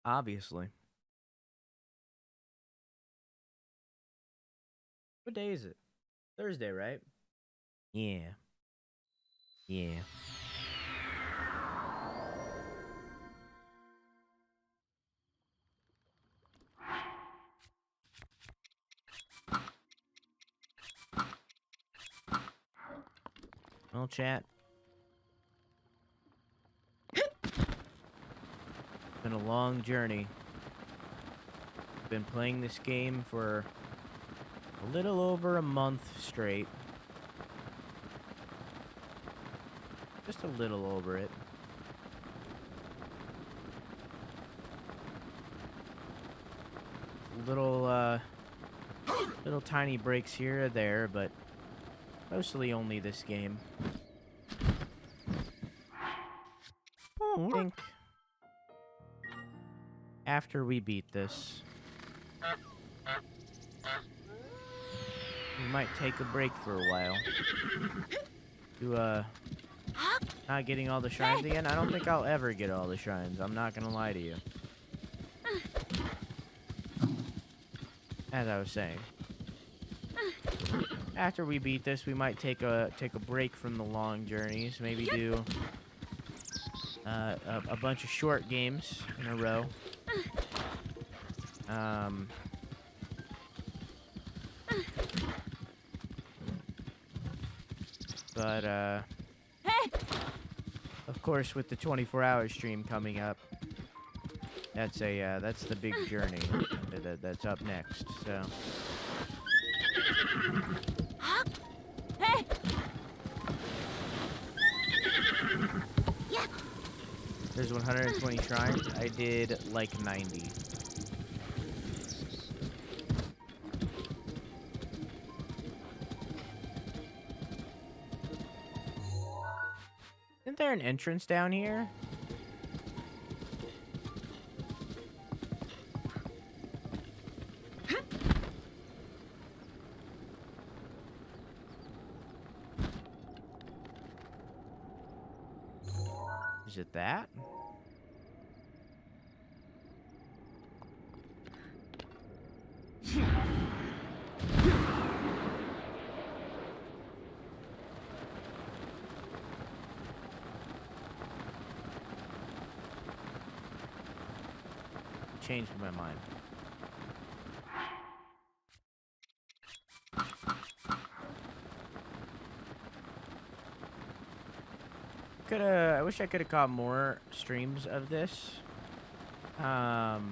Obviously. What day is it? Thursday, right? Yeah. Yeah. Well, chat. It's been a long journey. I've been playing this game for a little over a month straight. Just a little over it. Little tiny breaks here or there, but mostly only this game. I think after we beat this, we might take a break for a while. To, not getting all the shrines again. I don't think I'll ever get all the shrines. I'm not gonna lie to you. As I was saying. After we beat this, we might take a break from the long journeys. Maybe do a bunch of short games in a row. But of course, with the 24-hour stream coming up, that's the big journey that's up next. So. There's 120 shrines. I did like 90. Isn't there an entrance down here? Is it that? Changed my mind. I wish I could have caught more streams of this. Thanks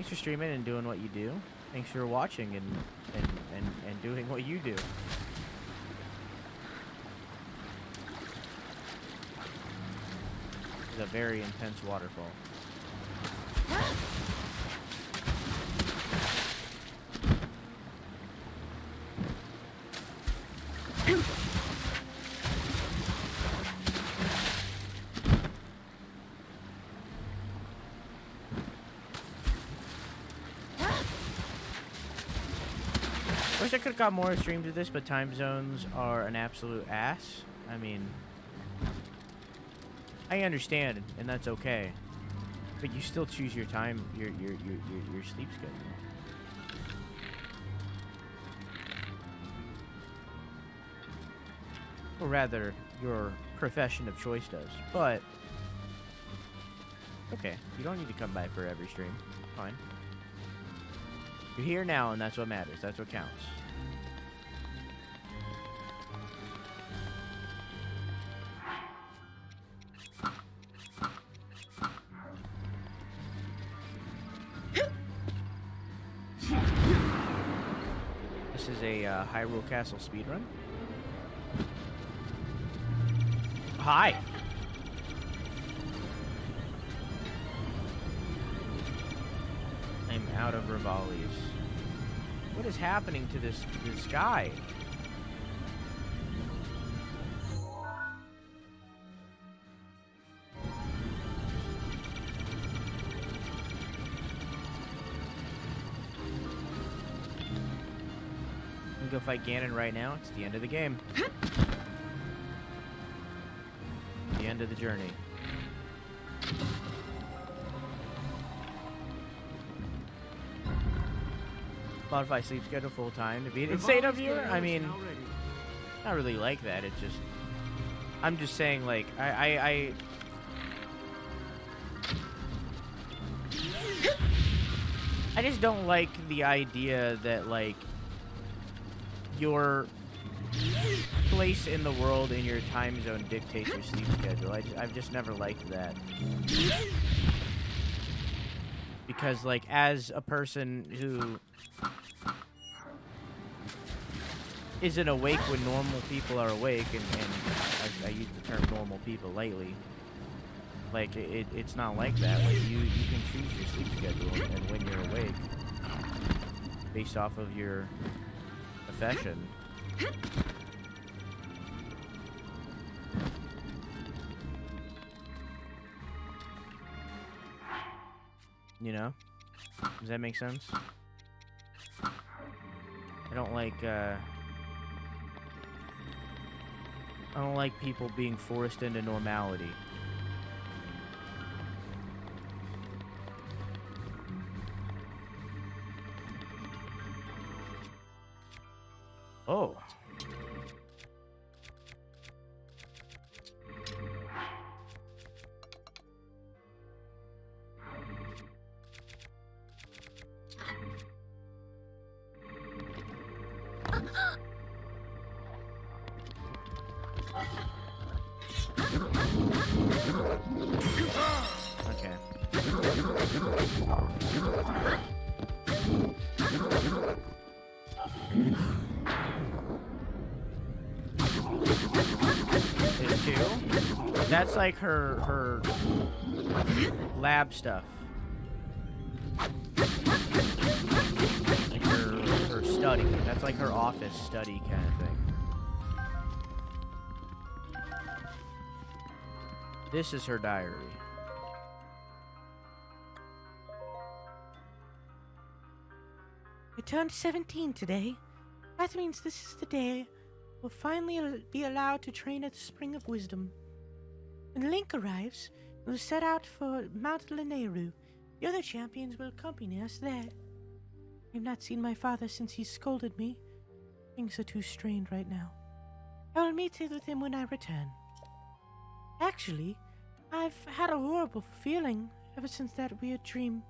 for streaming and doing what you do. Thanks for watching and doing what you do. It's a very intense waterfall. I wish I could have got more streams of this, but time zones are an absolute ass. I mean, I understand, and that's okay. But you still choose your time, your sleep schedule. Or rather, your profession of choice does. But okay, you don't need to come by for every stream. Fine. You're here now, and that's what matters. That's what counts. This is a Hyrule Castle speedrun. Hi. I'm out of Rivali's. What is happening to this guy? I'm gonna go fight Ganon right now. It's the end of the game. The end of the journey. Modify sleep schedule full time to be an insane of you. I mean, not really like that. It's just, I'm just saying, like, I just don't like the idea that, like, your place in the world and your time zone dictates your sleep schedule. I've just never liked that. Because, like, as a person who isn't awake when normal people are awake, and I use the term normal people lightly, like, it's not like that. Like, you can choose your sleep schedule and when you're awake based off of your profession. You know? Does that make sense? I don't like people being forced into normality. Oh. Okay. There's two. That's like her lab stuff. Like her study. That's like her office study kind of thing. This is her diary. I turned 17 today. That means this is the day we'll finally be allowed to train at the Spring of Wisdom. When Link arrives, we'll set out for Mount Lanayru. The other champions will accompany us there. I've not seen my father since he scolded me. Things are too strained right now. I will meet with him when I return. Actually, I've had a horrible feeling ever since that weird dream.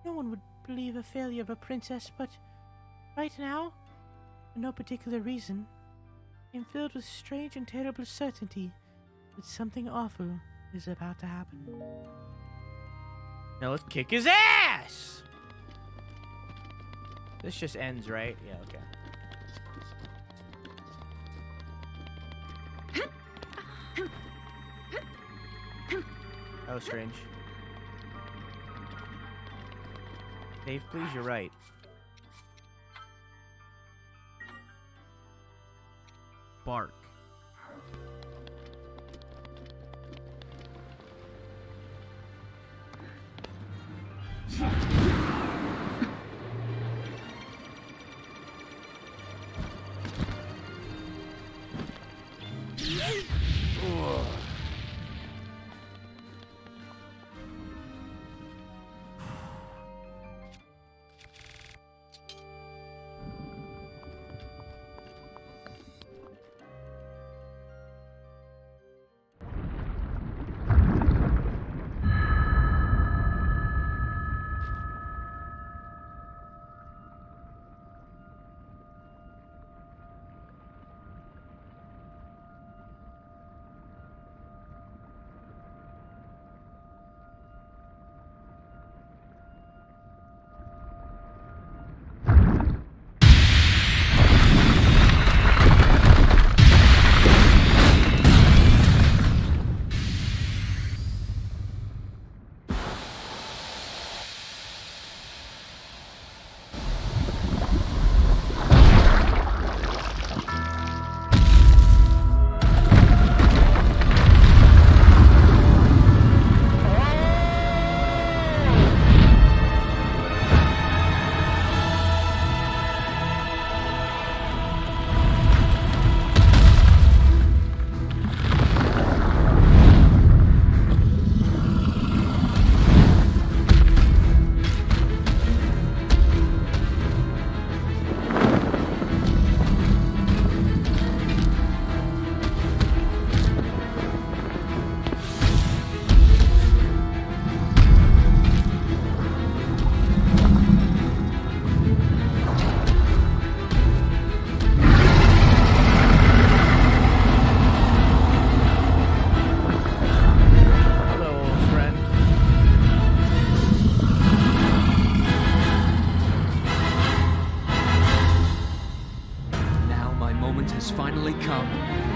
No one would believe a failure of a princess, but right now, for no particular reason, I'm filled with strange and terrible certainty that something awful is about to happen. Now let's kick his ass! This just ends, right? Yeah, okay. That was strange. Dave, please, you're right. Bark.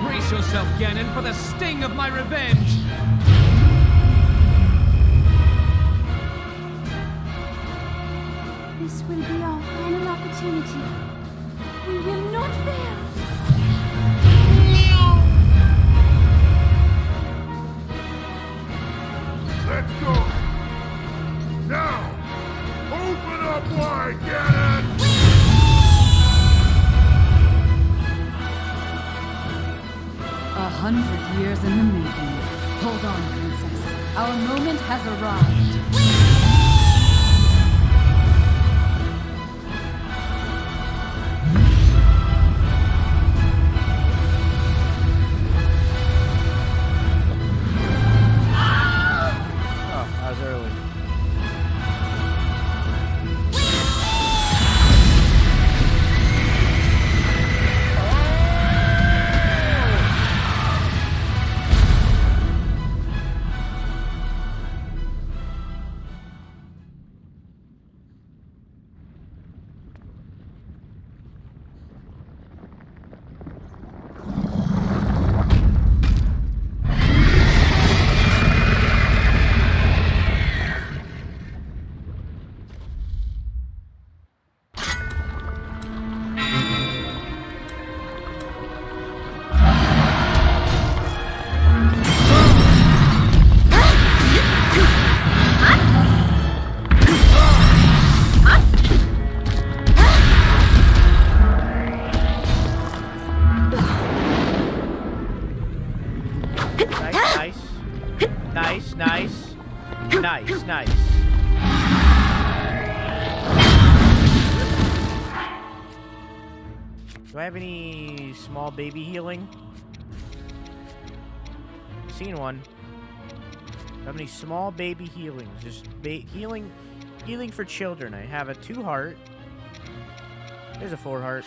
Brace yourself, Ganon, for the sting of my revenge! This will be our final opportunity. We will not fail. Let's go! Now! Open up wide, Ganon! 100 years in the making. Hold on, Princess. Our moment has arrived. Oh, I was early. Nice. Do I have any small baby healing? Seen one. Do I have any small baby healings? Just healing for children. I have a 2 heart. There's a 4 heart.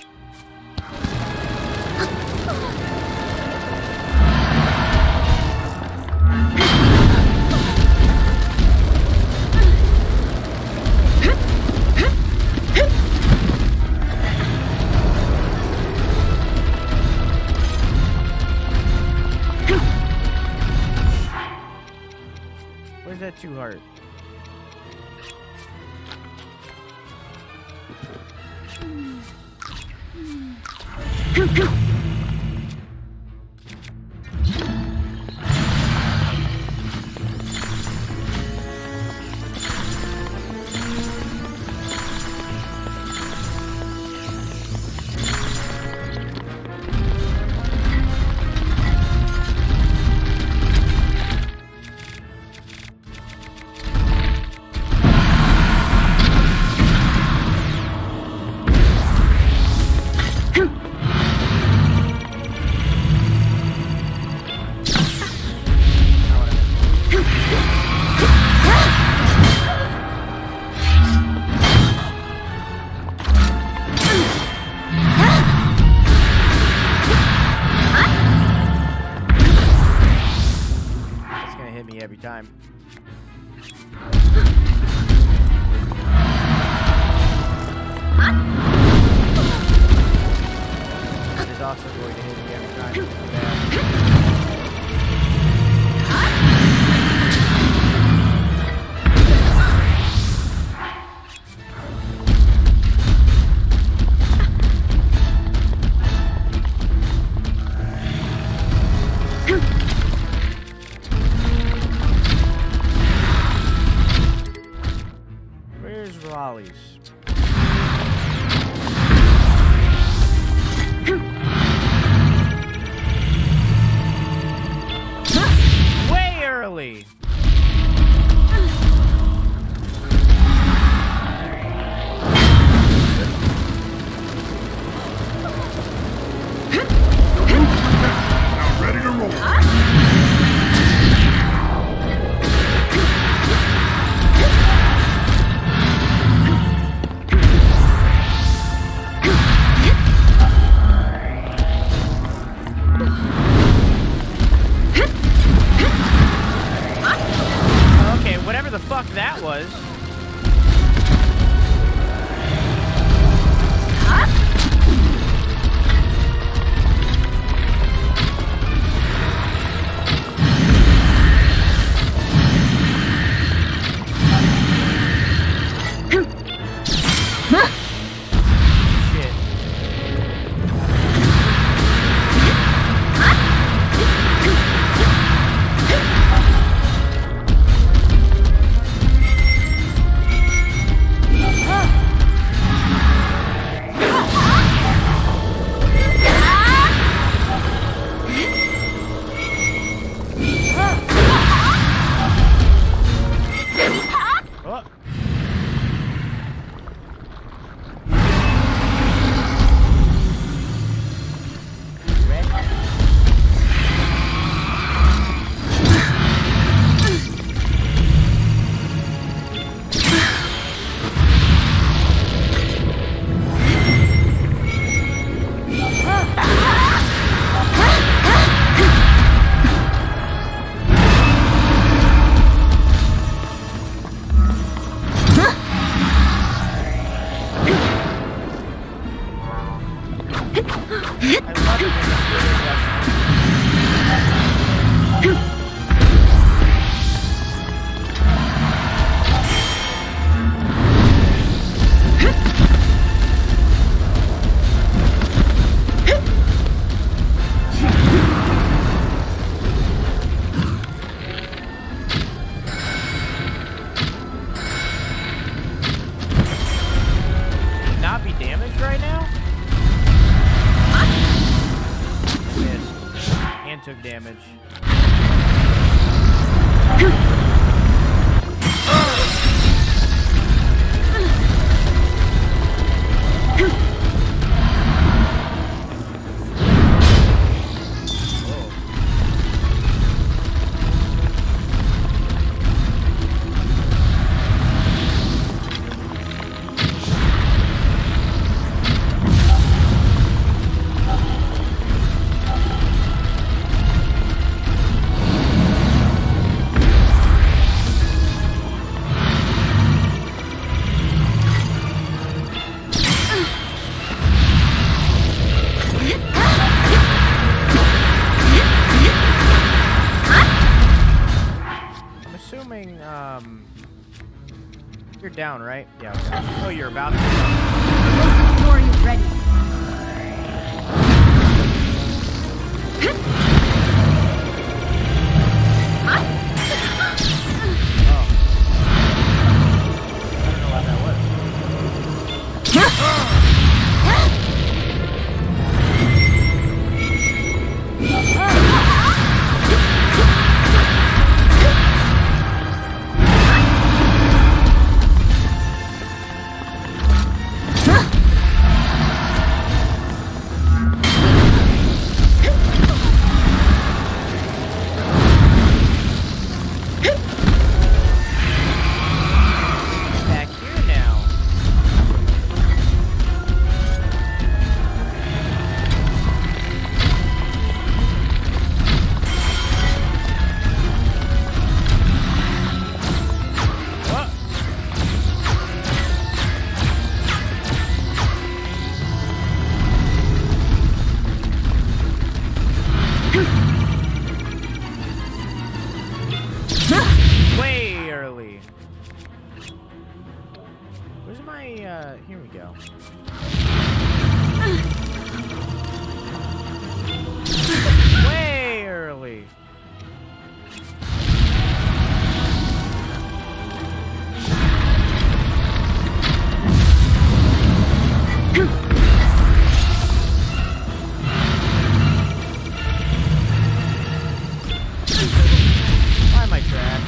Where's that 2 heart? Every time. It is also going to hit me every time. Way early. Now ready to roll. Whatever the fuck that was. and took damage. You're down, right? Yeah. Okay. Oh, you're about to. Before you're ready. Here we go. Way early. Why am I trash?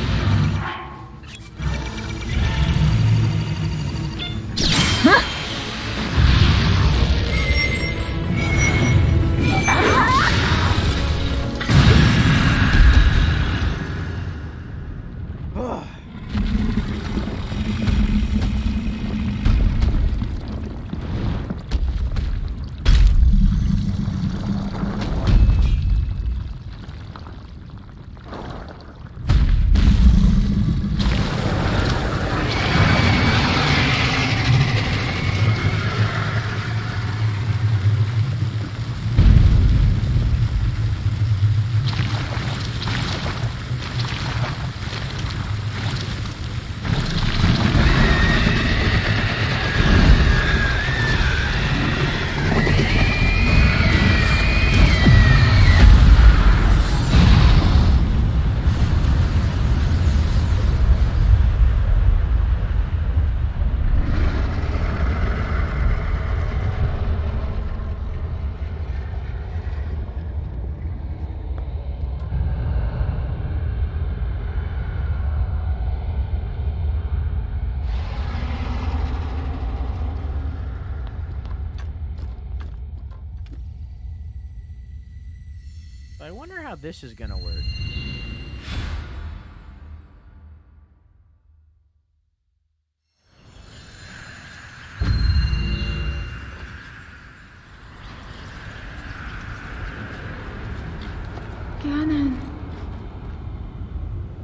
I wonder how this is gonna work.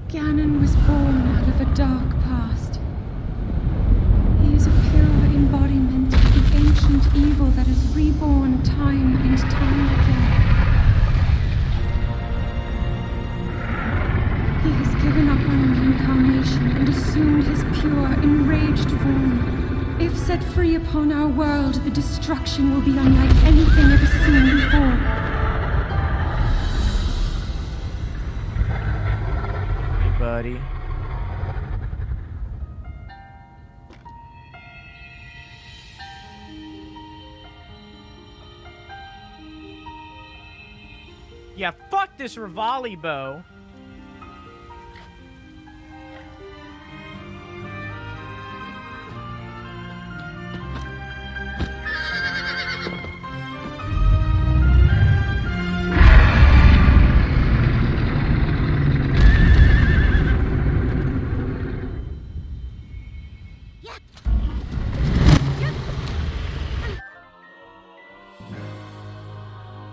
Ganon was born out of a dark past. He is a pure embodiment of the ancient evil that is reborn time and time again. He has given up on reincarnation and assumed his pure, enraged form. If set free upon our world, the destruction will be unlike anything ever seen before. Buddy. Yeah, fuck this Rivali bow.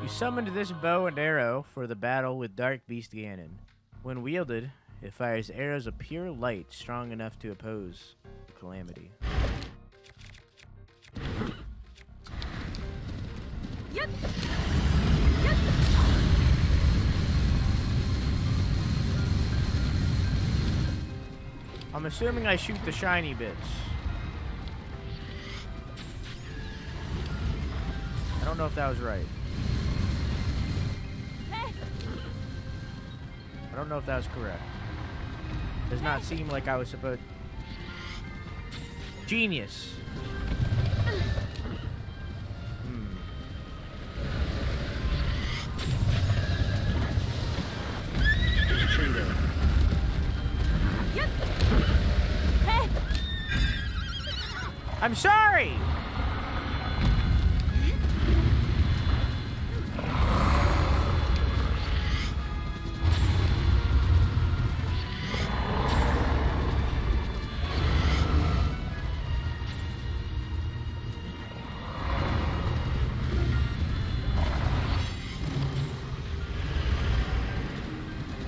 You summoned this bow and arrow for the battle with Dark Beast Ganon. When wielded, it fires arrows of pure light strong enough to oppose the Calamity. I'm assuming I shoot the shiny bits. I don't know if that was right. I don't know if that was correct. Does not seem like I was supposed... Genius. I'm sorry!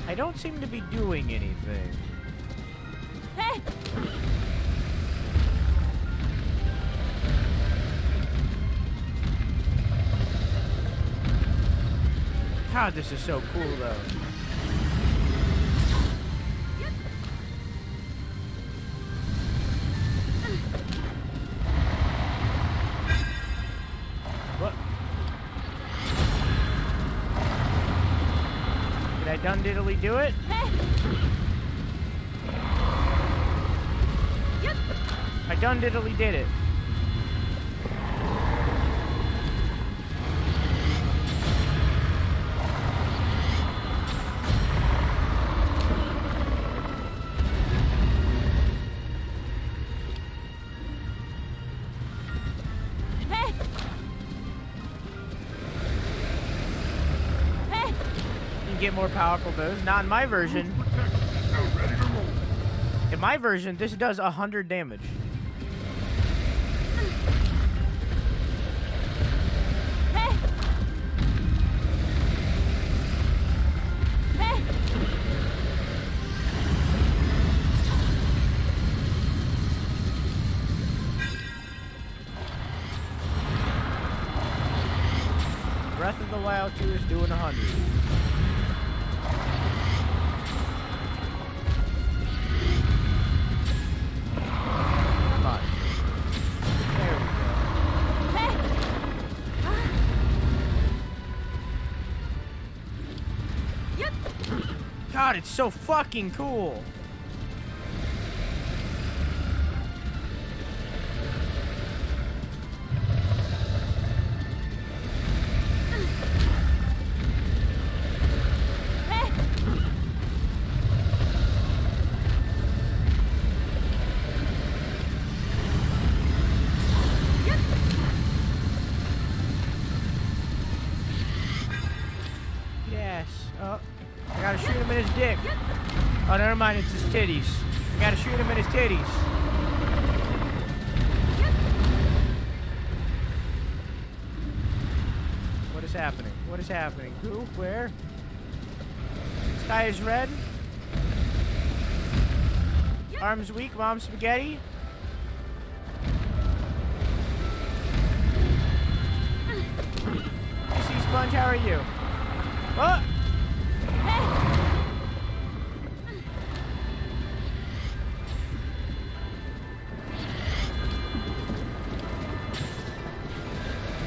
I don't seem to be doing anything. God, this is so cool, though. What? Did I done diddly do it? I done diddly did it. Get more powerful bows. Not in my version. In my version, this does 100 damage. Breath of the Wild 2 is doing 100. God, it's so fucking cool. Yes. Oh. I gotta shoot him in his dick. Oh, never mind, it's his titties. I gotta shoot him in his titties. What is happening? What is happening? Who? Where? Sky is red. Arms weak, mom spaghetti. PC Sponge, how are you? Oh!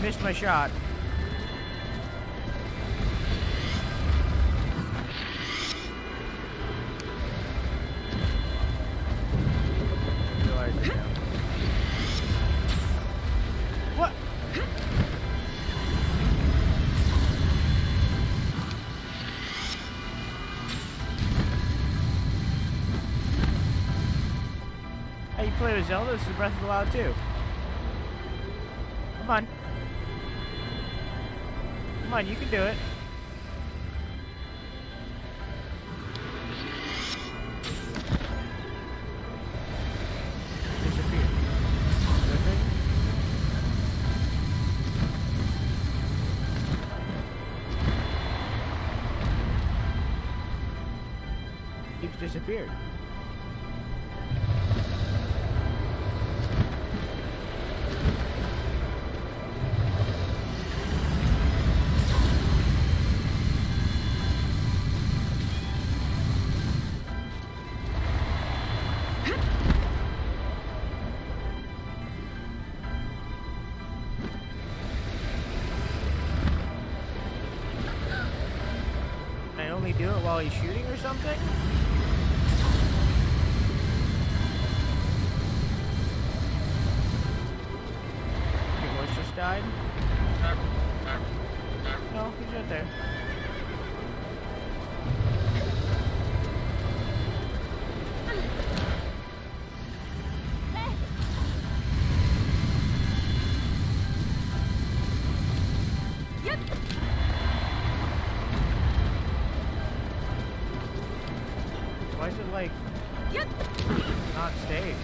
Missed my shot. What? play with Zelda. This is Breath of the Wild too. Come on. Come on, you can do it. Disappear. Nothing. Keeps disappeared. Can I only do it while he's shooting or something? Your horse just died? No, he's right there. Why is it like not staying?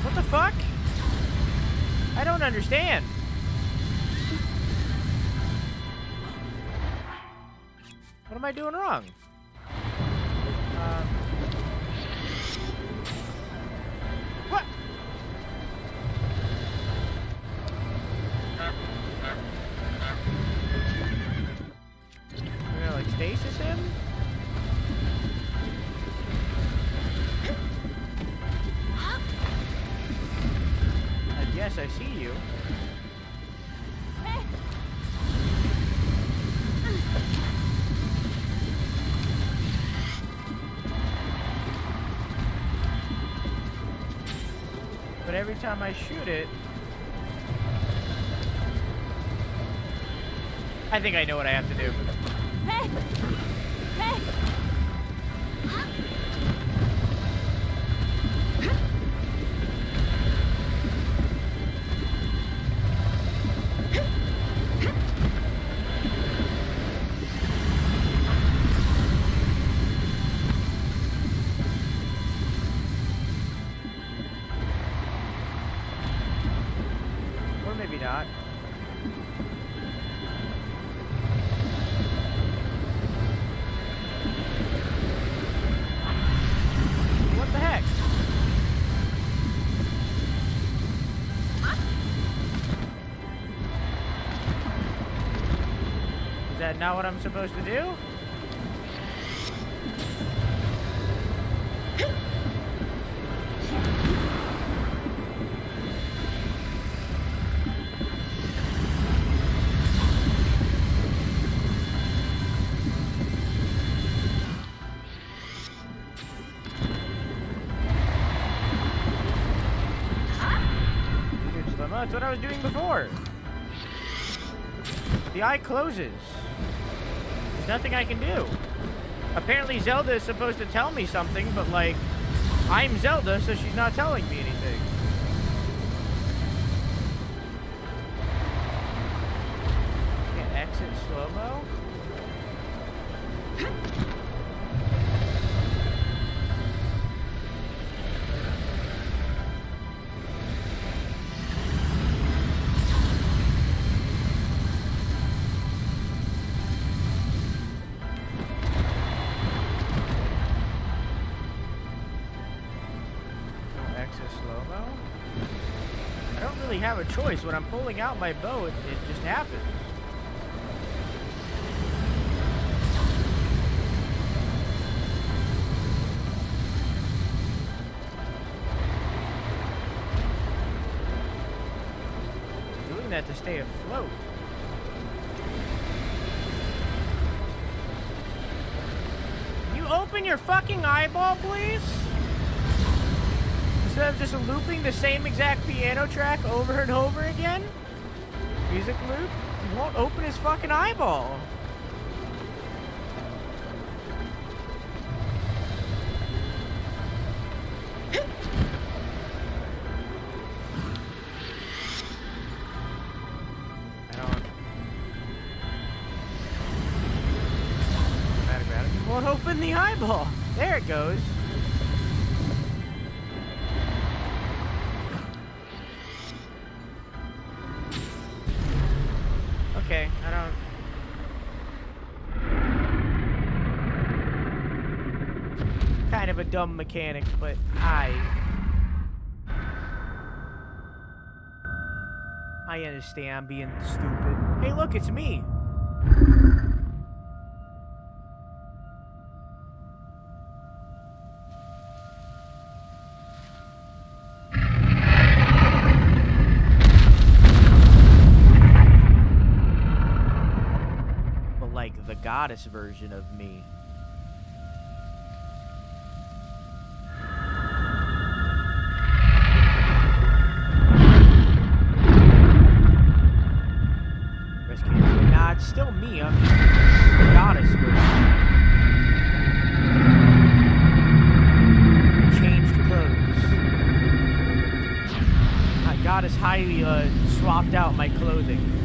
What the fuck? I don't understand. What am I doing wrong? What? We're gonna like stasis him? Yes, I see you. But every time I shoot it, I think I know what I have to do. Or maybe not. What the heck? Is that not what I'm supposed to do? That's what I was doing before. The eye closes. There's nothing I can do. Apparently Zelda is supposed to tell me something, but like, I'm Zelda, so she's not telling me anything. Can't exit slow-mo? Slow-mo? I don't really have a choice. When I'm pulling out my bow, it just happens. I'm doing that to stay afloat. Can you open open your fucking eyeball, please? Instead of just looping the same exact piano track over and over again? Music loop? He won't open his fucking eyeball. Won't open the eyeball. There it goes. Okay, I don't... Kind of a dumb mechanic, but I understand being stupid. Hey, look, it's me. The goddess version of me. Nah, it's still me. I'm just the goddess version. I changed clothes. My goddess highly swapped out my clothing.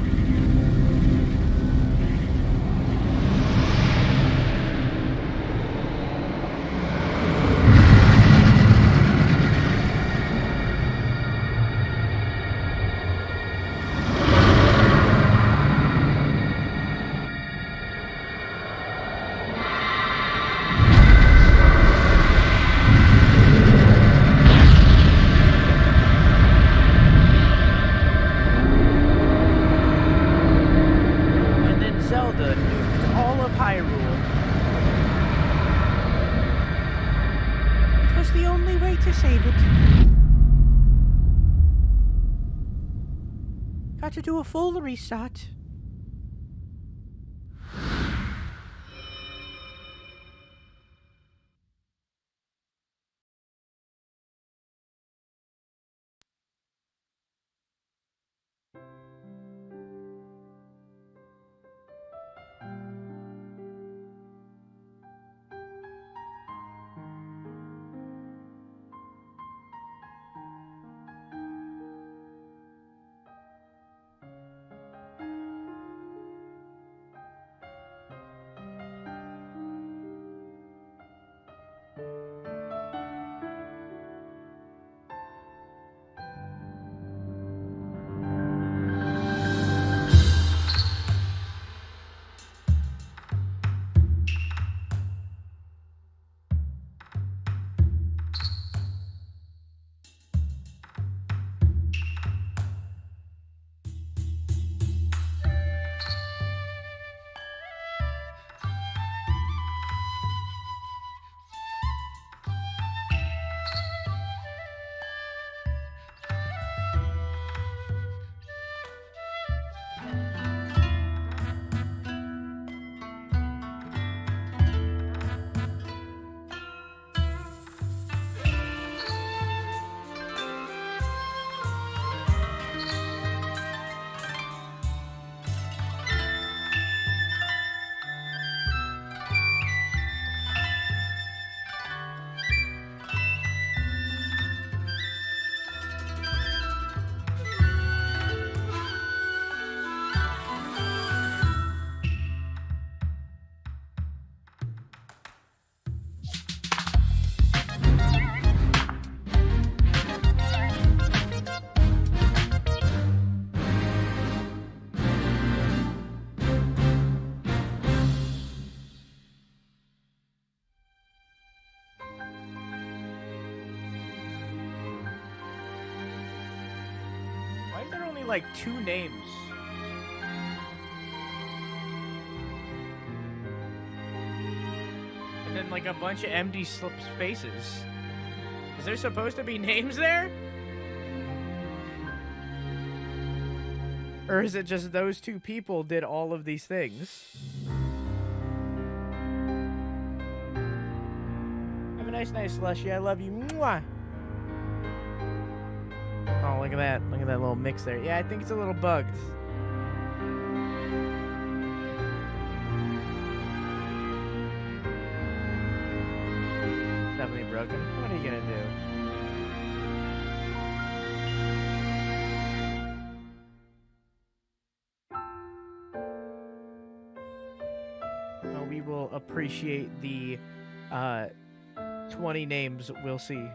Zelda nuked all of Hyrule. It was the only way to save it. Got to do a full restart. Why is there only like 2 names? And then like a bunch of empty spaces. Is there supposed to be names there? Or is it just those 2 people did all of these things? a nice night, Slushy. I love you. Mwah! Oh, look at that. Look at that little mix there. Yeah, I think it's a little bugged. Definitely broken. What are you gonna do? Well, we will appreciate the 20 names we'll see.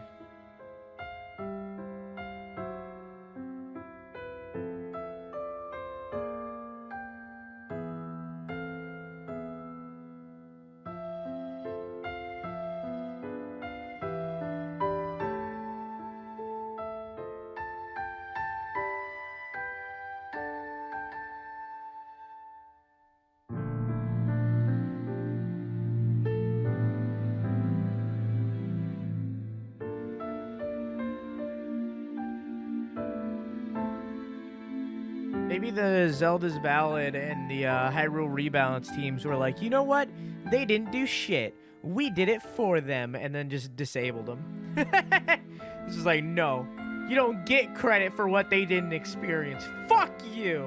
Maybe the Zelda's Ballad and the Hyrule Rebalance teams were like, you know what? They didn't do shit. We did it for them, and then just disabled them. This is like, no. You don't get credit for what they didn't experience. Fuck you!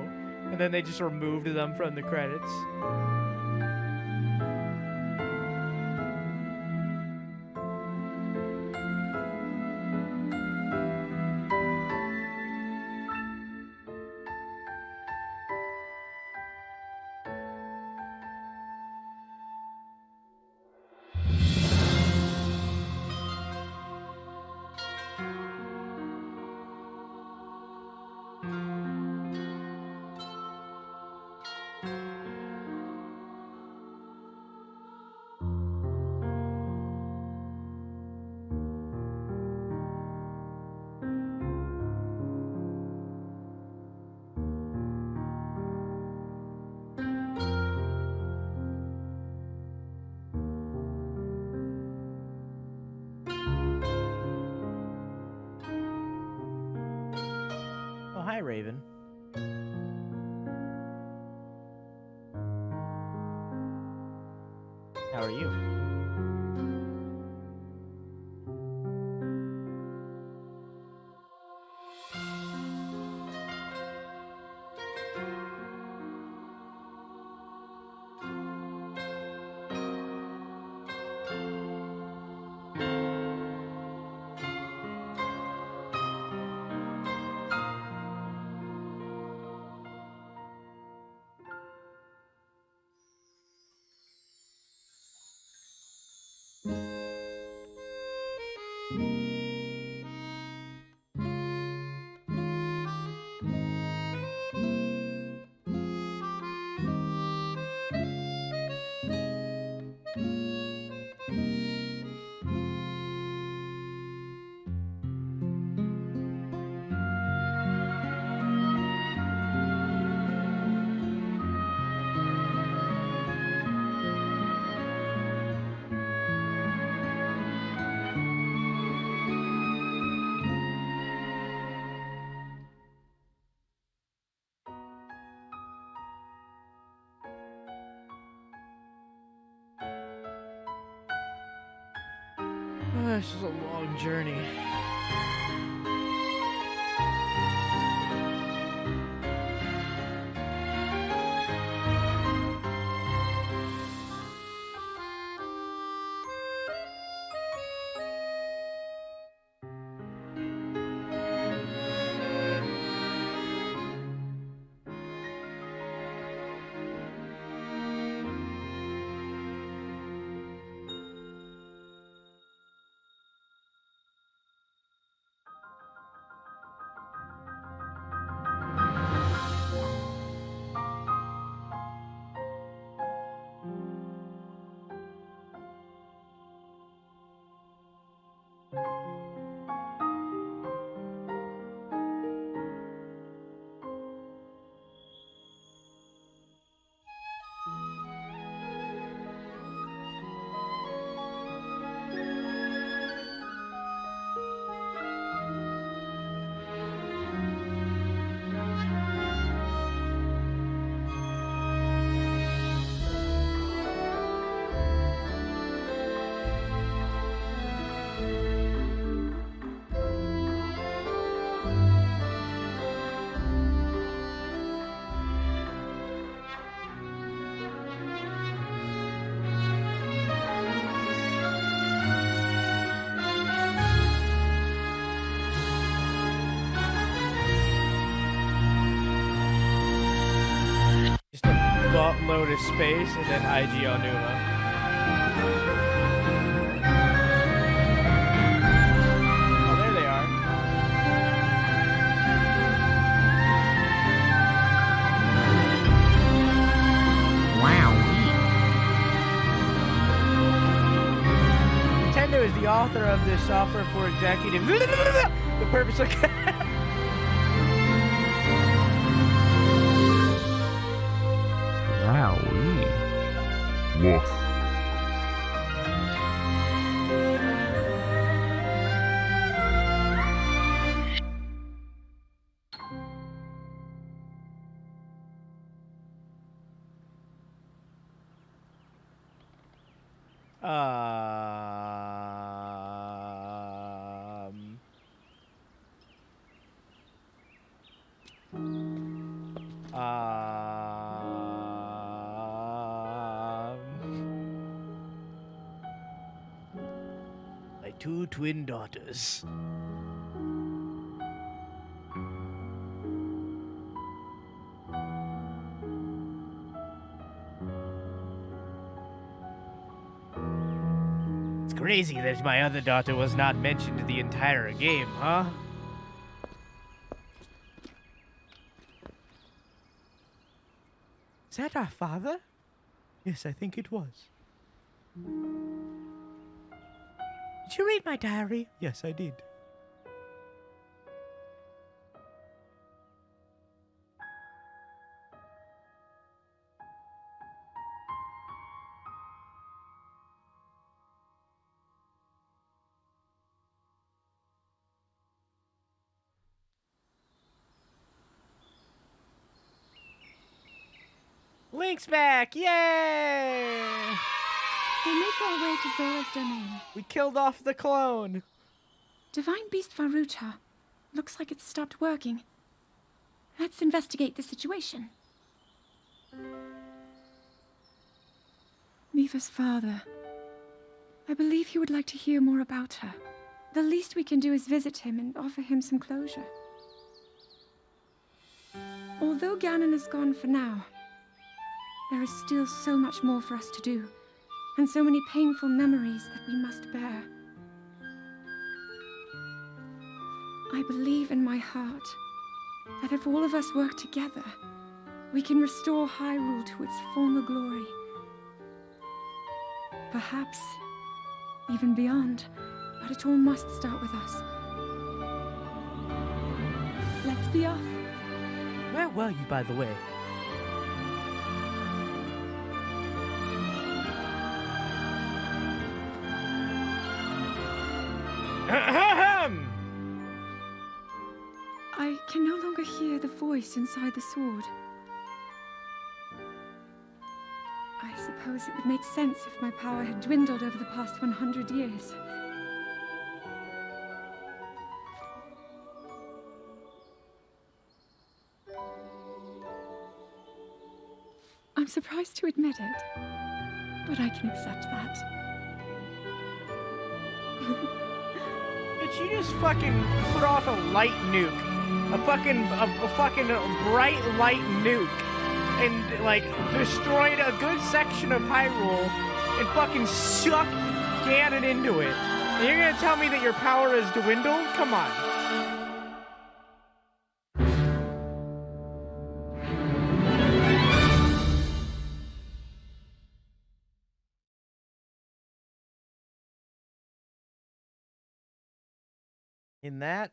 And then they just removed them from the credits. Oh, hi, Raven. How are you? This is a long journey. Lotus Space, and then IG Onuma. Oh, there they are. Nintendo is the author of this software for executive. The purpose of. Wowee. Woof. My two twin daughters. It's crazy that my other daughter was not mentioned the entire game, huh? Is that our father? Yes, I think it was. Did you read my diary? Yes, I did. Link's back! Yay! We make our way to Zora's domain. We killed off the clone. Divine Beast Varuta. Looks like it's stopped working. Let's investigate the situation. Miva's father. I believe he would like to hear more about her. The least we can do is visit him and offer him some closure. Although Ganon is gone for now, there is still so much more for us to do, and so many painful memories that we must bear. I believe in my heart that if all of us work together, we can restore Hyrule to its former glory. Perhaps even beyond, but it all must start with us. Let's be off. Where were you, by the way? I can no longer hear the voice inside the sword. I suppose it would make sense if my power had dwindled over the past 100 years. I'm surprised to admit it, but I can accept that. Did she just fucking put off a light nuke? A fucking bright light nuke. And, like, destroyed a good section of Hyrule and fucking sucked Ganon into it. And you're gonna tell me that your power has dwindled? Come on. In that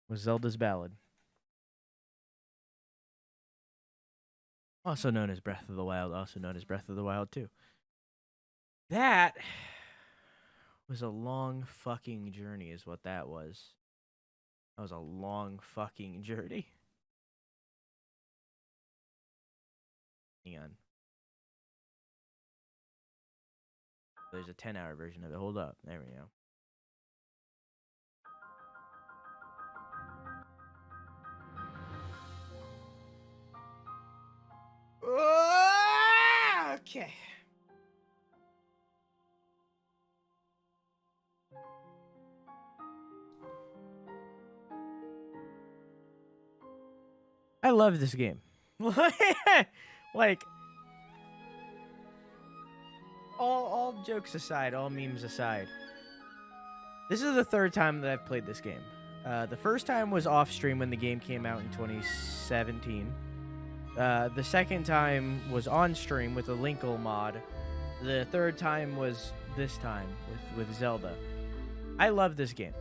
was Zelda's Ballad. Also known as Breath of the Wild, also known as Breath of the Wild 2. That was a long fucking journey is what that was. That was a long fucking journey. Hang on. There's a 10-hour version of it. Hold up. There we go. Okay. I love this game. Like, all jokes aside, all memes aside, this is the third time that I've played this game. The first time was off stream when the game came out in 2017. The second time was on stream with a Linkle mod. The third time was this time with Zelda. I love this game.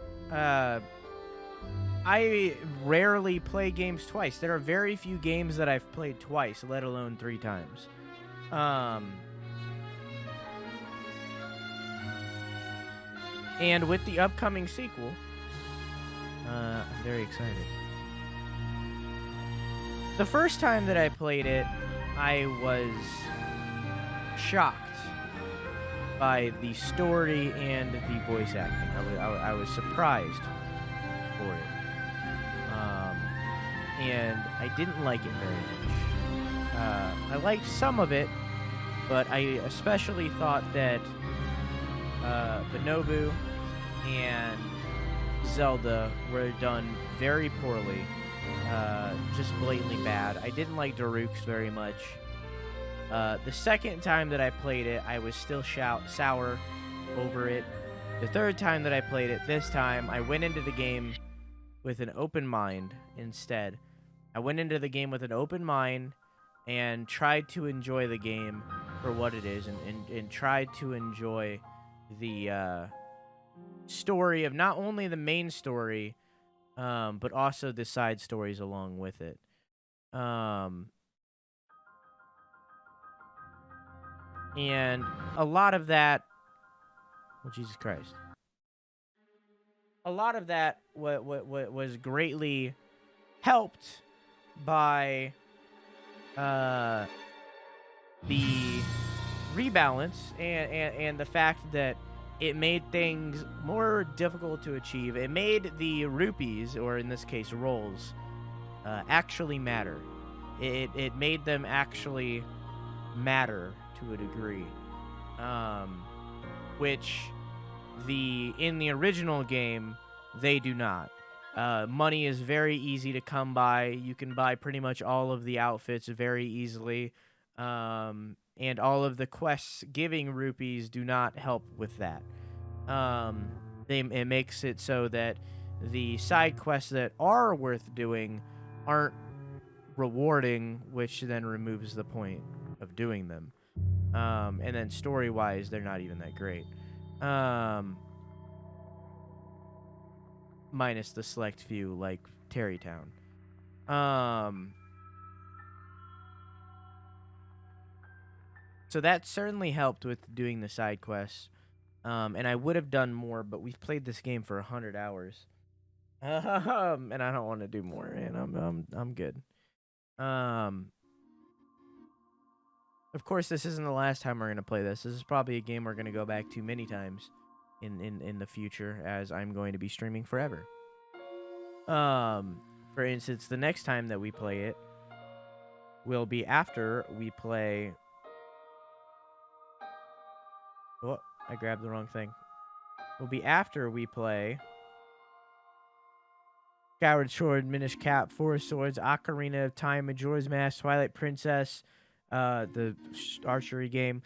I rarely play games twice. There are very few games that I've played twice, let alone 3 times. And with the upcoming sequel, I'm very excited. The first time that I played it, I was shocked by the story and the voice acting. I was surprised for it. And I didn't like it very much. I liked some of it, but I especially thought that BotW and Zelda were done very poorly. Just blatantly bad. I didn't like Daruk's very much. The second time that I played it, I was still sour over it. The third time that I played it, this time, I went into the game with an open mind instead. I went into the game with an open mind and tried to enjoy the game for what it is and tried to enjoy the story of not only the main story, but also the side stories along with it. And a lot of that, well, Jesus Christ. A lot of that was greatly helped by the rebalance and the fact that it made things more difficult to achieve. It made the rupees, or in this case rolls, actually matter. It made them actually matter to a degree, which in the original game they do not. Money is very easy to come by. You can buy pretty much all of the outfits very easily, and all of the quests giving rupees do not help with that. It makes it so that the side quests that are worth doing aren't rewarding, which then removes the point of doing them. And then story-wise, they're not even that great. Minus the select few, like Terrytown. So that certainly helped with doing the side quests. And I would have done more, but we've played this game for 100 hours. And I don't want to do more, and I'm good. Of course, this isn't the last time we're going to play this. This is probably a game we're going to go back to many times in the future, as I'm going to be streaming forever. For instance, the next time that we play it will be after we play... Oh, I grabbed the wrong thing. Will be after we play Skyward Sword, Minish Cap, Four Swords, Ocarina of Time, Majora's Mask, Twilight Princess, the archery game,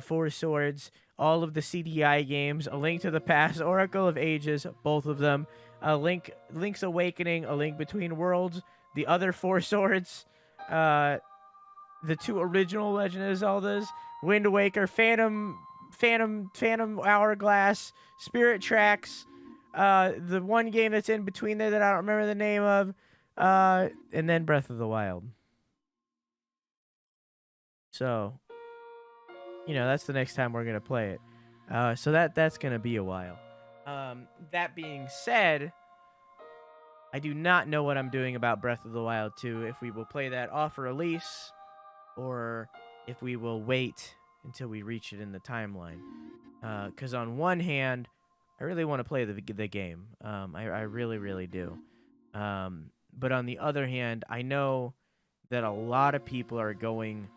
Four Swords, all of the CDI games, A Link to the Past, Oracle of Ages, both of them, Link's Awakening, A Link Between Worlds, the other Four Swords, the 2 original Legend of Zeldas, Wind Waker, Phantom Hourglass, Spirit Tracks, the one game that's in between there that I don't remember the name of, and then Breath of the Wild. So, that's the next time we're going to play it. So that's going to be a while. That being said, I do not know what I'm doing about Breath of the Wild 2, if we will play that off release, or if we will wait until we reach it in the timeline. Because on one hand, I really want to play the game. I really, really do. But on the other hand, I know that a lot of people are going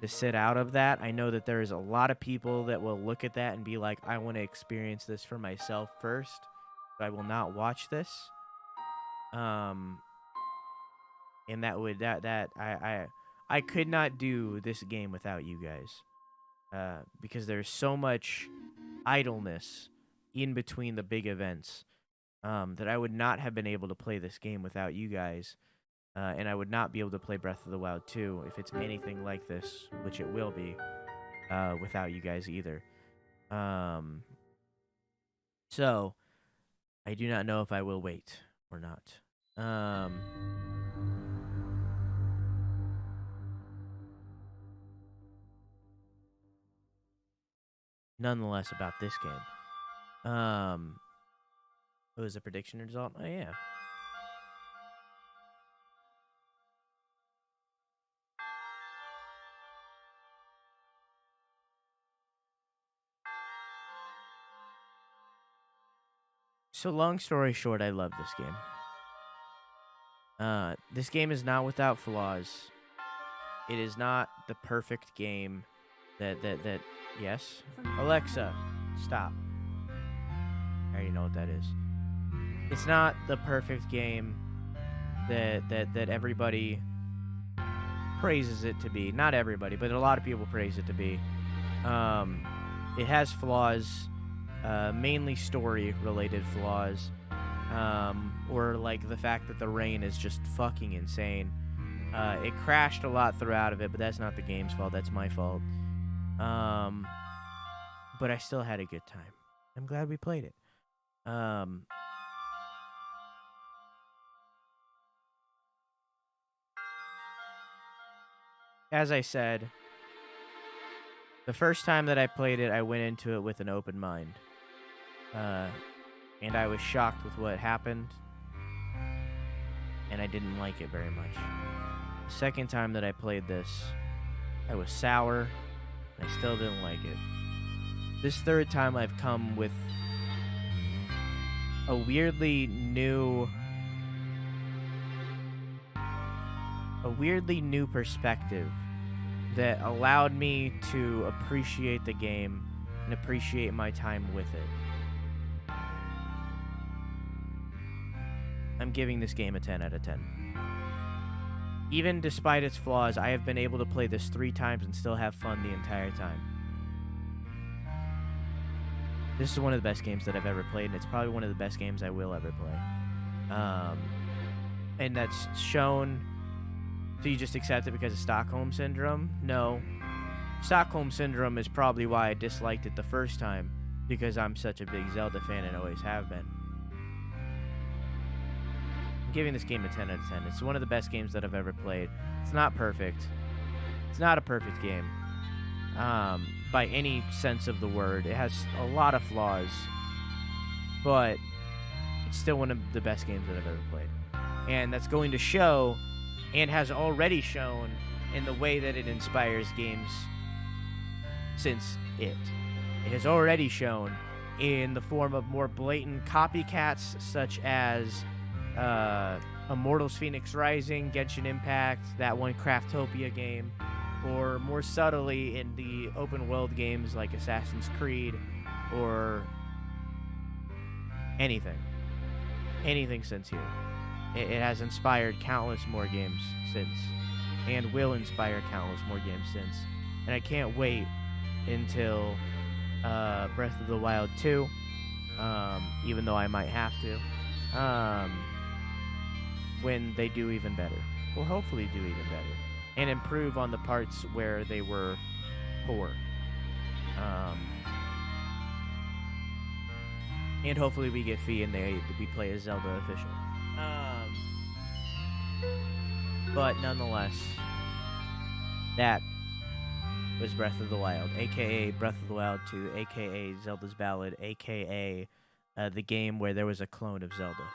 to sit out of that. I know that there's a lot of people that will look at that and be like, I want to experience this for myself first. So I will not watch this. and I could not do this game without you guys, because there's so much idleness in between the big events, that I would not have been able to play this game without you guys, and I would not be able to play Breath of the Wild 2 if it's anything like this, which it will be, without you guys either. So I do not know if I will wait or not. Nonetheless, about this game. What was the prediction result? Oh, yeah. So, long story short, I love this game. This game is not without flaws. It is not the perfect game that yes? Alexa, stop. I already know what that is. It's not the perfect game that everybody praises it to be. Not everybody, but a lot of people praise it to be. It has flaws, mainly story-related flaws, or like the fact that the rain is just fucking insane. It crashed a lot throughout of it, but that's not the game's fault. That's my fault. But I still had a good time. I'm glad we played it. As I said, the first time that I played it, I went into it with an open mind. And I was shocked with what happened, and I didn't like it very much. The second time that I played this, I was sour, and I still didn't like it. This third time I've come with a weirdly new perspective that allowed me to appreciate the game and appreciate my time with it. I'm giving this game a 10 out of 10. Even despite its flaws, I have been able to play this 3 times and still have fun the entire time. This is one of the best games that I've ever played, and it's probably one of the best games I will ever play. And that's shown... So you just accept it because of Stockholm Syndrome? No. Stockholm Syndrome is probably why I disliked it the first time, because I'm such a big Zelda fan and always have been. I'm giving this game a 10 out of 10. It's one of the best games that I've ever played. It's not perfect. It's not a perfect game. By any sense of the word. It has a lot of flaws, but it's still one of the best games that I've ever played. And that's going to show, and has already shown, in the way that it inspires games since it. It has already shown in the form of more blatant copycats, such as Immortals Phoenix Rising, Genshin Impact, that one Craftopia game, or more subtly in the open world games like Assassin's Creed, or anything since here. It has inspired countless more games since, and will inspire countless more games since. And I can't wait until Breath of the Wild 2, even though I might have to, when they do even better, or hopefully do even better, and improve on the parts where they were poor. And hopefully we get Fee and we play as Zelda official. But nonetheless, that was Breath of the Wild, aka Breath of the Wild 2, aka Zelda's Ballad, aka the game where there was a clone of Zelda.